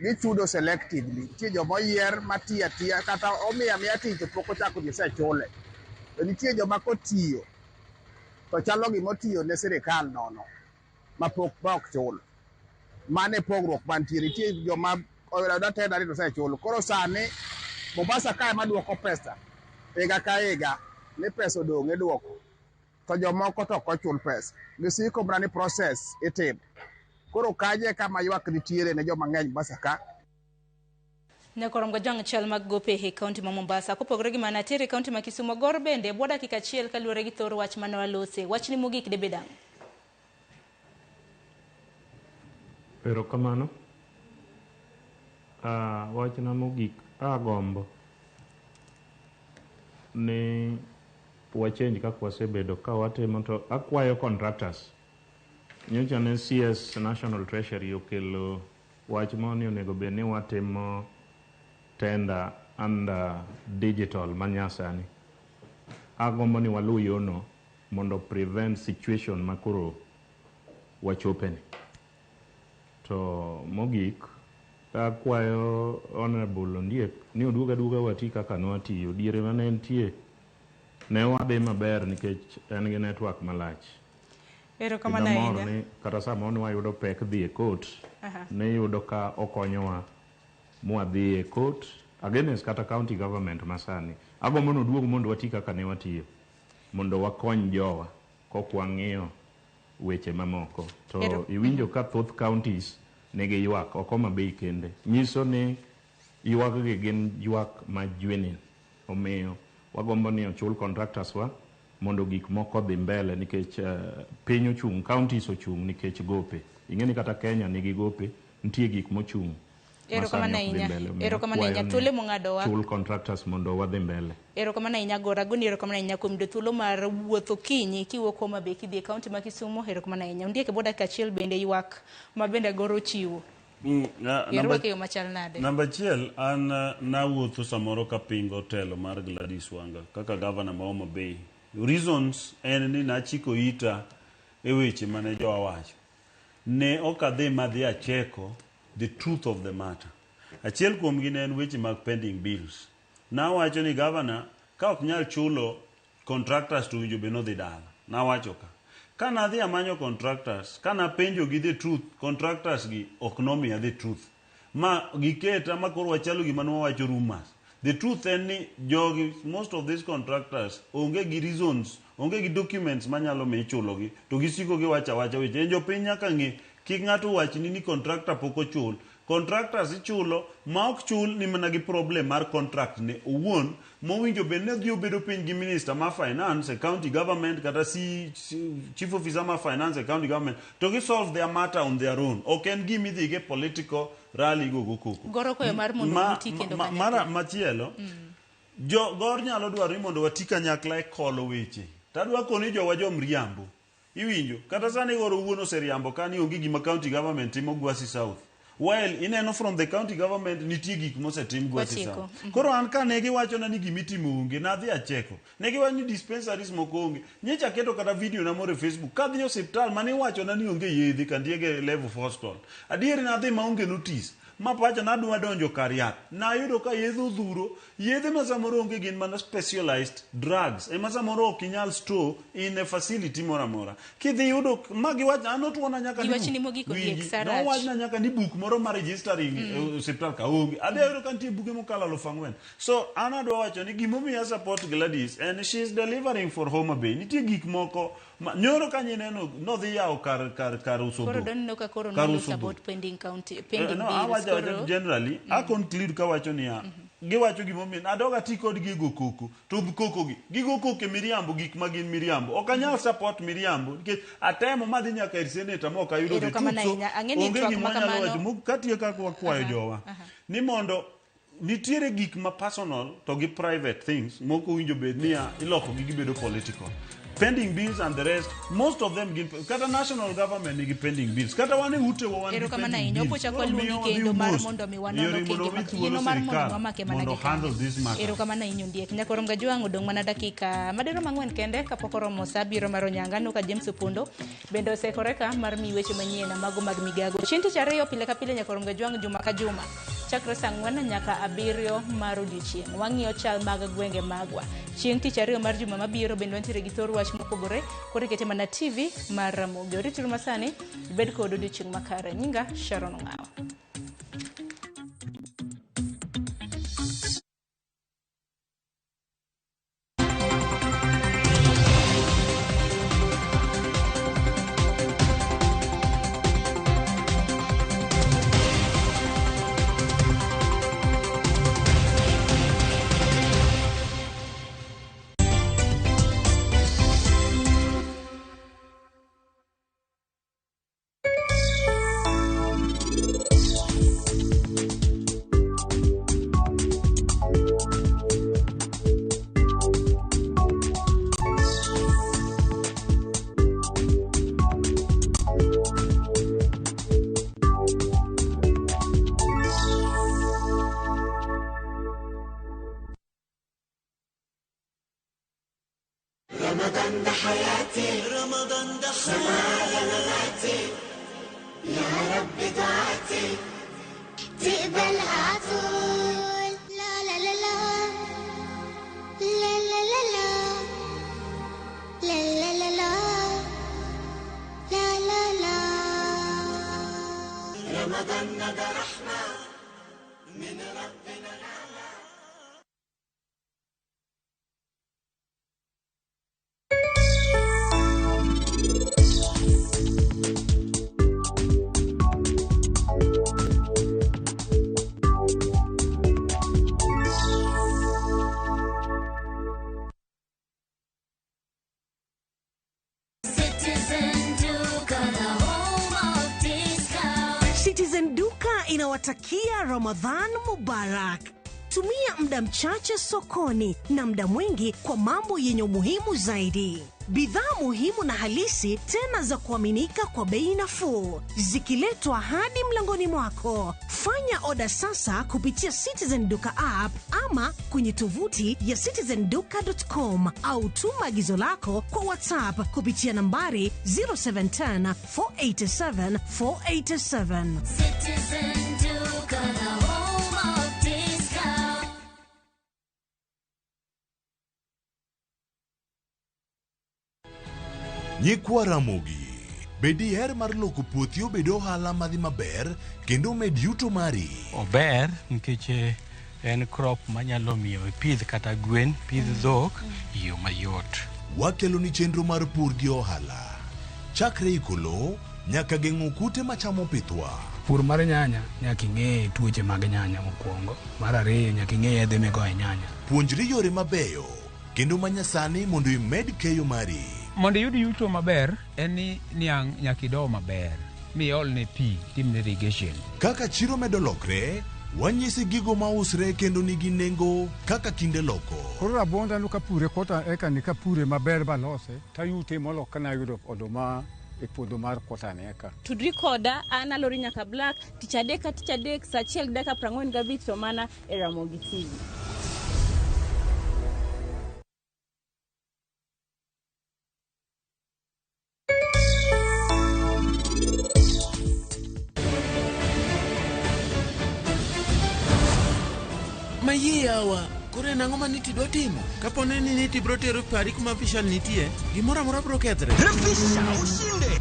Speaker 22: gichudo selectively. Nitie joma oyier matiyo atiya kata omiyo amiya tich to pok ochako gisechule. To nitie joma kotiyo to chalo gimotiyo ne sirikal nono ma ok chul. Mano e pogruok mantie. Nitie joma oyudo tenda ni to osechul. Koro sani Mombasa ka ema duoko pesa higa ka higa ni pesa odong' duoko. To jomoko to ok ochul pesa. Gisiko mana ni process itimo. Koro kaje kama ywak nitiere ne joma ng'eny Mombasa ka.
Speaker 21: Nyakorom go jang chal mag gope e kaunti ma Mombasa. Kopogore gi mana tiere kaunti ma Kisumu. Gor bende bwo dakika achiel kaluwore gi thoro wach mane walose. Wach ni mogik de bedang'.
Speaker 6: Erokamano. Wachna mogik agombo ni wachenj kaka wasebedo ka watimo, to akwayo contractors. Nyocha ne CS National Treasury okelo wach moni onego bed ni watimo tender under digital manyasani. Agombo ni walu yono mondo prevent situation makoro wachopeni. To mogik akwayo Honorable Ondiek ni oduoga wati kaka nwatiyo. Diere mane entie ne wadhi maber nikech en gi network malach.
Speaker 21: Erokamano ahinya.
Speaker 6: Kata sama ne wayudo pek dhi e court, ne yudo ka okonyowa mwadhi e court against kata county government masani. Agombo ni oduog mondo wati kaka ne watiyo mondo wakony jowa kok wang'iyo weche mamoko. To iwinjo ka thoth counties negi ywak oko Homabay kende. Nyiso ni ywak gi gin ywak ma jwenin. Omiyo wagombo ni ochul contractors wa mondo gik moko dhi mbele nikech piny ochung', counties ochung' nikech gope. Ing'eni kata Kenya nigi gope, nitie gik mochung'.
Speaker 21: Erokamano ahinya thuolo mong'adowa.
Speaker 6: Chul contractors mondo wadhi mbele.
Speaker 21: Erokamano ahinya Gor. Agoni erokamano ahinya kuom yudo thuolo mar wuotho kinyi kiwuok Homabay kidhi e kaunti ma Kisumu. Erokamano ahinya. Ondiek bwo dakika achiel bende ywak ma bende Gor ochiwo.
Speaker 3: Namba achiel an nawuotho samoro kapingo telo mar Gladys Wanga kaka governor ma Homabay. Reasons en ni nachiko ita e weche mane jowa wacho. Ne okadhi madhi acheko the truth of the matter. Achiel kuom gi ne en weche mag pending bills. Nawacho ni governor ka ok nyal chulo contractors to winjo be no dhi dala. Nawacho ka. Ka nadhi amanyo contractors, ka napenjo gi the truth, contractors gi ok nomiya the truth. Ma giketa ma koro wachalo gima nwawacho rumors. The truth en ni jogi, most of these contractors onge gi reasons, onge gi documents manyalo mi chulo gi, to gisiko gi wacha weche. En jopiny nyaka ng'e kik ng'ato wachni ni contractor pok ochul. contractors ichulo ma ok chul ni mana gi problem mar contract ne owuon mowinjo bed ne dhi obedo piny gi minister ma finance county government kata chief officer ma finance county government to gi solve their matter on their own ok en gimi dhi ge political rally go koko
Speaker 21: goro koyo mar mondo uti kendo
Speaker 3: mara machielo gor nyalo dwaro ni mondo wati kanyakla e kolo weche tadwa koni jowa jomriambo iwinjo kata sani goro wuono seriambo kani onge gima county government timo Gwasi South while ineno from the county government nitie gik mosetim Gwasi South koro an ka ne giwachona ni gimitimo onge nadhi acheko ne giwacho ni dispensaries moko onge nyicha keto kata video na moro e Facebook kadhi hospital mane iwachona ni onge yedhi kandiege level hospital adieri nadhi maonge notice mapacha nadwa donjo kar yath nayudo ka yedho dhuro yedhe ma samoro onge gin mana specialized drugs ema samoro ok inyal store in a facility moro amora kidhi yudo magiwach anotwona nyaka nowachna nyaka ni buk moro ma registering hospital ka onge adhiyudo ka nitie buge mokalo 4,000 so an adwa wacho ni gimomiyo support Gladys and she is delivering for Homa Bay nitie gik moko nyoro kanyineno nodhi yawo kar uso
Speaker 21: koro don no ka koro no support pending county pending bills
Speaker 3: generally I conclude ka wacho niya giwacho gimomiyo adoga ti kod gigo koko to koko gigo koko miriambo gik magin miriambo ok anyal support miriambo nikech atemo madhi nyaka ir senator ma ok ayudo onge gima nyalo wacho katie kaka wakwayo jowa ni mondo nitiere gik ma personal to gi private things moko winjo bed niya iloko gi gibedo political pending bills and the rest most of them kata national government nigi pending bills kata wane ute wa wan
Speaker 21: pending bills pocha kwa luongi kendo mar mondo mi wanono kendo mar mondo wamake mana gi ero kama na inyo ndiek nyakorom ga jwango dong mana dakika madero mangwen kende kapok oromo sa biro maro nyanga no ka James Opondo bende osekoreka mar mi weche manyien mago mag migago chinti chareyo pile ka pile nyakorom ga jwango juma ka juma chakre sangwana nyaka abiriyo mar odiochieng wang'iyo chal mag gwenge magwa chieng tich ariyo mar juma mabiro bende wantiere gi thor wach mopogore koro ikete mana TV mar Ramogi oritru masani bed kod odiochieng makare nyinga Sharon Ong'aw.
Speaker 7: رمضان ده حياتي رمضان ده حياتي يا رب دعاتي تقبلها عطول لا لا لا لا لا لا لا لا لا لا لا لا لا لا رمضان ده رحمة من ربنا
Speaker 18: Citizen Duka inawatakia Ramadhan Mubarak. Tumia muda mchache sokoni na muda mwingi kwa mambo yenye umuhimu zaidi. Bidhaa muhimu na halisi tena za kuaminika kwa bei nafuu zikiletwa hadi mlangoni mwako. Fanya oda sasa kupitia Citizen Duka app ama kwenye tovuti ya citizenduka.com au tuma agizo lako kwa WhatsApp kupitia nambari 0710 487 487.
Speaker 7: Citizen Duka, the home of discount.
Speaker 20: Nyikwa Ramogi bedi her mar loko puothi obed ohala madhi maber kendo med yuto mari.
Speaker 23: Ober nikech en crop manyalo miyo ipidh kata gwen, pidh dhok yo mayot.
Speaker 20: Wakelo ni chenro mar pur gi ohala. Chakre ikolo nyaka geng'o kute machamo pithwa.
Speaker 23: Pur mar nyanya nyaka ing'e tuoche mag nyanya mokwongo. Mar ariyo nyaka ing'e yedhe migoye nyanya.
Speaker 20: Puonjri yore mabeyo kendo manyasani mondo imed keyo mari.
Speaker 23: Mondo iyud yuto maber en ni niang' nyaka ido maber miolne pi, timne irrigation.
Speaker 20: Kaka chiro medo lokre, wanyisi gigo mausre kendo nigi nengo kaka kinde loko.
Speaker 8: Koro rabonda no kapure kota eka ni kapure maber balose tayute molok kana yudo oduma e puodho mar kota ne eka.
Speaker 15: Tudri koda an Alori nyaka Black tich adek sa achiel dakika 45 to mana e Ramogi TV.
Speaker 16: Mayie yawa, kore nang'o ma niti dwa timo? Kapone ni niti bro tero pari kuma Vishal nitie, gimoro amora bro kethre.
Speaker 7: Vishal ushinde!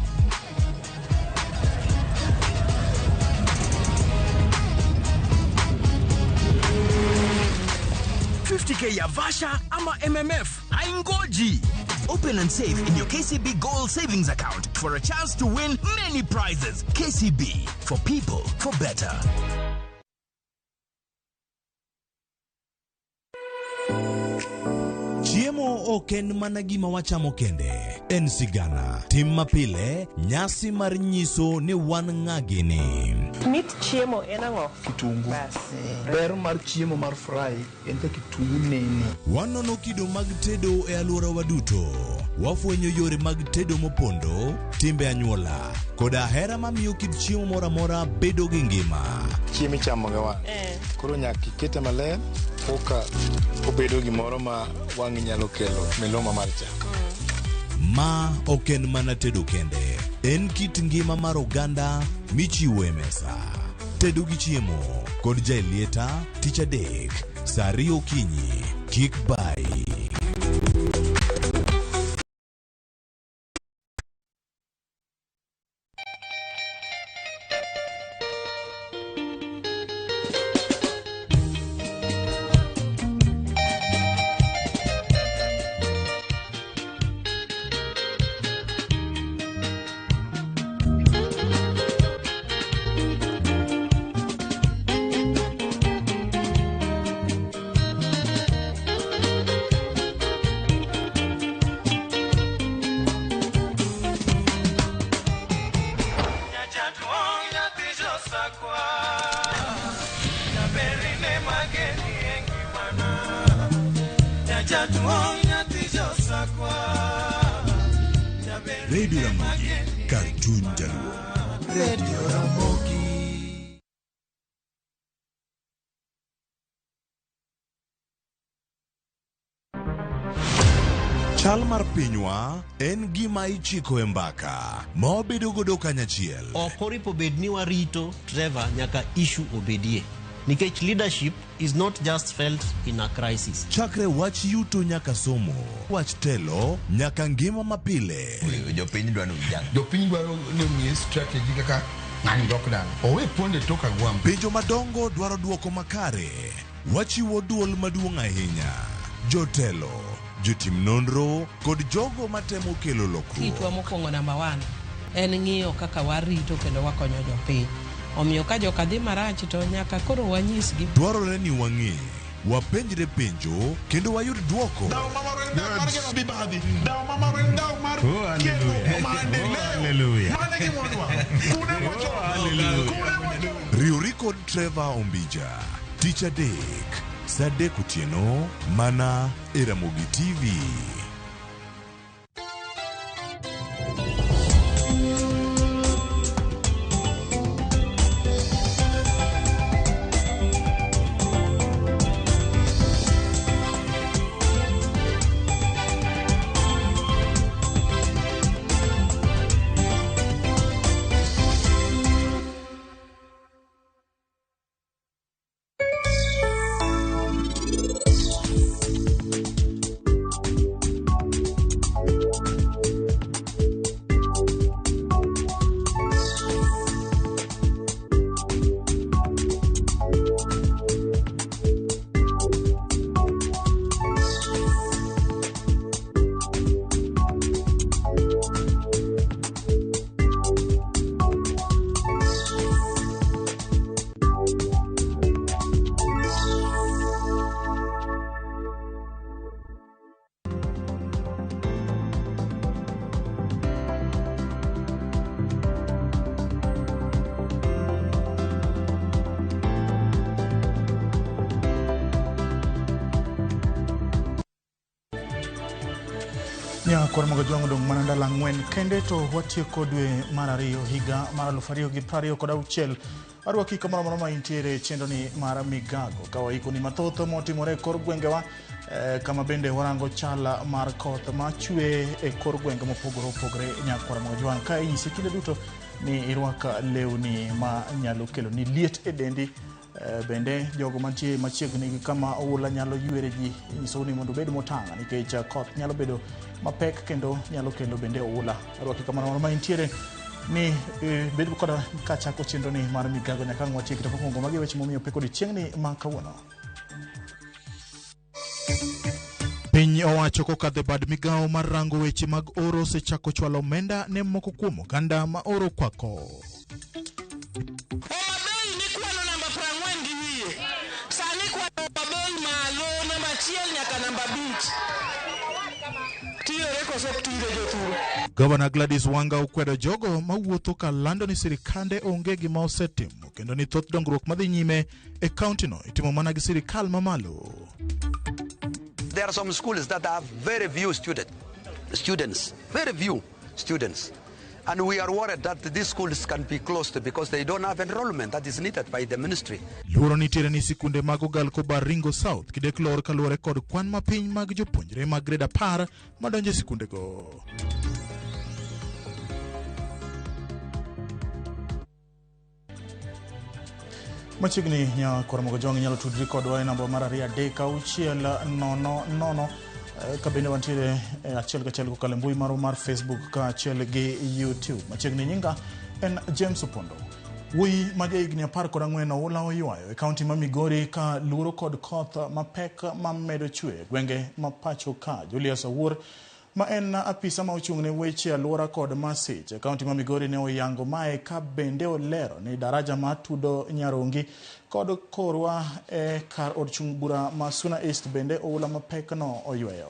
Speaker 7: $50K ya Vasha ama MMF haingoji. Open and save in your KCB Gold Savings Account for a chance to win many prizes. KCB, for people, for better.
Speaker 20: Chiemo ok en mana gima wachamo kende, en sigana. Tim mapile, nyasi mar nyiso ni wan ng'agini.
Speaker 24: Mit chiemo en ang'o?
Speaker 25: Kitungu. Ber mar chiemo mar fry en ka kitungu nene.
Speaker 20: Wanono kido mag tedo e alworawa duto. Wafwenyo yore mag tedo mopondo, timbe anyuola, koda hera mamiyo kit chiemo moro amora bedo gi ngima.
Speaker 25: Chiemo ichamo ga wang'. Koro nyaka ikete maler koka obedo gimoro ma wang'i nyalo kelo miluma mar chak.
Speaker 20: Ma ok en mana tedo kende, en kit ngima mar oganda michiwo e mesa. Tedo gi chiemo kod jailieta tich adek saa 2 okinyi, kik bai. Radio Ramogi, Cartoon Jaluo. Radio Ramogi. Chal mar pinywa en gima ichiko e mbaka ma wabedo godo kanyachiel.
Speaker 26: Ok oripo bed ni warito Trevor nyaka issue obedie. Nikech leadership is not just felt in a crisis.
Speaker 20: Chakre wach yuto nyaka somo, wach telo nyaka ngima mapile.
Speaker 27: Jopiny dwaro ni omiye strategy kaka ng'ani lockdown. Owe ponde toka gwam.
Speaker 20: Penjo madongo dwaro duoko makare. Wachiwo duol maduong' ahinya. Jotelo, jotim nonro kod jogo matemo kelo lokruok.
Speaker 2: Kitwa mokwongo namba 1 en ng'iyo kaka warito kendo wakonyo jopiny. Omiyo ka joka dhi marach to nyaka koro wanyisgi.
Speaker 20: Dwarore ni wang'e, wapenjre penjo kendo wayud duoko. Riuri kod Trevor Ombija, tich adek, saa 3 otieno, mana e Ramogi TV.
Speaker 17: Nya kwa mga jwango dong mananda langwen kende to watieko dwe mar ariyo higa mar 2026 arwa kika mara intiere chendo ni mara migago kawa iko ni mathoth motimore kor gwengewa kama bende warango chala mar koth machwe e kor gwenge mopogore nyakora mga jwango ka inyisi kinde duto ni irwaka lewni ma nyalo kelo ni liet e dendi bende jogo mantie machiegni gi kama oula nyalo ywere ji nyiso ni mondo bed motanga nikech koth nyalo bedo mapek kendo nyalo kelo bende oula arwaki kama ma intiere ni bedo koda ka chako chenro ni mar migago nyaka ngwati kita pokongo magi weche momiyo peko di chiengni ma kawuono. Piny owacho kokadhe bad migao mar rango weche mag oro sechako chwalo omenda ne moko kuom oganda ma oro kwako. Governor Gladys Wanga ukwedo jogo mawuotho ka lando ni sirikande onge gima osetimo kendo ni thoth dongruok madhi nyime e county no itimo mana gi sirikal mamalo.
Speaker 5: There are some schools that have very few students, very few students. And we are worried that these schools can be closed because they don't have enrollment that is needed by the ministry.
Speaker 17: Luoro nitiere ni sikunde mag Ogalko Baringo South kidek lor kaluore kod kwan mapiny mag jopuonjre mag grade 10 madonjo sikunde go. Machiegni nya koromogo jongi nyalo tudri kodwa e namba mar 23600 kabende wantiere achiel kachiel kokalo mbui mar Facebook ka achiel gi YouTube. Machiegni nyinga en James Opondo. Wui majahigni 14 oula oywayo e kaunti ma Migori ka luoro kod koth mapek mamedo chwe gwenge mapacho ka. Julius Awuor ma en apisa ma ochung'ne weche alwora kod masich e kaunti ma Migori ne oyango mae ka bende olero ni daraja ma tudo Nyarongi kod korwa e kar od chung' bura ma Suna East bende oula mapek no oyweyo.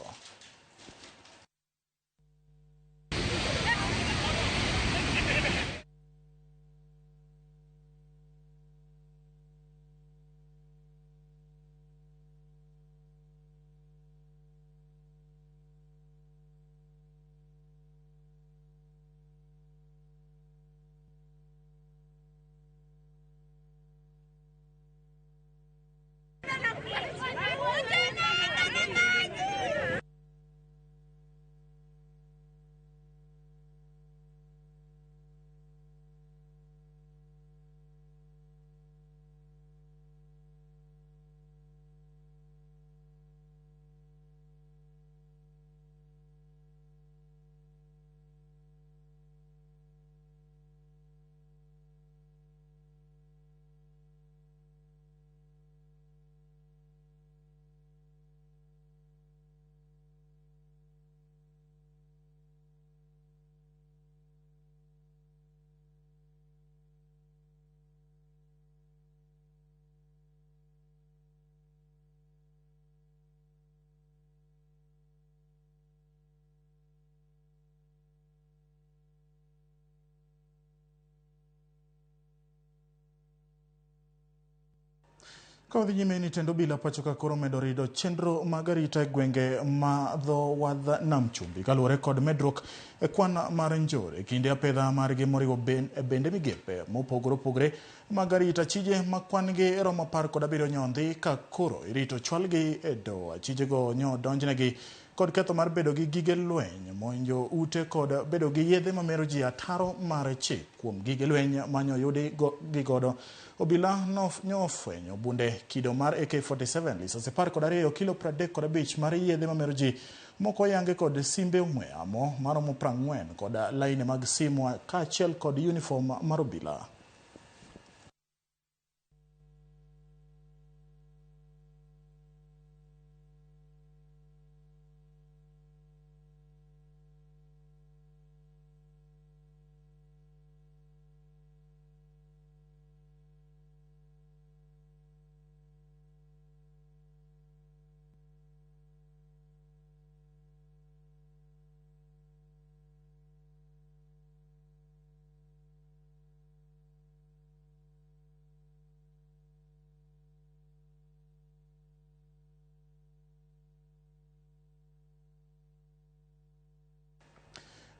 Speaker 17: Kawadhi nyime ni tendo bila pacho ka koro medo rido chenro magarita gwenge ma dho wadh nam chumbi kaluore kod medruok e kwan mar njore kinde apedha margi moriwo bende migepe mopogore magarita chije makwan gi romo 17 nyondhi ka koro irito chwalgi e doa chijego nyo donjnegi kod ketho mar bedo gi gige lweny monjo ute kod bedo gi yedhe mamero ji ataro mar chik kuom gige lweny manyo yudi gigodo. Obila nofwenyo bunde kido mar AK-47 lisase 12 kilo 35 mar yedhe mamero ji moko yange kod simbe ong'we yamo maromo 40 kod laine mag simu kaachiel kod uniform mar obila.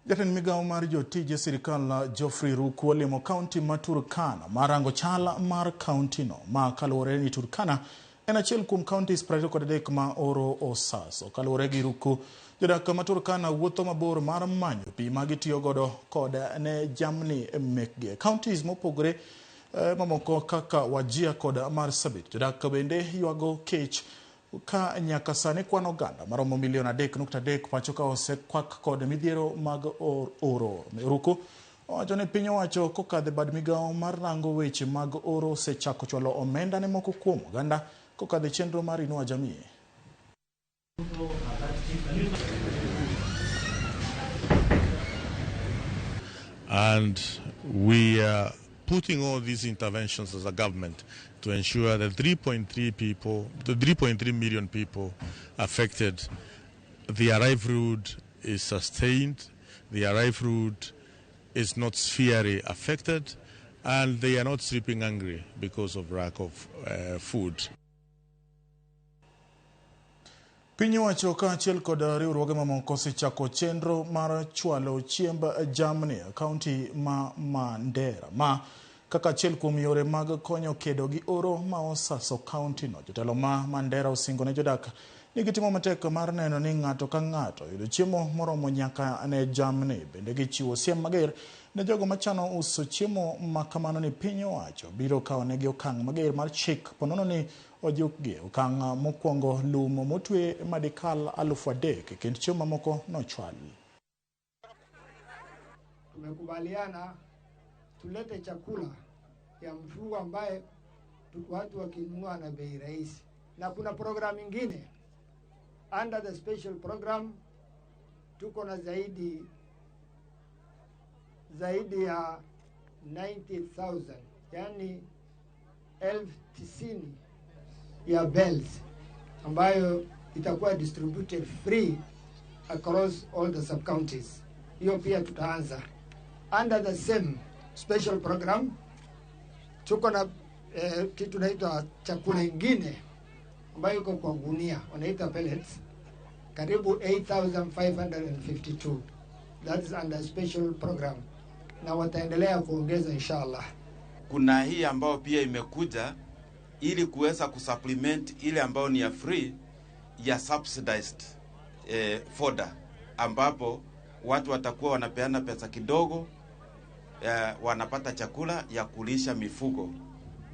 Speaker 17: Jatend migawo mar jotije sirikal Geoffrey Ruku olimo kaunti ma Turkana marango chala mar kaunti no ma kaluwore ni Turkana en achiel kuom kauntis 23 ma oro osaso. Kaluwore gi Ruku, jodak ma Turkana wuotho mabor mar manyo pi ma gitiyo godo kod ne jamni mekgi. Kauntis mopogore mamoko kaka Wajir kod Marsabit, jodak bende yuago kech ka nyaka sani kwan oganda maromo milion 3.3 pacho ka osekwak kod midhiero mag oro. Ruku owacho ni piny owacho kokadhe bad migawo mar rango weche mag oro osechako chwalo omenda ne moko kuom oganda kokadhe chenro mar Inua Jamii.
Speaker 9: And we are putting all these interventions as a government to ensure that 3.3 million people affected, the arrive route is sustained, the arrive route is not severely affected, and they are not sleeping hungry because of lack of food.
Speaker 17: Piny owacho ka achiel kod riwruoge mamoko osechako chenro mar chwalo chiemb jamni kaunti ma Mandera ma kaka achiel kuom yore mag konyo kedo gi oro ma osaso kaunti no. Jotelo ma Mandera osingo ne jodak ni gitimo matek mar neno ni ng'ato ka ng'ato yudo chiemo moromo nyaka ne jamni. Bende gichiwo siem mager ne jogo machano uso chiemo makamano ni piny owacho biro kawo negi okang' mager mar chik ponono ni ojukgi. Okang' mokwongo lumo motwe madikal 3,000 kendo chiemo mamoko nochwal.
Speaker 10: Tumekubaliana tulete chakula ya mfugo ambaye watu wakinunua na bei rahisi, na kuna program ingine under the special program tuko na zaidi ya 90,000 yani 90,000 ya bells ambayo itakuwa distributed free across all the sub counties. Hiyo pia tutaanza under the same special program. Tuko na kitu naitwa chakula ingine ambayo iko kwa gunia wanaita pellets, karibu 8,552. That is under special program na wataendelea kuongeza inshallah.
Speaker 11: Kuna hii ambayo pia imekuja ili kuweza kusupplement ile ambayo ni ya free ya subsidized fodder, ambapo watu watakuwa wanapeana pesa kidogo, wanapata chakula ya kulisha mifugo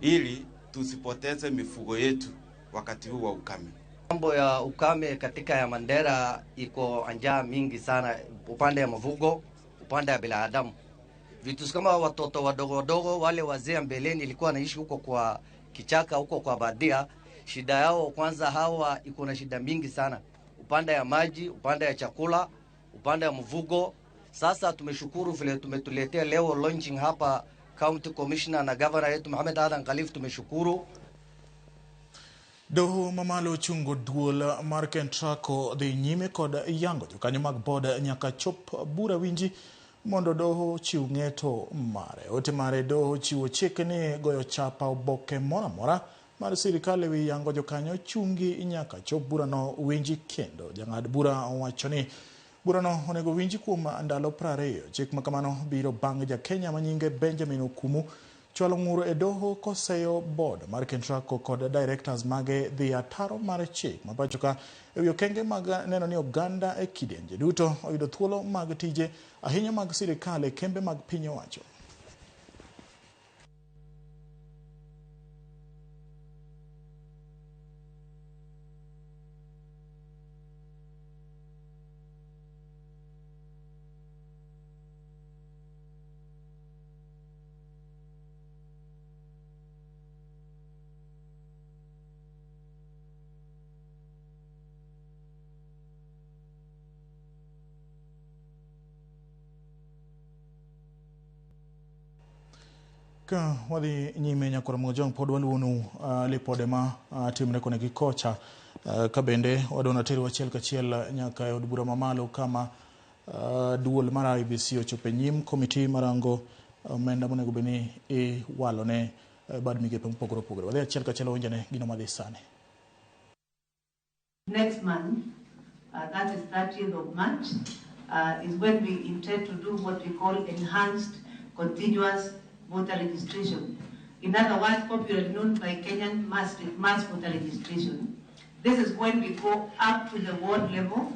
Speaker 11: ili tusipoteze mifugo yetu wakati huu wa ukame.
Speaker 12: Mambo ya ukame katika ya Mandera iko njaa mingi sana, upande ya mifugo, upande ya binadamu. Vitu kama watoto wadogo wale wazee mbeleni ilikuwa naishi huko kwa kichaka huko kwa badia. Shida yao kwanza, hawa iko na shida mingi sana, upande ya maji, upande ya chakula, upande ya mifugo. Sasa tumeshukuru vile tumetuletea leo launching hapa County Commissioner na Governor yetu Mohamed Adan Khalif, tumeshukuru.
Speaker 17: Doho mamalo chungo duol mar Kentrako dhi nyime kod yango jokanyo mag board nyaka chop bura winji mondo doho chiw ng'eto mare. Ote mare doho chiwo chik ni goyo chapa oboke mora mora mar sirikal ewi yango jokanyo chungi nyaka chop bura no winji kendo. Jang'ad bura wacho ni bura no onego winji kuom ndalo 20. Chik makamano biro bang' ja Kenya manyinge Benjamin Okumu chwalo ng'uro e doho koseyo board mar Kentrako kod directors mage dhi ataro mar chik mapacho ka ewi okenge mag neno ni oganda e kidienje duto oyudo thuolo mag tije ahinya mag sirikal e kembe mag piny owacho. Ka wadhi nyime nyakora mojong pod waluonu lipode ma timne kone gi kocha ka bende wadona teri wachiel kachiel nyaka e od bura mamalo kama duol mar IEBC ochope nyim komiti marango omenda monego beni iwalone bad migepe mopogore opogore. Wadhi achiel kachiel winjane gino madhi sani.
Speaker 13: Next month, that is 30th of March,
Speaker 1: is when we intend to do what we call enhanced continuous voter registration. In other words, popularly known by Kenyan mass voter registration. This is when we go up to the ward level,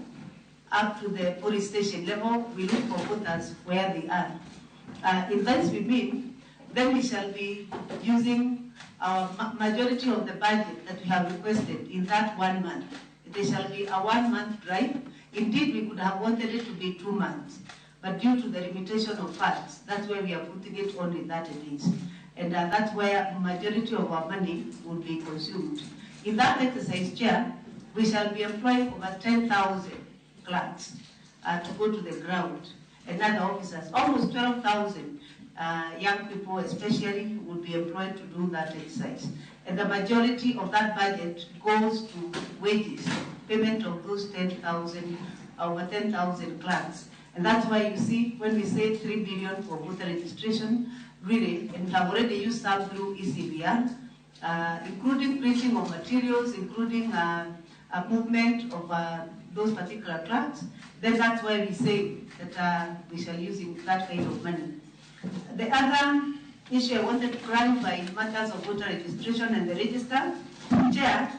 Speaker 1: up to the police station level, we look for voters where they are. In this we mean, then we shall be using our majority of the budget that we have requested in that 1 month. There shall be a 1 month drive. Indeed, we could have wanted it to be 2 months, but due to the limitation of funds, that's why we are putting it only 30 days. And that's where the majority of our money will be consumed. In that exercise, Chair, we shall be employing over 10,000 clerks to go to the ground and other officers. Almost 12,000 young people especially will be employed to do that exercise. And the majority of that budget goes to wages, payment of those 10,000, over 10,000 clerks. And that's why you see when we say 3 billion for voter registration, really, and we have already used some through ECBR, including printing of materials, including a movement of those particular clerks, then that's why we say that we shall use that kind of money. The other issue I wanted to clarify in matters of voter registration and the register, Chair,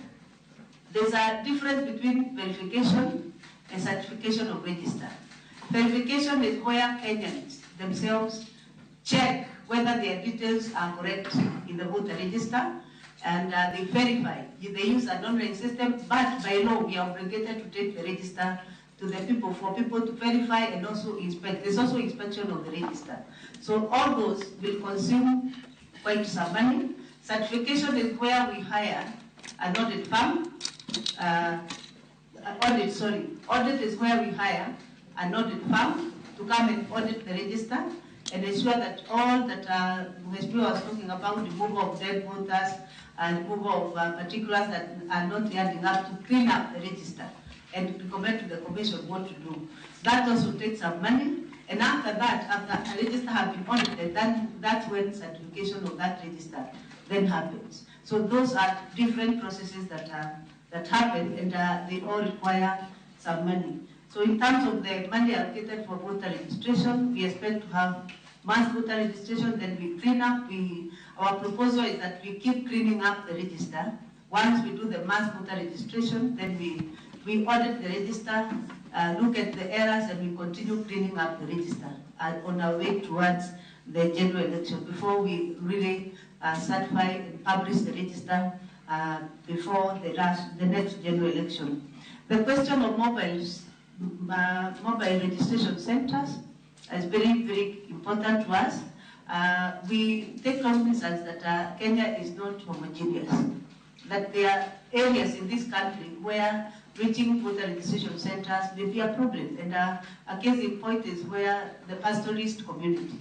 Speaker 1: there's a difference between verification and certification of register. Verification is where Kenyans themselves check whether their details are correct in the voter register, and they verify. They use an online system, but by law we are obligated to take the register to the people for people to verify and also inspect. There's also inspection of the register. So all those will consume quite some money. Certification is where we hire an audit firm. Audit is where we hire an audit firm to come and audit the register and ensure that all that Mheshimiwa was talking about, removal of dead voters and removal of particulars that are not adding up, to clean up the register and recommend to the Commission what to do. That also takes some money, and after that, after a register has been audited, that's when certification of that register then happens. So those are different processes that happen, and they all require some money. So in terms of the money allocated for voter registration, we expect to have mass voter registration, then we clean up. Our proposal is that we keep cleaning up the register. Once we do the mass voter registration, then we audit the register, look at the errors, and we continue cleaning up the register on our way towards the general election before we really certify and publish the register before the next general election. The question of mobile registration centers is very, very important to us. We take cognizance that Kenya is not homogeneous, that there are areas in this country where reaching voter registration centers may be a problem. And a case in point is where the pastoralist community,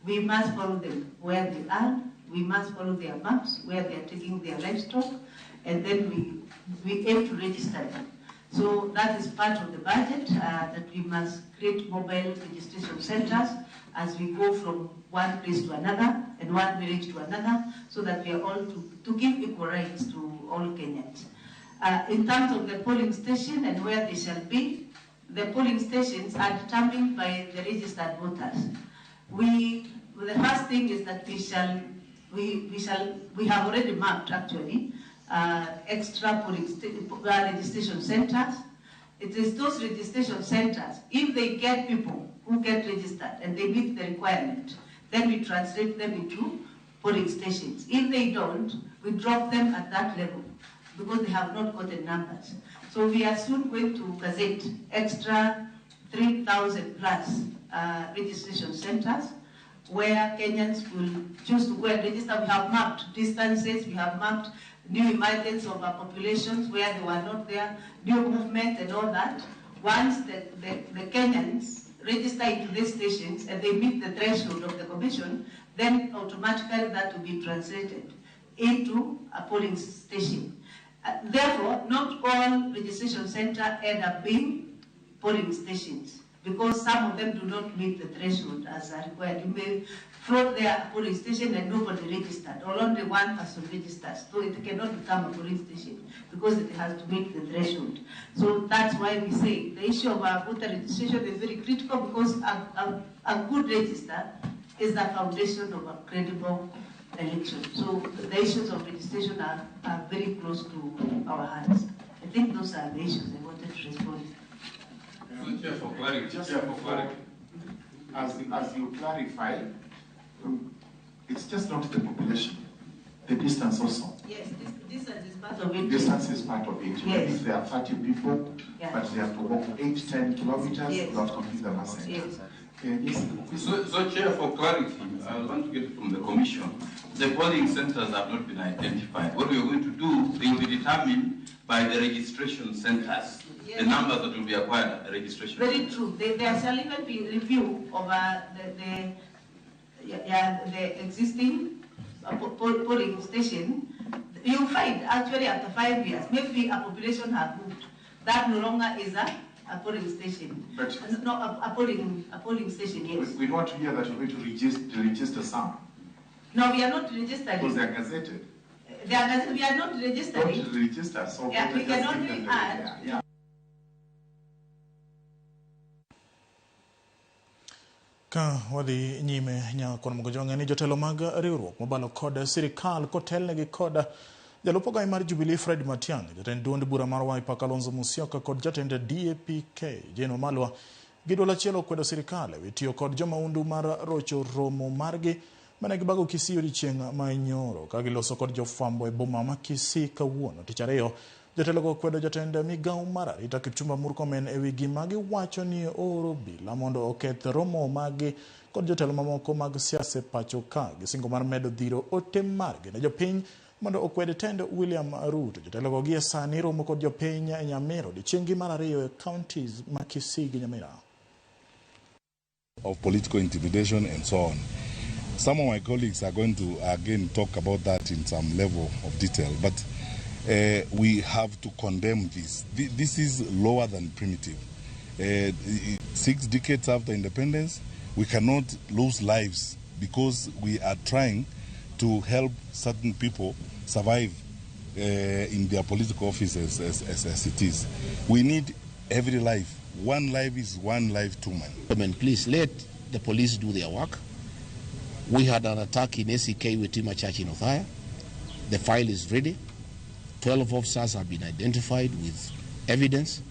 Speaker 1: we must follow them where they are, we must follow their maps, where they are taking their livestock, and then we aim to register them. So that is part of the budget, that we must create mobile registration centers as we go from one place to another and one village to another, so that we are all to give equal rights to all Kenyans. In terms of the polling station and where they shall be, the polling stations are determined by the registered voters. The first thing is that we have already mapped actually extra polling registration centers. It is those registration centers, if they get people who get registered and they meet the requirement, then we translate them into polling stations. If they don't, we drop them at that level because they have not gotten numbers. So we are soon going to gazette extra 3,000 plus registration centers where Kenyans will choose to go and register. We have mapped distances, we have mapped new emergence of our populations where they were not there, new movement and all that. Once the Kenyans register into these stations and they meet the threshold of the commission, then automatically that will be translated into a polling station. Therefore, not all registration centers end up being polling stations, because some of them do not meet the threshold as required. You may float their police station and nobody registered, or only one person registers, so it cannot become a police station because it has to meet the threshold. So that's why we say the issue of voter registration is very critical, because a good register is the foundation of a credible election. So the issues of registration are very close to our hearts. I think those are the issues I wanted to respond.
Speaker 3: Chair, for clarity, as you clarify, it's just not the population, the distance also.
Speaker 1: Yes, distance is part of it.
Speaker 3: Distance is part of it.
Speaker 1: Yes.
Speaker 3: If there are 30 people, but they have to walk 8-10 kilometers,
Speaker 1: yes,
Speaker 3: without complete the mass.
Speaker 1: Yes.
Speaker 3: So, Chair, for clarity, I want to get from the Commission. The polling centers have not been identified. What we are going to do, they will be determined by the registration centers. Yes. The numbers that will be acquired at the registration.
Speaker 1: Very true. There shall even be review of the existing polling station. You find actually after 5 years, maybe a population have moved. That no longer is a polling station.
Speaker 3: But
Speaker 1: no, a polling station, yes.
Speaker 3: We don't want to hear that you're going to register some.
Speaker 1: No, we are not registering.
Speaker 3: Because they are gazetted.
Speaker 1: We are not registering.
Speaker 3: Don't register. So
Speaker 1: yeah, we can only add.
Speaker 3: Yeah.
Speaker 17: Ka wadhi nyime nyako mgojonga ni jotelo mag riwruok mobalo kod sirikal kotelnegi kod jalupo gai mar Jubilee Fred Matiang'i, jatend duond bura mar Wiper Kalonzo Musyoka kod jatend DAP-K Jane Wamalwa giduol achiel okwedo sirikal ewi tiyo kod jomaundu mar rocho romo margi mane gibago Kisii odiochieng' manyoro ka giloso kod jofwambo e boma ma Kisii kawuono tich ariyo. Jotelogo kwedo jatend migawo mar arita Kipchumba Murkomen ewi gima giwacho ni oro obila mondo oketh romo magi kod jotelo mamoko mag siasa pacho ka gisingo mar medo dhiro ote margi ne jopiny mondo okwed tend William Ruto. Jotelogo gie sani romo kod jopiny e Nyamira odiochieng' mar ariyo e counties ma Kisii gi Nyamira.
Speaker 4: Of political intimidation and so on. Some of my colleagues are going to again talk about that in some level of detail, but we have to condemn this. This is lower than primitive. 6 decades after independence, we cannot lose lives because we are trying to help certain people survive in their political offices as it is. We need every life. One life is one life too many.
Speaker 6: Please let the police do their work. We had an attack in SEK with Tima Church in Othaya. The file is ready. 12 officers have been identified with evidence,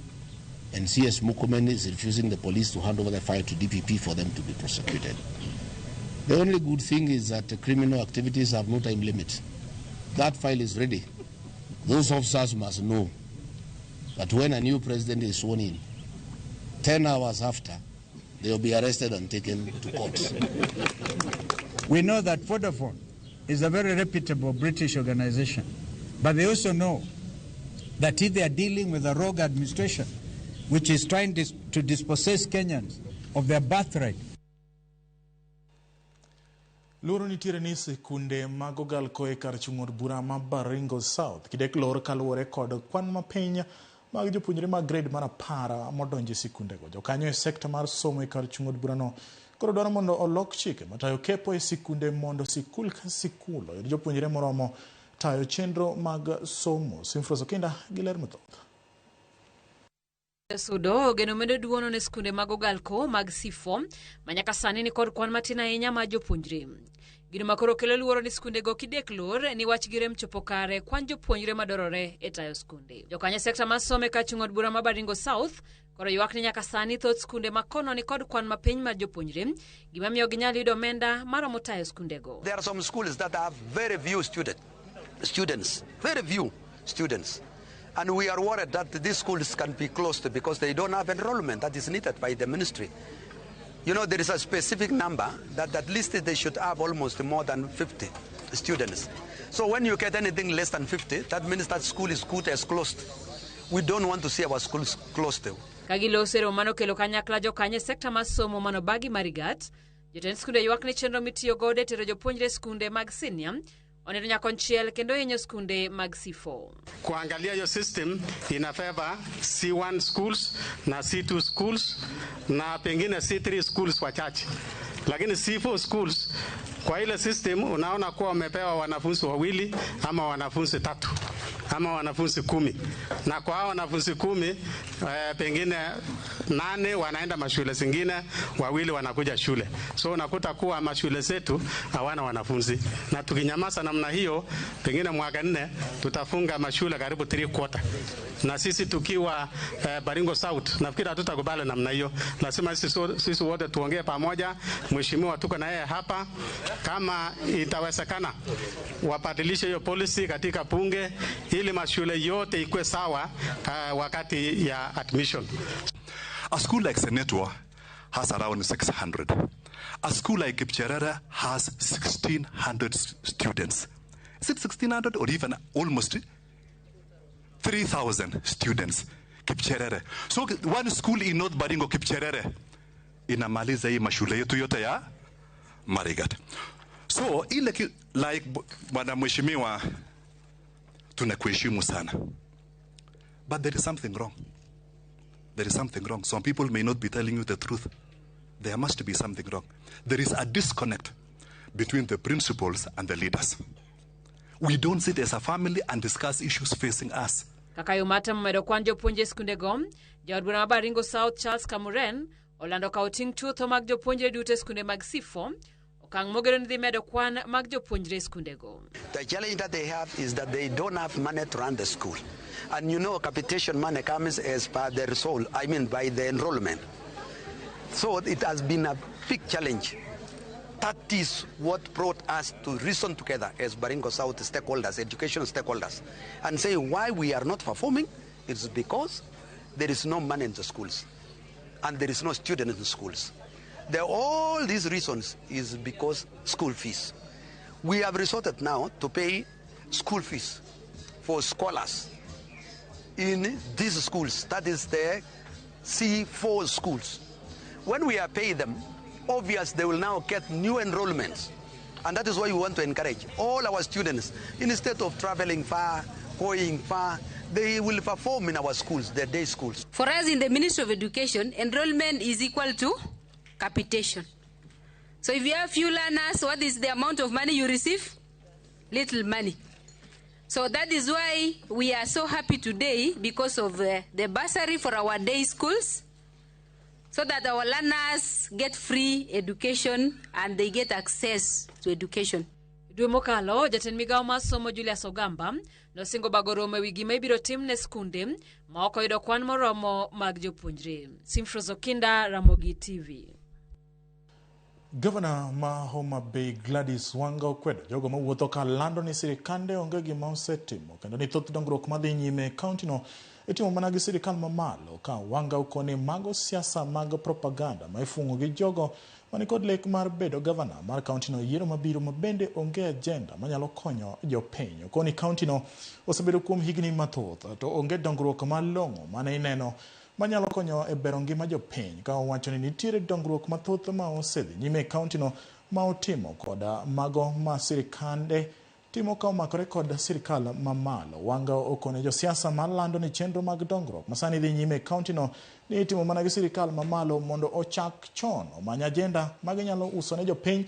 Speaker 6: and CS Murkomen is refusing the police to hand over the file to DPP for them to be prosecuted. The only good thing is that the criminal activities have no time limit. That file is ready. Those officers must know that when a new president is sworn in, 10 hours after, they will be arrested and taken to court.
Speaker 13: We know that Vodafone is a very reputable British organization, but they also know that if they are dealing with a rogue administration, which is trying to dispossess Kenyans of their birthright.
Speaker 17: Loro nitiere ni sikunde mag ogalko e kar chung'od bura ma Baringo South kidek lor kaluwore kod kwan mapiny mag jopuonjre mag grade mar 10 modonjo e sikundego. Jokanyo e sekta mar somo e kar chung'od burano koro dwaro mondo olok chike matayo kepo e sikunde mondo sikul ka sikul oyud jopuonjre moromo tayo chenro mag somo. Simfroso Kinda gi ler mathoth.
Speaker 14: Sudo geno medo duono ne skunde mag ogalko mag Sifo manyaka sani ni kod kwan matin ahinya ma jopuonjre. Gino makoro kelo luoro ni skunde go kidek lor ni wach girem chopo kare kwan jopuonjre madorore e tayo skunde. Jokanya sekta mar somo ka chung'od bura ma Baringo South koro ywak ni nyaka sani thoth skunde makono ni kod kwan mapiny mar jopuonjre gima miyo ginyalo yudo omenda maromo tayo skunde go.
Speaker 5: There are some schools that have very few students, very few students. And we are worried that these schools can be closed because they don't have enrollment that is needed by the ministry. You know, there is a specific number that at least they should have almost more than 50 students. So when you get anything less than 50, that means that school is good as closed. We don't want to see our schools closed.
Speaker 14: Kagilosero mano kelo kanyakla jokanye sekta mar somo mano bagi Marigat, jotend skunde ywak ni chenro mitiyo gode tero jopuonjre skunde mag senior onedo nyakonchiel kendo yenyo skunde mag C4.
Speaker 8: Kuangalia hiyo system ina favor C1 schools na C2 schools na pengine C3 schools wachache, lakini C4 schools kwa ile system unaona kuwa wamepewa wanafunzi 2 ama wanafunzi 3 ama wanafunzi 10, na kwa hao wanafunzi 10 pengine 8 wanaenda mashule zingine, 2 wanakuja shule. So unakuta kuwa mashule zetu hawana wanafunzi, na tukinyamaza namna hiyo pengine mwaka 4 tutafunga mashule karibu 3/4. Na sisi tukiwa Baringo South nafikiri hatutakubali namna hiyo. Lazima sisi wote tuongee pamoja. Mheshimiwa tuko na yeye hapa, kama itawezekana wabadilishe hiyo policy katika bunge ili mashule yote ikuwe sawa wakati ya admission.
Speaker 15: A school like Senetwa has around 600. A school like Kipcherere has 1,600 students. Is it 1,600 or even almost 3,000 students? Kipcherere. So one school in North Baringo, Kipcherere, inamaliza hii mashule yetu yote ya Marigat. So ile like bwana mheshimiwa, tunakuheshimu sana, but there is something wrong. There is something wrong. Some people may not be telling you the truth. There must be something wrong. There is a disconnect between the principals and the leaders. We don't sit as a family and discuss issues facing us.
Speaker 14: Kakayumata mmedo kwanjo punje skundego, jawarbuna wa Baringo South Charles Kamuren, Orlando Kauting chutho mag jopunjre dute skunde mag C4, okang mogero ni medo kwan mag jopunjre skundego.
Speaker 5: The challenge that they have is that they don't have money to run the school. And you know, capitation money comes as per their soul, by the enrollment. So it has been a big challenge. That is what brought us to reason together as Baringo South stakeholders, education stakeholders, and say why we are not performing. It's because there is no money in the schools and there is no student in the schools. All these reasons is because school fees. We have resorted now to pay school fees for scholars in these schools, that is the C4 schools. When we are paying them, obviously they will now get new enrollments. And that is why we want to encourage all our students, instead of traveling far, going far, they will perform in our schools, their day schools.
Speaker 18: For us in the Ministry of Education, enrollment is equal to capitation. So if you have few learners, what is the amount of money you receive? Little money. So that is why we are so happy today, because of the bursary for our day schools, so that our learners get free education and they get access to education.
Speaker 14: Dwe mokalo, jatend migao masomo Julius Ogamba nosingo bagorome wigi mebiro timne skunde ma ok oyudo kwan moromo mag jopuonjre. Simfrozo Kinda, Ramogi TV.
Speaker 17: Governor ma Homa Bay Gladys Wanga okwedo jogo mawuotho ka lando ni sirikande onge gima osetimo kendo ni thoth dongruok madhi nyime kaunti no itimo mana gi sirikal mamalo, ka Wanga ukoni mago siasa mag propaganda ma ifungo gi jogo mani kod lek mar bedo governor mar kaunti no yiero mabiro mabende onge agenda manyalo konyo jopiny. Koni kaunti no osebedo kuom higni mathoth to onge dongruok malong'o mane ineno manyalo konyo e bero ngima jopiny, ka owacho ni nitiere dongruok mathoth ma osedhi nyime kaunti no ma otimo koda mago ma sirikande timo ka omakore kod sirikal mamalo. Wanga okone josiasa malando ni chenro mag dongruok masani dhi nyime kaunti no ni itimo mana gi sirikal mamalo mondo ochak chon omany agenda maginyalo uso ne jopiny,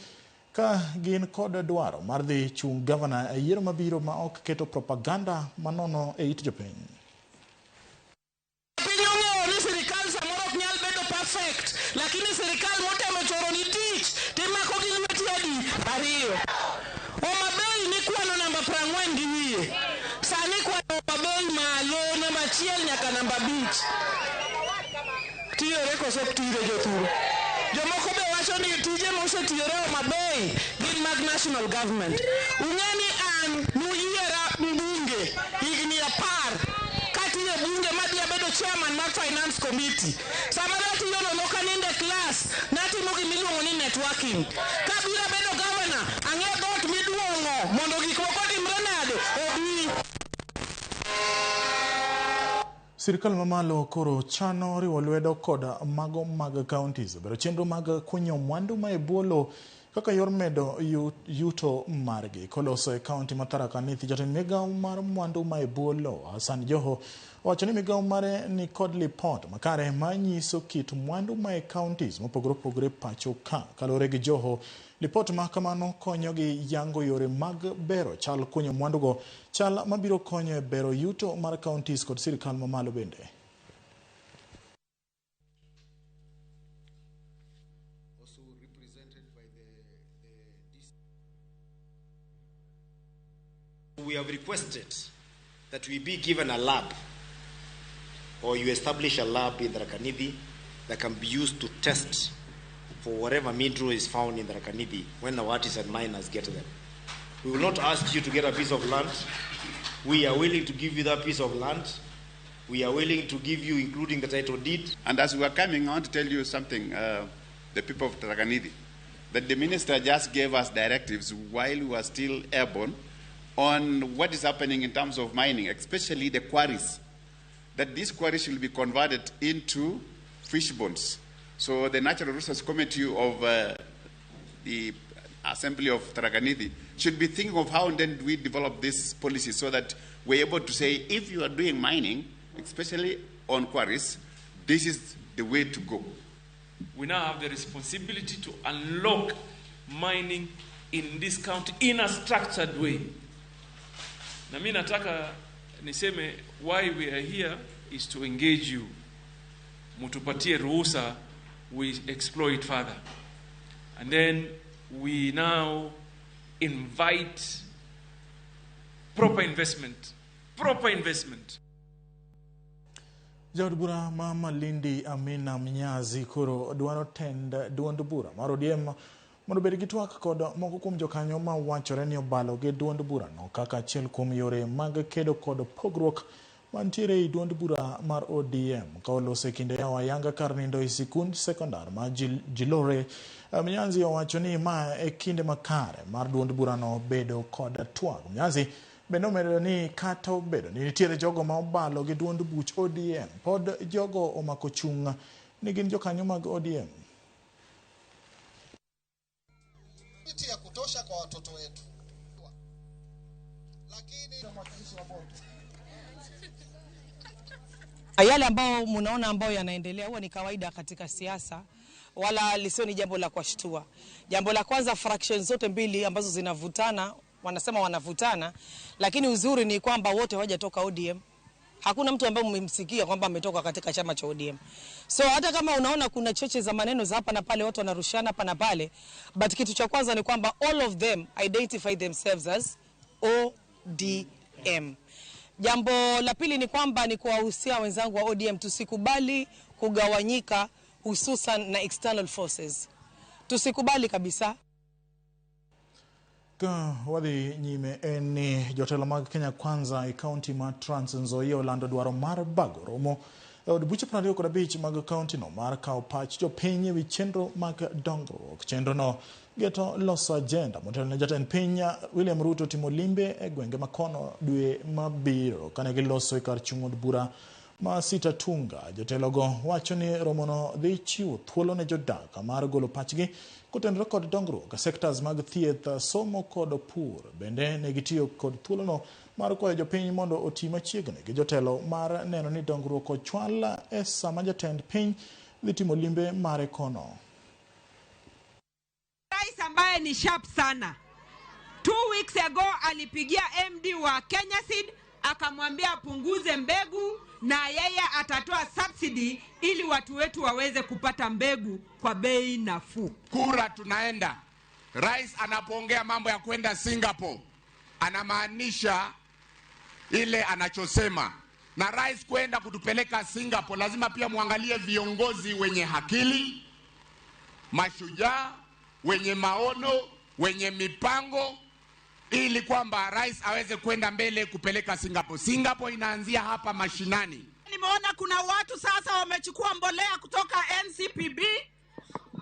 Speaker 17: ka gin kod dwaro mar dhi chung governor e yiero mabiro ma ok keto propaganda manono e it jopiny.
Speaker 19: Lakini serikali wote amechoro ni teach tema ko gi lweti adi ariyo. Homa Bay ni kwano namba 40 gi wiye. Sani kwano Homa Bay malo namba 1 nyaka namba 5. Tiyore koso tire joturo. Jomoko be wacho ni tije mosetiyore Homa Bay gin mag national government. Ung'eni an nuyiera mbunge higni 10 katiye bunge madhi abedo chairman mar finance committee. Samara tiyo no kaninde class natimo gi miluongo ni networking. Kabira bedo governor ang'e dot miduongo mondo gik moko timre nade obi.
Speaker 17: Sirikal mamalo koro chano riwo lwedo kod mago mag counties bero chenro mag kunyo mwandu ma ebolo kaka yor medo yuto margi koloso e kaunti ma Tharaka Nithi. Jatend migawo mar mwandu ma e bwo lowo Hassan Joho owacho ni migawo mare ni kod lipot makare manyiso kit mwandu ma e counties mopogore opogore pacho ka. Kalore gi Joho, lipot ma kamano konyo gi yango yore mag bero chal kunyo mwandugo, chal mabiro konyo e bero yuto mar counties kod sirikal mamalo bende.
Speaker 7: We have requested that we be given a lab, or you establish a lab in Tharaka Nithi that can be used to test for whatever mineral is found in Tharaka Nithi when the artisan miners get them. We will not ask you to get a piece of land. We are willing to give you that piece of land. We are willing to give you, including the title deed.
Speaker 16: And as we are coming, I want to tell you something, the people of Tharaka Nithi, that the minister just gave us directives while we were still airborne on what is happening in terms of mining, especially the quarries, that these quarries will be converted into fish bones. So the Natural Resources Committee of the Assembly of Tharaka Nithi should be thinking of how then we develop this policy so that we're able to say, if you are doing mining, especially on quarries, this is the way to go.
Speaker 21: We now have the responsibility to unlock mining in this county in a structured way. Na mimi nataka niseme why we are here is to engage you. Mutupatie ruhusa, we explore it further. And then we now invite proper investment. Proper investment.
Speaker 17: Jaod bura ma Malindi Amina Mnyazi koro dwaro tend duond bura mar ODM mondo bed gi twak kod moko kuom jokanyo ma wachore ni obalo gi duond bura no kaka achiel kuom yore mag kedo kod pogruok mantiere e duond bura mar ODM ka olose kinde ya wayanga kar nindo e sikund sekondar ma Jilore. Mnyazi owacho ni ma e kinde makare mar duond bura no bedo kod twak. Mnyazi bendo medo ni kata obedo ni nitiere jogo ma obalo gi duond buch ODM pod jogo omako chung ni gin jokanyo mag ODM.
Speaker 22: Ya kutosha kwa watoto wetu, lakini mwakilishi wa board
Speaker 23: yale ambao mnaona ambao yanaendelea huwa ni kawaida katika siasa, wala lisio ni jambo la kushtua. Jambo la kwanza, fractions zote mbili ambazo zinavutana, wanasema wanavutana, lakini uzuri ni kwamba wote hawajatoka ODM. Hakuna mtu ambaye mmemsikia kwamba ametoka katika chama cha ODM. So hata kama unaona kuna choche za maneno za hapa na pale, watu wanarushana hapa na pale, but kitu cha kwanza ni kwamba all of them identify themselves as ODM. Jambo la pili ni kwamba ni kuwahusia wenzangu wa ODM tusikubali kugawanyika, hususan na external forces. Tusikubali kabisa.
Speaker 17: Ka wadhi nyime eni jotelo mag Kenya Kwanza e county ma Trans Nzoia olando dwaro mar bago romo od buche 25 mag county no mar kao pach jopiny wi chenro mag dongruok. Chenro no geto loso agenda motelo ne jatend piny William Ruto timo limbe e gwenge makono dwe mabiro kane giloso e kar chung od bura ma Sitatunga. Jotelogo wacho ni romono dhi chiwo thuolo ne jodak mar golo pachgi kotenore kod dongruok sectors mag thieth, somo kod pur. Bende ne gitiyo kod thuolono mar kwayo jopiny mondo oti machiegni gi jotelo mar neno ni dongruok ochwal e sama jatend piny dhi timo limbe mare kono.
Speaker 24: Rais ambaye ni sharp sana 2 weeks ago alipigia MD wa Kenya Seed akamwambia apunguze mbegu na yeye atatoa subsidy ili watu wetu waweze kupata mbegu kwa bei nafuu.
Speaker 25: Kura tunaenda. Rais anapoongea mambo ya kwenda Singapore anamaanisha ile anachosema. Na rais kwenda kutupeleka Singapore lazima pia muangalie viongozi wenye akili, mashujaa, wenye maono, wenye mipango, ili kwamba rais aweze kwenda mbele kupeleka Singapore. Singapore inaanzia hapa mashinani.
Speaker 24: Nimeona kuna watu sasa wamechukua mbolea kutoka NCPB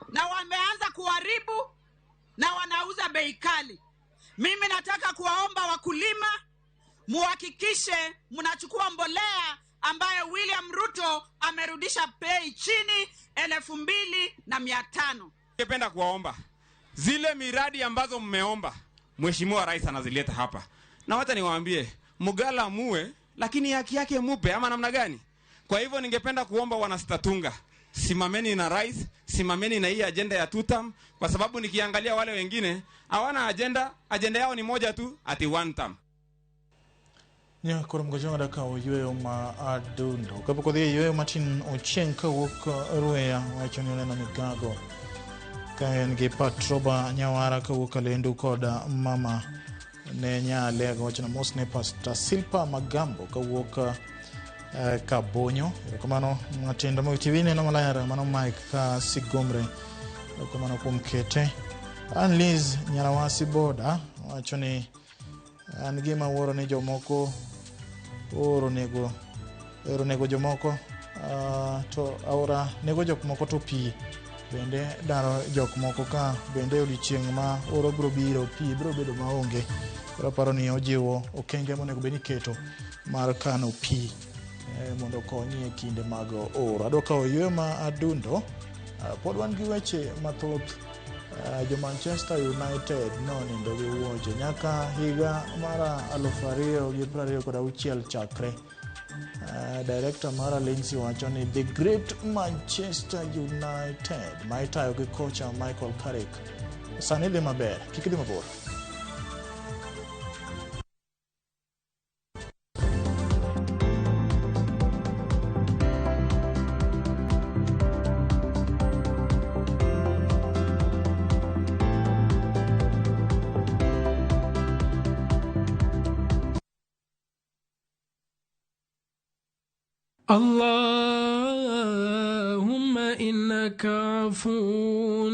Speaker 24: na wameanza kuharibu na wanauza bei kali. Mimi nataka kuwaomba wakulima muhakikishe mnachukua mbolea ambayo William Ruto amerudisha bei chini 2,500.
Speaker 28: Ningependa kuwaomba
Speaker 2: zile miradi ambazo mmeomba Mheshimiwa Rais anazileta hapa. Na wacha niwaambie, Mugala muwe, lakini haki yake mupe, ama namna gani? Kwa hivyo ningependa kuomba wanastatunga, simameni na Rais, simameni na hii agenda ya tutam, kwa sababu nikiangalia wale wengine hawana agenda yao ni moja tu, ati one term.
Speaker 17: Nya korom gojonga da kawo yweyo ma adundo kapo kodhi yweyo matin Ochieng kawuok Ruya wacho ni oneno migago ka en gi Patroba Nyawara kawuok Kalendu koda mama ne nyale wacho na mos ne Pastor Silpa Magambo kawuok Kabonyo. Kamano matindo mo TV no malayara mano Mike ka Sigomre kamano kuom kete. Anliz Nyarawasi Boda wacho ni an gima wuoro ni jomoko oro nego jomoko to aora nego jok moko to pi bende daro jok moko ka bende odiochieng' ma oro bro biro pi bro bedo maonge. Paro ni ojiwo okenge monego beni keto mar kano pi mondo konyi e kinde mag oro. Adwa kawo yweyo ma adundo pod wan gi weche mathoth. Jo Manchester United nindo gi wuoche nyaka higa mara 2026 chakre. Director mara Lindsay wacho ni the great Manchester United maitayo gi kocha Michael Carrick sani dhi maber, kik dhi mabor.
Speaker 9: اللهم إنك عفو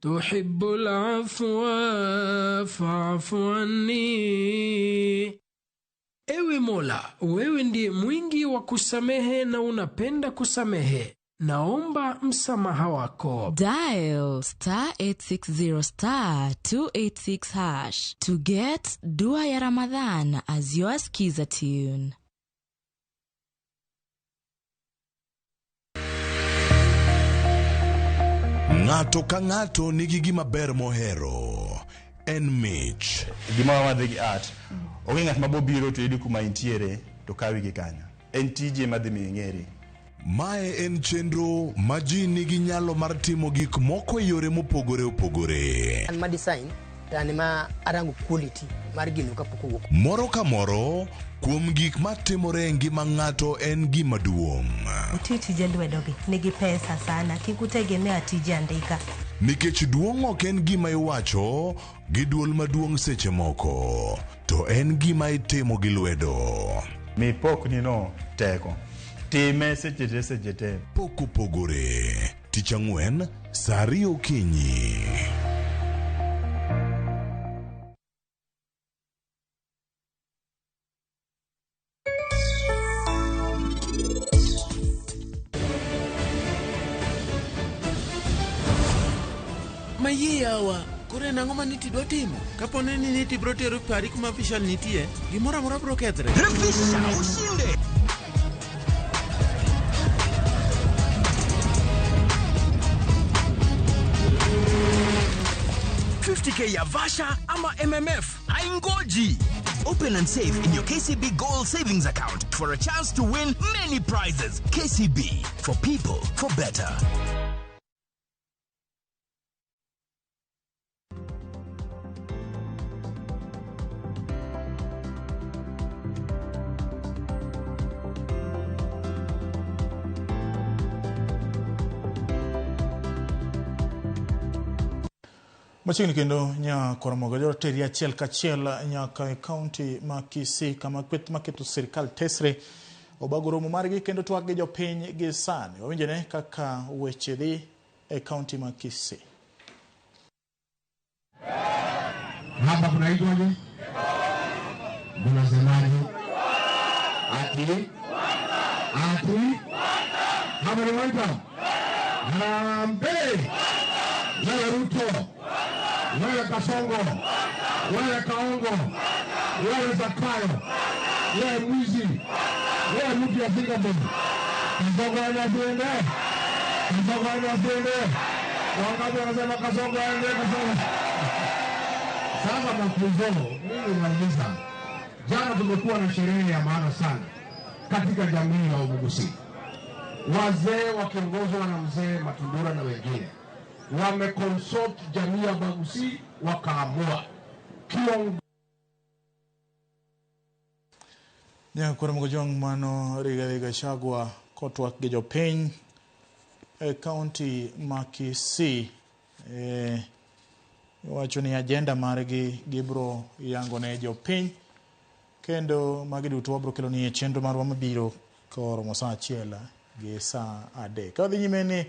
Speaker 9: تحب العفو فاعف عني. Ewe Mola, wewe ndiye mwingi wa kusamehe na unapenda kusamehe. Naomba msamaha wako.
Speaker 10: Dial *860 *286# to get Dua ya Ramadhan as your skiza tune.
Speaker 11: Ng'ato ka ng'ato nigi gima ber mohero. En mich.
Speaker 20: Gima wamadhe gi art. Onge ng'at mabobiro to yudi kuma intiere to kawi gi kanyo. En tije madhi ming'eri.
Speaker 11: Mae en chenro ma ji nigi nyalo mar timo gik moko e yore mopogore opogore.
Speaker 26: An ma design tani ma arango quality mar gino kapok owuok.
Speaker 11: Moro ka moro kuom gik matimore e ngima ng'ato en gima duong'.
Speaker 27: Tije lwedogi nigi pesa sana, kikutegemea tije andika.
Speaker 11: Nikech duong' ok en gima iwacho gi duol maduong' seche moko, to en gima itimo gi lwedo.
Speaker 20: Mi pok nino teko. Time seche te.
Speaker 11: Pok opogore. Tich Ang'wen, saa 2 okinyi.
Speaker 28: Yawa, kore nango maniti dwa timo. Kapone ni niti bro tero pari kuma official nitie, gimora mora bro kethre.
Speaker 29: Refisha ushinde. $50K ya Vasha ama MMF. Haingoji. Open and save in your KCB Gold Savings account for a chance to win many prizes. KCB, for people, for better.
Speaker 17: Machiegni kendo nya Koromogo joro teri achiel kachiel nyaka e kaunti ma Kisii kama kweth maketo sirkal tesre obago romo margi kendo twak gi jopiny gi sani. Wawinjene kaka weche dhi e kaunti ma Kisii.
Speaker 30: Hapa kunaitwaje? Mnasemaje? Ati? Hapa ni waita? Harambee! Wewe Ruto! Wewe Kasongo, wewe Kaongo, wewe Zakayo, wewe mwizi, wewe mtu ya Singapore. Kasongo anasiende, Wangapi wanasema Kasongo aende Kasongo? Sasa mafunzo, mimi nauliza. Jana tumekuwa na sherehe ya maana sana katika jamii ya Obugusi. Wazee wakiongozwa na mzee Matundura na wengine wameconsult jamii ya Obugusi wakaamua
Speaker 17: Nyakura mgojong mano Rigathi Gachagua kotwak gi jopiny county ma Kisii wacho ni agenda margi gibro yango ne jopiny kendo magi duto wabro kelo ni chenro marwa mabiro koromo saa achiel gi saa adek. Kadhi nyime ni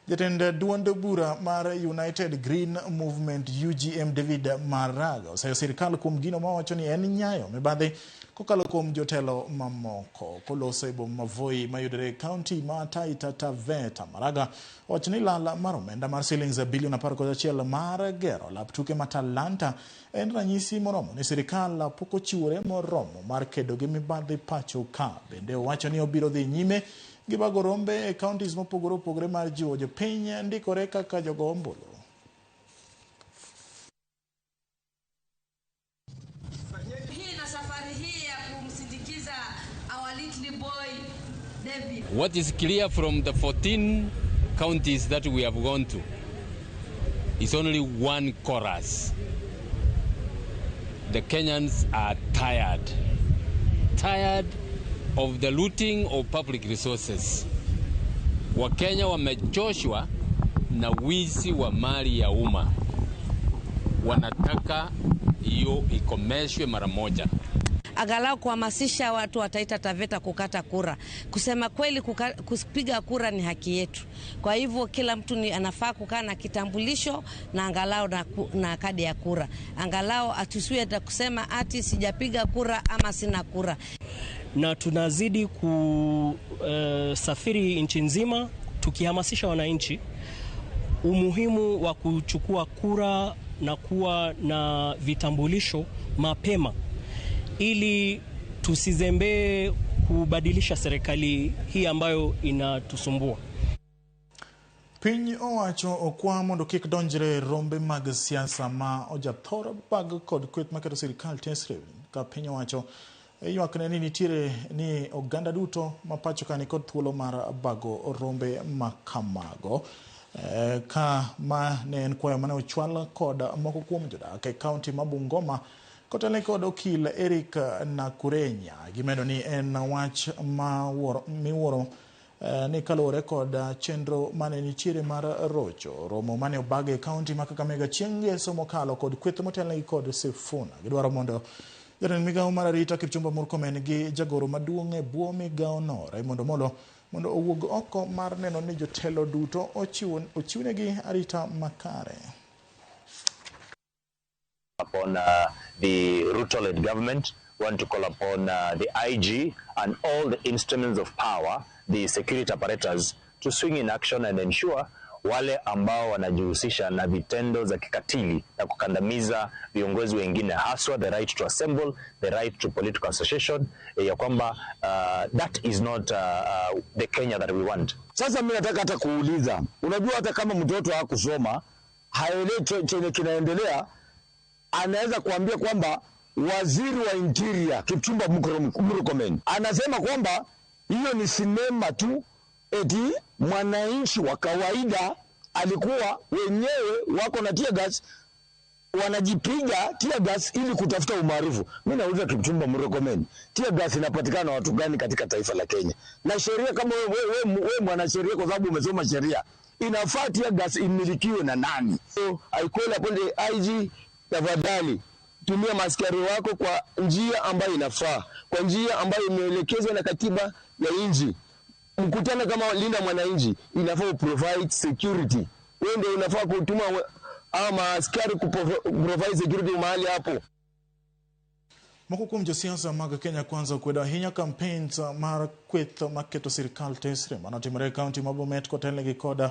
Speaker 17: jatend duond bura mar United Green Movement UGM David Maraga oseyo sirkal kuom gino ma wacho ni en nyayo mibadhi kokalo kuom jotelo mamoko koloso e boma Voi mayudore county ma Taita Taveta. Maraga wacho ni lala mar omenda mar shillings bilion 11 mar gero lap tuke ma Talanta en ranyisi moromo ni sirkal pok ochiwore moromo mar kedo gi mibadhi pacho ka. Bende wacho ni obiro dhi nyime gi bago rombe e counties mopogore opogore mar jiwo jopiny ndikore kaka jogo ombulu.
Speaker 1: What is clear from the 14 counties that we have gone to is only one chorus. The Kenyans are tired of the looting of public resources. Wakenya wamechoshwa na wizi wa mali ya umma. Wanataka hiyo ikomeshwe mara moja.
Speaker 3: Angalau kuhamasisha watu wa Taita Taveta kukata kura. Kusema kweli kupiga kura ni haki yetu. Kwa hivyo kila mtu anafaa kukaa na kitambulisho na angalau na kadi ya kura. Angalau atusiwe kusema ati sijapiga kura ama sina kura.
Speaker 4: Na tunazidi kusafiri nchi nzima tukihamasisha wananchi umuhimu wa kuchukua kura na kuwa na vitambulisho mapema ili tusizembee kubadilisha serikali hii ambayo inatusumbua.
Speaker 17: Piny owacho okwa mondo kik donjre rombe mag siasa ma ojathor bag kod kweth maketo sirkal tesre ka piny owacho ywak ne ni nitiere ni oganda duto mapacho kani kod thuolo mar bago rombe makamago ka ma ne en kwayo mane ochwal kod moko kuom jodak e kaunti ma Bungoma kotele kod okil Eric Nakurenya. Gimedo ni en wach miwuoro ni kalore kod chenro mane nitiere mar rocho romo mane obage e kaunti ma Kakamega chieng' ngeso mokalo kod kweth motelne kod Sifuna. Gidwaro mondo jatend migawo mar arita Kipchumba Murkomen gi jagoro maduong' e bwo migawo no Raymond Omollo mondo owuog oko mar neno ni jotelo duto ochiwnegi arita makare.
Speaker 5: Upon the Ruto-led government, want to call upon the IG and all the instruments of power, the security apparatus, to swing in action and ensure wale ambao wanajihusisha na vitendo za kikatili na kukandamiza viongozi wengine, haswa the right to assemble, the right to political association, ya kwamba that is not the Kenya that we want.
Speaker 6: Sasa mimi nataka hata kuuliza, unajua hata kama mtoto hakusoma haelewi chenye kinaendelea, anaweza kuambia kwamba waziri wa interior Kipchumba Murkomen anasema kwamba hiyo ni sinema tu, eti mwananchi wa kawaida alikuwa wenyewe wako na tear gas wanajipiga tear gas ili kutafuta umaarufu. Mimi nauliza Kipchumba Murkomen, tear gas inapatikana watu gani katika taifa la Kenya? Na sheria kama wewe mwanasheria, kwa sababu umesoma sheria, inafaa tear gas imilikiwe na nani? So I call upon the IG, tafadhali tumia maskari wako kwa njia ambayo inafaa, kwa njia ambayo imeelekezwa na katiba ya nchi. Mkutano kama linda mwananchi inafaa provide security. Wewe ndio unafaa kutuma ama askari provide security mahali hapo.
Speaker 17: Moko kuom josiasa mag Kenya Kwanza kwedo ahinya campaigns mar kweth maketo sirkal tesre manotimore kaunti ma Bomet kotele gi koda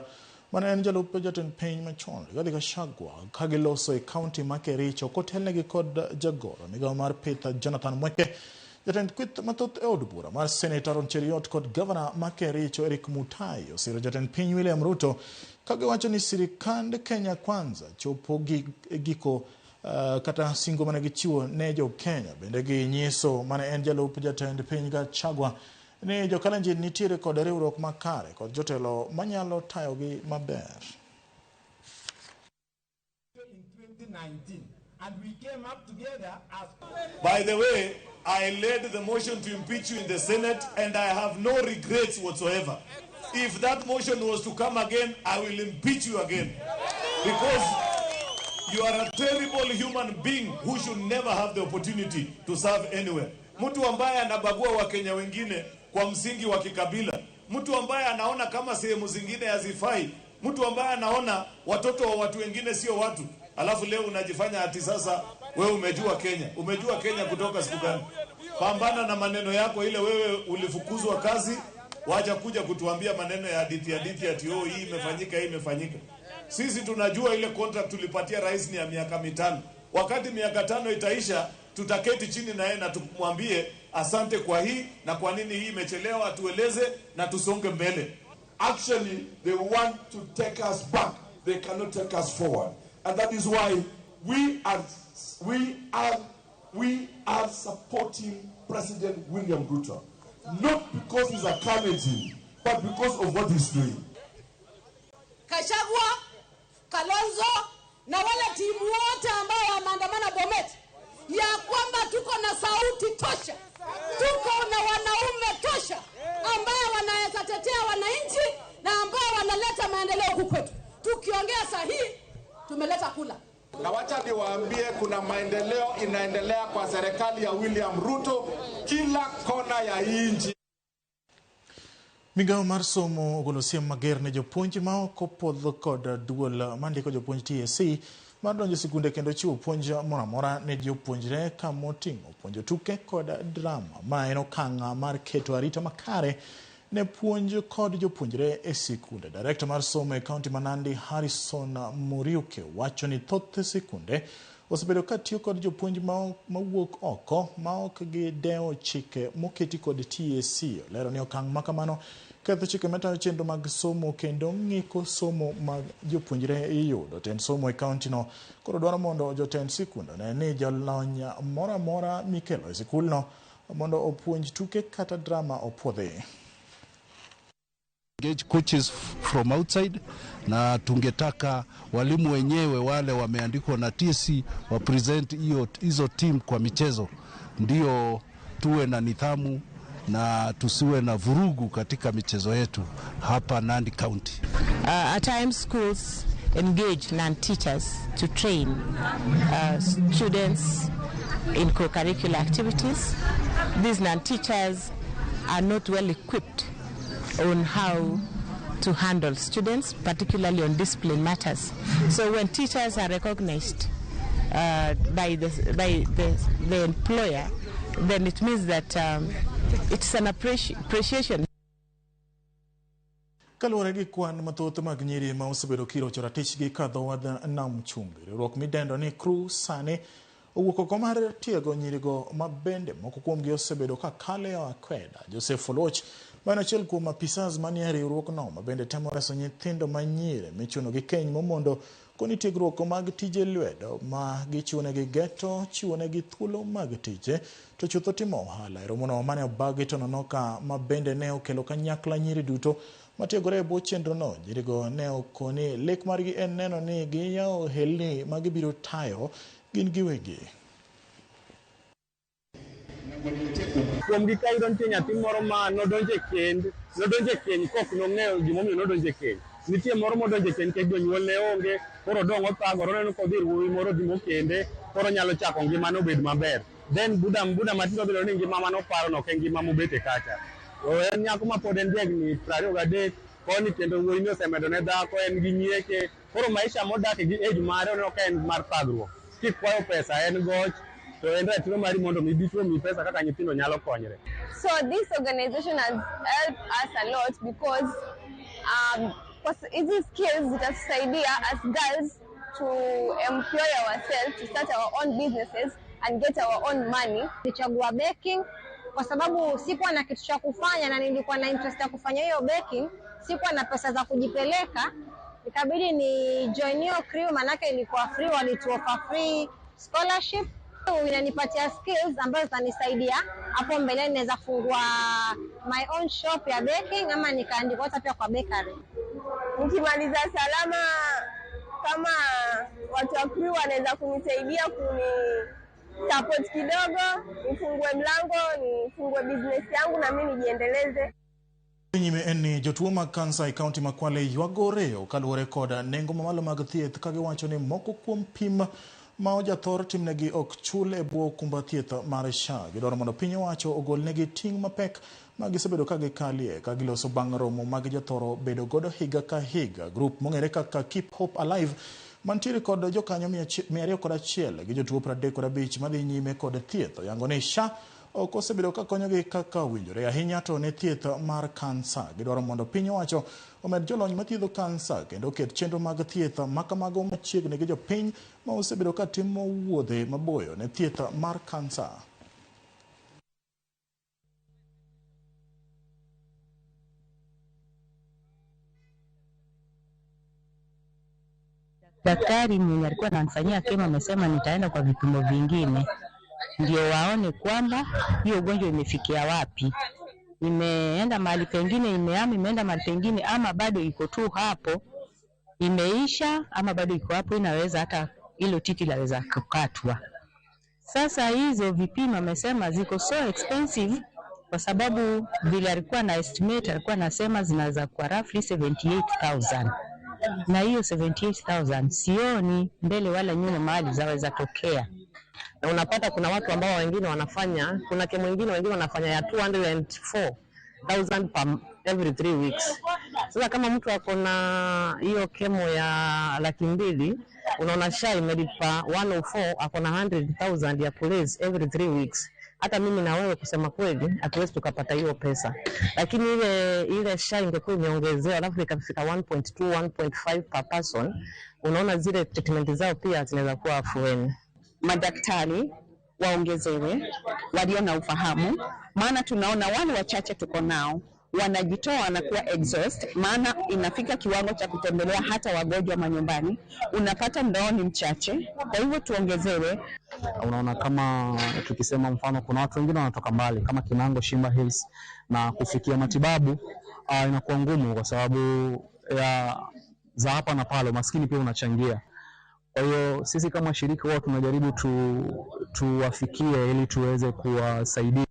Speaker 17: mane en jalup jatend piny machon Rigathi Gachagua kagiloso e kaunti ma Kericho kotele gi kod jagoro migawo mar pith Jonathan Mweke. Jatend kweth mathoth e od bura mar Senator Aaron Cheriot kod Governor ma Kericho Eric Mutai osiro jatend piny William Ruto kagiwacho ni sirikand Kenya Kwanza chopo giko kata singo mane gichiwo ne jo Kenya. Bende ginyiso mane en jalup jatend piny Gachagua ni jo Kalenjin nitiere kod riwruok makare kod jotelo manyalo tayogi maber.
Speaker 7: And we came up together as...
Speaker 8: By the way, I led the motion to impeach you in the Senate and I have no regrets whatsoever. If that motion was to come again, I will impeach you again. Because you are a terrible human being who should never have the opportunity to serve anywhere. Mtu ambaye anabagua Wakenya wengine kwa msingi wa kikabila. Mtu ambaye anaona kama sehemu zingine hazifai. Mtu ambaye anaona watoto wa watu wengine sio watu. Alafu leo unajifanya ati sasa wewe umejua Kenya. Umejua Kenya kutoka siku gani? Pambana na maneno yako ile wewe ulifukuzwa kazi, wacha kuja kutuambia maneno ya hadithi ati oh hii imefanyika hii imefanyika. Sisi tunajua ile contract tulipatia rais ni ya miaka 5. Wakati miaka 5 itaisha, tutaketi chini na yeye na tumwambie asante kwa hii na kwa nini hii imechelewa, tueleze na tusonge mbele.
Speaker 7: Actually, they want to take us back. They cannot take us forward. And that is why we are supporting President William Ruto. Not because he's a candidate, but because of what he's doing.
Speaker 12: Gachagua, Kalonzo, na wale timu wote ambao wameandamana Bomet, ya kwamba tuko na sauti tosha, tuko na wanaume tosha ambao wanaweza tetea wananchi na ambao wanaleta maendeleo huku kwetu. Tukiongea sahihi, tumeleta kula.
Speaker 7: Na wacha niwaambie kuna maendeleo inaendelea kwa serikali ya William Ruto kila kona ya nchi.
Speaker 17: Migao mar somo ogolo siem mager ne jopuonj ma ok opodho kod duol mandiko jopuonj TSC mar donjo sikunde kendo chiwo puonj moramora ne jopuonjre ka moting'o puonjo tuke kod drama ma en okang' mar keto arita makare ne puonj kod jopuonjre e sikunde. Director mar somo e kaunti ma Nandi Harrison Muriuke wacho ni thoth sikunde osebedo ka tiyo kod jopuonj mawuok oko ma ok gidewo chike moketi kod TSC. Olero ni okang' makamano ketho chike matayo chenro mag somo kendo ng'iko somo mag jopuonjre iyudo. Tend somo e kaunti no koro dwaro mondo jotend sikunde ne ni jalony moramora mikelo e sikulno mondo opuonj tuke kata drama opuodhi.
Speaker 13: Engage coaches from outside, na tungetaka walimu wenyewe wale wameandikwa na TSC wa present hizo team kwa michezo, ndio tuwe na nidhamu na tusiwe na vurugu katika michezo yetu hapa Nandi County.
Speaker 14: At times schools engage non-teachers to train students in co-curricular activities. These non-teachers are not well equipped on how to handle students, particularly on discipline matters. So when teachers are recognized by the employer, then it means that it's an appreciation.
Speaker 17: Kaluwore gi kwan mathoth mag nyiri ma osebedo kirocho ratichgi kadho wadh nam chumbi, riwruok midendo ni Crew sani owuok oko mar tiego nyirigo ma bende moko kuomgi osebedo ka kale akweda. Joseph Oloch ma achiel kuom apisas manie riwruokno ma bende temo reso nyithindo ma nyiri michuno gi keny momondo koni tiegruok mag tije lwedo ma gichiwonegi geto, chiwonegi thuolo mag tije to chutho timo ohala. E romono mane obagi to nonoka ma bende ne okelo kanyakla nyiri duto matiegore e bwo chenrono. Nyirigo ne okoni lek margi en neno ni giyawo ohelni ma gibiro tayo gin giwegi.
Speaker 15: Kuom gi ka iyudo nitie nyathi moro ma nodonje keny kok nong'eyo gimomiyo nodonje keny. Nitie moro modonje keny nikech jonyuol ne onge, koro dong' othagore, oneno kodhi ir wuowi moro dhi mokende, koro nyalo chako ngimane obed maber. Then buda matindo bilo ni ngima mane oparo no ok ngima mobete kacha. En nyako ma pod en jahigni 23 koni kendo wuowi ni osemedo ne dhako, en gi nyieke, koro maisha modak gi age mare oneno ka en mar thagruok. Kikwayo pesa en goch, to en ratiro mari mondo mibitwe mi pesa kaka nyithindo nyalo konyre.
Speaker 16: So this organization has helped us a lot because hizi skills zitatusaidia as girls to employ ourselves, to start our own businesses and get our own money.
Speaker 18: Nichagua baking
Speaker 16: kwa sababu sikuwa na kitu cha kufanya na nilikuwa na interest ya kufanya hiyo baking, sikuwa na pesa za kujipeleka, ikabidi ni join hiyo crew, manake ilikuwa free, walituofa free scholarship. Inanipatia skills ambazo zitanisaidia hapo mbele, naweza fungua my own shop ya baking ama nikaandika hata pia kwa bakery.
Speaker 2: Nikimaliza salama, kama watu wa crew wanaweza kunisaidia support kidogo, nifungue mlango, nifungue business yangu na mimi nijiendeleze.
Speaker 17: Nyime eni jotuo mag kansa e kaunti ma Kwale ywagore kaluwore koda nengo mamalo mag thieth ka giwacho ni moko kuom pim ma ojathor timnegi ok chul e bwo okumba thieth mar SHA. Gidwaro mondo piny owacho ogolnegi ting' mapek ma gisebedo ka gikalie ka giloso bang' romo mag jothoro bedo godo higa ka higa. Grup mong'ere kaka Keep Hope Alive mantiere kod jokanyo 201 gi jotuo 35 madhi nyime kod thieth yango ni SHA ok osebedo ka konyogi kaka winjore, ahinya to ne thieth mar kansa. Gidwaro mondo piny owacho omed jolony mathiedho kansa kendo ket chenro mag thieth makamago machiegni gi jopiny ma osebedo ka timo wuodhe maboyo ne thieth mar kansa.
Speaker 14: Daktari mwenye alikuwa ananifanyia kemo amesema nitaenda kwa vipimo vingine ndio waone kwamba hiyo ugonjwa imefikia wapi. Imeenda mahali pengine imeenda mahali pengine, ama bado iko tu hapo imeisha, ama bado iko hapo, inaweza hata hilo titi laweza kukatwa. Sasa hizo vipimo amesema ziko so expensive kwa sababu vile alikuwa na estimate, alikuwa anasema zinaweza kuwa roughly 78,000. Na hiyo 78,000 sioni mbele wala nyuma mahali zaweza tokea.
Speaker 9: Na unapata kuna watu ambao wengine wanafanya, kuna kemo wengine wanafanya ya 204,000 per every 3 weeks. Sasa kama mtu ako na hiyo kemo ya 200,000, unaona SHA imelipa 104, ako na 100,000 ya kulaze every 3 weeks. Hata mimi na wewe kusema kweli hatuwezi tukapata hiyo pesa. Lakini ile SHA ingekuwa imeongezewa alafu ikafika 1.2 1.5 per person, unaona zile treatment zao pia zinaweza kuwa afueni.
Speaker 10: Madaktari waongezewe walio na ufahamu, maana tunaona wale wachache tuko nao wanajitoa na kuwa exhaust, maana inafika kiwango cha kutembelea hata wagonjwa manyumbani, unapata ndao ni mchache. Kwa hivyo tuongezewe.
Speaker 18: Unaona kama tukisema mfano kuna watu wengine wanatoka mbali kama Kinango, Shimba Hills, na kufikia matibabu inakuwa ngumu kwa sababu ya za hapa na pale, maskini pia unachangia. Kwa hiyo sisi kama shirika huwa tunajaribu tuwafikie ili tuweze kuwasaidia.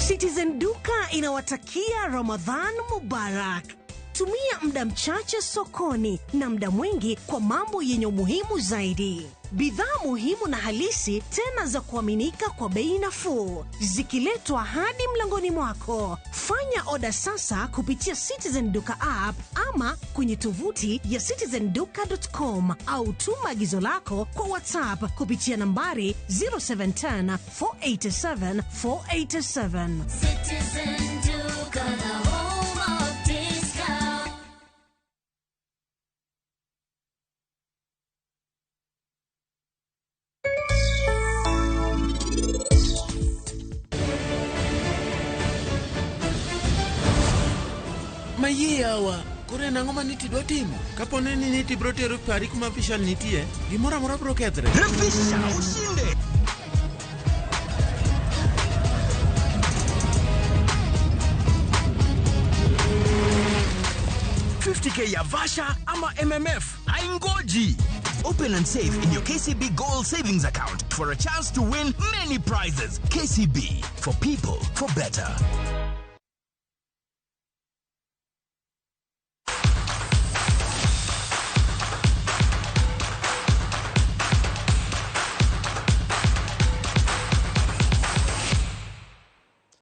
Speaker 19: Citizen Duka inawatakia Ramadhan Mubarak. Tumia muda mchache sokoni na muda mwingi kwa mambo yenye umuhimu zaidi. Bidhaa muhimu na halisi tena za kuaminika kwa bei nafuu, zikiletwa hadi mlangoni mwako. Fanya oda sasa kupitia Citizen Duka app ama kwenye tovuti ya citizenduka.com au tuma agizo lako kwa WhatsApp kupitia nambari 0710 487 487.
Speaker 21: Citizen Duka, the home of discount.
Speaker 28: Maye awa kore nango maniti dwa timo kapone ni niti brotero pari kuma official nitie gimora mora bro kethre
Speaker 29: Refisha ushinde 50K ya Vasha ama MMF haingoji. Open and save in your KCB Gold Savings Account for a chance to win many prizes. KCB, for people, for better.